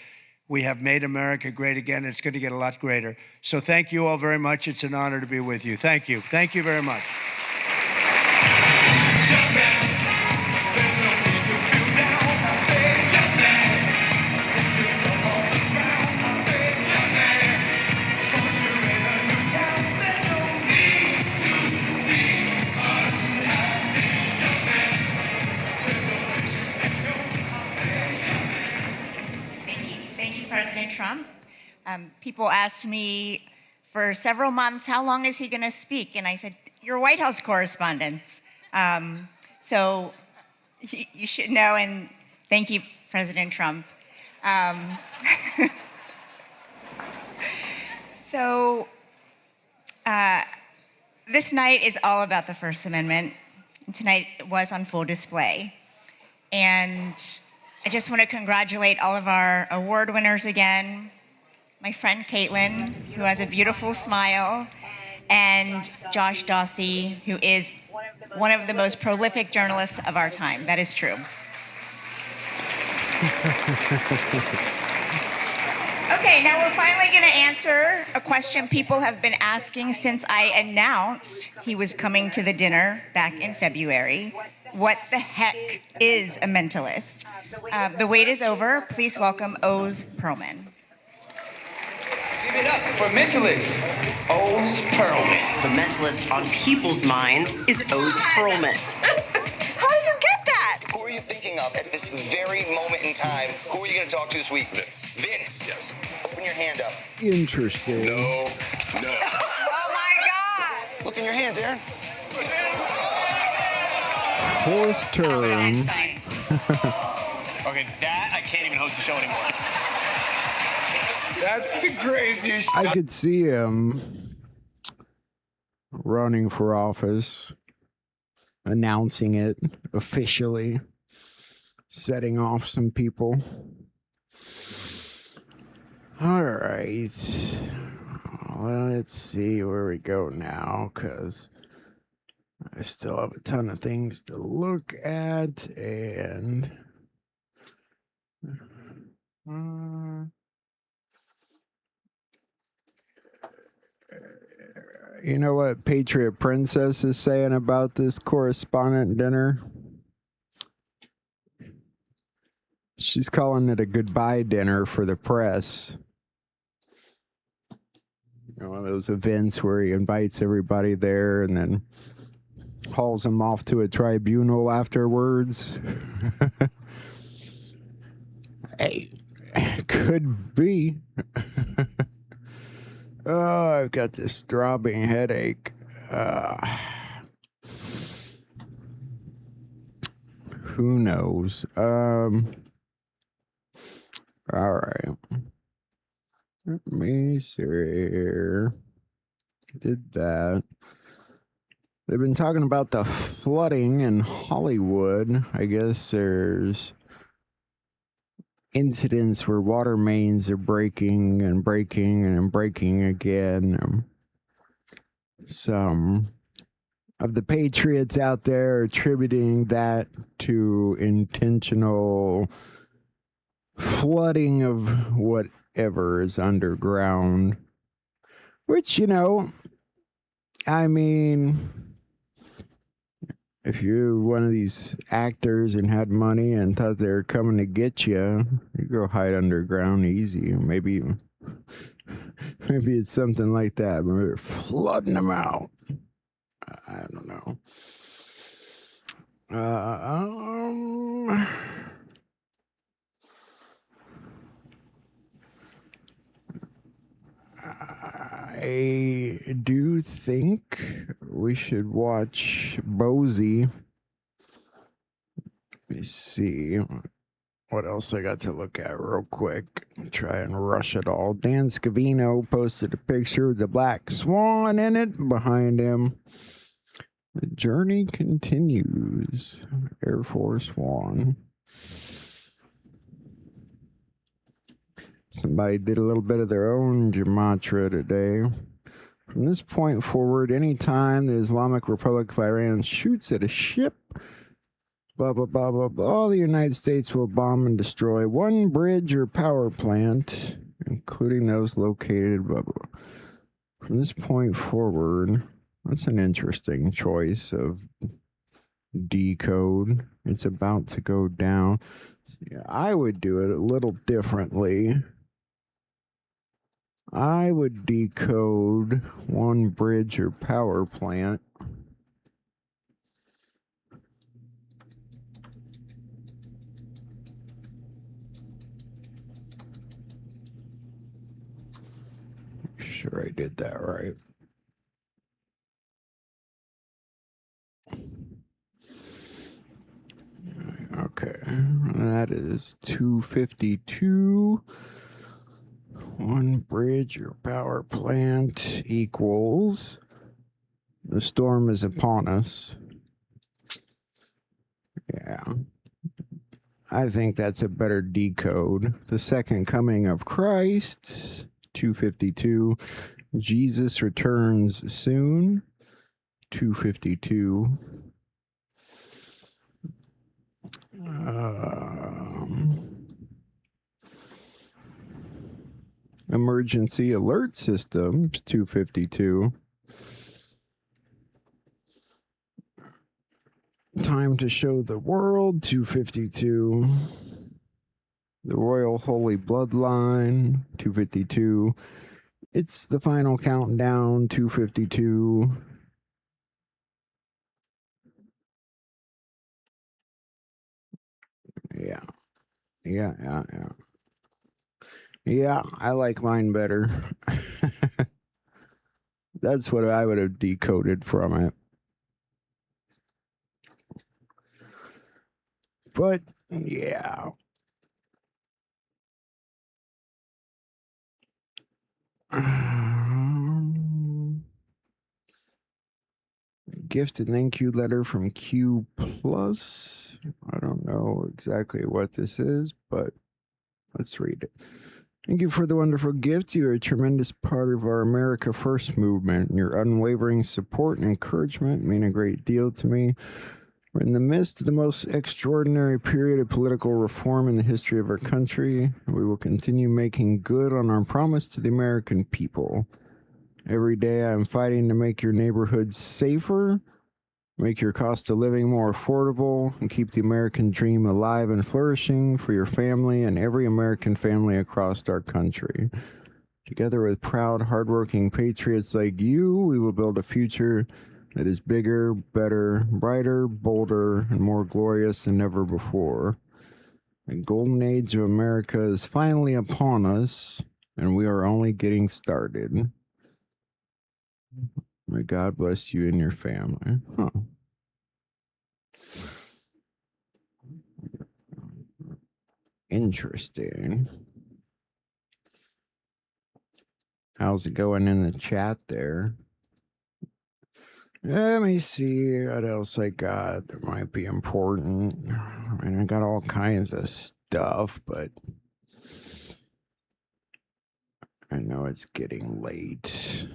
E: We have made America great again. It's going to get a lot greater. So thank you all very much. It's an honor to be with you. Thank you. Thank you very much.
Q: President Trump. People asked me for several months, how long is he going to speak? And I said, you're White House correspondents. So you should know, and thank you, President Trump. This night is all about the First Amendment. And tonight it was on full display. And I just want to congratulate all of our award winners again. My friend Caitlin, who has a beautiful smile, and Josh Dawsey, who is one of the most prolific journalists of our time. That is true. Okay, now we're finally going to answer a question people have been asking since I announced he was coming to the dinner back in February. What the heck is a mentalist? The wait is over. Please welcome Oz Perlman.
N: Give it up for mentalist, Oz Perlman. The mentalist on people's minds is Oz Perlman.
Q: How did you get that?
N: Who are you thinking of at this very moment in time? Who are you going to talk to this week? Vince. Vince. Yes. Open your hand up.
H: Interesting.
N: No. Oh my God. Look in your hands, Aaron.
H: Fourth term.
D: Okay, that I can't even host the show anymore.
N: That's the craziest.
H: I could see him running for office, announcing it officially, setting off some people. All right. Let's see where we go now, because I still have a ton of things to look at, and you know what Patriot Princess is saying about this correspondent dinner? She's calling it a goodbye dinner for the press. You know, one of those events where he invites everybody there and then hauls them off to a tribunal afterwards. Hey, could be. Oh, I've got this throbbing headache. who knows? All right. Let me see here. Did that. They've been talking about the flooding in Hollywood. I guess there's incidents where water mains are breaking and breaking and breaking again. Some of the patriots out there are attributing that to intentional flooding of whatever is underground. Which, I mean, if you're one of these actors and had money and thought they were coming to get you, you go hide underground easy. Maybe it's something like that. But they're flooding them out. I don't know. I do think we should watch Bozy. Let me see what else I got to look at real quick. Try and rush it all. Dan Scavino posted a picture with the black swan in it behind him. The journey continues. Air Force One. Somebody did a little bit of their own gematria today. From this point forward, anytime the Islamic Republic of Iran shoots at a ship, blah, blah, blah, blah, blah, the United States will bomb and destroy one bridge or power plant, including those located, blah, blah. From this point forward, that's an interesting choice of decode. It's about to go down. See, I would do it a little differently. I would decode one bridge or power plant. Make sure I did that right. Okay, that is 252. One bridge or power plant equals. The storm is upon us. Yeah. I think that's a better decode. The second coming of Christ, 252. Jesus returns soon, 252. Emergency alert system, 252. Time to show the world, 252. The Royal Holy Bloodline, 252. It's the final countdown, 252. Yeah. Yeah, I like mine better. That's what I would have decoded from it. But, yeah. Gift and thank you letter from Q Plus. I don't know exactly what this is, but let's read it. Thank you for the wonderful gift. You are a tremendous part of our America First movement. Your unwavering support and encouragement mean a great deal to me. We're in the midst of the most extraordinary period of political reform in the history of our country. We will continue making good on our promise to the American people. Every day I'm fighting to make your neighborhoods safer, make your cost of living more affordable, and keep the American dream alive and flourishing for your family and every American family across our country. Together with proud, hardworking patriots like you, we will build a future that is bigger, better, brighter, bolder, and more glorious than ever before. The golden age of America is finally upon us, and we are only getting started. May God bless you and your family. Huh. Interesting. How's it going in the chat there? Let me see what else I got that might be important. I mean, I got all kinds of stuff, but I know it's getting late.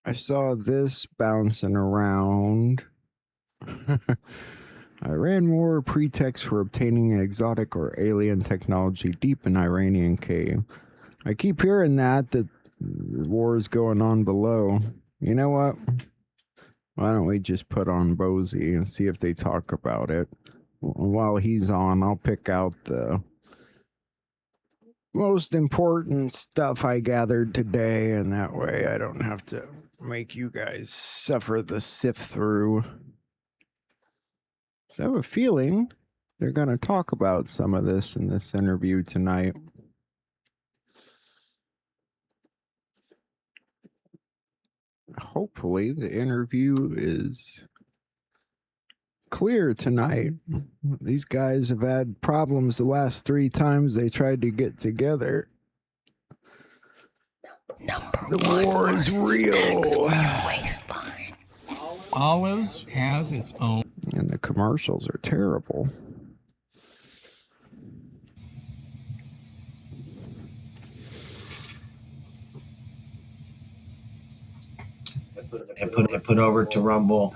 H: I saw this bouncing around. Iran war pretext for obtaining exotic or alien technology deep in Iranian cave. I keep hearing that the war is going on below. You know what? Why don't we just put on Bozy and see if they talk about it? While he's on, I'll pick out the most important stuff I gathered today, and that way I don't have to make you guys suffer the sift through. So I have a feeling they're going to talk about some of this in this interview tonight. Hopefully the interview is clear tonight. These guys have had problems the last 3 times they tried to get together. The war is real.
C: Olives has its own.
H: And the commercials are terrible.
O: And put over to Rumble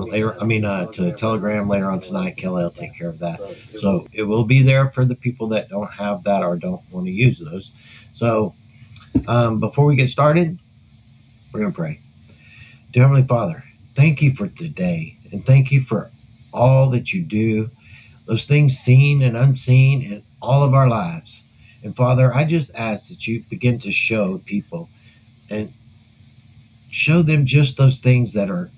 O: later. To Telegram later on tonight. Kelly will take care of that. So it will be there for the people that don't have that or don't want to use those. So before we get started, we're going to pray. Dear Heavenly Father, thank you for today, and thank you for all that you do, those things seen and unseen in all of our lives. And Father, I just ask that you begin to show people and show them just those things that are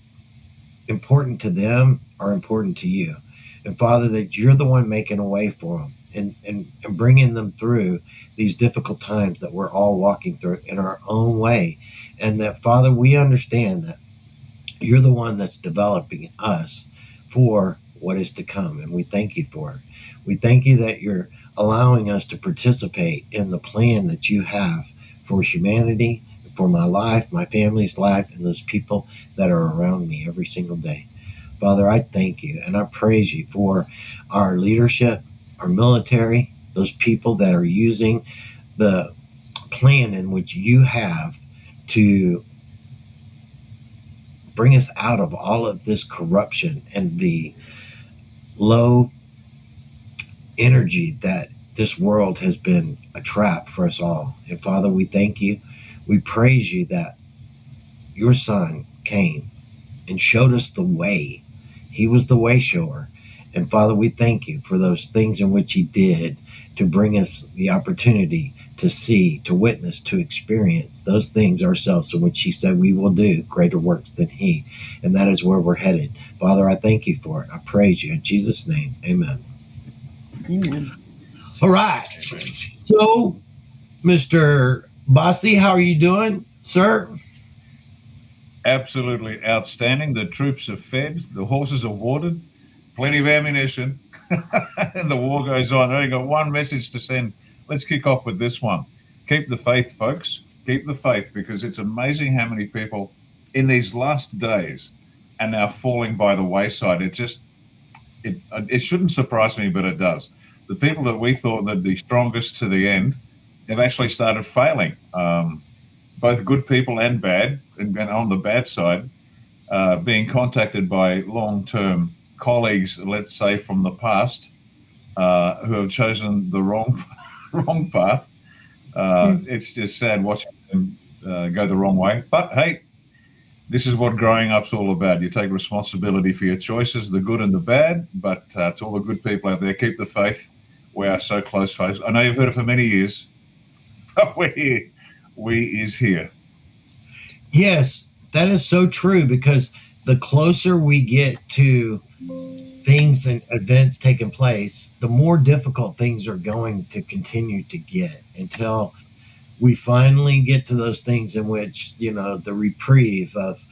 O: important to them are important to you. And Father, that you're the one making a way for them and bringing them through these difficult times that we're all walking through in our own way. And that, Father, we understand that you're the one that's developing us for what is to come. And we thank you for it. We thank you that you're allowing us to participate in the plan that you have for humanity, for my life, my family's life, and those people that are around me every single day. Father, I thank you and I praise you for our leadership, our military, those people that are using the plan in which you have to bring us out of all of this corruption and the low energy that this world has been a trap for us all. And Father, we thank you. We praise you that your son came and showed us the way. He was the way shower. And Father, we thank you for those things in which he did to bring us the opportunity to see, to witness, to experience those things ourselves in which he said we will do greater works than he. And that is where we're headed. Father, I thank you for it. I praise you in Jesus' name. Amen.
A: Amen.
O: All right. So, Mr. Bossy, how are you doing, sir?
S: Absolutely outstanding. The troops are fed, the horses are watered, plenty of ammunition, and the war goes on. I only got one message to send. Let's kick off with this one. Keep the faith, folks. Keep the faith, because it's amazing how many people in these last days are now falling by the wayside. It shouldn't surprise me, but it does. The people that we thought would be strongest to the end have actually started failing. Both good people and bad, and on the bad side, being contacted by long-term colleagues, let's say from the past, who have chosen the wrong path. It's just sad watching them go the wrong way. But hey, this is what growing up's all about. You take responsibility for your choices, the good and the bad. But to all the good people out there, keep the faith. We are so close, folks. I know you've heard it for many years, but we're here. We is here.
O: Yes, that is so true, because the closer we get to things and events taking place, the more difficult things are going to continue to get until we finally get to those things in which, the reprieve of,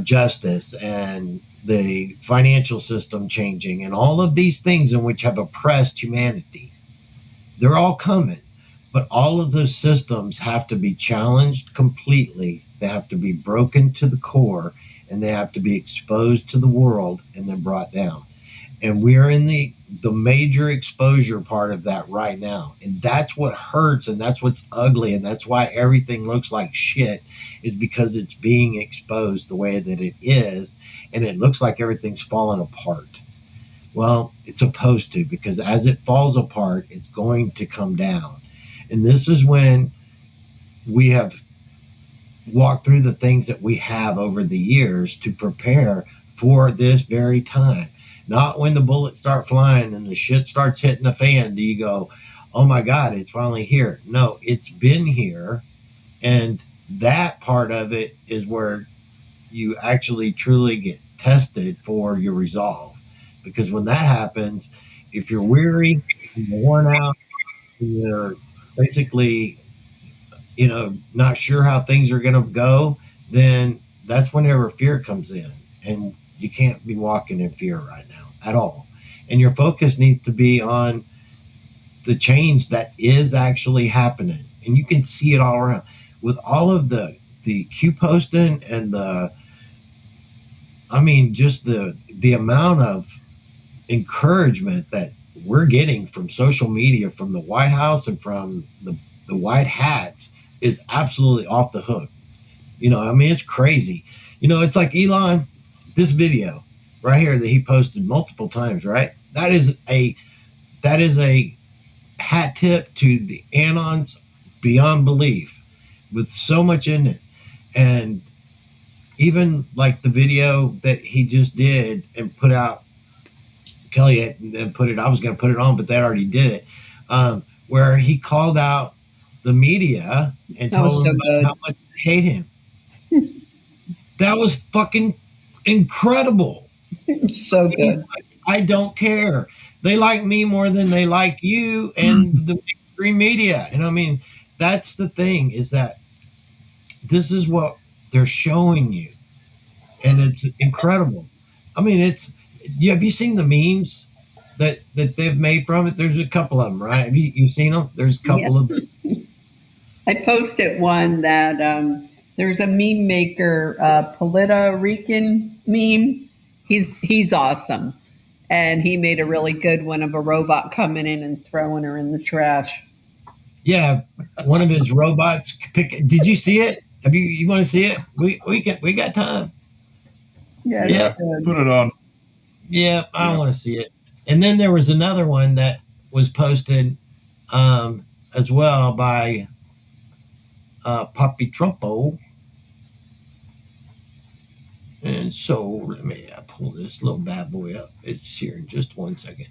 O: justice and the financial system changing and all of these things in which have oppressed humanity. They're all coming, but all of those systems have to be challenged completely. They have to be broken to the core, and they have to be exposed to the world and then brought down. And we're in the major exposure part of that right now. And that's what hurts, and that's what's ugly, and that's why everything looks like shit, is because it's being exposed the way that it is, and it looks like everything's falling apart. Well, it's supposed to, because as it falls apart, it's going to come down. And this is when we have walked through the things that we have over the years to prepare for this very time. Not when the bullets start flying and the shit starts hitting the fan do you go, oh my God, it's finally here. No, it's been here. And that part of it is where you actually truly get tested for your resolve. Because when that happens, if you're weary, you're worn out, you're basically, not sure how things are going to go, then that's whenever fear comes in. And you can't be walking in fear right now at all. And your focus needs to be on the change that is actually happening. And you can see it all around with all of the Q posting and just the amount of encouragement that we're getting from social media, from the White House and from the white hats is absolutely off the hook. It's crazy. It's like Elon, this video right here that he posted multiple times, right? That is a hat tip to the Anons beyond belief, with so much in it. And even like the video that he just did and put out, Kelly and put it, I was going to put it on, but they already did it, where he called out the media and told them how much they hate him. That was fucking incredible.
F: So good.
O: I don't care. They like me more than they like you and the mainstream media. And that's the thing, is that this is what they're showing you. And it's incredible. Have you seen the memes that they've made from it? There's a couple of them, right? Have you seen them? There's a couple of them.
F: I posted one that there's a meme maker, Polita Rican meme. He's awesome. And he made a really good one of a robot coming in and throwing her in the trash.
O: Yeah, one of his robots. Did you see it? You want to see it? We got time.
F: Yeah.
S: Put it on.
O: Yeah, I want to see it. And then there was another one that was posted as well by Papi Trumpo. And so let me pull this little bad boy up. It's here in just 1 second.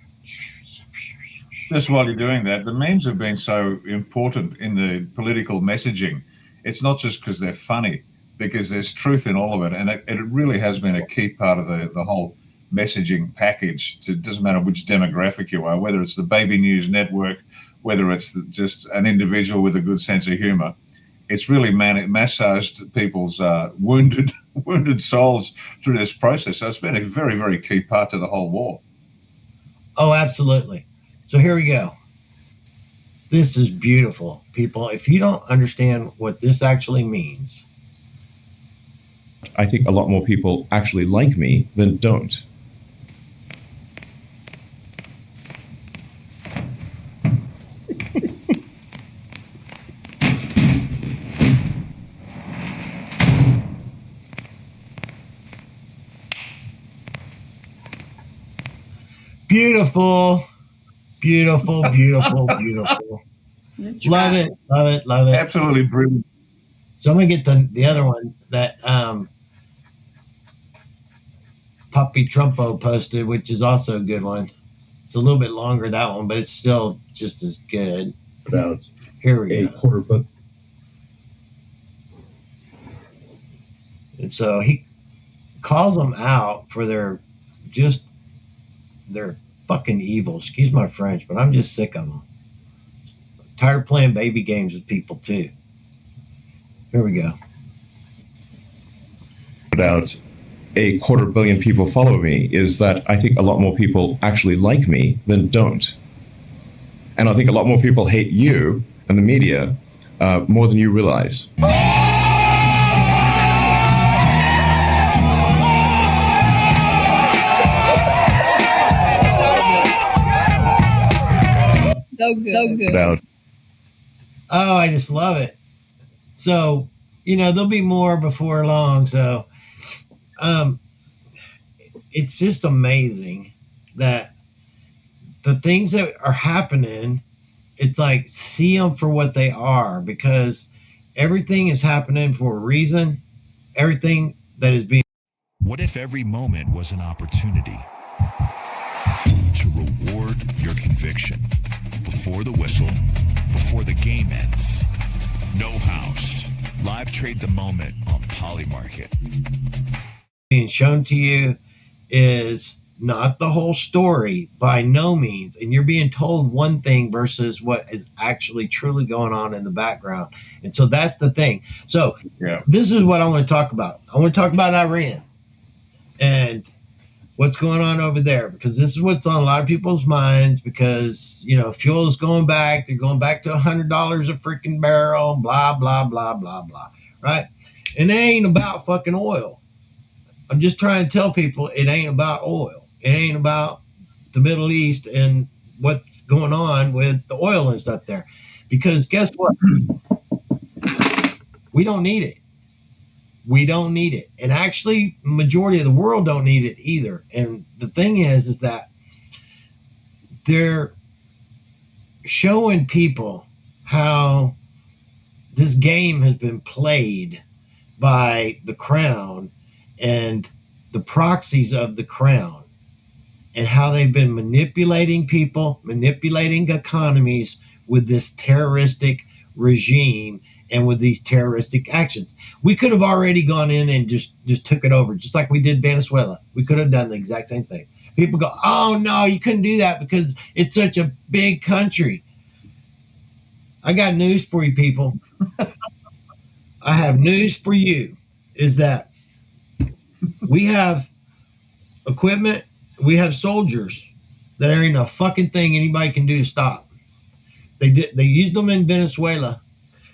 S: Just while you're doing that, the memes have been so important in the political messaging. It's not just because they're funny, because there's truth in all of it. And it really has been a key part of the whole messaging package. It doesn't matter which demographic you are, whether it's the Baby News Network, whether it's just an individual with a good sense of humor. It's really massaged people's wounded souls through this process. So it's been a very, very key part to the whole war.
O: Oh, absolutely. So here we go. This is beautiful, people. If you don't understand what this actually means.
I: I think a lot more people actually like me than don't.
O: Beautiful, beautiful, beautiful, beautiful. Love it, love it, love it.
S: Absolutely brilliant.
O: So I'm gonna get the other one that Papi Trumpo posted, which is also a good one. It's a little bit longer, that one, but it's still just as good. Here we go.
A: Quarter book.
O: And so he calls them out for their just they're fucking evil. Excuse my French, but I'm just sick of them. Tired of playing baby games with people too. Here we go.
I: Out a 250 million people follow me is that I think a lot more people actually like me than don't. And I think a lot more people hate you and the media more than you realize.
F: So good. So good.
O: Oh, I just love it. So, there'll be more before long. So, it's just amazing that the things that are happening, it's like, see them for what they are, because everything is happening for a reason. Everything that is being.
J: What if every moment was an opportunity to reward your conviction? Before the whistle, before the game ends. No House. Live trade the moment on Polymarket.
O: Being shown to you is not the whole story by no means. And you're being told one thing versus what is actually truly going on in the background. And so that's the thing. So This is what I want to talk about. I want to talk about Iran and what's going on over there, because this is what's on a lot of people's minds, because, fuel is going back. They're going back to $100 a freaking barrel, blah, blah, blah, blah, blah, right? And it ain't about fucking oil. I'm just trying to tell people it ain't about oil. It ain't about the Middle East and what's going on with the oil and stuff there. Because guess what? We don't need it. We don't need it. And actually, majority of the world don't need it either. And the thing is that they're showing people how this game has been played by the crown and the proxies of the crown, and how they've been manipulating people, manipulating economies with this terroristic regime and with these terroristic actions. We could have already gone in and just took it over, just like we did Venezuela. We could have done the exact same thing. People go, oh, no, you couldn't do that because it's such a big country. I got news for you, people. I have news for you, is that we have equipment, we have soldiers that ain't a fucking thing anybody can do to stop. They used them in Venezuela.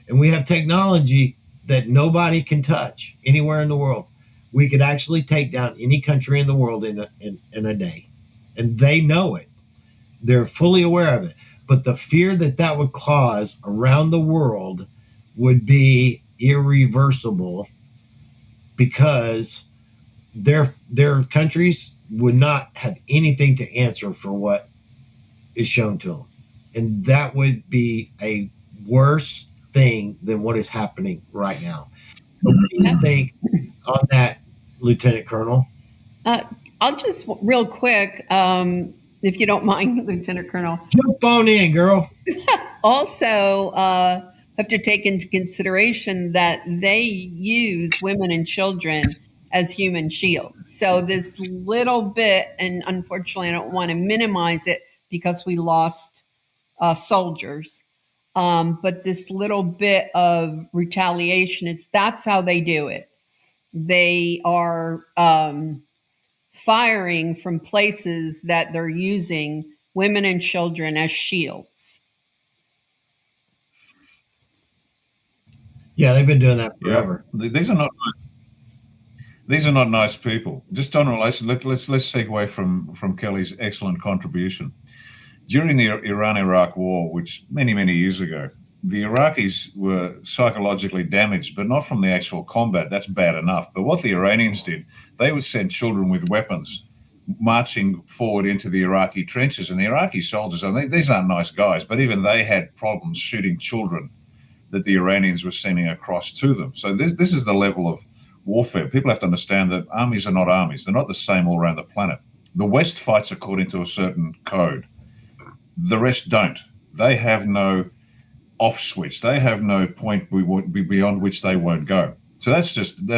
O: And we have technology that nobody can touch anywhere in the world. We could actually take down any country in the world in a day. And they know it. They're fully aware of it. But the fear that would cause around the world would be irreversible, because their countries would not have anything to answer for what is shown to them. And that would be a worse thing than what is happening right now. So what do you think on that, Lieutenant Colonel?
F: I'll just real quick, if you don't mind, Lieutenant Colonel.
O: Jump on in, girl.
F: Also, have to take into consideration that they use women and children as human shields. So this little bit, and unfortunately, I don't want to minimize it because we lost soldiers. But this little bit of retaliation, that's how they do it. They are firing from places that they're using women and children as shields.
O: Yeah, they've been doing that forever.
S: Yeah. These are not nice people. Just on relation, let's segue from Kelly's excellent contribution. During the Iran-Iraq war, which many years ago, the Iraqis were psychologically damaged, but not from the actual combat. That's bad enough. But what the Iranians did, they would send children with weapons marching forward into the Iraqi trenches. And the Iraqi soldiers, these aren't nice guys, but even they had problems shooting children that the Iranians were sending across to them. So this is the level of warfare. People have to understand that armies are not armies. They're not the same all around the planet. The West fights according to a certain code. The rest don't. They have no off switch. They have no point beyond which they won't go. So and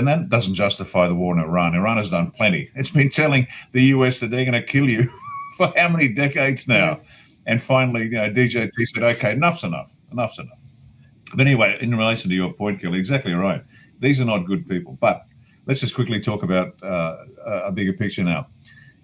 S: that doesn't justify the war in Iran. Iran has done plenty. It's been telling the US that they're going to kill you for how many decades now?
F: Yes.
S: And finally, DJT said, okay, enough's enough. Enough's enough. But anyway, in relation to your point, Kelly, exactly right. These are not good people. But let's just quickly talk about a bigger picture now.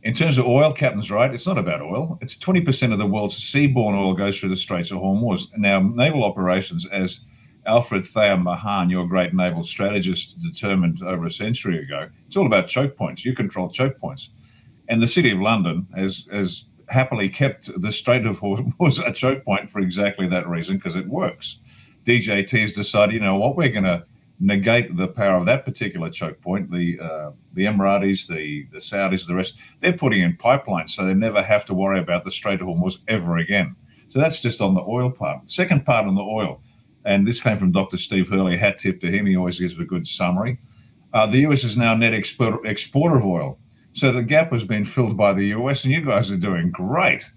S: In terms of oil, Captain's right. It's not about oil. It's 20% of the world's seaborne oil goes through the Straits of Hormuz. Now, naval operations, as Alfred Thayer Mahan, your great naval strategist, determined over a century ago, it's all about choke points. You control choke points. And the City of London has happily kept the Strait of Hormuz a choke point for exactly that reason, because it works. DJT has decided, you know what, we're going to negate the power of that particular choke point. The Emiratis, the Saudis, the rest, they're putting in pipelines so they never have to worry about the Strait of Hormuz ever again. So that's just on the oil part. Second part on the oil, and this came from Dr. Steve Hurley, hat tip to him, he always gives a good summary. The US is now net exporter of oil. So the gap has been filled by the US, and you guys are doing great.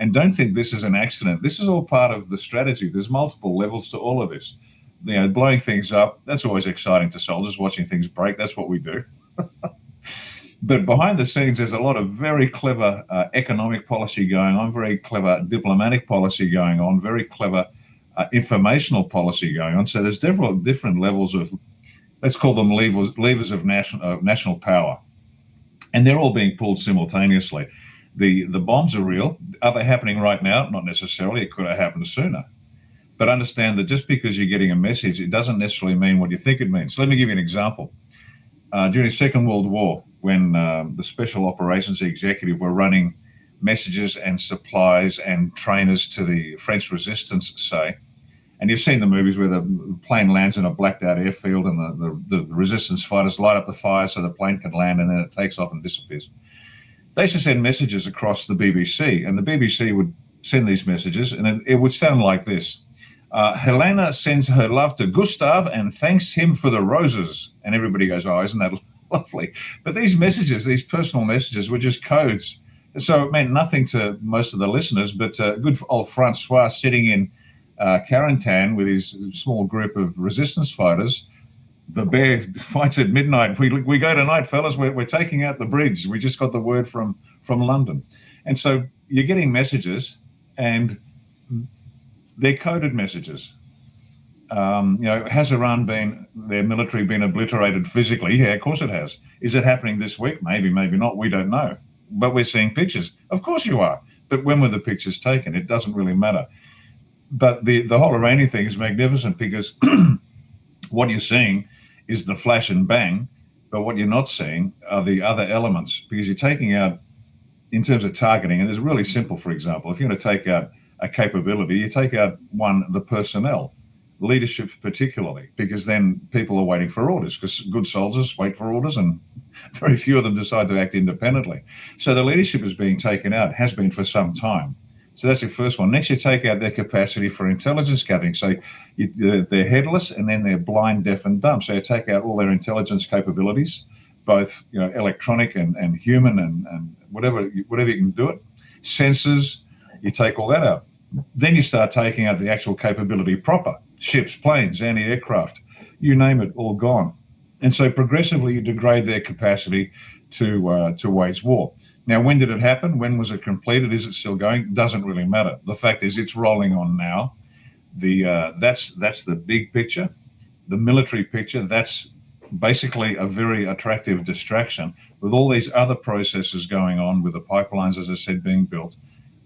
S: And don't think this is an accident. This is all part of the strategy. There's multiple levels to all of this. Blowing things up, that's always exciting to soldiers, watching things break. That's what we do. But behind the scenes, there's a lot of very clever economic policy going on, very clever diplomatic policy going on, very clever informational policy going on. So there's different levels of, let's call them levers of national power. And they're all being pulled simultaneously. The bombs are real. Are they happening right now? Not necessarily. It could have happened sooner. But understand that just because you're getting a message, it doesn't necessarily mean what you think it means. So let me give you an example. During the Second World War, when the Special Operations Executive were running messages and supplies and trainers to the French resistance, say, and you've seen the movies where the plane lands in a blacked out airfield and the resistance fighters light up the fire so the plane can land, and then it takes off and disappears. They used to send messages across the BBC, and the BBC would send these messages, and it would sound like this. Helena sends her love to Gustav and thanks him for the roses. And everybody goes, oh, isn't that lovely? But these messages, these personal messages, were just codes. So it meant nothing to most of the listeners, but good old Francois sitting in Carentan with his small group of resistance fighters. The bear fights at midnight. We go tonight, fellas. We're taking out the bridge. We just got the word from London. And so you're getting messages, and they're coded messages. Has Iran their military been obliterated physically? Yeah, of course it has. Is it happening this week? Maybe, maybe not. We don't know. But we're seeing pictures. Of course you are. But when were the pictures taken? It doesn't really matter. But the whole Iranian thing is magnificent, because what you're seeing is the flash and bang, but what you're not seeing are the other elements, because you're taking out, in terms of targeting, and it's really simple, for example, if you're going to take out a capability, you take out the personnel, leadership particularly, because then people are waiting for orders, because good soldiers wait for orders and very few of them decide to act independently. So the leadership is being taken out, has been for some time. So that's the first one. Next, you take out their capacity for intelligence gathering. So they're headless, and then they're blind, deaf, and dumb. So you take out all their intelligence capabilities, both electronic and human and whatever you can do it. Sensors, you take all that out. Then you start taking out the actual capability proper. Ships, planes, anti-aircraft, you name it, all gone. And so progressively you degrade their capacity to wage war. Now, when did it happen? When was it completed? Is it still going? Doesn't really matter. The fact is it's rolling on now. That's the big picture. The military picture, that's basically a very attractive distraction with all these other processes going on, with the pipelines, as I said, being built.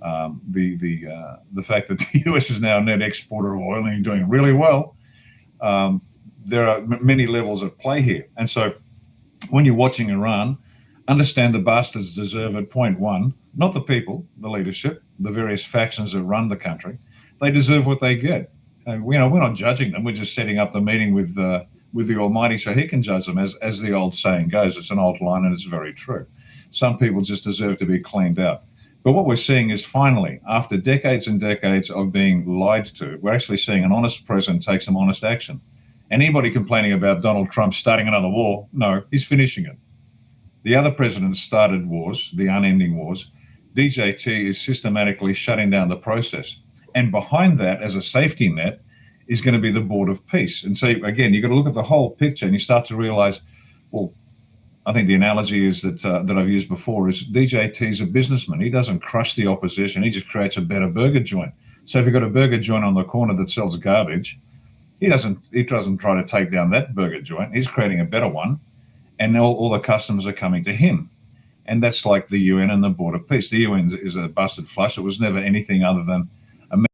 S: The fact that the US is now a net exporter of oil and doing really well. There are many levels at play here. And so when you're watching Iran, understand the bastards deserve it. Point one, not the people, the leadership, the various factions that run the country. They deserve what they get. And, we're not judging them. We're just setting up the meeting with the Almighty so he can judge them, as the old saying goes. It's an old line and it's very true. Some people just deserve to be cleaned out. But what we're seeing is finally, after decades and decades of being lied to, we're actually seeing an honest president take some honest action. Anybody complaining about Donald Trump starting another war, no, he's finishing it. The other presidents started wars, the unending wars. DJT is systematically shutting down the process. And behind that, as a safety net, is going to be the Board of Peace. And so, again, you've got to look at the whole picture and you start to realize, well, I think the analogy is that I've used before is DJT is a businessman. He doesn't crush the opposition. He just creates a better burger joint. So if you've got a burger joint on the corner that sells garbage, he doesn't try to take down that burger joint. He's creating a better one, and all the customers are coming to him. And that's like the UN and the Board of Peace. The UN is a busted flush. It was never anything other than a...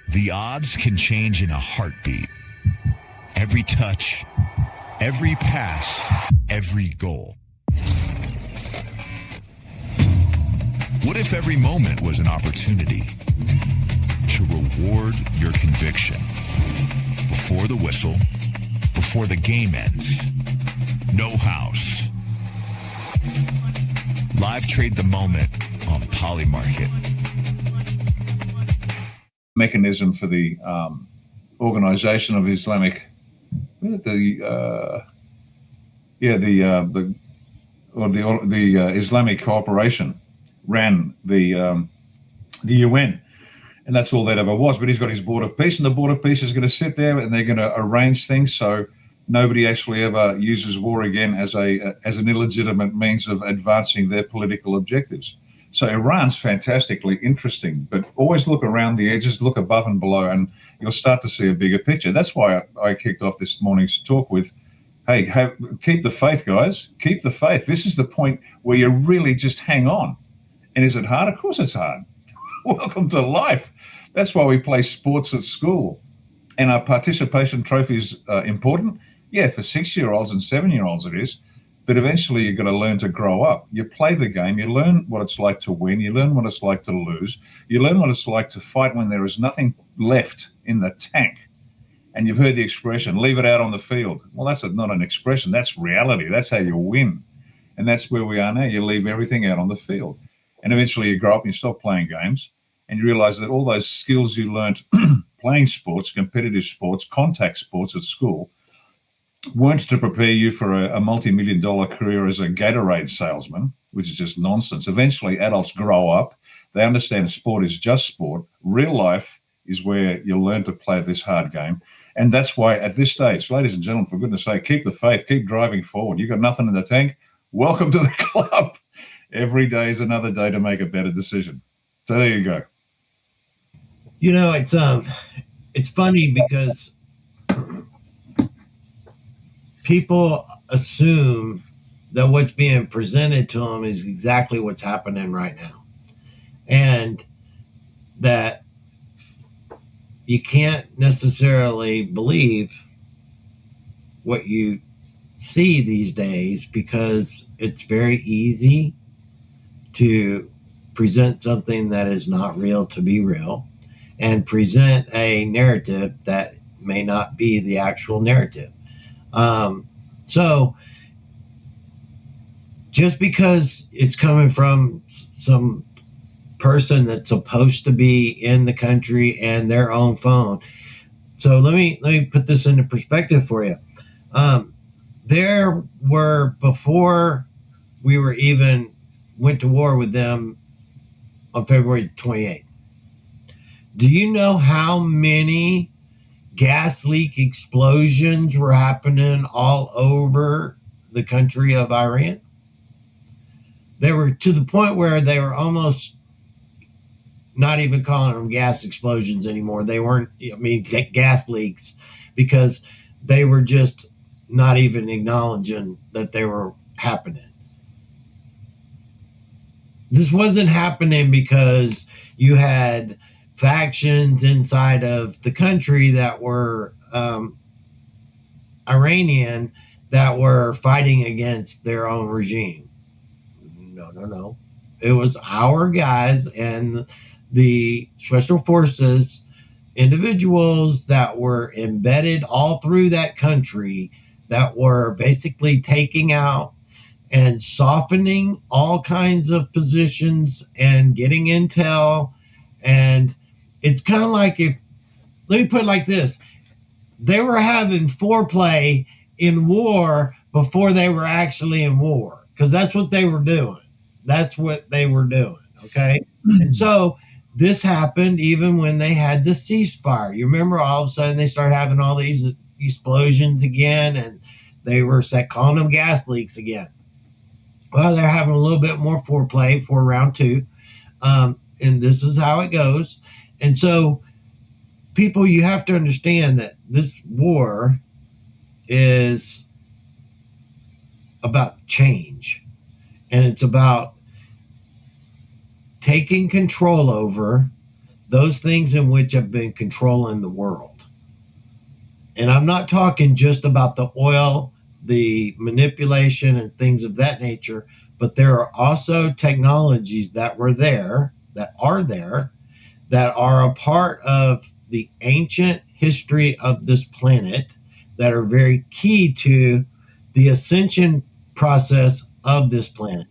J: The odds can change in a heartbeat. Every touch, every pass, every goal. What if every moment was an opportunity to reward your conviction? Before the whistle, before the game ends. No house. Live trade the moment on Polymarket.
S: Mechanism for the organization of Islamic, Islamic cooperation ran the UN. And that's all that ever was. But he's got his Board of Peace, and the Board of Peace is going to sit there and they're going to arrange things so nobody actually ever uses war again as an illegitimate means of advancing their political objectives. So Iran's fantastically interesting, but always look around the edges, look above and below, and you'll start to see a bigger picture. That's why I kicked off this morning's talk with, hey, keep the faith, guys. Keep the faith. This is the point where you really just hang on. And is it hard? Of course it's hard. Welcome to life. That's why we play sports at school. And our participation trophy is important. Yeah, for 6-year-olds and 7-year-olds it is. But eventually you've got to learn to grow up. You play the game. You learn what it's like to win. You learn what it's like to lose. You learn what it's like to fight when there is nothing left in the tank. And you've heard the expression, leave it out on the field. Well, that's not an expression. That's reality. That's how you win. And that's where we are now. You leave everything out on the field. And eventually you grow up and you stop playing games. And you realize that all those skills you learned playing sports, competitive sports, contact sports at school, weren't to prepare you for a multi-million-dollar career as a Gatorade salesman, which is just nonsense. Eventually, adults grow up. They understand sport is just sport. Real life is where you learn to play this hard game. And that's why at this stage, ladies and gentlemen, for goodness sake, keep the faith, keep driving forward. You've got nothing in the tank. Welcome to the club. Every day is another day to make a better decision. So there you go.
O: You know, it's funny because people assume that what's being presented to them is exactly what's happening right now. And that you can't necessarily believe what you see these days because it's very easy to present something that is not real to be real and present a narrative that may not be the actual narrative. So just because it's coming from some person that's supposed to be in the country and their own phone. So let me put this into perspective for you. There were, before we were even went to war with them on February 28th, do you know how many gas leak explosions were happening all over the country of Iran? They were to the point where they were almost not even calling them gas explosions anymore. They weren't, gas leaks, because they were just not even acknowledging that they were happening. This wasn't happening because you had factions inside of the country that were Iranian that were fighting against their own regime. No. It was our guys and the special forces, individuals that were embedded all through that country that were basically taking out and softening all kinds of positions and getting intel. And it's kind of like, let me put it like this. They were having foreplay in war before they were actually in war, because that's what they were doing. That's what they were doing, okay? And so this happened even when they had the ceasefire. You remember all of a sudden they started having all these explosions again, and they were calling them gas leaks again. Well, they're having a little bit more foreplay for round 2. And this is how it goes. And so, people, you have to understand that this war is about change. And it's about taking control over those things in which have been controlling the world. And I'm not talking just about the oil, the manipulation and things of that nature, but there are also technologies that are there, that are a part of the ancient history of this planet, that are very key to the ascension process of this planet.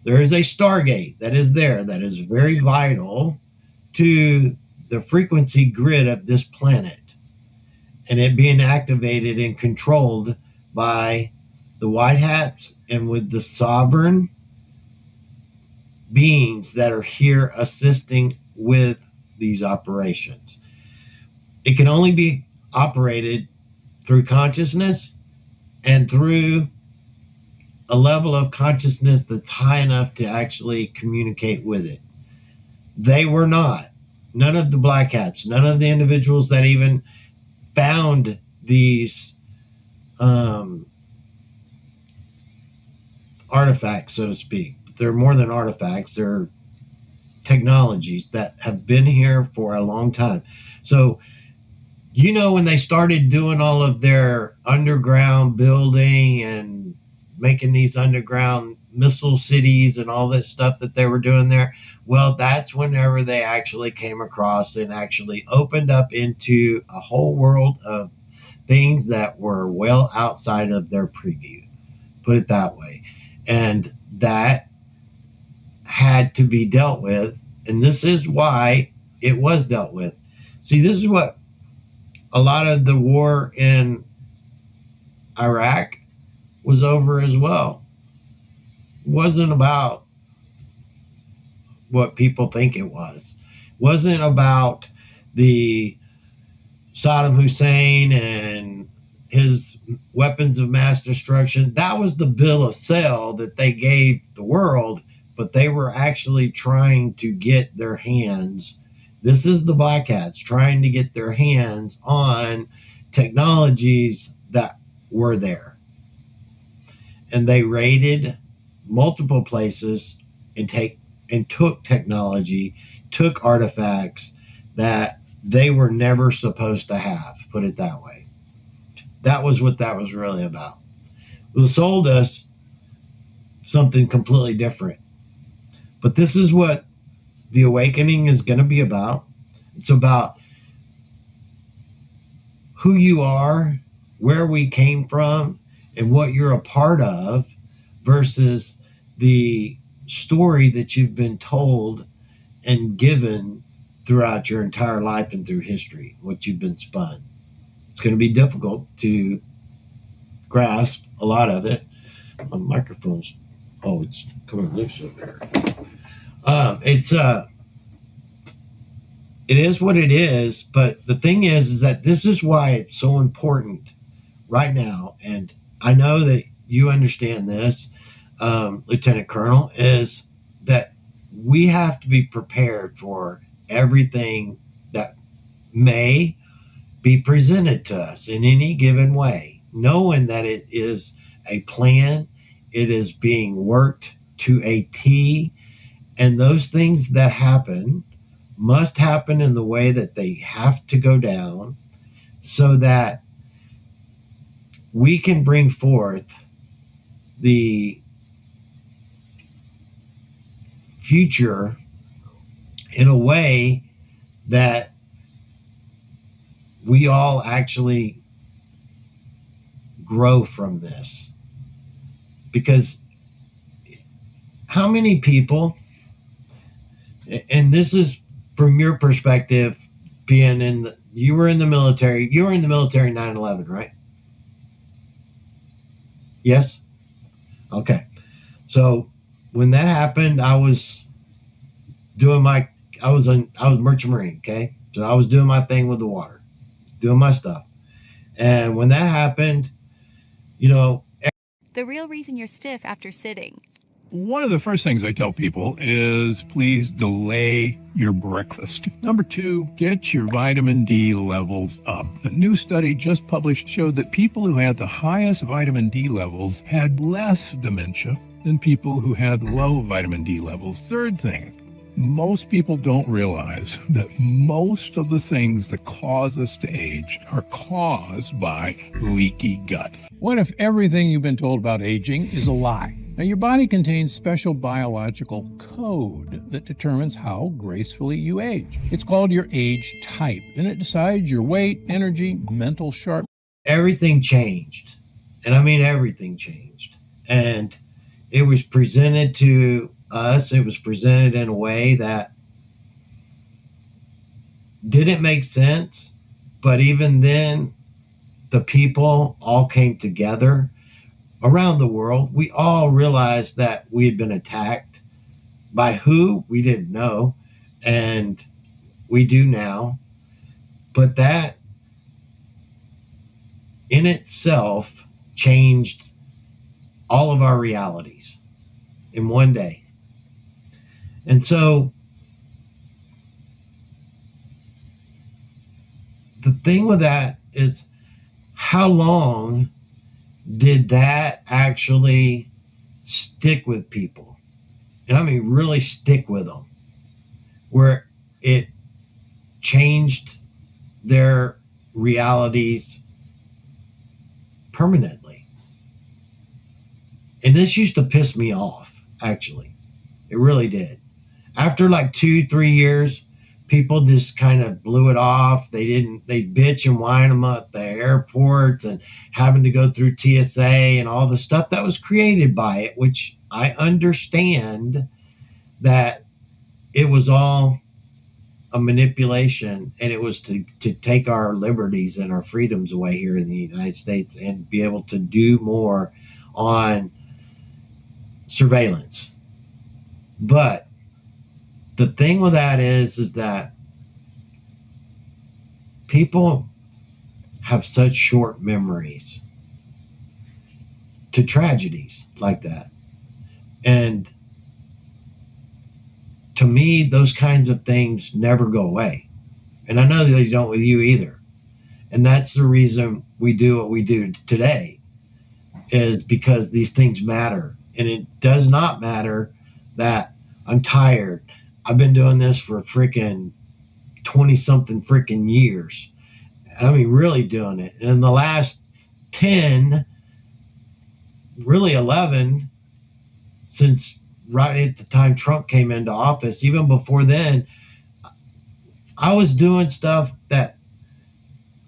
O: There is a Stargate that is there that is very vital to the frequency grid of this planet, and it being activated and controlled by the White Hats and with the sovereign beings that are here assisting with these operations. It can only be operated through consciousness and through a level of consciousness that's high enough to actually communicate with it. They were not. None of the Black Hats, none of the individuals that even found these artifacts, so to speak. They're more than artifacts. They're technologies that have been here for a long time. So, when they started doing all of their underground building and making these underground missile cities and all this stuff that they were doing there, well, that's whenever they actually came across and actually opened up into a whole world of things that were well outside of their preview, put it that way. And that had to be dealt with, and this is why it was dealt with. See, this is what a lot of the war in Iraq was over as well. It wasn't about what people think it was. It wasn't about the Saddam Hussein and his weapons of mass destruction. That was the bill of sale that they gave the world, but they were actually trying to get their hands. This is the Black Hats trying to get their hands on technologies that were there. And they raided multiple places and took technology, took artifacts that they were never supposed to have, put it that way. That was what that was really about. It sold us something completely different. But this is what the awakening is going to be about. It's about who you are, where we came from, and what you're a part of versus the story that you've been told and given throughout your entire life and through history, what you've been spun. It's going to be difficult to grasp a lot of it. My microphone's, it's coming loose over here. It is what it is, but the thing is that this is why it's so important right now, and I know that you understand this, Lieutenant Colonel, is that we have to be prepared for everything that may be presented to us in any given way, knowing that it is a plan, it is being worked to a T, and those things that happen must happen in the way that they have to go down so that we can bring forth the future in a way that we all actually grow from this. Because how many people, and this is from your perspective, being you were in the military 9/11, right? Yes? Okay. So when that happened, I was Merchant Marine, okay? So I was doing my thing with the water, doing my stuff. And when that happened,
B: The real reason you're stiff after sitting.
P: One of the first things I tell people is please delay your breakfast. Number 2, get your vitamin D levels up. A new study just published showed that people who had the highest vitamin D levels had less dementia than people who had low vitamin D levels. Third thing, most people don't realize that most of the things that cause us to age are caused by leaky gut. What if everything you've been told about aging is a lie? Now, your body contains special biological code that determines how gracefully you age. It's called your age type, and it decides your weight, energy, mental sharp.
O: Everything changed. And I mean, everything changed. And it was presented to us. It was presented in a way that didn't make sense. But even then, the people all came together around the world. We all realized that we had been attacked. By who? We didn't know. And we do now. But that in itself changed all of our realities in one day. And so the thing with that is, how long did that actually stick with people? And I mean, really stick with them, where it changed their realities permanently. And this used to piss me off, actually. It really did. After like 2-3 years, people just kind of blew it off. They bitch and whine them at the airports and having to go through TSA and all the stuff that was created by it, which I understand that it was all a manipulation, and it was to take our liberties and our freedoms away here in the United States and be able to do more on surveillance. But the thing with that is that people have such short memories to tragedies like that. And to me, those kinds of things never go away. And I know they don't with you either. And that's the reason we do what we do today, is because these things matter. And it does not matter that I'm tired. I've been doing this for freaking 20-something freaking years. And I mean, really doing it. And in the last 10, really 11, since right at the time Trump came into office, even before then, I was doing stuff that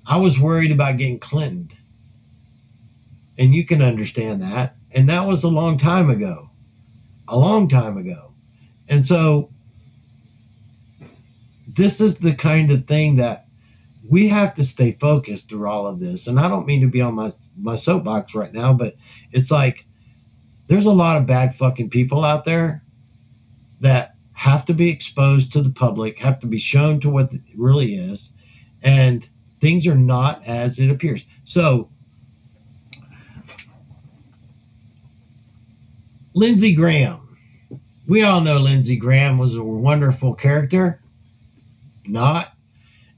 O: I was worried about getting Clinton. And you can understand that. And that was a long time ago. A long time ago. And so this is the kind of thing that we have to stay focused through all of this. And I don't mean to be on my soapbox right now, but it's like there's a lot of bad fucking people out there that have to be exposed to the public, have to be shown to what it really is. And things are not as it appears. So Lindsey Graham. We all know Lindsey Graham was a wonderful character. Not.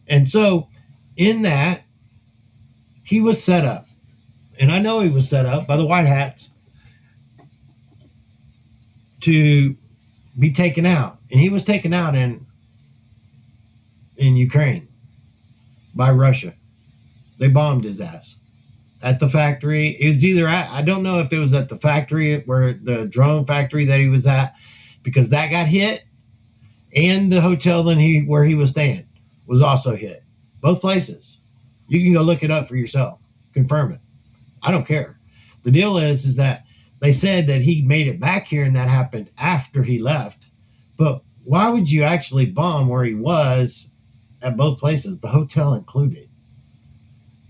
O: And so in that, he was set up. And I know he was set up by the White Hats to be taken out. And he was taken out in Ukraine by Russia. They bombed his ass at the factory. It was either at, I don't know if it was at the factory where the drone factory that he was at, because that got hit, and the hotel where he was staying was also hit. Both places. You can go look it up for yourself. Confirm it. I don't care. The deal is that they said that he made it back here and that happened after he left. But why would you actually bomb where he was at both places, the hotel included?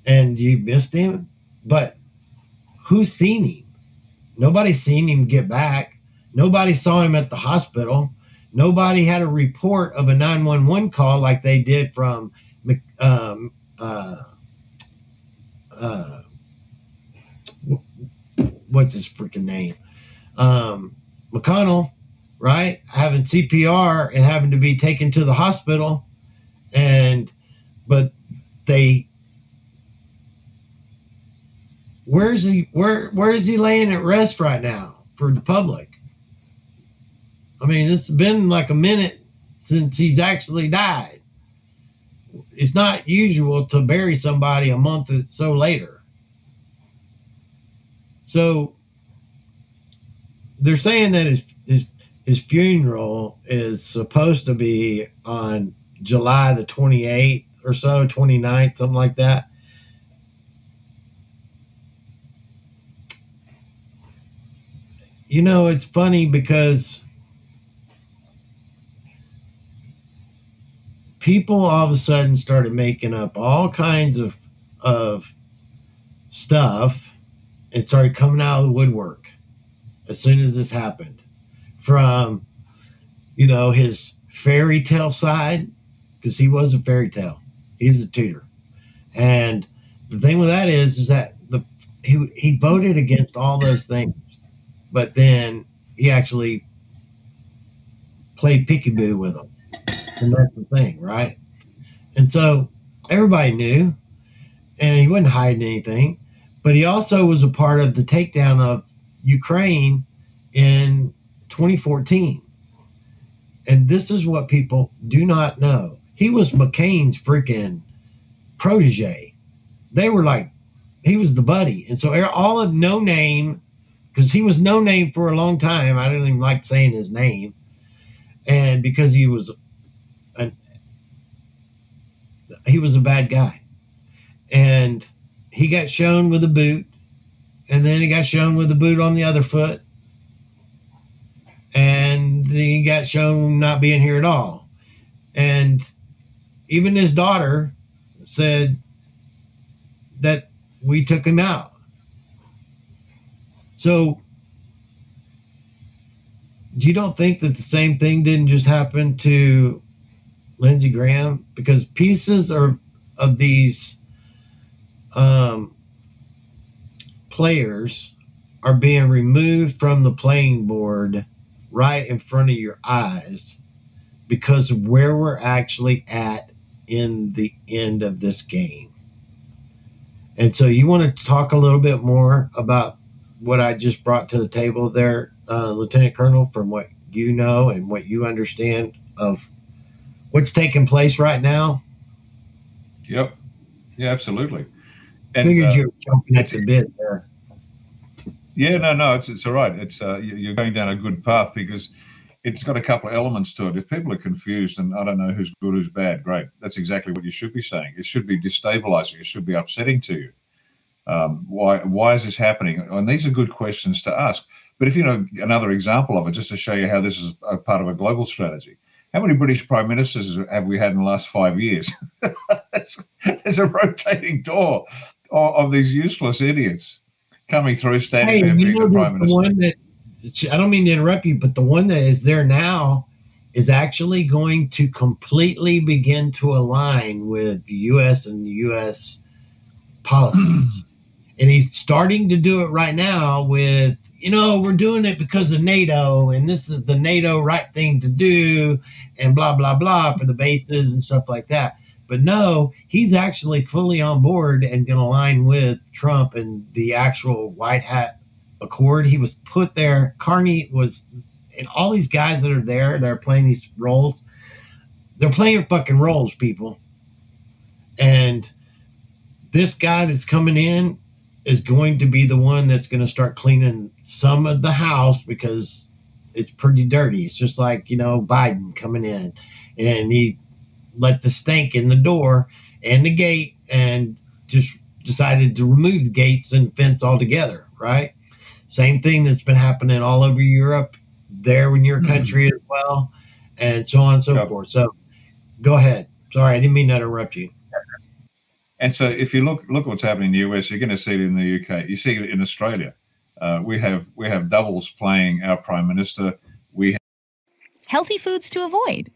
O: And you missed him? But who's seen him? Nobody's seen him get back. Nobody saw him at the hospital. Nobody had a report of a 911 call like they did from what's his freaking name? McConnell, right? Having CPR and having to be taken to the hospital. But where is he laying at rest right now for the public? I mean, it's been like a minute since he's actually died. It's not usual to bury somebody a month or so later. So they're saying that his funeral is supposed to be on July the 28th or so, 29th, something like that. You know, it's funny because people all of a sudden started making up all kinds of stuff. It started coming out of the woodwork as soon as this happened. From, you know, his fairy tale side, because he was a fairy tale. He's a tutor. And the thing with that is that he voted against all those things. But then he actually played peekaboo with them. And that's the thing, right? And so everybody knew, and he wasn't hiding anything. But he also was a part of the takedown of Ukraine in 2014. And this is what people do not know. He was McCain's freaking protege. They were like, he was the buddy. And so all of No Name, because he was No Name for a long time. I didn't even like saying his name. And because he was a bad guy. And he got shown with a boot. And then he got shown with a boot on the other foot. And he got shown not being here at all. And even his daughter said that we took him out. So you don't think that the same thing didn't just happen to Lindsey Graham? Because pieces of these players are being removed from the playing board right in front of your eyes because of where we're actually at in the end of this game. And so you want to talk a little bit more about what I just brought to the table there, Lieutenant Colonel, from what you know and what you understand of what's taking place right now?
S: Yep. Yeah, absolutely.
O: And, figured you were jumping at the bit there.
S: Yeah, no, it's all right. It's you're going down a good path because it's got a couple of elements to it. If people are confused and I don't know who's good, who's bad, great. That's exactly what you should be saying. It should be destabilizing. It should be upsetting to you. Why is this happening? And these are good questions to ask. But if you know another example of it, just to show you how this is a part of a global strategy. How many British prime ministers have we had in the last 5 years? There's a rotating door of these useless idiots coming through, standing there being the prime minister.
O: One that, I don't mean to interrupt you, but the one that is there now is actually going to completely begin to align with the U.S. and the U.S. policies. And he's starting to do it right now with, you know, we're doing it because of NATO, and this is the NATO right thing to do, and blah, blah, blah for the bases and stuff like that. But no, he's actually fully on board and going to align with Trump and the actual White Hat Accord. He was put there. Carney was, and all these guys that are there that are playing these roles, they're playing fucking roles, people. And this guy that's coming in is going to be the one that's going to start cleaning some of the house because it's pretty dirty. It's just like, you know, Biden coming in and he let the stink in the door and the gate and just decided to remove the gates and fence altogether, right? Same thing that's been happening all over Europe, there in your country as well, and so on and so forth. So go ahead. Sorry, I didn't mean to interrupt you.
S: And so if you look what's happening in the US, you're going to see it in the UK. You see it in Australia. We have doubles playing our prime minister.
B: Healthy foods to avoid.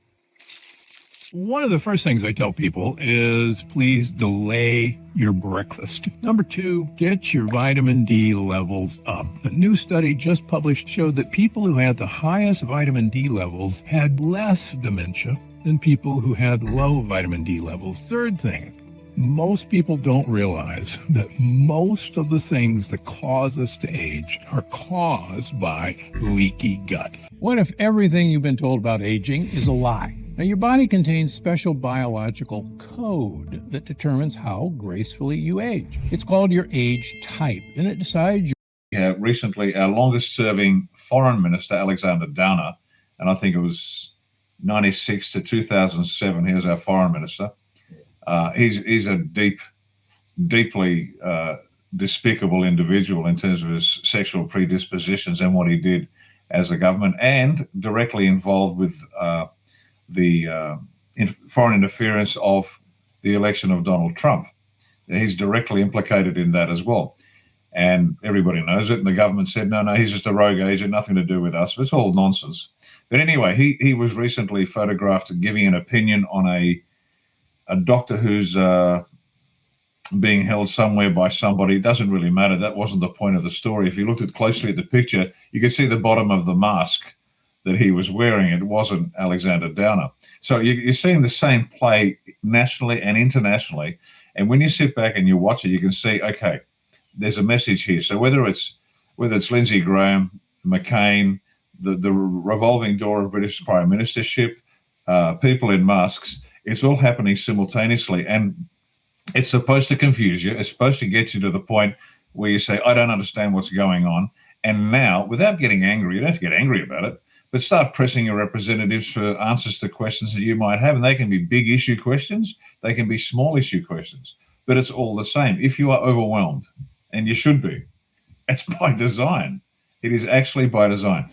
P: One of the first things I tell people is please delay your breakfast. Number 2, get your vitamin D levels up. A new study just published showed that people who had the highest vitamin D levels had less dementia than people who had low vitamin D levels. Third thing, most people don't realize that most of the things that cause us to age are caused by leaky gut. What if everything you've been told about aging is a lie? Now, your body contains special biological code that determines how gracefully you age. It's called your age type, and it decides
S: recently, our longest-serving foreign minister, Alexander Downer, and I think it was 96 to 2007, he was our foreign minister. He's a deeply despicable individual in terms of his sexual predispositions and what he did as a government, and directly involved with the foreign interference of the election of Donald Trump. He's directly implicated in that as well. And everybody knows it. And the government said, no, he's just a rogue agent, nothing to do with us. But it's all nonsense. But anyway, he was recently photographed giving an opinion on a doctor who's being held somewhere by somebody. It doesn't really matter. That wasn't the point of the story. If you looked closely at the picture, you could see the bottom of the mask that he was wearing. It wasn't Alexander Downer. So you're seeing the same play nationally and internationally. And when you sit back and you watch it, you can see, okay, there's a message here. So whether it's Lindsey Graham, McCain, the revolving door of British prime ministership, people in masks, it's all happening simultaneously. And it's supposed to confuse you. It's supposed to get you to the point where you say, I don't understand what's going on. And now, without getting angry, you don't have to get angry about it, but start pressing your representatives for answers to questions that you might have. And they can be big issue questions. They can be small issue questions, but it's all the same. If you are overwhelmed, and you should be, it's by design. It is actually by design.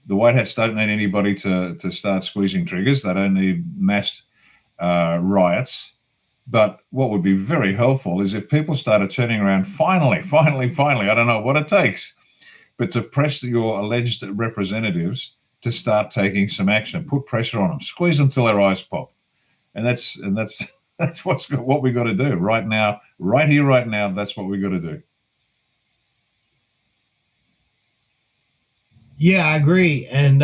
S: The White Hats don't need anybody to start squeezing triggers. They don't need mass riots. But what would be very helpful is if people started turning around, finally, I don't know what it takes, but to press your alleged representatives to start taking some action, put pressure on them, squeeze them till their eyes pop. And that's what we got to do right now, right here, right now. That's what we got to do.
O: Yeah, I agree. And,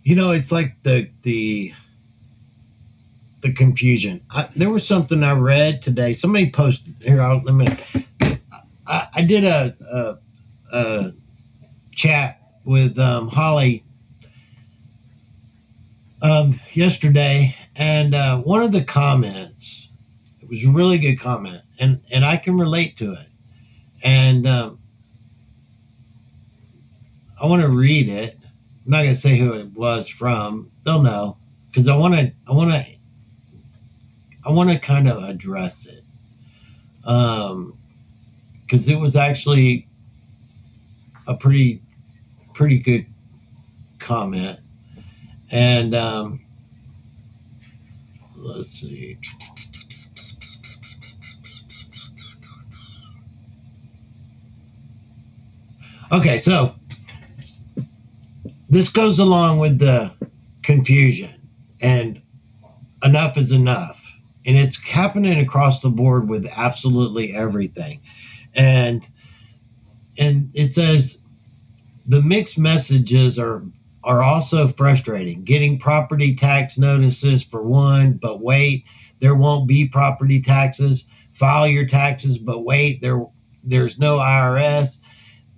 O: it's like the confusion. There was something I read today. Somebody posted here. I did a chat with Holly yesterday, and one of the comments, it was a really good comment, and I can relate to it. And I want to read it. I'm not going to say who it was from. They'll know, because I want to kind of address it, because it was actually a pretty good comment. And let's see. Okay, so this goes along with the confusion, and enough is enough. And it's happening across the board with absolutely everything. And it says the mixed messages are also frustrating. Getting property tax notices for one, but wait, there won't be property taxes. File your taxes, but wait, there's no IRS.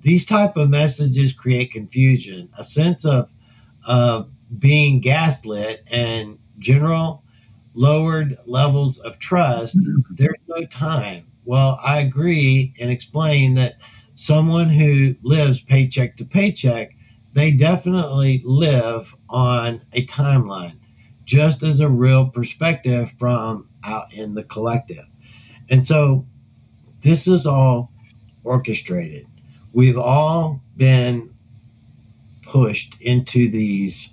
O: These type of messages create confusion, a sense of being gaslit, and general lowered levels of trust. There's no time. Well, I agree and explain that someone who lives paycheck to paycheck, they definitely live on a timeline, just as a real perspective from out in the collective. And so this is all orchestrated. We've all been pushed into these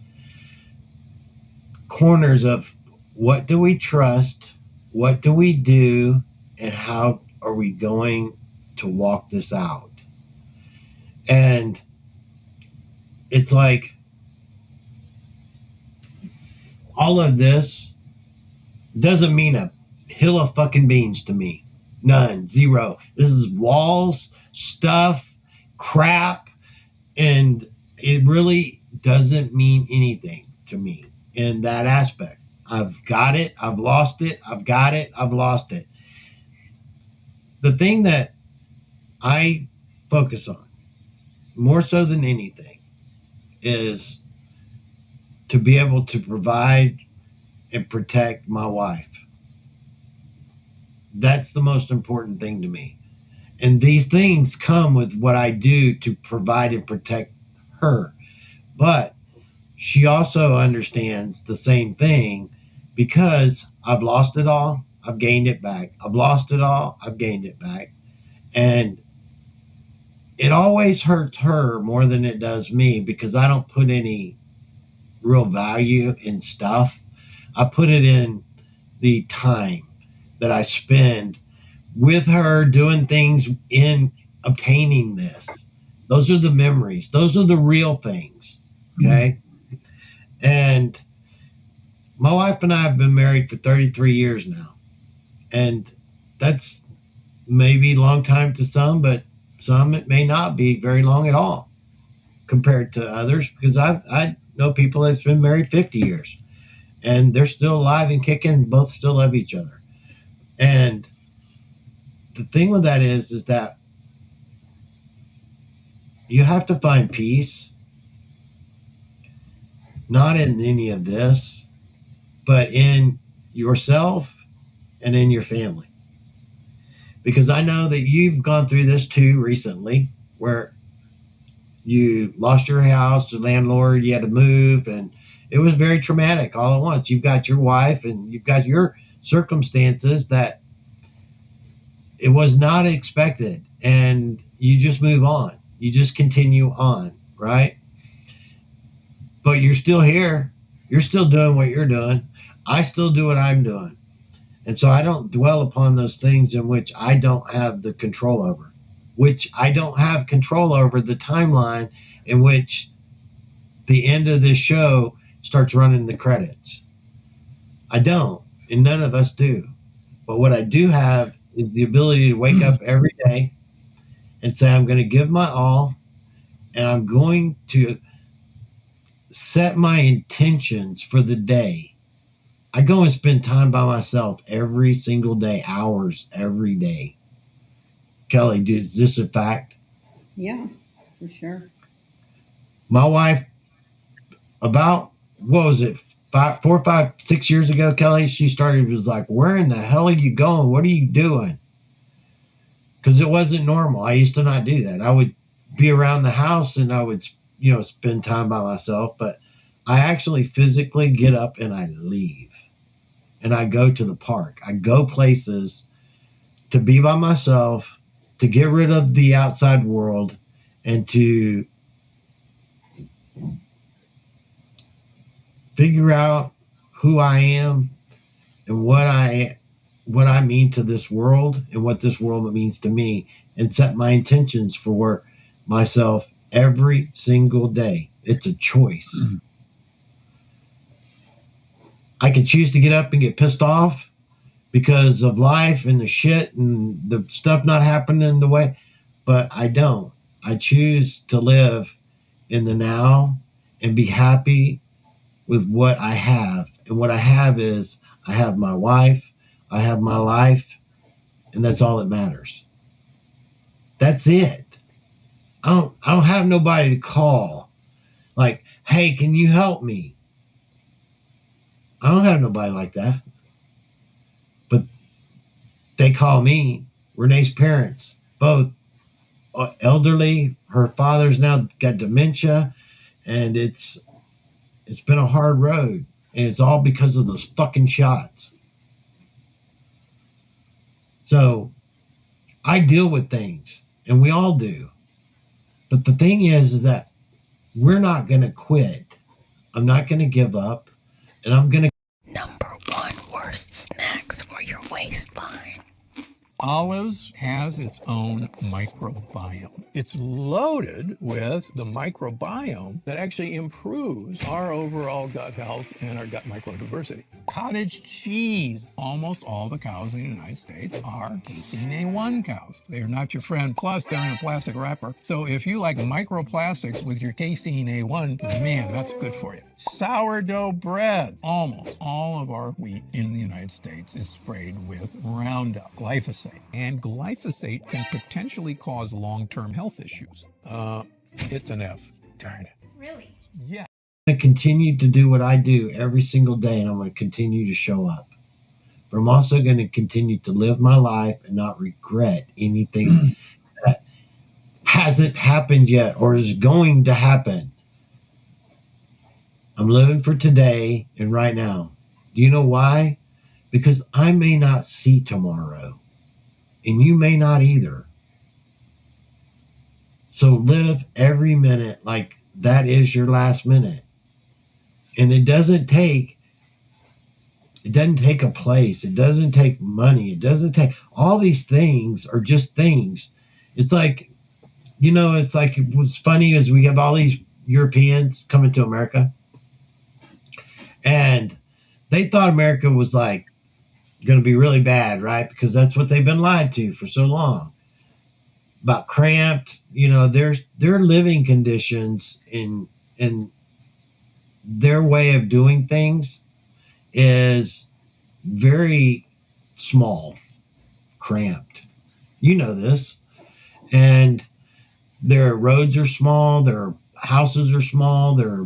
O: corners of what do we trust, what do we do, and how are we going to walk this out? And it's like all of this doesn't mean a hill of fucking beans to me. None, zero. This is walls, stuff, crap, and it really doesn't mean anything to me in that aspect. I've got it, I've lost it, I've got it, I've lost it. The thing that I focus on more so than anything is to be able to provide and protect my wife. That's the most important thing to me. And these things come with what I do to provide and protect her. But she also understands the same thing, because I've lost it all, I've gained it back. I've lost it all, I've gained it back. And it always hurts her more than it does me, because I don't put any real value in stuff. I put it in the time that I spend with her doing things in obtaining this. Those are the memories. Those are the real things. Okay. And my wife and I have been married for 33 years now. And that's maybe a long time to some, but some it may not be very long at all compared to others, because I know people that's been married 50 years and they're still alive and kicking, both still love each other. And the thing with that is that you have to find peace, not in any of this, but in yourself and in your family. Because I know that you've gone through this too recently, where you lost your house, the landlord, you had to move, and it was very traumatic all at once. You've got your wife and you've got your circumstances that it was not expected, and you just move on. You just continue on, right? But you're still here. You're still doing what you're doing. I still do what I'm doing. And so I don't dwell upon those things in which I don't have the control over, which I don't have control over the timeline in which the end of this show starts running the credits. I don't, and none of us do. But what I do have is the ability to wake up every day and say, I'm going to give my all, and I'm going to set my intentions for the day. I go and spend time by myself every single day, hours every day. Kelly, is this a fact?
F: Yeah, for sure.
O: My wife, about, what was it, 4, 5, 6 years ago, Kelly, she was like, where in the hell are you going? What are you doing? Because it wasn't normal. I used to not do that. I would be around the house and I would, spend time by myself. But I actually physically get up and I leave. And I go to the park. I go places to be by myself, to get rid of the outside world, and to figure out who I am and what I mean to this world and what this world means to me, and set my intentions for myself every single day. It's a choice. Mm-hmm. I could choose to get up and get pissed off because of life and the shit and the stuff not happening the way, but I don't. I choose to live in the now and be happy with what I have. And what I have is I have my wife, I have my life, and that's all that matters. That's it. I don't have nobody to call like, hey, can you help me? I don't have nobody like that. But they call me. Renee's parents, both elderly. Her father's now got dementia, and it's been a hard road, and it's all because of those fucking shots. So I deal with things, and we all do. But the thing is that we're not going to quit. I'm not going to give up, and I'm going to.
R: Number 1 worst snacks for your waistline.
P: Olives has its own microbiome. It's loaded with the microbiome that actually improves our overall gut health and our gut microdiversity. Cottage cheese. Almost all the cows in the United States are casein A1 cows. They are not your friend. Plus, they're in a plastic wrapper. So if you like microplastics with your casein A1, man, that's good for you. Sourdough bread. Almost all of our wheat in the United States is sprayed with Roundup, glyphosate. And glyphosate can potentially cause long-term health issues. It's an F. Darn it.
Q: Really?
P: Yeah.
O: I'm going to continue to do what I do every single day, and I'm going to continue to show up. But I'm also going to continue to live my life and not regret anything that hasn't happened yet or is going to happen. I'm living for today and right now. Do you know why? Because I may not see tomorrow, and you may not either. So live every minute like that is your last minute. And it doesn't take a place. It doesn't take money. It doesn't take, all these things are just things. It's like, it's like, what's funny is we have all these Europeans coming to America, and they thought America was like going to be really bad, right? Because that's what they've been lied to for so long. About cramped, their living conditions in their way of doing things is very small, cramped. You know this. And their roads are small, their houses are small, their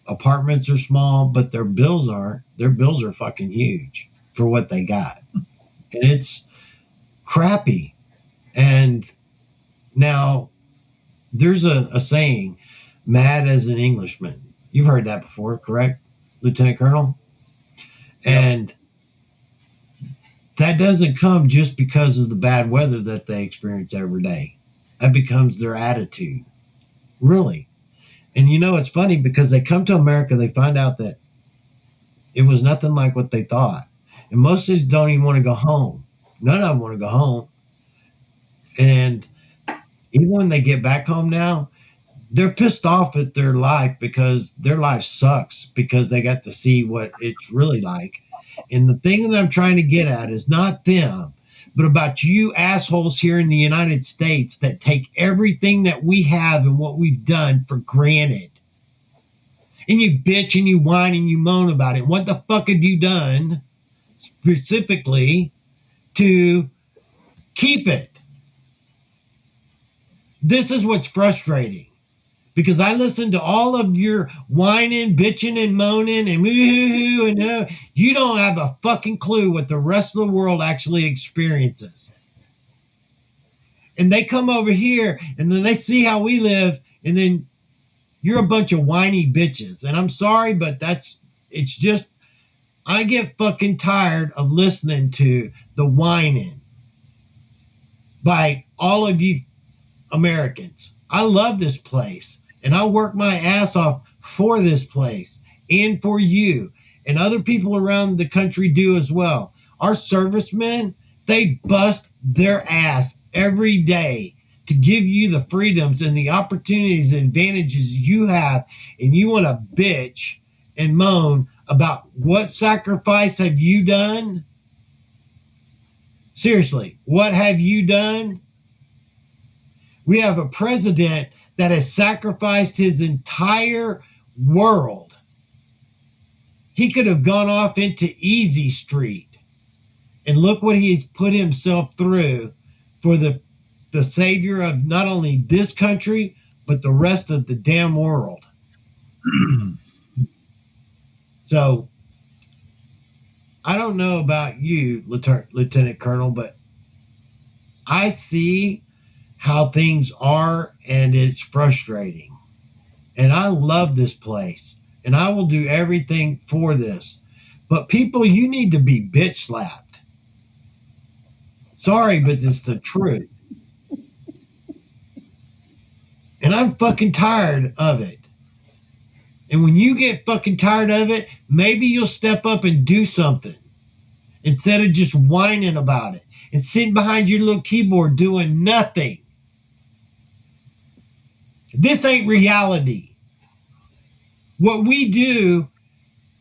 O: apartments are small, but their bills aren't. Their bills are fucking huge for what they got. And it's crappy. And now there's a saying, mad as an Englishman. You've heard that before, correct, Lieutenant Colonel? And that doesn't come just because of the bad weather that they experience every day. That becomes their attitude, really. And it's funny because they come to America, they find out that it was nothing like what they thought. And most of these don't even want to go home. None of them want to go home. And even when they get back home now, they're pissed off at their life because their life sucks because they got to see what it's really like. And the thing that I'm trying to get at is not them, but about you assholes here in the United States that take everything that we have and what we've done for granted. And you bitch and you whine and you moan about it. What the fuck have you done specifically to keep it? This is what's frustrating. Because I listen to all of your whining, bitching, and moaning, and woo-hoo-hoo, and you don't have a fucking clue what the rest of the world actually experiences. And they come over here, and then they see how we live, and then you're a bunch of whiny bitches. And I'm sorry, but it's just, I get fucking tired of listening to the whining by all of you Americans. I love this place. And I work my ass off for this place and for you. And other people around the country do as well. Our servicemen, they bust their ass every day to give you the freedoms and the opportunities and advantages you have. And you want to bitch and moan about what sacrifice have you done? Seriously, what have you done? We have a president that has sacrificed his entire world. He could have gone off into Easy Street. And look what he's put himself through for the savior of not only this country, but the rest of the damn world. So, I don't know about you, Lieutenant Colonel, but I see how things are, and it's frustrating. And I love this place, and I will do everything for this. But people, you need to be bitch slapped. Sorry, but it's the truth. And I'm fucking tired of it. And when you get fucking tired of it, maybe you'll step up and do something.
G: instead of just whining about it and sitting behind your little keyboard doing nothing. This ain't reality. What we do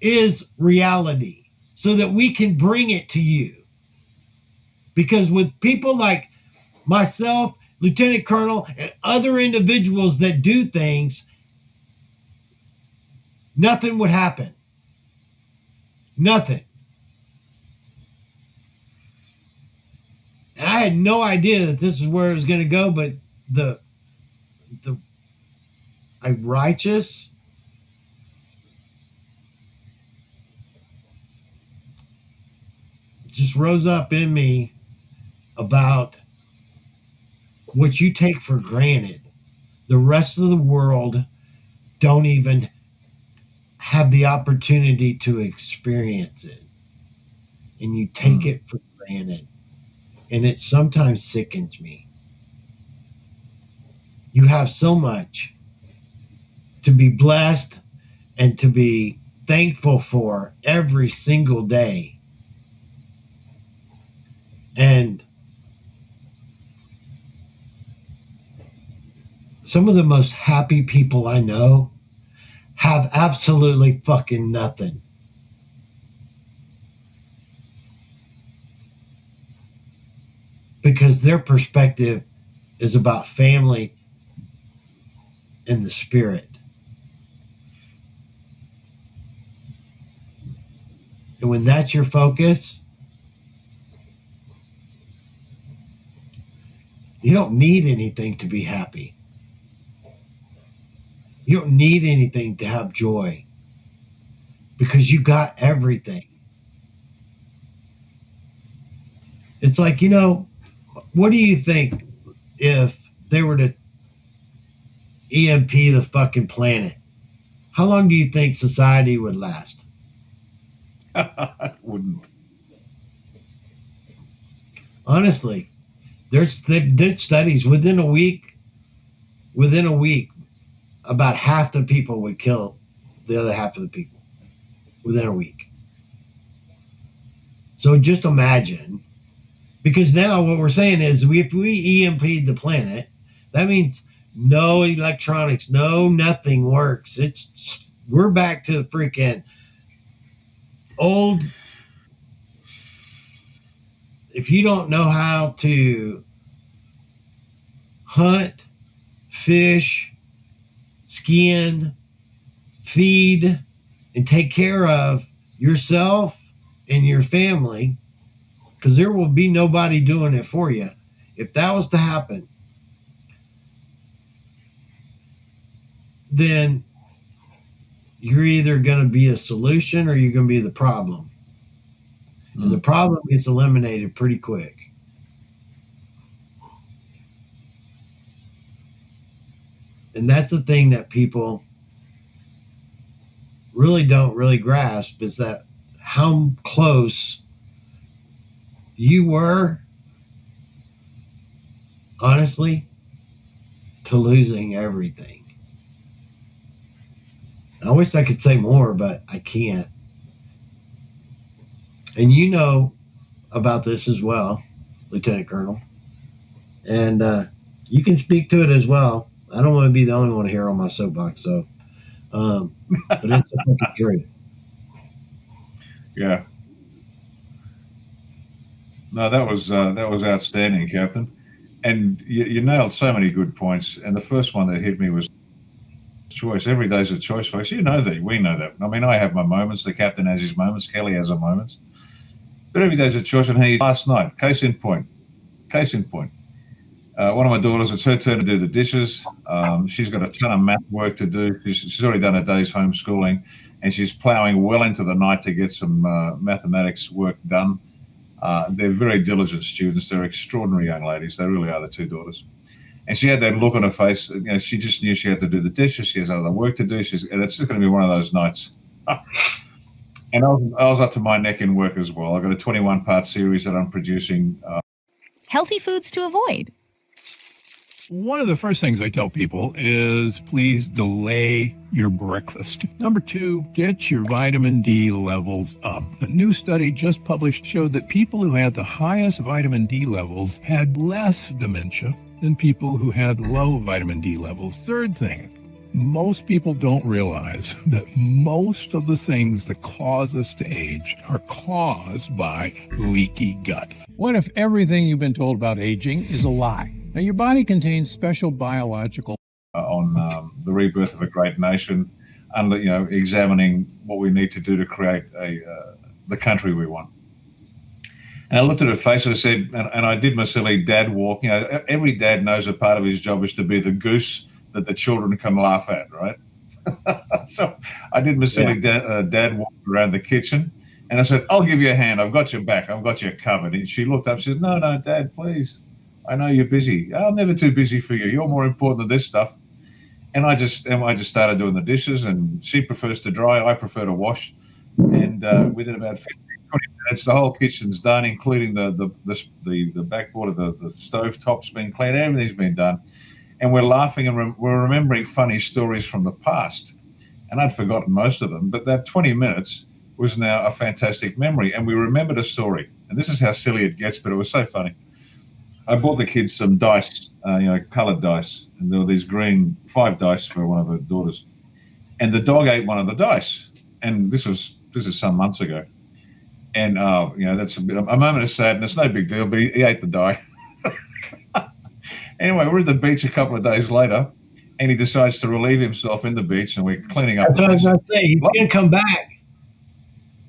G: is reality so that we can bring it to you. Because with people like myself, Lieutenant Colonel, and other individuals that do things, nothing would happen. Nothing. And I had no idea that this is where it was going to go, but the righteous just rose up in me about what you take for granted. The rest of the world don't even have the opportunity to experience it. And you take it for granted. And it sometimes sickens me. You have so much to be blessed and to be thankful for every single day. And some of the most happy people I know have absolutely fucking nothing. Because their perspective is about family and the spirit. And when that's your focus, you don't need anything to be happy. You don't need anything to have joy because you got everything. It's like, what do you think if they were to EMP the fucking planet? How long do you think society would last?
S: Wouldn't.
G: Honestly, they did studies within a week, about half the people would kill the other half of the people within a week. So just imagine, because now what we're saying is if we EMP'd the planet, that means no electronics, nothing works. We're back to freaking old. If you don't know how to hunt, fish, skin, feed, and take care of yourself and your family, because there will be nobody doing it for you. If that was to happen, then you're either going to be a solution or you're going to be the problem. And the problem gets eliminated pretty quick. And that's the thing that people don't grasp, is that how close you were, honestly, to losing everything. I wish I could say more, but I can't. And you know about this as well, Lieutenant Colonel. And you can speak to it as well. I don't want to be the only one here on my soapbox, so but it's the fucking truth.
S: Yeah. No, that was outstanding, Captain. And you nailed so many good points. And the first one that hit me was choice. Every day's a choice, folks. You know that. We know that. I mean, I have my moments. The captain has his moments. Kelly has her moments. But every day's a choice. And hey, last night, case in point. One of my daughters, it's her turn to do the dishes. She's got a ton of math work to do. She's already done a day's homeschooling, and she's plowing well into the night to get some mathematics work done. They're very diligent students. They're extraordinary young ladies. They really are, the two daughters. And she had that look on her face. She just knew she had to do the dishes. She has other work to do. And it's just going to be one of those nights. And I was up to my neck in work as well. I've got a 21-part series that I'm producing.
B: Healthy foods to avoid.
P: One of the first things I tell people is please delay your breakfast. Number 2, get your vitamin D levels up. A new study just published showed that people who had the highest vitamin D levels had less dementia than people who had low vitamin D levels. Third thing, most people don't realize that most of the things that cause us to age are caused by leaky gut. What if everything you've been told about aging is a lie? Now, your body contains special biological...
S: on the rebirth of a great nation, and examining what we need to do to create the country we want. And I looked at her face and I said, and I did my silly dad walk. Every dad knows a part of his job is to be the goose that the children can laugh at, right? So I did my silly dad walk around the kitchen, and I said, I'll give you a hand. I've got your back. I've got you covered. And she looked up and said, no, Dad, please. I know you're busy. I'm never too busy for you. You're more important than this stuff. And I just started doing the dishes, and she prefers to dry. I prefer to wash. And within about 15, 20 minutes, the whole kitchen's done, including the backboard of the stove top's been cleaned. Everything's been done. And we're laughing and we're remembering funny stories from the past. And I'd forgotten most of them, but that 20 minutes was now a fantastic memory. And we remembered a story. And this is how silly it gets, but it was so funny. I bought the kids some dice, coloured dice, and there were these green 5 dice for one of the daughters. And the dog ate one of the dice. And this is some months ago. And that's a moment of sadness, no big deal, but he ate the die. Anyway, we're at the beach a couple of days later, and he decides to relieve himself in the beach, and we're cleaning up.
G: That's what I was going to say. He's going to come back.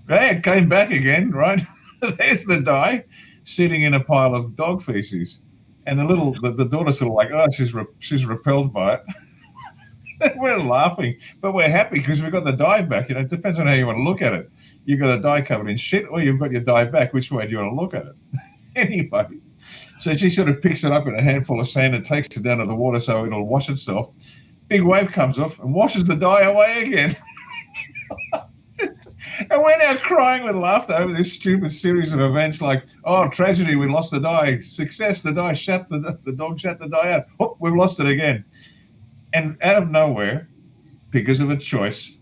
S: Yeah, it came back again, right? There's the die sitting in a pile of dog feces. And the daughter's sort of like, oh, she's repelled by it. We're laughing, but we're happy because we've got the die back. It depends on how you want to look at it. You've got a die covered in shit, or you've got your die back. Which way do you want to look at it? Anyway. So she sort of picks it up in a handful of sand and takes it down to the water so it'll wash itself. Big wave comes off and washes the die away again. And we're now crying with laughter over this stupid series of events like, oh, tragedy, we lost the die. Success, the die shut, the dog shut the die out. Oh, we've lost it again. And out of nowhere, because of a choice,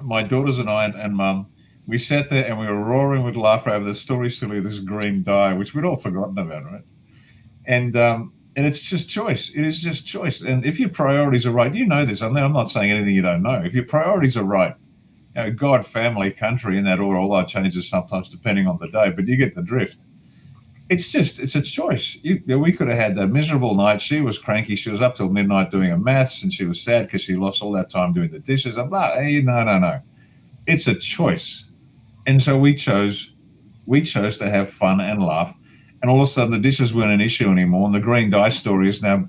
S: my daughters and I and Mum, we sat there and we were roaring with laughter over the story silly, this green die, which we'd all forgotten about, right? And it's just choice. It is just choice. And if your priorities are right, you know this. I'm not saying anything you don't know. If your priorities are right, God, family, country, in that order, although it changes sometimes depending on the day, but you get the drift. It's a choice. We could have had that miserable night. She was cranky. She was up till midnight doing her maths, and she was sad because she lost all that time doing the dishes. I'm like, hey, no. It's a choice. And so we chose to have fun and laugh. And all of a sudden the dishes weren't an issue anymore. And the green die story is now,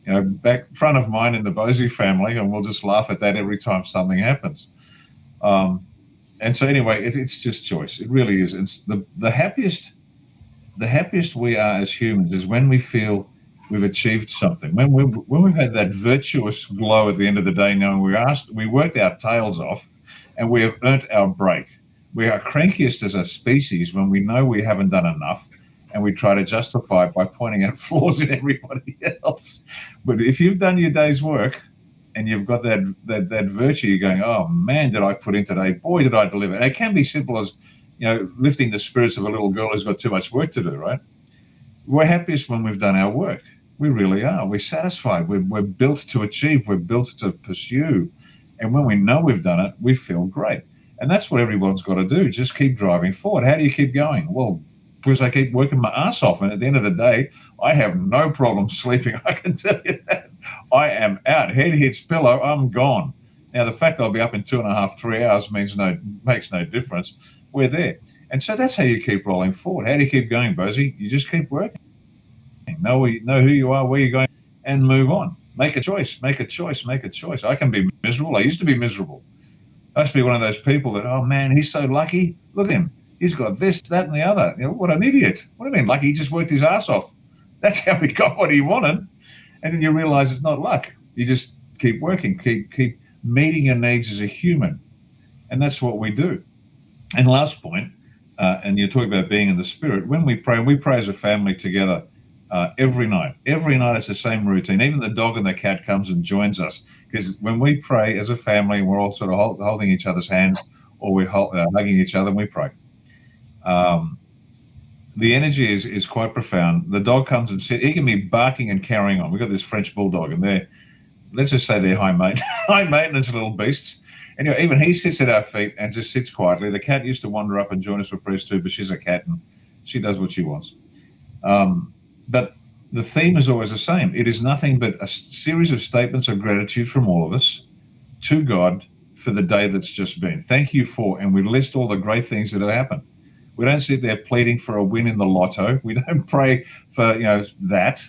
S: back front of mind in the Bosey family. And we'll just laugh at that every time something happens. And so anyway, it's just choice. It really is. It's the happiest we are as humans is when we feel we've achieved something. When we've had that virtuous glow at the end of the day, knowing we worked our tails off and we have earned our break. We are crankiest as a species when we know we haven't done enough, and we try to justify it by pointing out flaws in everybody else. But if you've done your day's work and you've got that virtue, you're going, oh man, did I put in today? Boy, did I deliver. And it can be simple as, lifting the spirits of a little girl who's got too much work to do, right? We're happiest when we've done our work. We really are. We're satisfied. We're built to achieve. We're built to pursue. And when we know we've done it, we feel great. And that's what everyone's got to do. Just keep driving forward. How do you keep going? Well, because I keep working my ass off. And at the end of the day, I have no problem sleeping. I can tell you that. I am out. Head hits pillow. I'm gone. Now, the fact I'll be up in 2.5, 3 hours makes no difference. We're there. And so that's how you keep rolling forward. How do you keep going, Bosey? You just keep working. Know who you are, where you're going, and move on. Make a choice. Make a choice. Make a choice. I can be miserable. I used to be miserable. I used to be one of those people that, oh, man, he's so lucky. Look at him. He's got this, that, and the other. What an idiot. What do you mean lucky? He just worked his ass off. That's how he got what he wanted. And then you realize it's not luck. You just keep working, keep meeting your needs as a human. And that's what we do. And last point, and you're talking about being in the spirit. When we pray as a family together, every night. Every night it's the same routine. Even the dog and the cat comes and joins us, because when we pray as a family, we're all sort of holding each other's hands, or we're hugging each other and we pray. The energy is quite profound. The dog comes and sits. He can be barking and carrying on. We've got this French bulldog, and let's just say they're high maintenance little beasts. Anyway, even he sits at our feet and just sits quietly. The cat used to wander up and join us for prayers too, but she's a cat and she does what she wants. But the theme is always the same. It is nothing but a series of statements of gratitude from all of us to God for the day that's just been. Thank you for, and we list all the great things that have happened. We don't sit there pleading for a win in the lotto. We don't pray for, that.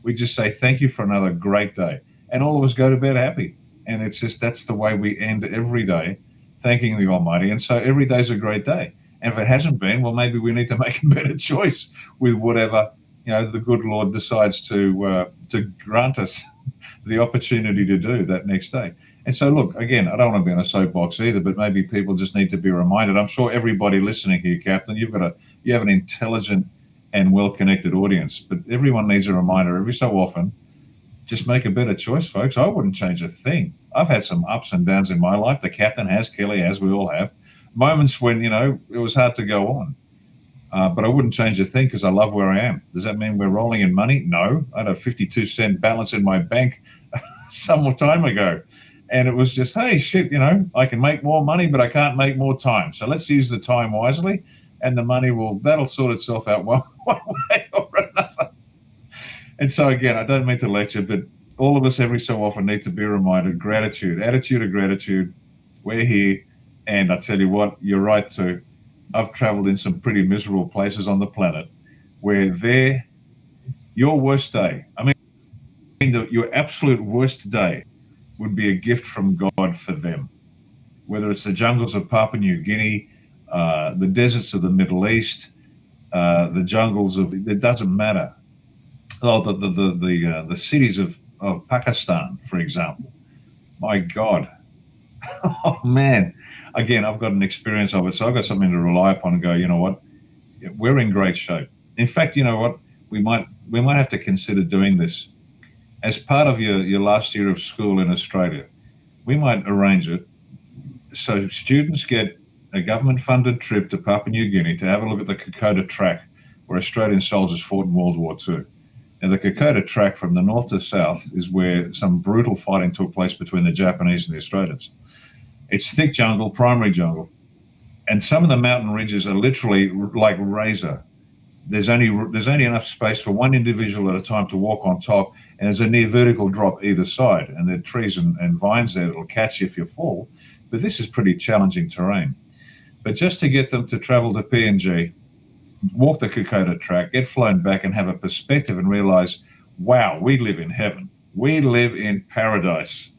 S: We just say, thank you for another great day. And all of us go to bed happy. And it's just, that's the way we end every day, thanking the Almighty. And so every day's a great day. And if it hasn't been, well, maybe we need to make a better choice with whatever, the good Lord decides to grant us the opportunity to do that next day. And so, look, again, I don't want to be on a soapbox either, but maybe people just need to be reminded. I'm sure everybody listening here, Captain, you have an intelligent and well-connected audience, but everyone needs a reminder every so often. Just make a better choice, folks. I wouldn't change a thing. I've had some ups and downs in my life. The Captain has, Kelly has, we all have. Moments when, it was hard to go on. But I wouldn't change a thing because I love where I am. Does that mean we're rolling in money? No. I had a 52-cent balance in my bank some time ago. And it was just, hey, shit, I can make more money, but I can't make more time. So let's use the time wisely, and the money that'll sort itself out one way or another. And so, again, I don't mean to lecture, but all of us every so often need to be reminded, gratitude, attitude of gratitude. We're here, and I tell you what, you're right too. I've traveled in some pretty miserable places on the planet where your worst day, your absolute worst day would be a gift from God for them. Whether it's the jungles of Papua New Guinea, the deserts of the Middle East, the jungles it doesn't matter. Oh, the cities of Pakistan, for example. My God. Oh, man. Again, I've got an experience of it, so I've got something to rely upon and go, you know what? We're in great shape. In fact, you know what? We might have to consider doing this. As part of your last year of school in Australia, we might arrange it so students get a government-funded trip to Papua New Guinea to have a look at the Kokoda Track, where Australian soldiers fought in World War II. Now, the Kokoda Track from the north to south is where some brutal fighting took place between the Japanese and the Australians. It's thick jungle, primary jungle, and some of the mountain ridges are literally like razor. There's only enough space for one individual at a time to walk on top, and there's a near vertical drop either side, and there are trees and vines there that'll catch you if you fall. But this is pretty challenging terrain. But just to get them to travel to PNG, walk the Kokoda Track, get flown back and have a perspective and realize, wow, we live in heaven. We live in paradise.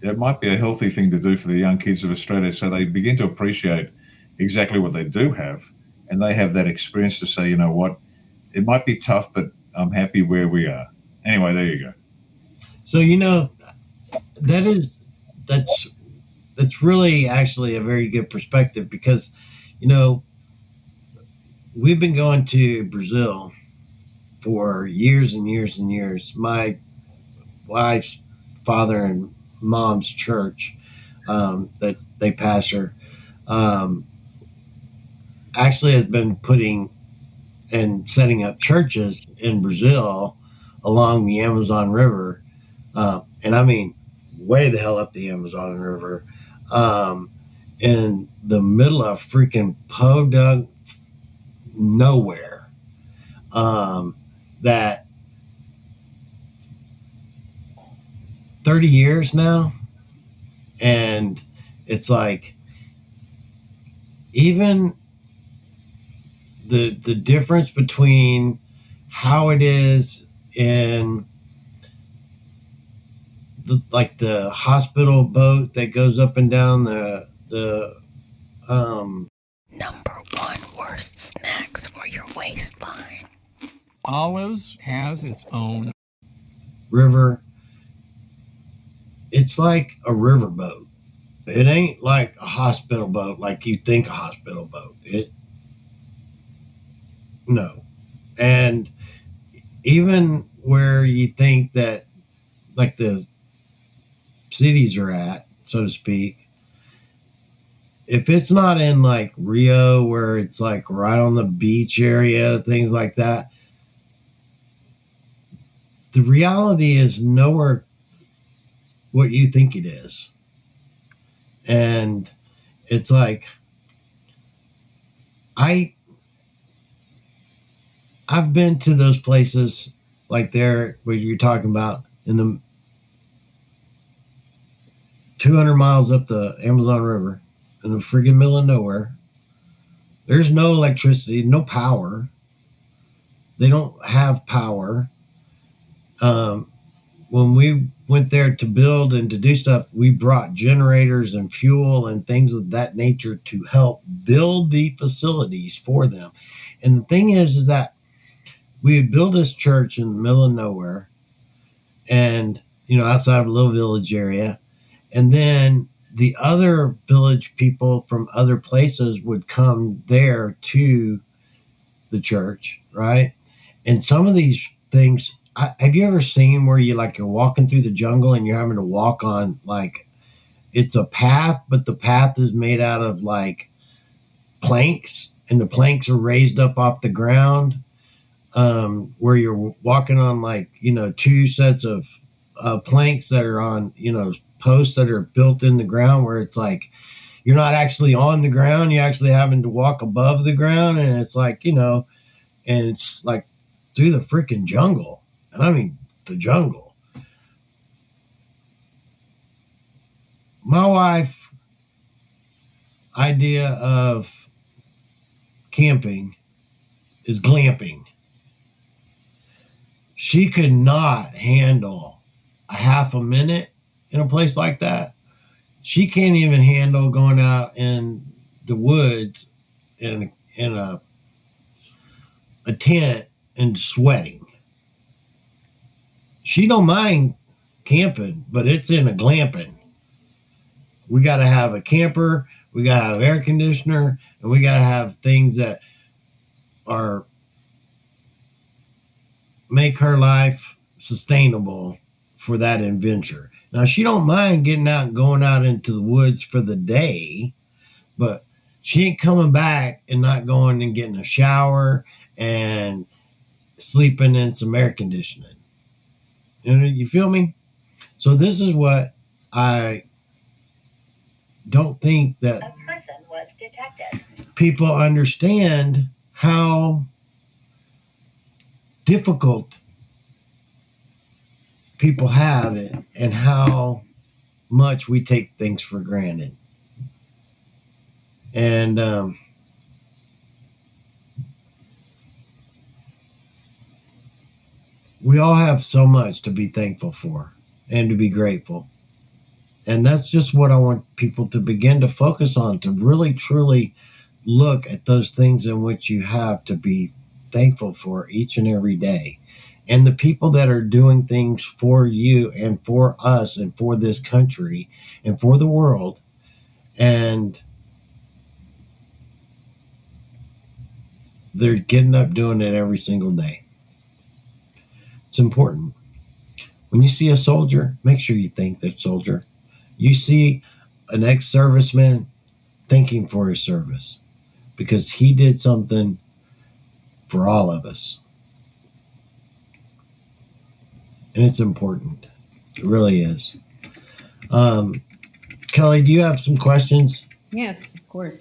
S: It might be a healthy thing to do for the young kids of Australia so they begin to appreciate exactly what they do have, and they have that experience to say, you know what, it might be tough, but I'm happy where we are. Anyway, there you go.
O: So, that's really actually a very good perspective because, we've been going to Brazil for years and years and years. My wife's father and mom's church that they pastor actually has been putting and setting up churches in Brazil along the Amazon River, and I mean way the hell up the Amazon River, in the middle of freaking podunk nowhere, that 30 years now, and it's like even the difference between how it is in the hospital boat that goes up and down the
R: Number 1 worst snacks for your waistline.
P: Olives has its own
O: river. It's like a river boat. It ain't like a hospital boat like you think a hospital boat. No. And even where you think that, like, the cities are at, so to speak, if it's not in like Rio, where it's like right on the beach area, things like that, the reality is nowhere what you think it is. And it's like, I've been to those places like there where you're talking about, in the 200 miles up the Amazon River in the friggin' middle of nowhere. There's no electricity, no power. They don't have power. When we went there to build and to do stuff, we brought generators and fuel and things of that nature to help build the facilities for them. And the thing is that we had built this church in the middle of nowhere, and, outside of a little village area. And then the other village people from other places would come there to the church, right? And some of these things, have you ever seen where you're walking through the jungle and you're having to walk on, like, it's a path, but the path is made out of like planks, and the planks are raised up off the ground, where you're walking on like, two sets of planks that are on, posts that are built in the ground, where it's like you're not actually on the ground, you're actually having to walk above the ground, and it's like, and it's like through the freaking jungle. And I mean the jungle. My wife idea of camping is glamping. She could not handle a half a minute in a place like that. She can't even handle going out in the woods in a tent and sweating. She don't mind camping, but it's in a glamping. We got to have a camper, we got to have air conditioner, and we got to have things that are make her life sustainable for that adventure. Now, she don't mind getting out and going out into the woods for the day, but she ain't coming back and not going and getting a shower and sleeping in some air conditioning. You feel me? So this is what I don't think that
R: a person was detected.
O: People understand how difficult people have it and how much we take things for granted. And we all have so much to be thankful for and to be grateful. And that's just what I want people to begin to focus on, to really, truly look at those things in which you have to be thankful for each and every day. And the people that are doing things for you and for us and for this country and for the world. And they're getting up doing it every single day. It's important. When you see a soldier, make sure you thank that soldier. You see an ex-serviceman, thank him for his service, because he did something for all of us. And it's important. It really is. Kelly, do you have some questions?
F: Yes, of course.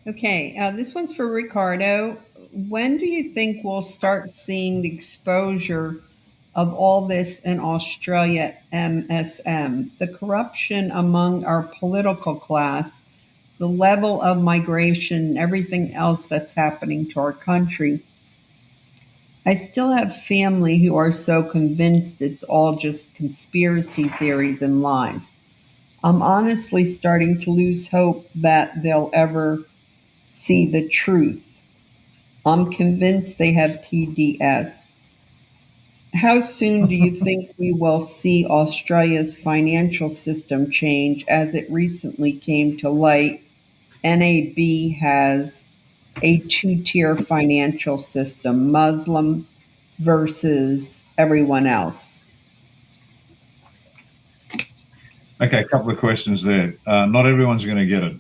F: Okay, this one's for Ricardo. When do you think we'll start seeing the exposure of all this in Australia, MSM? The corruption among our political class, the level of migration, and everything else that's happening to our country. I still have family who are so convinced it's all just conspiracy theories and lies. I'm honestly starting to lose hope that they'll ever see the truth. I'm convinced they have TDS. How soon do you think we will see Australia's financial system change? As it recently came to light, NAB has a two-tier financial system, Muslim versus everyone else.
S: Okay, a couple of questions there. Not everyone's going to get it.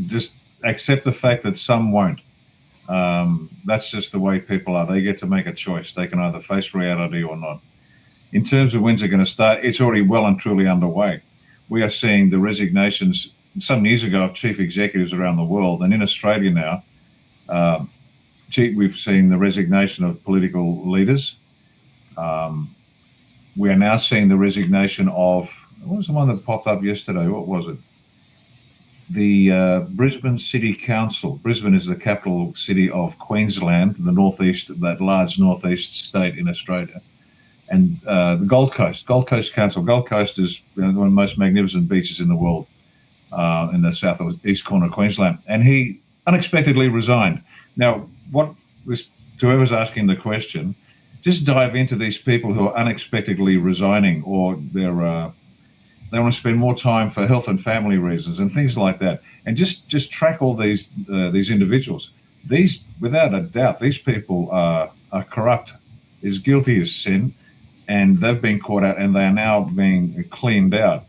S: Just accept the fact that some won't. That's just the way people are. They get to make a choice. They can either face reality or not. In terms of when's it going to start, it's already well and truly underway. We are seeing the resignations some years ago of chief executives around the world, and in Australia now, we've seen the resignation of political leaders. We are now seeing the resignation of, what was the one that popped up yesterday? What was it? The Brisbane City Council. Brisbane is the capital city of Queensland, the northeast, that large northeast state in Australia. And the Gold Coast Council. Gold Coast is one of the most magnificent beaches in the world, in the south or east corner of Queensland. And he unexpectedly resigned. Now, to whoever's asking the question, just dive into these people who are unexpectedly resigning, or they want to spend more time for health and family reasons and things like that. And just track all these individuals. These, without a doubt, these people are corrupt, as guilty as sin, and they've been caught out, and they are now being cleaned out.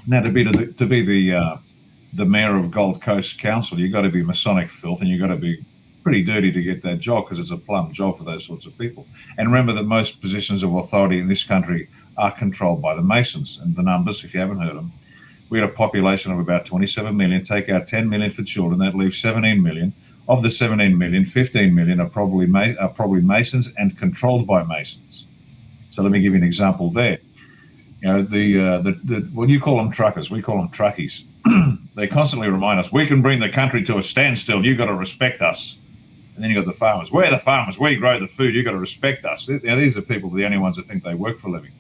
S: Now, to be the mayor of Gold Coast Council, you've got to be Masonic filth, and you've got to be pretty dirty to get that job, because it's a plum job for those sorts of people. And remember that most positions of authority in this country are controlled by the Masons. And the numbers, if you haven't heard them, we had a population of about 27 million. Take out 10 million for children, that leaves 17 million. Of the 17 million, 15 million are probably Masons and controlled by Masons. So let me give you an example there. You know, when you call them truckers, we call them truckies. They constantly remind us, we can bring the country to a standstill. You've got to respect us. And then you've got the farmers. We're the farmers. We grow the food. You've got to respect us. Now, these are people, the only ones that think they work for a living.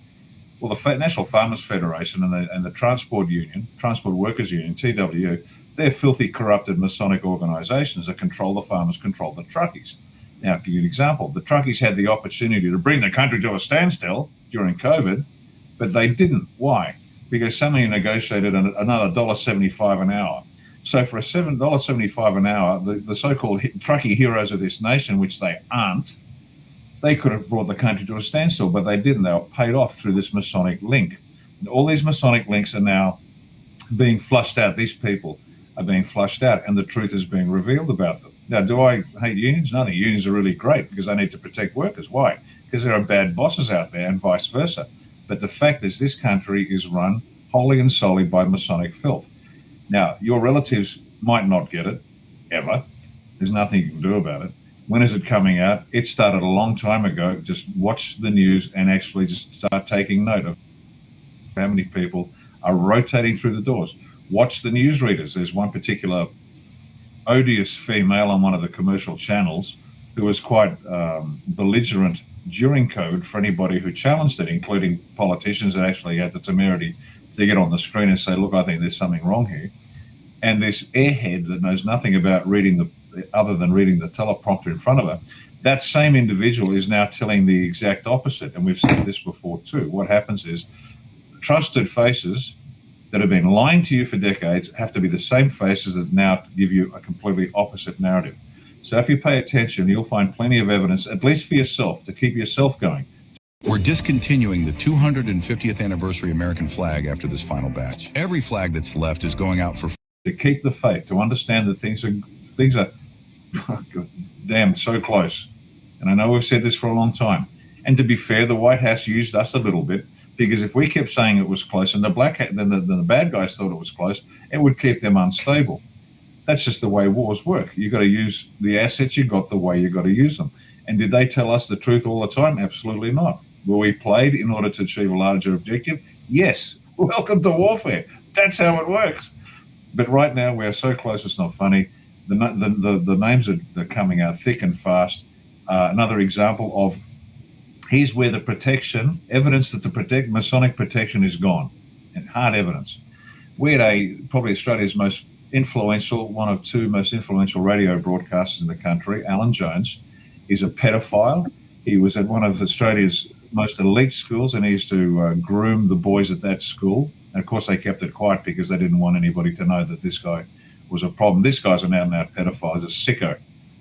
S: Well, the National Farmers Federation and the Transport Workers Union, TWU, they're filthy, corrupted Masonic organisations that control the farmers, control the truckies. Now, to give you an example, the truckies had the opportunity to bring the country to a standstill during COVID, but they didn't. Why? Because somebody negotiated another $1.75 an hour. So for a $7.75 an hour, the so-called truckie heroes of this nation, which they aren't, they could have brought the country to a standstill, but they didn't. They were paid off through this Masonic link. And all these Masonic links are now being flushed out. These people are being flushed out, and the truth is being revealed about them. Now, do I hate unions? No, I think unions are really great because they need to protect workers. Why? Because there are bad bosses out there and vice versa. But the fact is this country is run wholly and solely by Masonic filth. Now, your relatives might not get it, ever. There's nothing you can do about it. When is it coming out? It started a long time ago. Just watch the news and actually just start taking note of how many people are rotating through the doors. Watch the newsreaders. There's one particular odious female on one of the commercial channels who was quite belligerent during COVID for anybody who challenged it, including politicians that actually had the temerity to get on the screen and say, look, I think there's something wrong here. And this airhead that knows nothing about other than reading the teleprompter in front of her, that same individual is now telling the exact opposite. And we've seen this before too. What happens is trusted faces that have been lying to you for decades have to be the same faces that now give you a completely opposite narrative. So if you pay attention, you'll find plenty of evidence, at least for yourself, to keep yourself going.
J: We're discontinuing the 250th anniversary American flag after this final batch. Every flag that's left is going out for...
S: To keep the faith, to understand that things are damn so close. And I know we've said this for a long time. And to be fair, the White House used us a little bit, because if we kept saying it was close and the bad guys thought it was close, it would keep them unstable. That's just the way wars work. You've got to use the assets you got the way you got to use them. And did they tell us the truth all the time? Absolutely not. Were we played in order to achieve a larger objective? Yes. Welcome to warfare. That's how it works. But right now, we're so close, it's not funny. The names are coming out thick and fast. Another example of, here's where the protection, evidence that the Masonic protection is gone, and hard evidence. We had probably Australia's most influential, one of two most influential radio broadcasters in the country, Alan Jones. He's a pedophile. He was at one of Australia's most elite schools, and he used to groom the boys at that school. And of course, they kept it quiet because they didn't want anybody to know that this guy was a problem. This guy's an out-and-out pedophile. He's a sicko.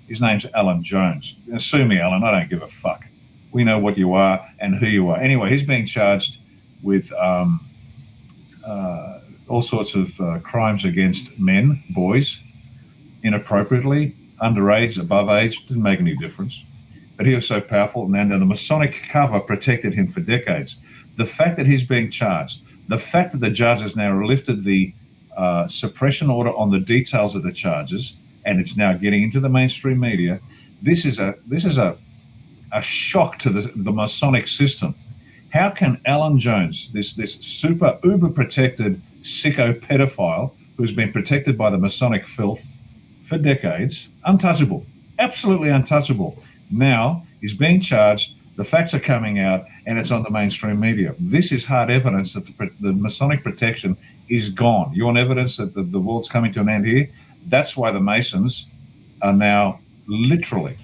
S: His name's Alan Jones. Sue me, Alan. I don't give a fuck. We know what you are and who you are. Anyway, he's being charged with all sorts of crimes against men, boys, inappropriately, underage, above age. Didn't make any difference. But he was so powerful. Now the Masonic cover protected him for decades. The fact that he's being charged, the fact that the judge has now lifted the suppression order on the details of the charges, and it's now getting into the mainstream media, this is a shock to the Masonic system. How can Alan Jones, this super uber protected sicko pedophile who's been protected by the Masonic filth for decades, untouchable, absolutely untouchable, now he's being charged, the facts are coming out, and it's on the mainstream media. This is hard evidence that the Masonic protection is gone. You want evidence that the world's coming to an end here? That's why the Masons are now literally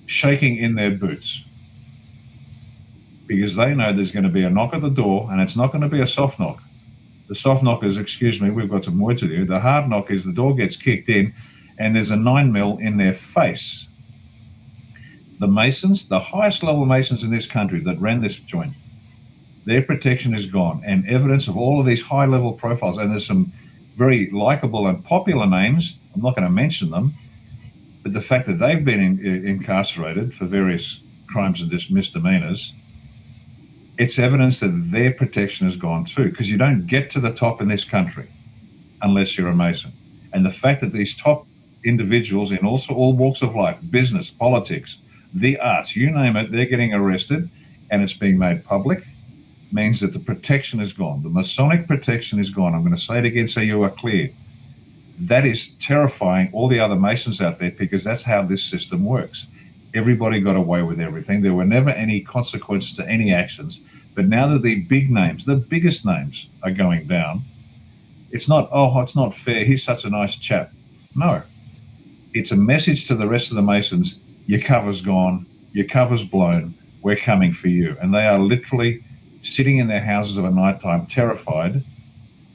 S: shaking in their boots, because they know there's going to be a knock at the door, and it's not going to be a soft knock. The soft knock is, excuse me, we've got some words with you. The hard knock is the door gets kicked in, and there's a 9mm in their face. The Masons, the highest level Masons in this country that ran this joint, their protection is gone, and evidence of all of these high level profiles, and there's some very likable and popular names, I'm not going to mention them, but the fact that they've been incarcerated for various crimes and misdemeanors, it's evidence that their protection is gone too, because you don't get to the top in this country unless you're a Mason. And the fact that these top individuals in also all walks of life, business, politics, the arts, you name it, they're getting arrested, and it's being made public, means that the protection is gone. The Masonic protection is gone. I'm going to say it again so you are clear. That is terrifying all the other Masons out there, because that's how this system works. Everybody got away with everything. There were never any consequences to any actions. But now that the big names, the biggest names, are going down, it's not, oh, it's not fair, he's such a nice chap. No. It's a message to the rest of the Masons, your cover's gone, your cover's blown, we're coming for you. And they are literally sitting in their houses of a nighttime, terrified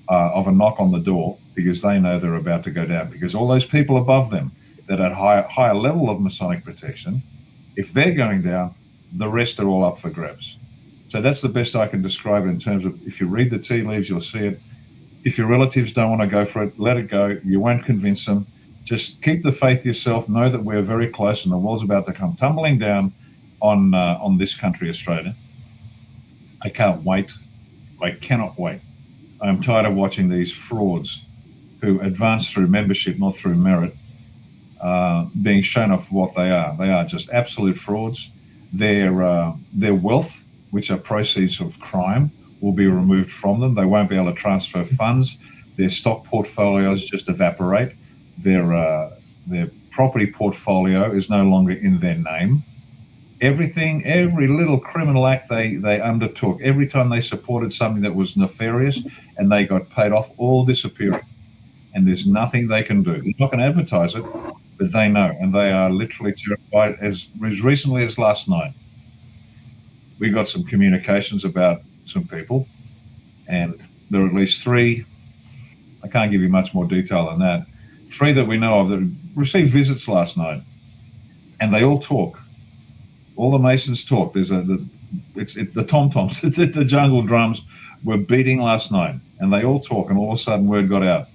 S: of a knock on the door, because they know they're about to go down. Because all those people above them that are at higher level of Masonic protection, if they're going down, the rest are all up for grabs. So that's the best I can describe it in terms of, if you read the tea leaves, you'll see it. If your relatives don't want to go for it, let it go. You won't convince them. Just keep the faith yourself. Know that we're very close and the world's about to come tumbling down on this country, Australia. I can't wait. I cannot wait. I'm tired of watching these frauds who advance through membership, not through merit, being shown off what they are. They are just absolute frauds. Their wealth, which are proceeds of crime, will be removed from them. They won't be able to transfer funds. Their stock portfolios just evaporate. Their property portfolio is no longer in their name. Everything, every little criminal act they undertook, every time they supported something that was nefarious and they got paid off, all disappearing. And there's nothing they can do. They're not going to advertise it, but they know, and they are literally terrified. As recently as last night, we got some communications about some people, and there are at least 3, I can't give you much more detail than that, 3 that we know of that received visits last night, and they all talk. All the Masons talk. There's the tom-toms, the jungle drums were beating last night, and they all talk, and all of a sudden word got out.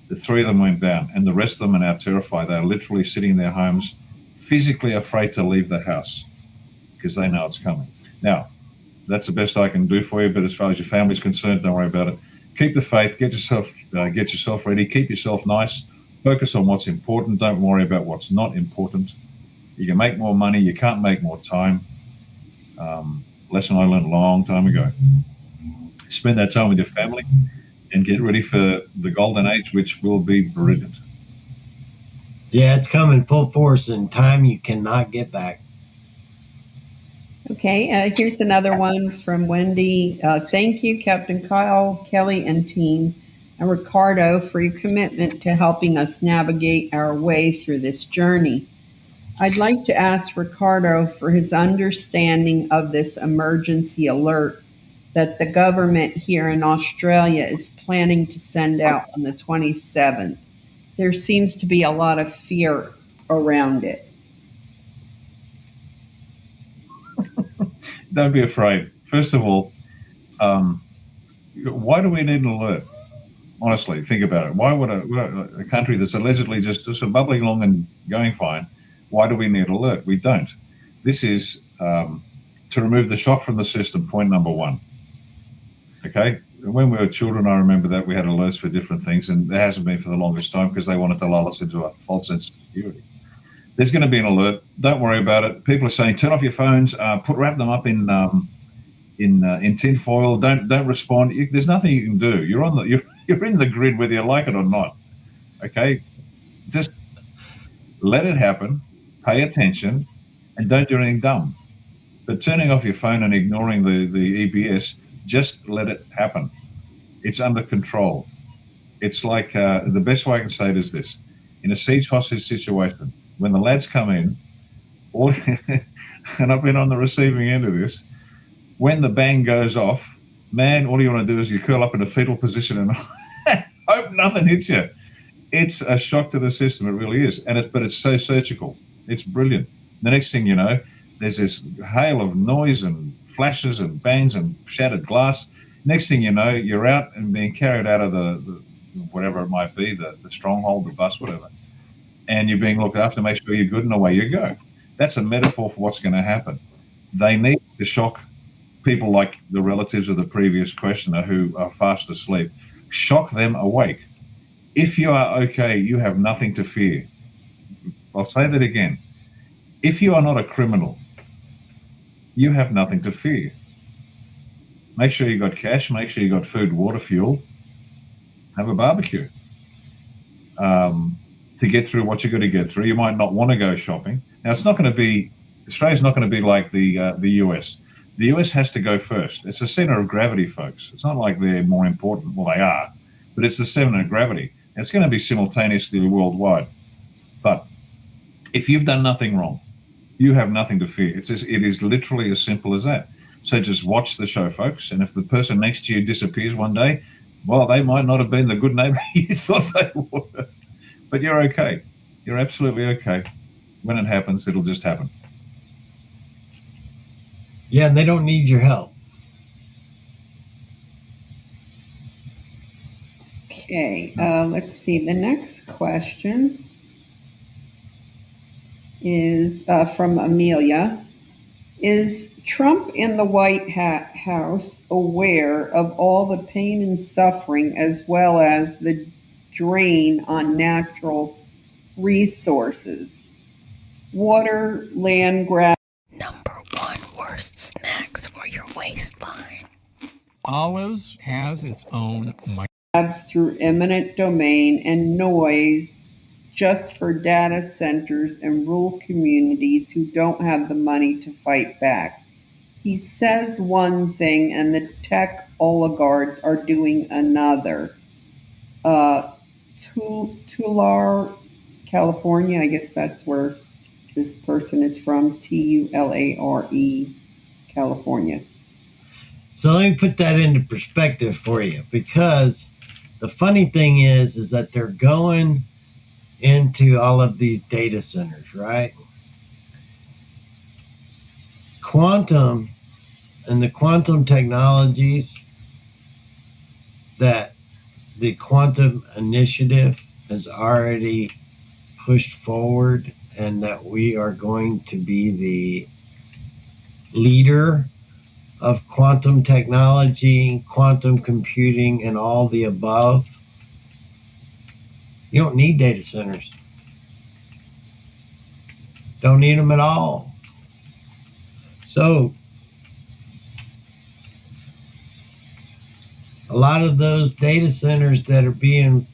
S: The 3 of them went down, and the rest of them are now terrified. They're literally sitting in their homes, physically afraid to leave the house because they know it's coming. Now, that's the best I can do for you, but as far as your family's concerned, don't worry about it. Keep the faith, get yourself ready, keep yourself nice, focus on what's important, don't worry about what's not important. You can make more money, you can't make more time. Lesson I learned a long time ago. Spend that time with your family and get ready for the golden age, which will be brilliant.
O: Yeah, it's coming full force in time you cannot get back.
F: Okay, here's another one from Wendy. Thank you, Captain Kyle, Kelly, and team, and Ricardo, for your commitment to helping us navigate our way through this journey. I'd like to ask Ricardo for his understanding of this emergency alert that the government here in Australia is planning to send out on the 27th. There seems to be a lot of fear around it.
S: Don't be afraid. First of all, why do we need an alert? Honestly, think about it. Why would a country that's allegedly just bubbling along and going fine, why do we need an alert? We don't. This is to remove the shock from the system, point number one. Okay? When we were children, I remember that we had alerts for different things, and there hasn't been for the longest time because they wanted to lull us into a false sense of security. There's going to be an alert. Don't worry about it. People are saying, turn off your phones, wrap them up in tin foil. Don't respond. There's nothing you can do. You're in the grid whether you like it or not. Okay, just let it happen. Pay attention, and don't do anything dumb. But turning off your phone and ignoring the EBS, just let it happen. It's under control. It's like the best way I can say it is this: in a siege hostage situation, when the lads come in, and I've been on the receiving end of this, when the bang goes off, man, all you want to do is you curl up in a fetal position and hope nothing hits you. It's a shock to the system, it really is. But it's so surgical. It's brilliant. The next thing you know, there's this hail of noise and flashes and bangs and shattered glass. Next thing you know, you're out and being carried out of the whatever it might be, the stronghold, the bus, whatever. And you're being looked after, make sure you're good, and away you go. That's a metaphor for what's going to happen. They need to shock people like the relatives of the previous questioner who are fast asleep. Shock them awake. If you are okay, you have nothing to fear. I'll say that again. If you are not a criminal, you have nothing to fear. Make sure you got cash, make sure you got food, water, fuel. Have a barbecue. To get through what you're going to get through. You might not want to go shopping. Now, Australia's not going to be like the US. The US has to go first. It's the center of gravity, folks. It's not like they're more important. Well, they are, but it's the center of gravity. It's going to be simultaneously worldwide. But if you've done nothing wrong, you have nothing to fear. It is literally as simple as that. So just watch the show, folks. And if the person next to you disappears one day, well, they might not have been the good neighbor you thought they were. But you're okay. You're absolutely okay. When it happens, it'll just happen.
O: Yeah, and they don't need your help.
F: Okay, let's see. The next question is from Amelia. Is Trump in the White House aware of all the pain and suffering as well as the drain on natural resources? Water, land grab.
R: Number 1 worst snacks for your waistline.
P: Olives has its own
F: Grabs through eminent domain and noise just for data centers and rural communities who don't have the money to fight back. He says one thing and the tech oligarchs are doing another. Tulare, California, I guess that's where this person is from, Tulare, California.
O: So let me put that into perspective for you, because the funny thing is that they're going into all of these data centers, right? Quantum and the quantum technologies that the Quantum Initiative has already pushed forward, and that we are going to be the leader of quantum technology, quantum computing, and all the above. You don't need data centers. Don't need them at all. So, a lot of those data centers that are being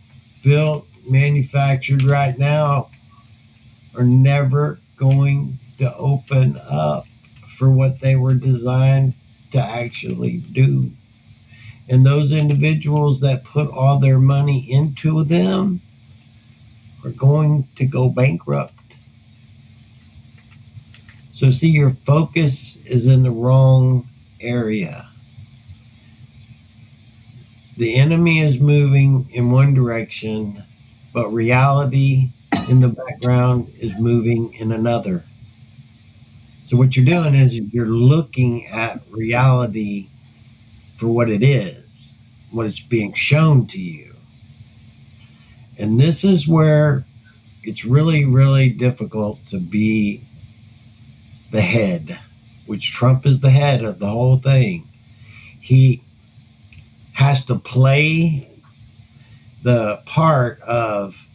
O: built, manufactured right now are never going to open up for what they were designed to actually do. And those individuals that put all their money into them are going to go bankrupt. So see, your focus is in the wrong area. The enemy is moving in one direction, but reality in the background is moving in another. So what you're doing is you're looking at reality for what it is, what it's being shown to you. And this is where it's really, really difficult to be the head, which Trump is the head of the whole thing. He has to play the part of,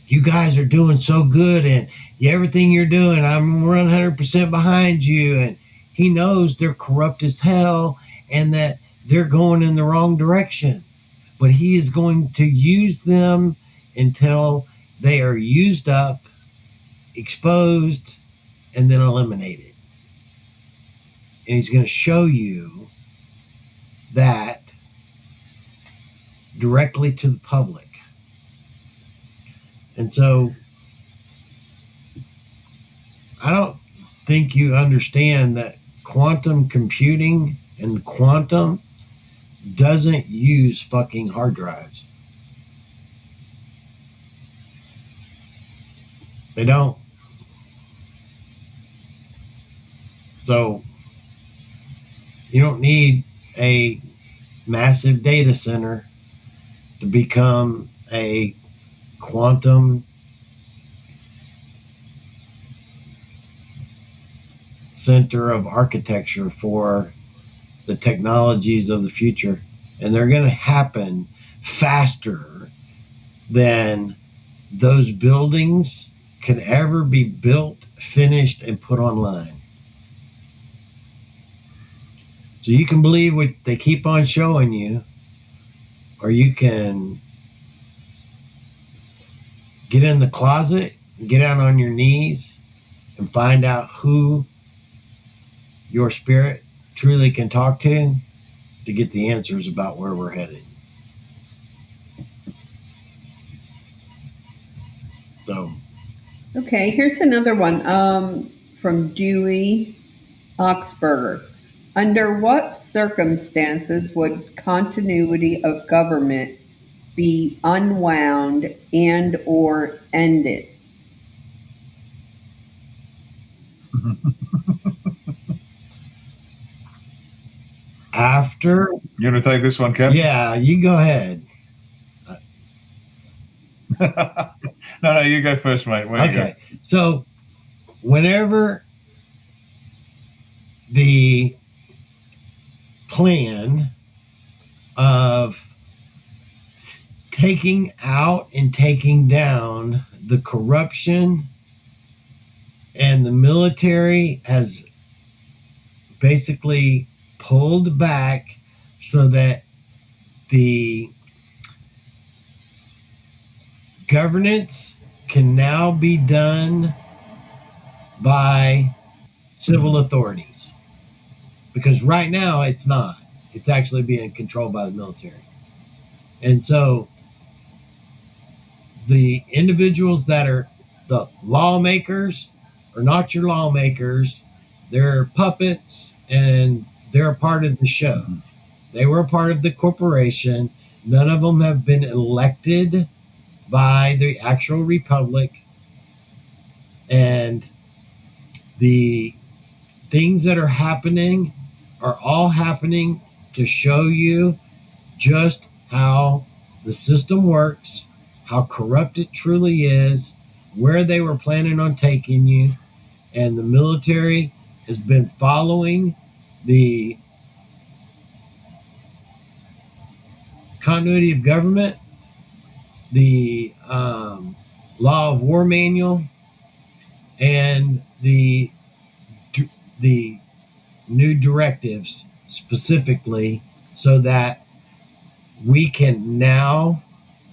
O: you guys are doing so good and everything you're doing, I'm 100% behind you. And he knows they're corrupt as hell and that they're going in the wrong direction. But he is going to use them until they are used up, exposed, and then eliminated. And he's going to show you that directly to the public. And so I don't think you understand that quantum computing and quantum doesn't use fucking hard drives. They don't. So you don't need a massive data center to become a quantum center of architecture for the technologies of the future. And they're going to happen faster than those buildings can ever be built, finished, and put online. So you can believe what they keep on showing you, or you can get in the closet, get out on your knees, and find out who your spirit truly can talk to get the answers about where we're headed. So,
F: okay, here's another one from Dewey Oxberger. Under what circumstances would continuity of government be unwound and or ended?
O: After
S: You want to take this one, Kev?
O: Yeah, you go ahead.
S: No, you go first, mate.
O: Okay, so whenever the plan of taking out and taking down the corruption and the military has basically pulled back so that the governance can now be done by civil authorities. Because right now it's not. It's actually being controlled by the military. And so the individuals that are the lawmakers are not your lawmakers. They're puppets and they're a part of the show. They were a part of the corporation. None of them have been elected by the actual republic. And the things that are happening are all happening to show you just how the system works, how corrupt it truly is, where they were planning on taking you. And the military has been following the continuity of government, the law of war manual, and the new directives specifically, so that we can now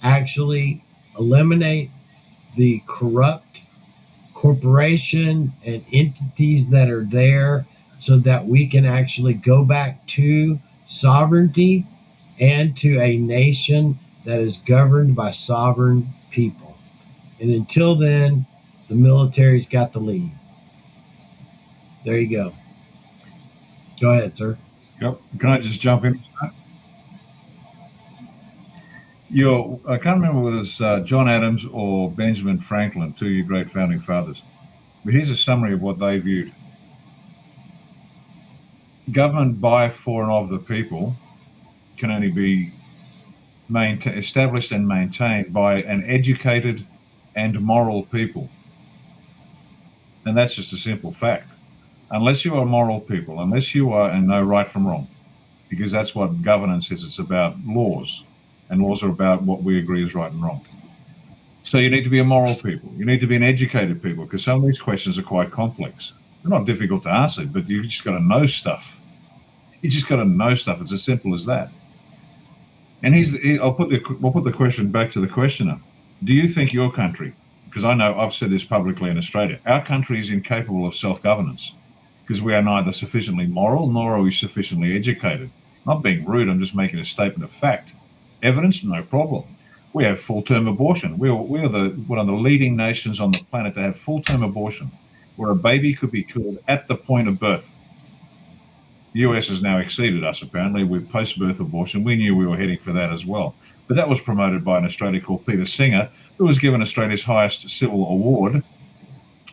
O: actually eliminate the corrupt corporation and entities that are there, so that we can actually go back to sovereignty and to a nation that is governed by sovereign people. And until then, the military's got the lead. There you go. Go ahead, sir.
S: Yep. Can I just jump in? I can't remember whether it was John Adams or Benjamin Franklin, two of your great founding fathers. But here's a summary of what they viewed. Government by, for, and of the people can only be established and maintained by an educated and moral people. And that's just a simple fact. Unless you are moral people, unless you are and know right from wrong, because that's what governance is. It's about laws, and laws are about what we agree is right and wrong. So you need to be a moral people. You need to be an educated people, because some of these questions are quite complex. They're not difficult to answer, but you've just got to know stuff. You just got to know stuff. It's as simple as that. And we'll put the question back to the questioner. Do you think your country, because I know I've said this publicly in Australia, our country is incapable of self-governance because we are neither sufficiently moral nor are we sufficiently educated. Not being rude, I'm just making a statement of fact. Evidence, no problem. We have full-term abortion. We are one of the leading nations on the planet to have full-term abortion, where a baby could be killed at the point of birth. The US has now exceeded us, apparently, with post-birth abortion. We knew we were heading for that as well. But that was promoted by an Australian called Peter Singer, who was given Australia's highest civil award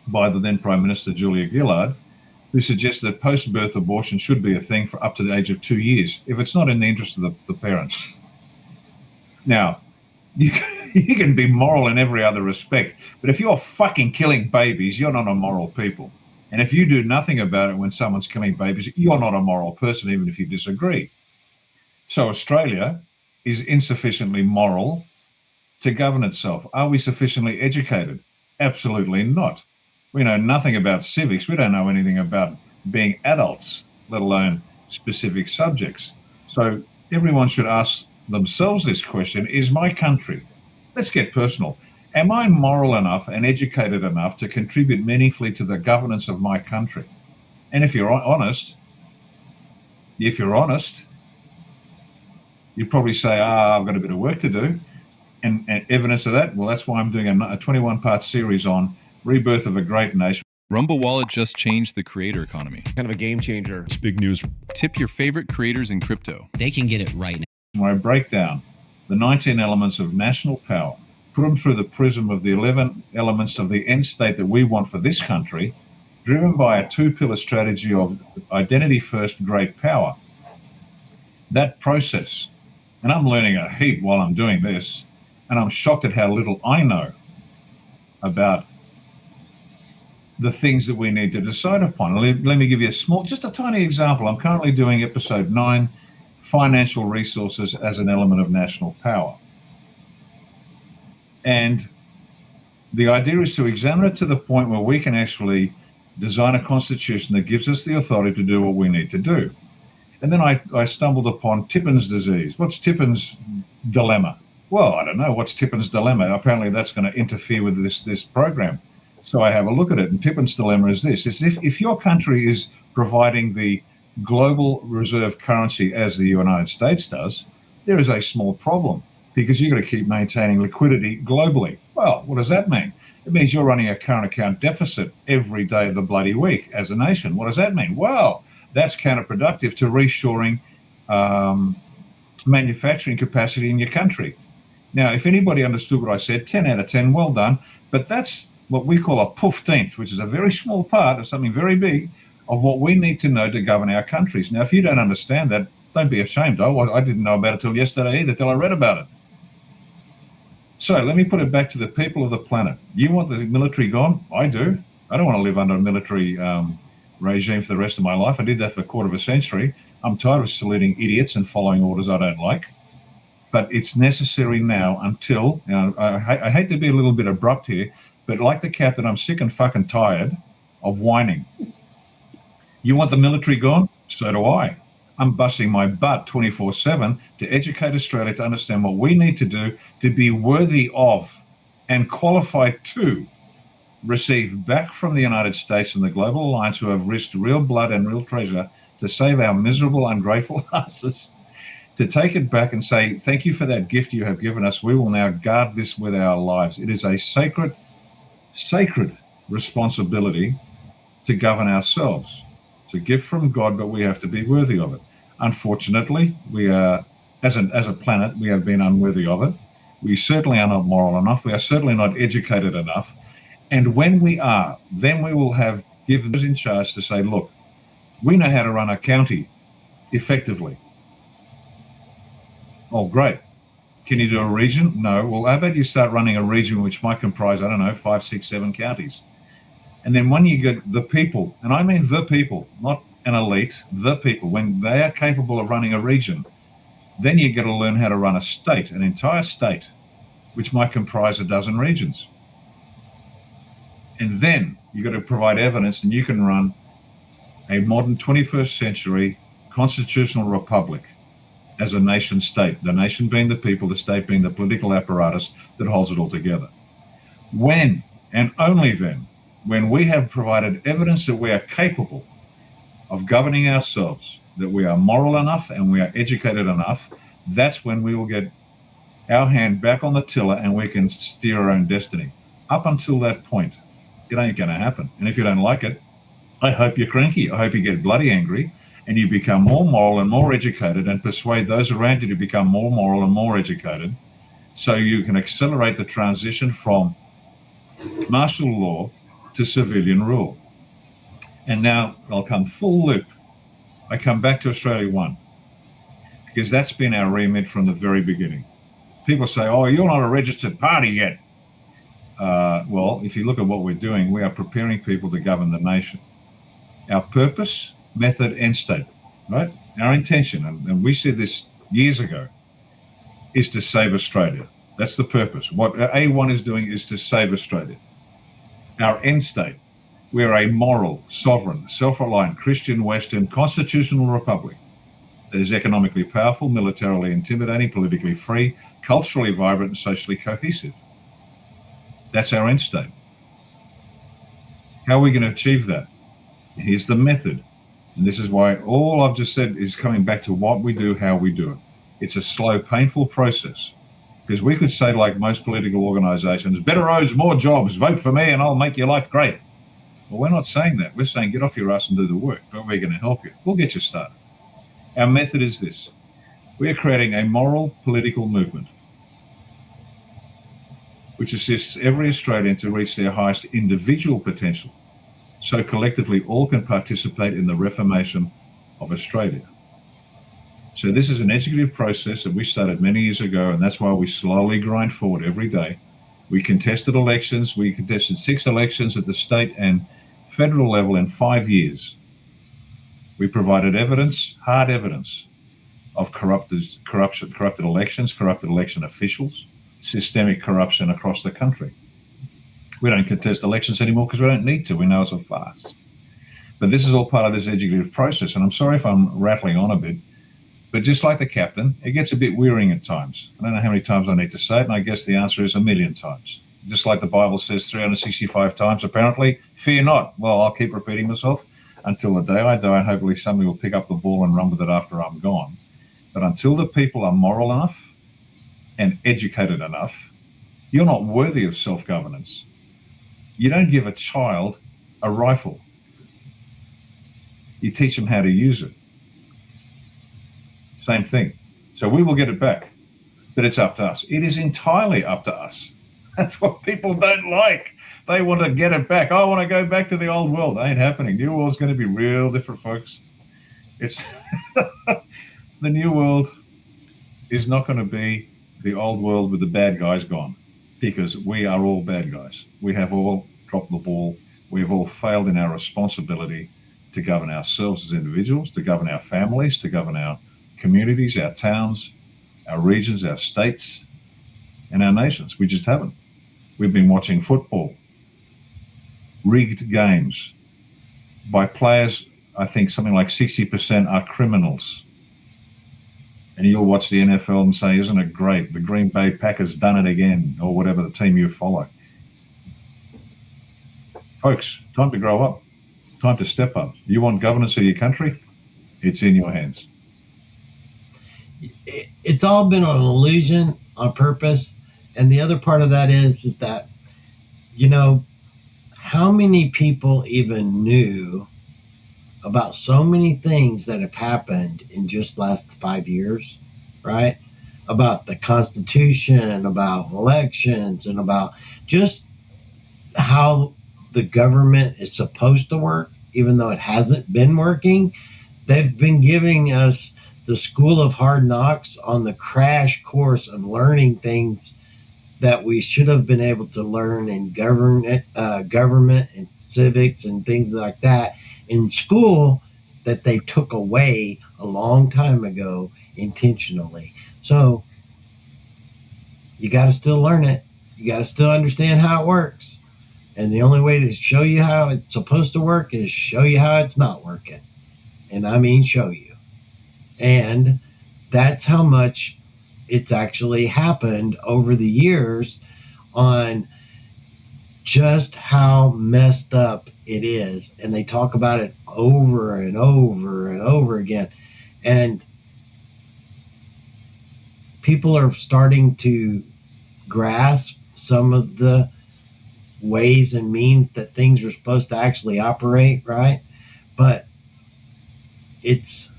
S: by the then Prime Minister, Julia Gillard, who suggested that post-birth abortion should be a thing for up to the age of 2 years, if it's not in the interest of the parents. Now, you can be moral in every other respect, but if you're fucking killing babies, you're not a moral people. And if you do nothing about it when someone's killing babies, you're not a moral person, even if you disagree. So Australia is insufficiently moral to govern itself. Are we sufficiently educated? Absolutely not. We know nothing about civics. We don't know anything about being adults, let alone specific subjects. So everyone should ask themselves this question: is my country, let's get personal, am I moral enough and educated enough to contribute meaningfully to the governance of my country? And if you're honest, you'd probably say, I've got a bit of work to do. And evidence of that, well, that's why I'm doing a 21-part series on Rebirth of a Great Nation.
T: Rumble Wallet just changed the creator economy.
D: Kind of a game changer.
T: It's big news. Tip your favorite creators in crypto.
U: They can get it right now.
S: Where I break down the 19 elements of national power, put them through the prism of the 11 elements of the end state that we want for this country, driven by a two-pillar strategy of identity first, great power. That process, and I'm learning a heap while I'm doing this, and I'm shocked at how little I know about the things that we need to decide upon. Let me give you just a tiny example. I'm currently doing episode 9, Financial Resources as an Element of National Power. And the idea is to examine it to the point where we can actually design a constitution that gives us the authority to do what we need to do. And then I stumbled upon Tippin's disease. What's Tippin's dilemma? Well, I don't know. What's Tippin's dilemma? Apparently that's going to interfere with this program. So I have a look at it. And Tippin's dilemma is this: is if your country is providing the global reserve currency as the United States does, there is a small problem, because you've got to keep maintaining liquidity globally. Well, what does that mean? It means you're running a current account deficit every day of the bloody week as a nation. What does that mean? Well, that's counterproductive to reshoring manufacturing capacity in your country. Now, if anybody understood what I said, 10 out of 10, well done. But that's what we call a 15th, which is a very small part of something very big of what we need to know to govern our countries. Now, if you don't understand that, don't be ashamed. I didn't know about it till yesterday either, till I read about it. So let me put it back to the people of the planet. You want the military gone? I do. I don't want to live under a military regime for the rest of my life. I did that for a quarter of a century. I'm tired of saluting idiots and following orders I don't like. But it's necessary now until, I hate to be a little bit abrupt here, but like the captain, I'm sick and fucking tired of whining. You want the military gone? So do I. I'm busting my butt 24/7 to educate Australia to understand what we need to do to be worthy of and qualified to receive back from the United States and the Global Alliance, who have risked real blood and real treasure to save our miserable, ungrateful asses, to take it back and say, thank you for that gift you have given us. We will now guard this with our lives. It is a sacred responsibility to govern ourselves. It's a gift from God, but we have to be worthy of it. Unfortunately, we are, as a planet, we have been unworthy of it. We certainly are not moral enough. We are certainly not educated enough. And when we are, then we will have given those in charge to say, look, we know how to run a county effectively. Oh, great. Can you do a region? No. Well, how about you start running a region which might comprise, 5, 6, 7 counties? And then when you get the people, and I mean the people, not an elite, the people, when they are capable of running a region, then you got to learn how to run a state, an entire state, which might comprise a dozen regions. And then you got to provide evidence, and you can run a modern 21st century constitutional republic as a nation state, the nation being the people, the state being the political apparatus that holds it all together. When, and only then, when we have provided evidence that we are capable of governing ourselves, that we are moral enough and we are educated enough, that's when we will get our hand back on the tiller and we can steer our own destiny. Up until that point, it ain't going to happen. And if you don't like it, I hope you're cranky. I hope you get bloody angry and you become more moral and more educated and persuade those around you to become more moral and more educated so you can accelerate the transition from martial law to civilian rule. And now I'll come full loop. I come back to Australia One, because that's been our remit from the very beginning. People say, oh, you're not a registered party yet. Well, if you look at what we're doing, we are preparing people to govern the nation. Our purpose, method, end state, right? Our intention, and we said this years ago, is to save Australia. That's the purpose. What A1 is doing is to save Australia. Our end state, we're a moral, sovereign, self-reliant, Christian, Western, constitutional republic that is economically powerful, militarily intimidating, politically free, culturally vibrant, and socially cohesive. That's our end state. How are we going to achieve that? Here's the method. And this is why all I've just said is coming back to what we do, how we do it. It's a slow, painful process. Because we could say, like most political organizations, better roads, more jobs, vote for me and I'll make your life great. Well, we're not saying that. We're saying get off your ass and do the work, but we're going to help you. We'll get you started. Our method is this. We are creating a moral political movement which assists every Australian to reach their highest individual potential, so collectively all can participate in the reformation of Australia. So this is an educative process that we started many years ago, and that's why we slowly grind forward every day. We contested elections. We contested 6 elections at the state and federal level in 5 years. We provided evidence, hard evidence, of corrupted elections, corrupted election officials, systemic corruption across the country. We don't contest elections anymore because we don't need to. We know it's a farce. But this is all part of this educative process, and I'm sorry if I'm rattling on a bit, but just like the captain, it gets a bit wearying at times. I don't know how many times I need to say it, and I guess the answer is 1,000,000 times. Just like the Bible says 365 times, apparently, fear not. Well, I'll keep repeating myself until the day I die, and hopefully somebody will pick up the ball and run with it after I'm gone. But until the people are moral enough and educated enough, you're not worthy of self-governance. You don't give a child a rifle. You teach them how to use it. Same thing. So we will get it back, but it's up to us. It is entirely up to us. That's what people don't like. They want to get it back. I want to go back to the old world. It ain't happening. New world's going to be real different, folks. It's the new world is not going to be the old world with the bad guys gone, because we are all bad guys. We have all dropped the ball. We have all failed in our responsibility to govern ourselves as individuals, to govern our families, to govern our communities, our towns, our regions, our states, and our nations. We just haven't. We've been watching football, rigged games by players. I think something like 60% are criminals. And you'll watch the NFL and say, isn't it great? The Green Bay Packers done it again, or whatever the team you follow. Folks, time to grow up. Time to step up. You want governance of your country? It's in your hands.
O: It's all been an illusion on purpose. And the other part of that is that, how many people even knew about so many things that have happened in just last 5 years, right? About the Constitution, about elections, and about just how the government is supposed to work, even though it hasn't been working. They've been giving us the school of hard knocks on the crash course of learning things that we should have been able to learn in government and civics and things like that in school that they took away a long time ago intentionally. So you got to still learn it. You got to still understand how it works. And the only way to show you how it's supposed to work is show you how it's not working. And I mean show you. And that's how much it's actually happened over the years on just how messed up it is. And they talk about it over and over and over again. And people are starting to grasp some of the ways and means that things are supposed to actually operate, right? But it's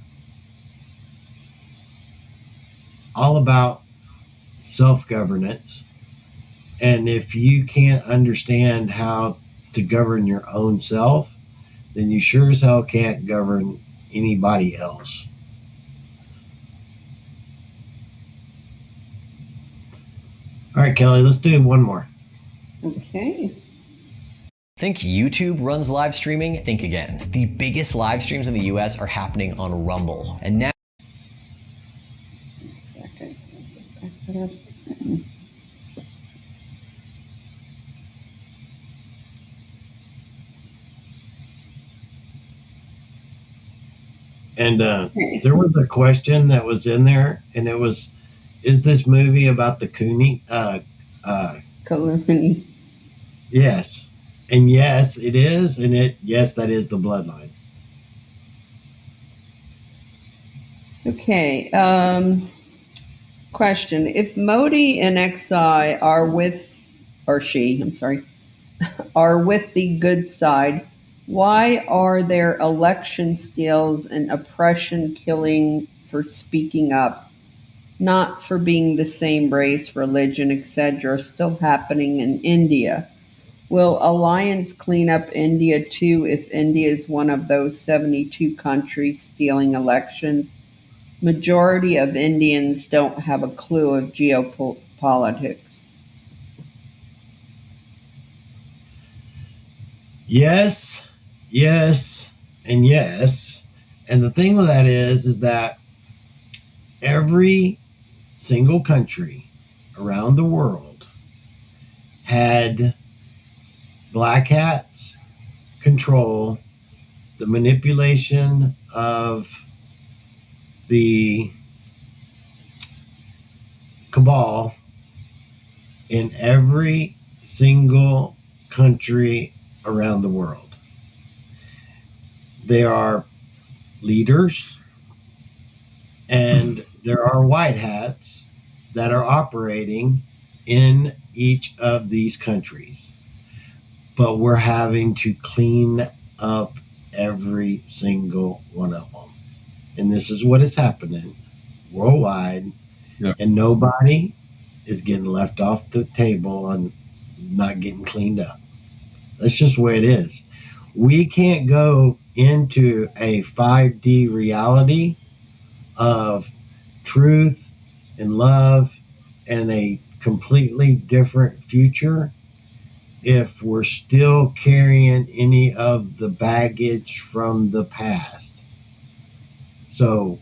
O: all about self-governance. And if you can't understand how to govern your own self, then you sure as hell can't govern anybody else. All right, Kelly, let's do one more.
F: Okay.
U: Think YouTube runs live streaming? Think again. The biggest live streams in the US are happening on Rumble. And now
O: and there was a question that was in there, and it was, is this movie about the Koonie?
F: Koonie.
O: Yes. And yes, it is. And yes, that is the bloodline.
F: Okay. Question. If Modi and XI are with, or she, I'm sorry, are with the good side, why are there election steals and oppression killing for speaking up, not for being the same race, religion, etc., still happening in India? Will Alliance clean up India too if India is one of those 72 countries stealing elections? Majority of Indians don't have a clue of geopolitics.
O: Yes, yes, and yes. And the thing with that is that every single country around the world had black hats control the manipulation of the cabal in every single country around the world. There are leaders and there are white hats that are operating in each of these countries. But we're having to clean up every single one of them. And this is what is happening worldwide. Yeah. And nobody is getting left off the table and not getting cleaned up. That's just the way it is. We can't go into a 5D reality of truth and love and a completely different future if we're still carrying any of the baggage from the past. So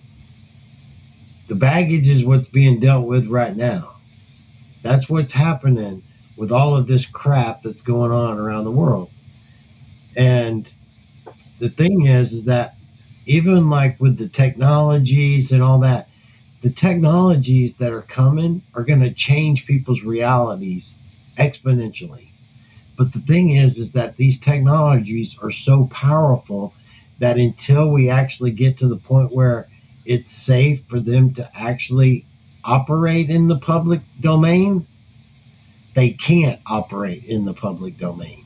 O: the baggage is what's being dealt with right now. That's what's happening with all of this crap that's going on around the world. And the thing is that even like with the technologies and all that, the technologies that are coming are going to change people's realities exponentially. But the thing is that these technologies are so powerful that until we actually get to the point where it's safe for them to actually operate in the public domain, they can't operate in the public domain.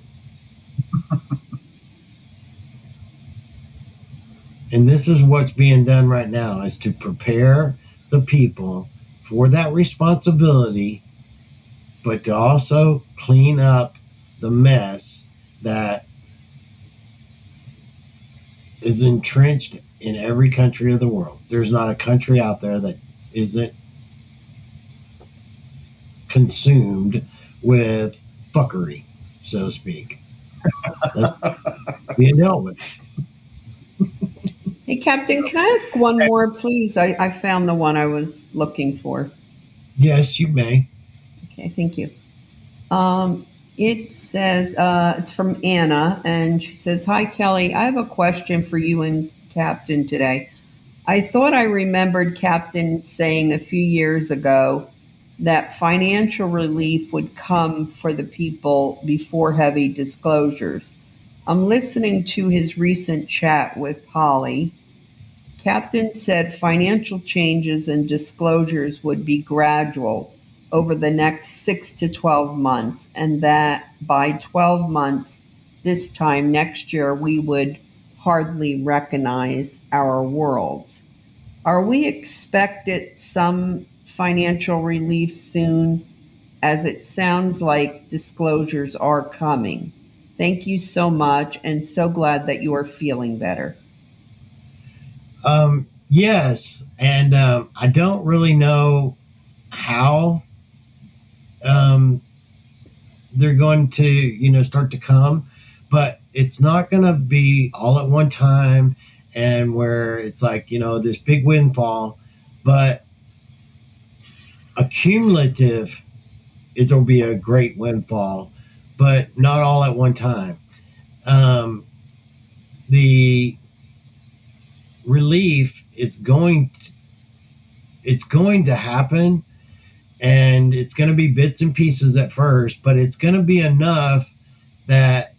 G: And this is what's being done right now, is to prepare the people for that responsibility, but to also clean up the mess that is entrenched in every country of the world. There's not a country out there that isn't consumed with fuckery, so to speak. That's being dealt with.
F: Hey, Captain, can I ask one more, please? I found the one I was looking for.
G: Yes, you may.
F: Okay, thank you. It says, it's from Anna, and she says, "Hi, Kelly. I have a question for you and Captain today. I thought I remembered Captain saying a few years ago that financial relief would come for the people before heavy disclosures. I'm listening to his recent chat with Holly. Captain said financial changes and disclosures would be gradual over the next 6 to 12 months, and that by 12 months, this time next year, we would hardly recognize our worlds. Are we expected some financial relief soon, as it sounds like disclosures are coming? Thank you so much, and so glad that you are feeling better."
G: Yes, and I don't really know how they're going to, start to come, but it's not going to be all at one time and where it's like, this big windfall, but accumulative, it'll be a great windfall, but not all at one time. The relief is going to happen, and it's going to be bits and pieces at first, but it's going to be enough that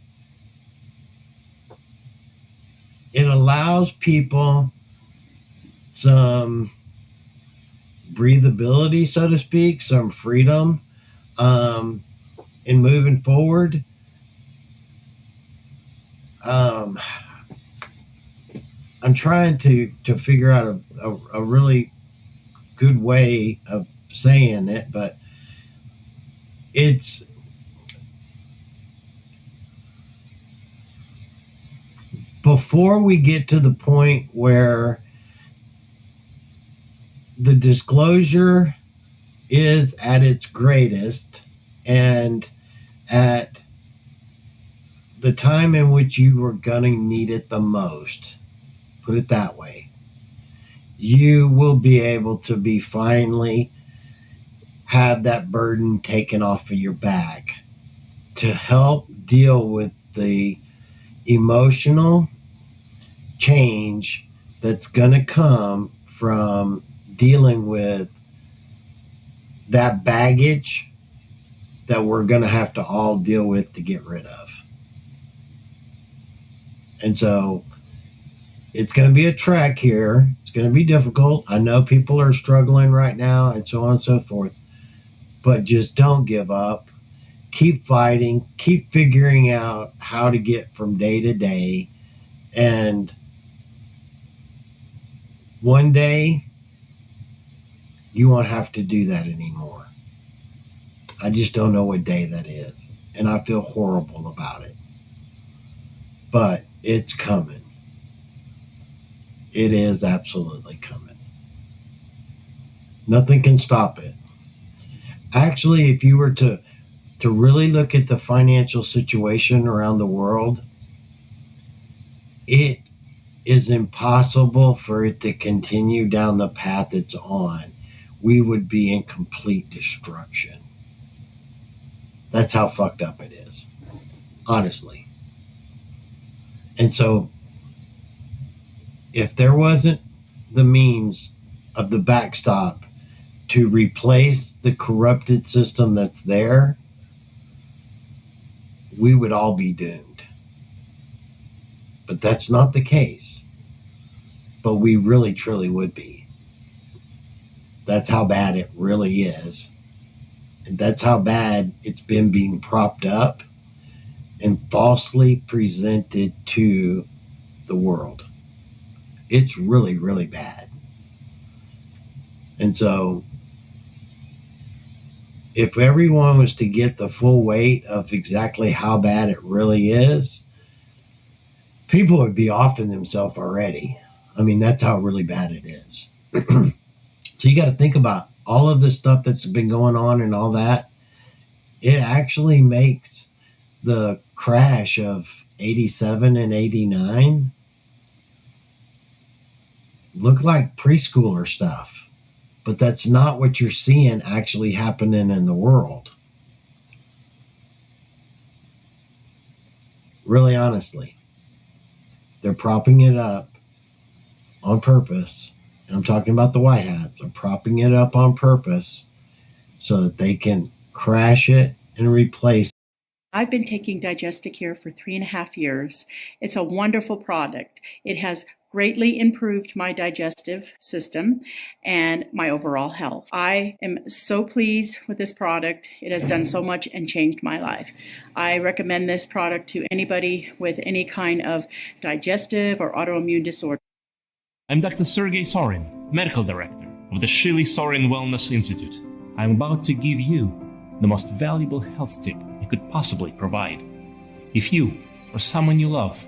G: it allows people some breathability, so to speak, some freedom in moving forward. I'm trying to figure out a really good way of saying it, but it's before we get to the point where the disclosure is at its greatest and at the time in which you were going to need it the most, put it that way, you will be able to be finally have that burden taken off of your back to help deal with the emotional change that's going to come from dealing with that baggage that we're going to have to all deal with to get rid of. And so it's going to be a trek here. It's going to be difficult. I know people are struggling right now and so on and so forth, but just don't give up. Keep fighting. Keep figuring out how to get from day to day. And one day, you won't have to do that anymore. I just don't know what day that is. And I feel horrible about it. But it's coming. It is absolutely coming. Nothing can stop it. Actually, if you were to really look at the financial situation around the world, it is impossible for it to continue down the path it's on. We would be in complete destruction. That's how fucked up it is, honestly. And so, if there wasn't the means of the backstop to replace the corrupted system that's there, we would all be doomed. But that's not the case. But we really, truly would be. That's how bad it really is. And that's how bad it's been being propped up and falsely presented to the world.
O: it's really, really bad. And so if everyone was to get the full weight of exactly how bad it really is, people would be offing themselves already. I mean, that's how really bad it is. So you got to think about all of this stuff that's been going on and all that. It actually makes the crash of 87 and 89 look like preschooler stuff. But that's not what you're seeing actually happening in the world. Really, honestly. They're propping it up on purpose. And I'm talking about the white hats. Are propping it up on purpose so that they can crash it and replace.
A: I've been taking Digesticare for 3.5 years. It's a wonderful product. It has greatly improved my digestive system and my overall health. I am so pleased with this product. It has done so much and changed my life. I recommend this product to anybody with any kind of digestive or autoimmune disorder.
K: I'm Dr. Sergey Sorin, Medical Director of the Shili Sorin Wellness Institute. I'm about to give you the most valuable health tip I could possibly provide. If you or someone you love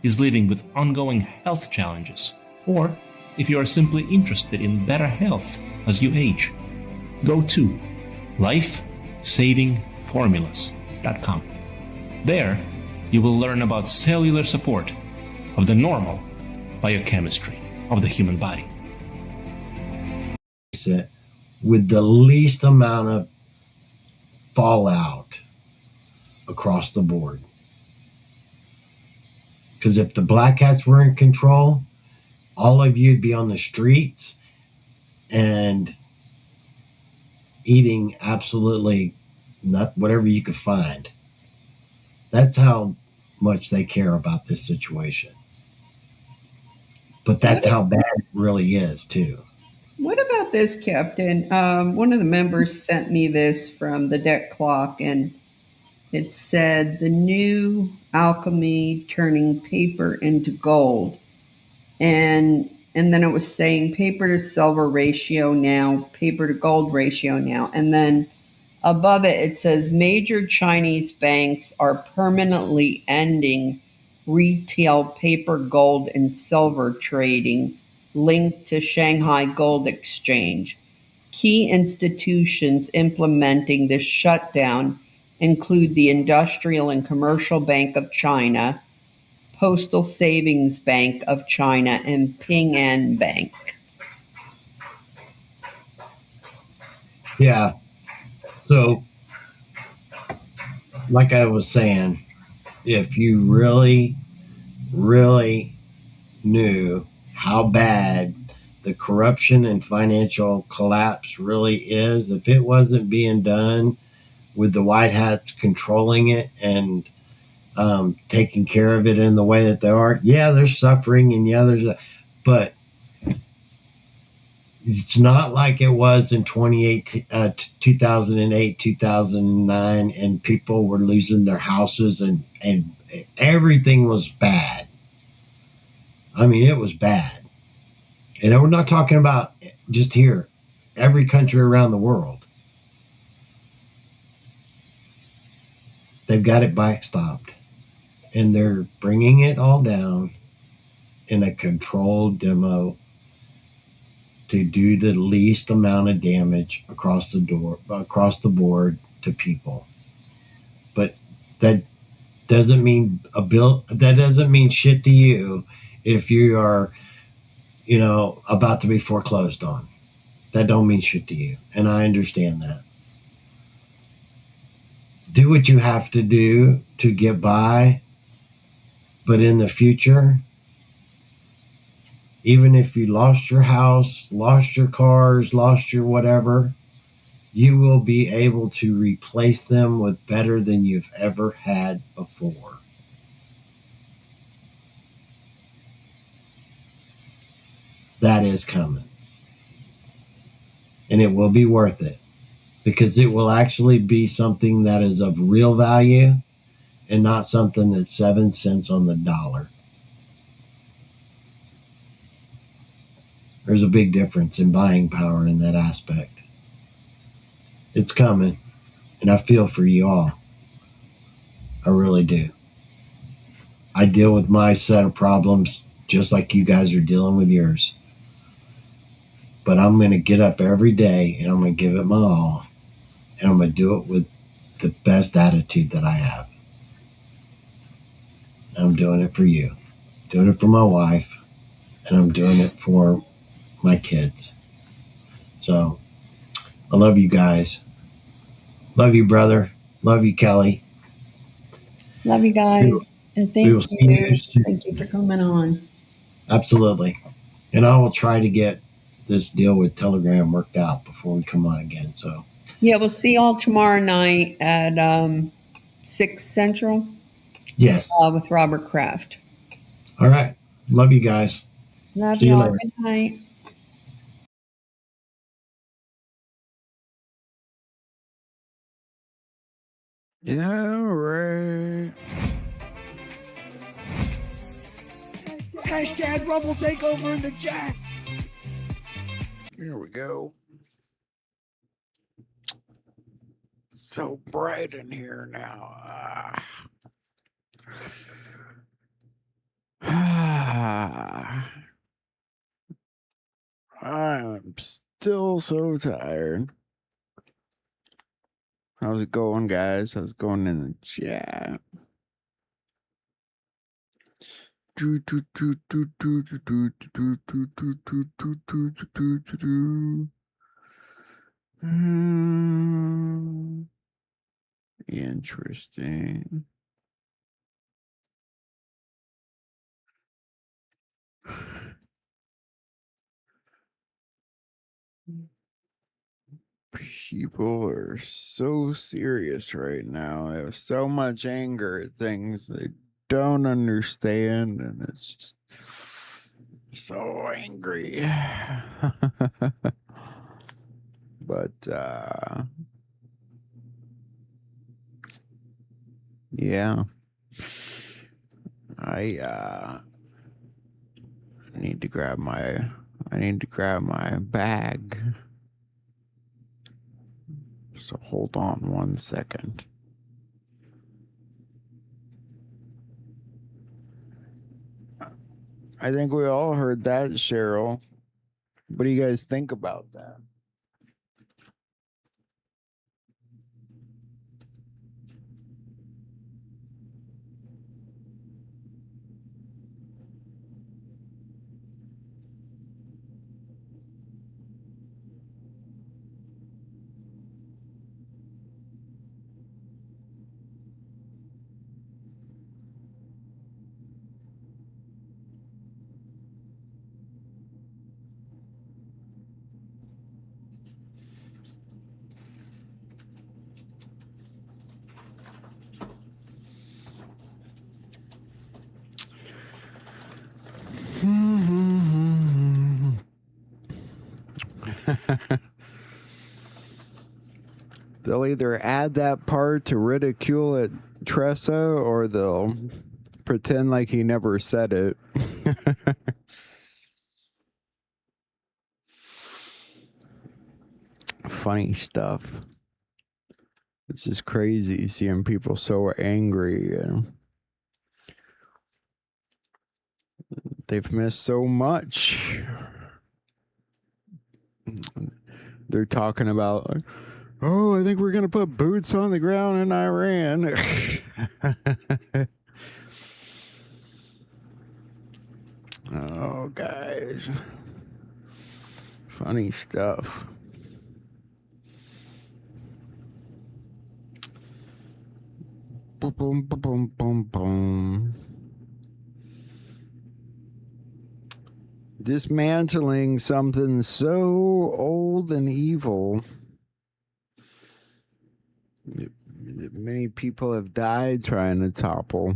K: is living with ongoing health challenges, or if you are simply interested in better health as you age, go to lifesavingformulas.com. There, you will learn about cellular support of the normal biochemistry of the human body.
O: With the least amount of fallout across the board. Because if the black hats were in control, all of you'd be on the streets and eating absolutely whatever you could find. That's how much they care about this situation. But that's how bad it really is, too.
F: What about this, Captain? One of the members sent me this from the deck clock, and it said the new alchemy turning paper into gold. And then it was saying paper to silver ratio now, paper to gold ratio now. And then above it, it says major Chinese banks are permanently ending retail paper, gold, and silver trading linked to Shanghai Gold Exchange. Key institutions implementing this shutdown include the Industrial and Commercial Bank of China, Postal Savings Bank of China, and Ping An Bank.
O: Yeah. So, like I was saying, if you really, really knew how bad the corruption and financial collapse really is, if it wasn't being done with the white hats controlling it and taking care of it in the way that they are, yeah, there's suffering, and yeah, but it's not like it was in 2008, 2009, and people were losing their houses and everything was bad. I mean, it was bad. And we're not talking about just here, every country around the world. They've got it backstopped. And they're bringing it all down in a controlled demo to do the least amount of damage across the board to people. But that doesn't mean that doesn't mean shit to you if you are, about to be foreclosed on. That don't mean shit to you. And I understand that. Do what you have to do to get by. But in the future, even if you lost your house, lost your cars, lost your whatever, you will be able to replace them with better than you've ever had before. That is coming. And it will be worth it, because it will actually be something that is of real value and not something that's 7 cents on the dollar.
G: There's a big difference in buying power in that aspect. It's coming, and I feel for you all. I really do. I deal with my set of problems just like you guys are dealing with yours. But I'm going to get up every day and I'm going to give it my all. And I'm going to do it with the best attitude that I have. I'm doing it for you. Doing it for my wife. And I'm doing it for my kids. So, I love you guys. Love you, brother. Love you, Kelly.
F: Love you guys. And thank you. Thank you for coming on.
G: Absolutely. And I will try to get this deal with Telegram worked out before we come on again. So
F: Yeah, we'll see y'all tomorrow night at 6 Central.
G: Yes.
F: With Robert Kraft.
G: All right. Love you guys.
F: Love
G: See you
F: y'all.
G: later.
F: Good night.
H: Yeah, right.
E: Hashtag Rumble Takeover in the chat.
H: Here we go. So bright in here now. I'm still so tired. How's it going, guys? How's it going in the chat? Interesting. People are so serious right now. They have so much anger at things they don't understand, and it's just so angry. But yeah, I need to grab my bag. So hold on 1 second. I think we all heard that, Cheryl. What do you guys think about that? They'll either add that part to ridicule at Tressa, or they'll pretend like he never said it. Funny stuff. It's just crazy seeing people so angry. They've missed so much. They're talking about, oh, I think we're going to put boots on the ground in Iran. Oh, guys. Funny stuff. Boom, boom, boom, boom, boom. Dismantling something so old and evil that many people have died trying to topple.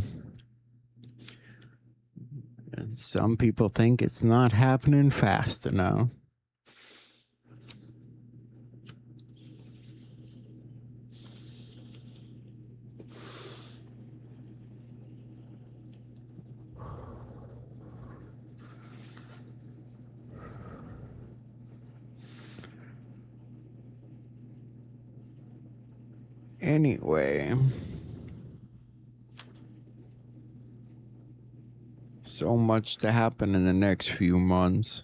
H: And some people think it's not happening fast enough. Anyway, so much to happen in the next few months.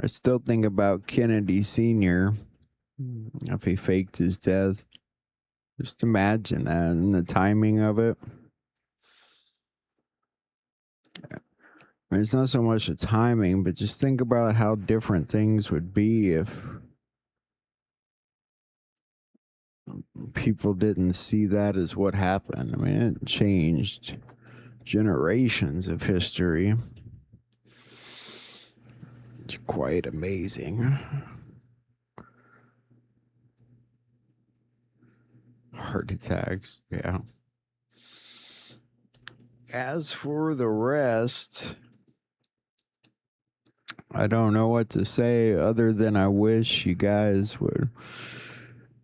H: I still think about Kennedy Sr. if he faked his death. Just imagine that and the timing of it. I mean, it's not so much the timing, but just think about how different things would be if people didn't see that as what happened. I mean, it changed generations of history. It's quite amazing. Heart attacks, yeah. As for the rest, I don't know what to say other than I wish you guys would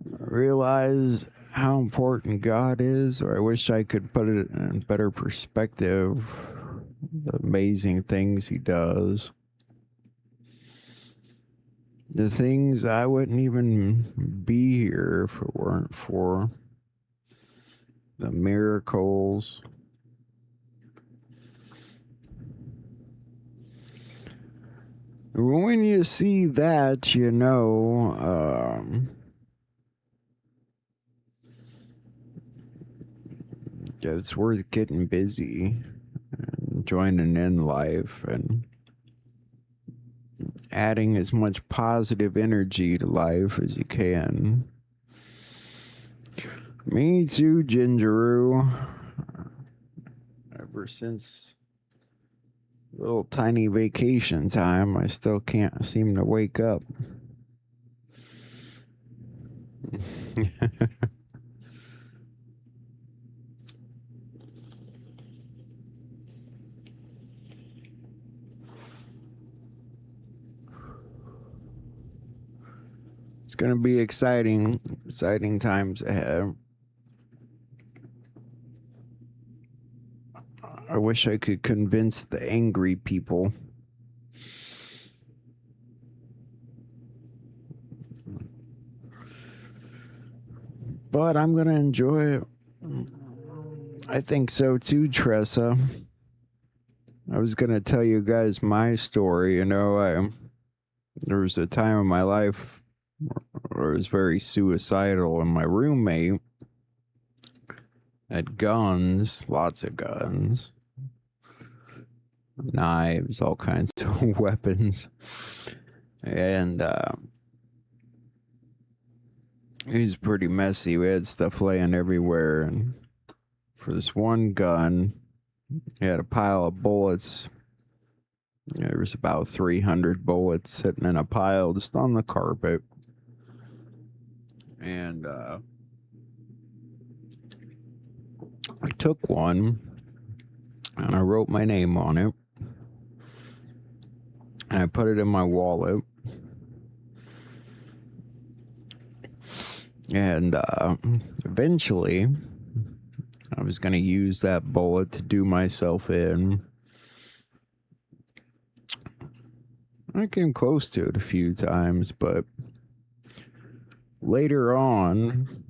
H: realize how important God is, or I wish I could put it in better perspective, the amazing things he does. The things I wouldn't even be here if it weren't for the miracles. When you see that, you know, that it's worth getting busy and joining in life and adding as much positive energy to life as you can. Me too, Gingeroo. Ever since little tiny vacation time, I still can't seem to wake up. It's going to be exciting times ahead. I wish I could convince the angry people. But I'm going to enjoy it. I think so too, Tressa. I was going to tell you guys my story. You know, there was a time in my life where I was very suicidal, and my roommate had guns, lots of guns, knives, all kinds of weapons, and he's pretty messy. We had stuff laying everywhere, and for this one gun, he had a pile of bullets. There was about 300 bullets sitting in a pile just on the carpet. And I took one and I wrote my name on it. And I put it in my wallet. And eventually, I was going to use that bullet to do myself in. I came close to it a few times, but later on,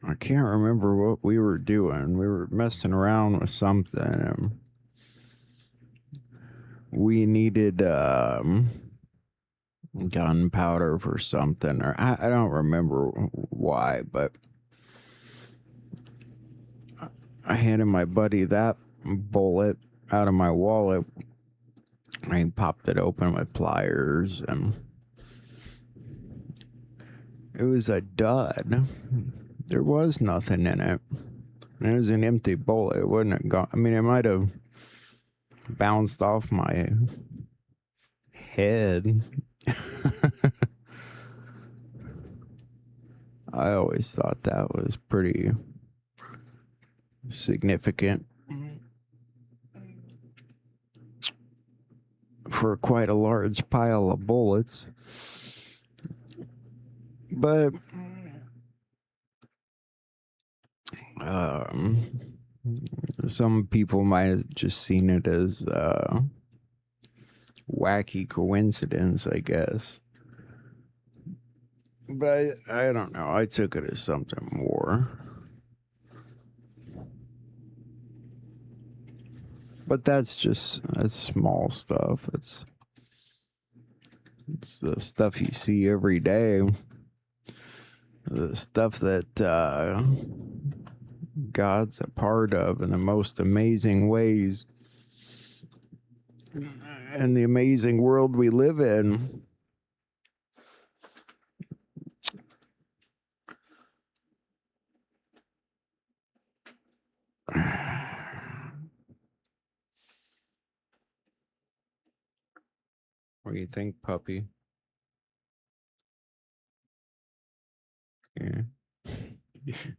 H: I can't remember what we were doing. We were messing around with something. We needed gunpowder for something, or I don't remember why, but I handed my buddy that bullet out of my wallet. I popped it open with pliers, and it was a dud. There was nothing in it. It was an empty bullet. It wouldn't have gone. I mean, it might have bounced off my head. I always thought that was pretty significant for quite a large pile of bullets. But Some people might have just seen it as wacky coincidence, I guess. But I don't know. I took it as something more. But that's small stuff. It's the stuff you see every day. The stuff that God's a part of in the most amazing ways. And the amazing world we live in. What do you think, puppy? Yeah.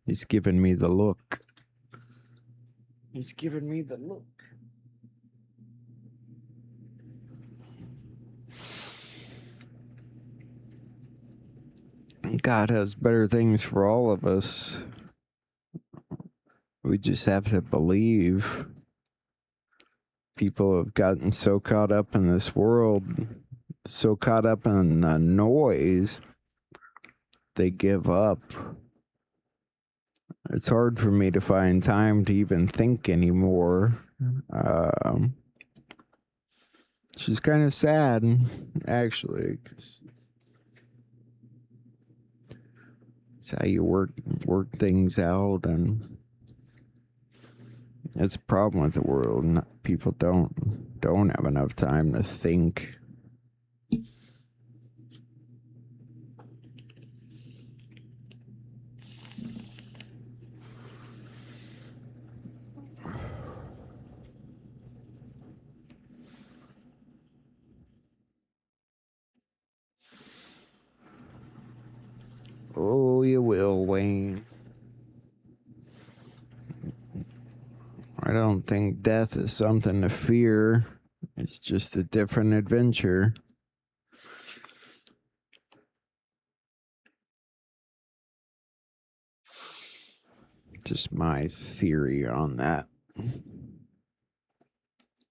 H: He's giving me the look. He's giving me the look. God has better things for all of us. We just have to believe. People have gotten so caught up in this world, so caught up in the noise, they give up. It's hard for me to find time to even think anymore. She's kind of sad, actually, 'cause it's how you work things out, and it's a problem with the world. People don't have enough time to think. Oh, you will, Wayne. I don't think death is something to fear. It's just a different adventure. Just my theory on that.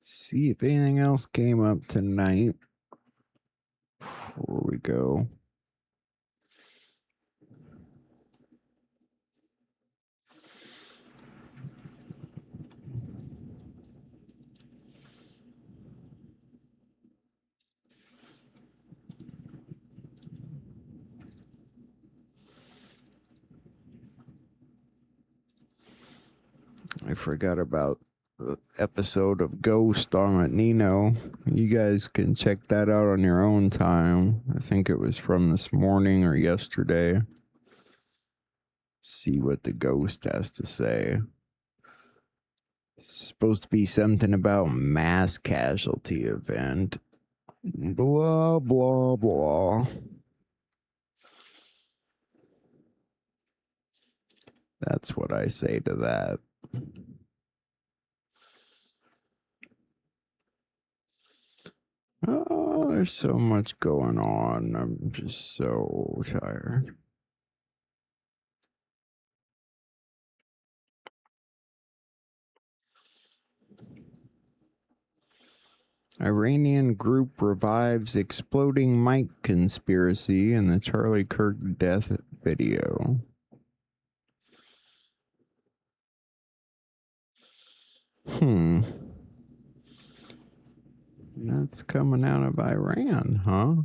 H: See if anything else came up tonight before we go. I forgot about the episode of Ghost on Nino. You guys can check that out on your own time. I think it was from this morning or yesterday. See what the ghost has to say. It's supposed to be something about mass casualty event. Blah, blah, blah. That's what I say to that. Oh, there's so much going on. I'm just so tired. Iranian group revives exploding mic conspiracy in the Charlie Kirk death video. That's coming out of Iran, huh?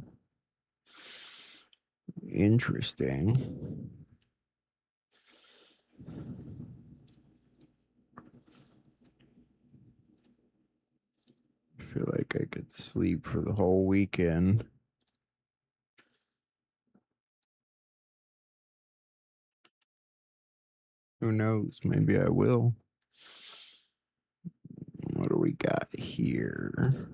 H: Interesting. I feel like I could sleep for the whole weekend. Who knows? Maybe I will. What do we got here?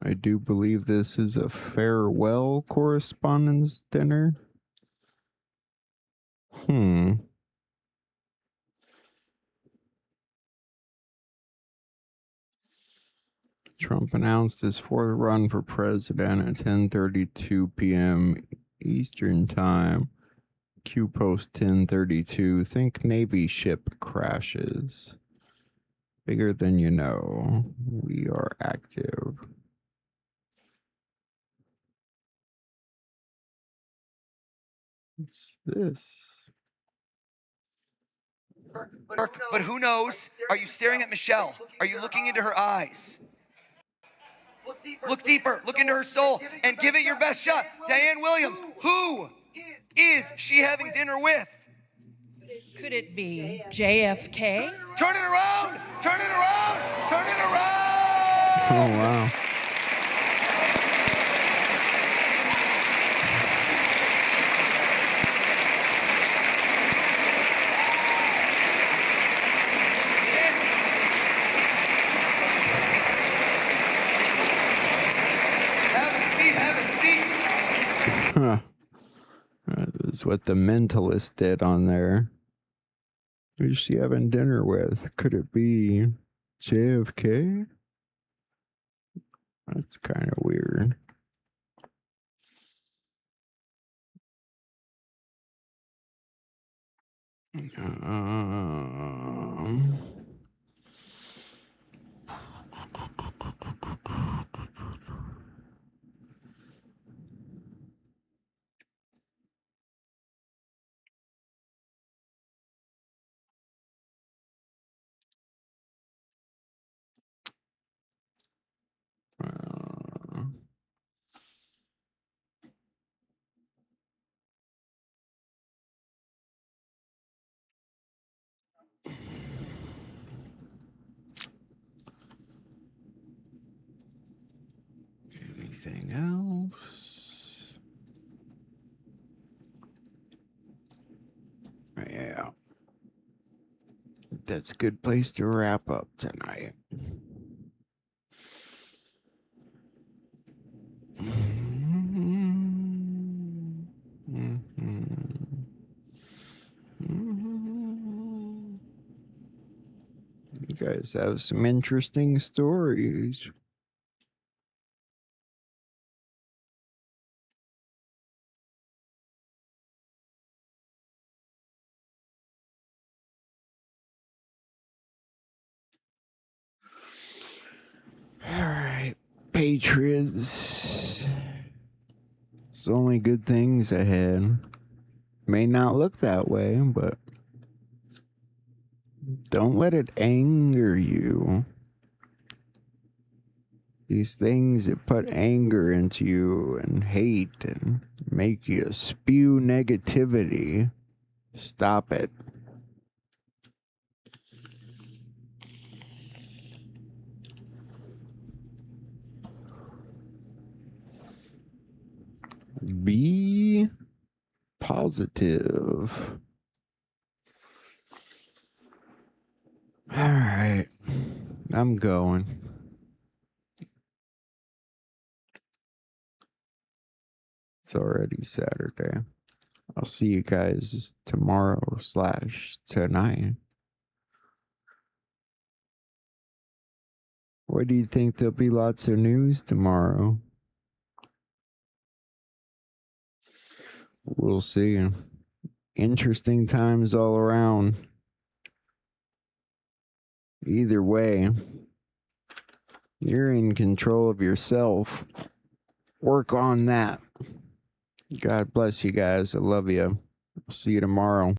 H: I do believe this is a farewell correspondence dinner. Trump announced his fourth run for president at 10:32 p.m. Eastern Time. Q post 10:32. Think Navy ship crashes. Bigger than you know. We are active. What's this?
L: But who knows? Are you staring at Michelle? Are you looking into her eyes? Look deeper. Look into her soul and give it your best shot. Diane Williams, who is she having dinner with?
V: Could it be JFK?
L: Turn it around! Turn it around! Turn it around!
H: Oh, wow. Huh. That was what the Mentalist did on there. Who's she having dinner with? Could it be JFK? That's kind of weird. Anything else? Yeah. That's a good place to wrap up tonight. You guys have some interesting stories. All right, Patriots. There's only good things ahead. May not look that way, but don't let it anger you. These things that put anger into you and hate and make you spew negativity, stop it. Be positive. All right, I'm going. It's already Saturday. I'll see you guys tomorrow/tonight. What do you think? There'll be lots of news tomorrow. We'll see. Interesting times all around. Either way, you're in control of yourself. Work on that. God bless you guys. I love you. See you tomorrow.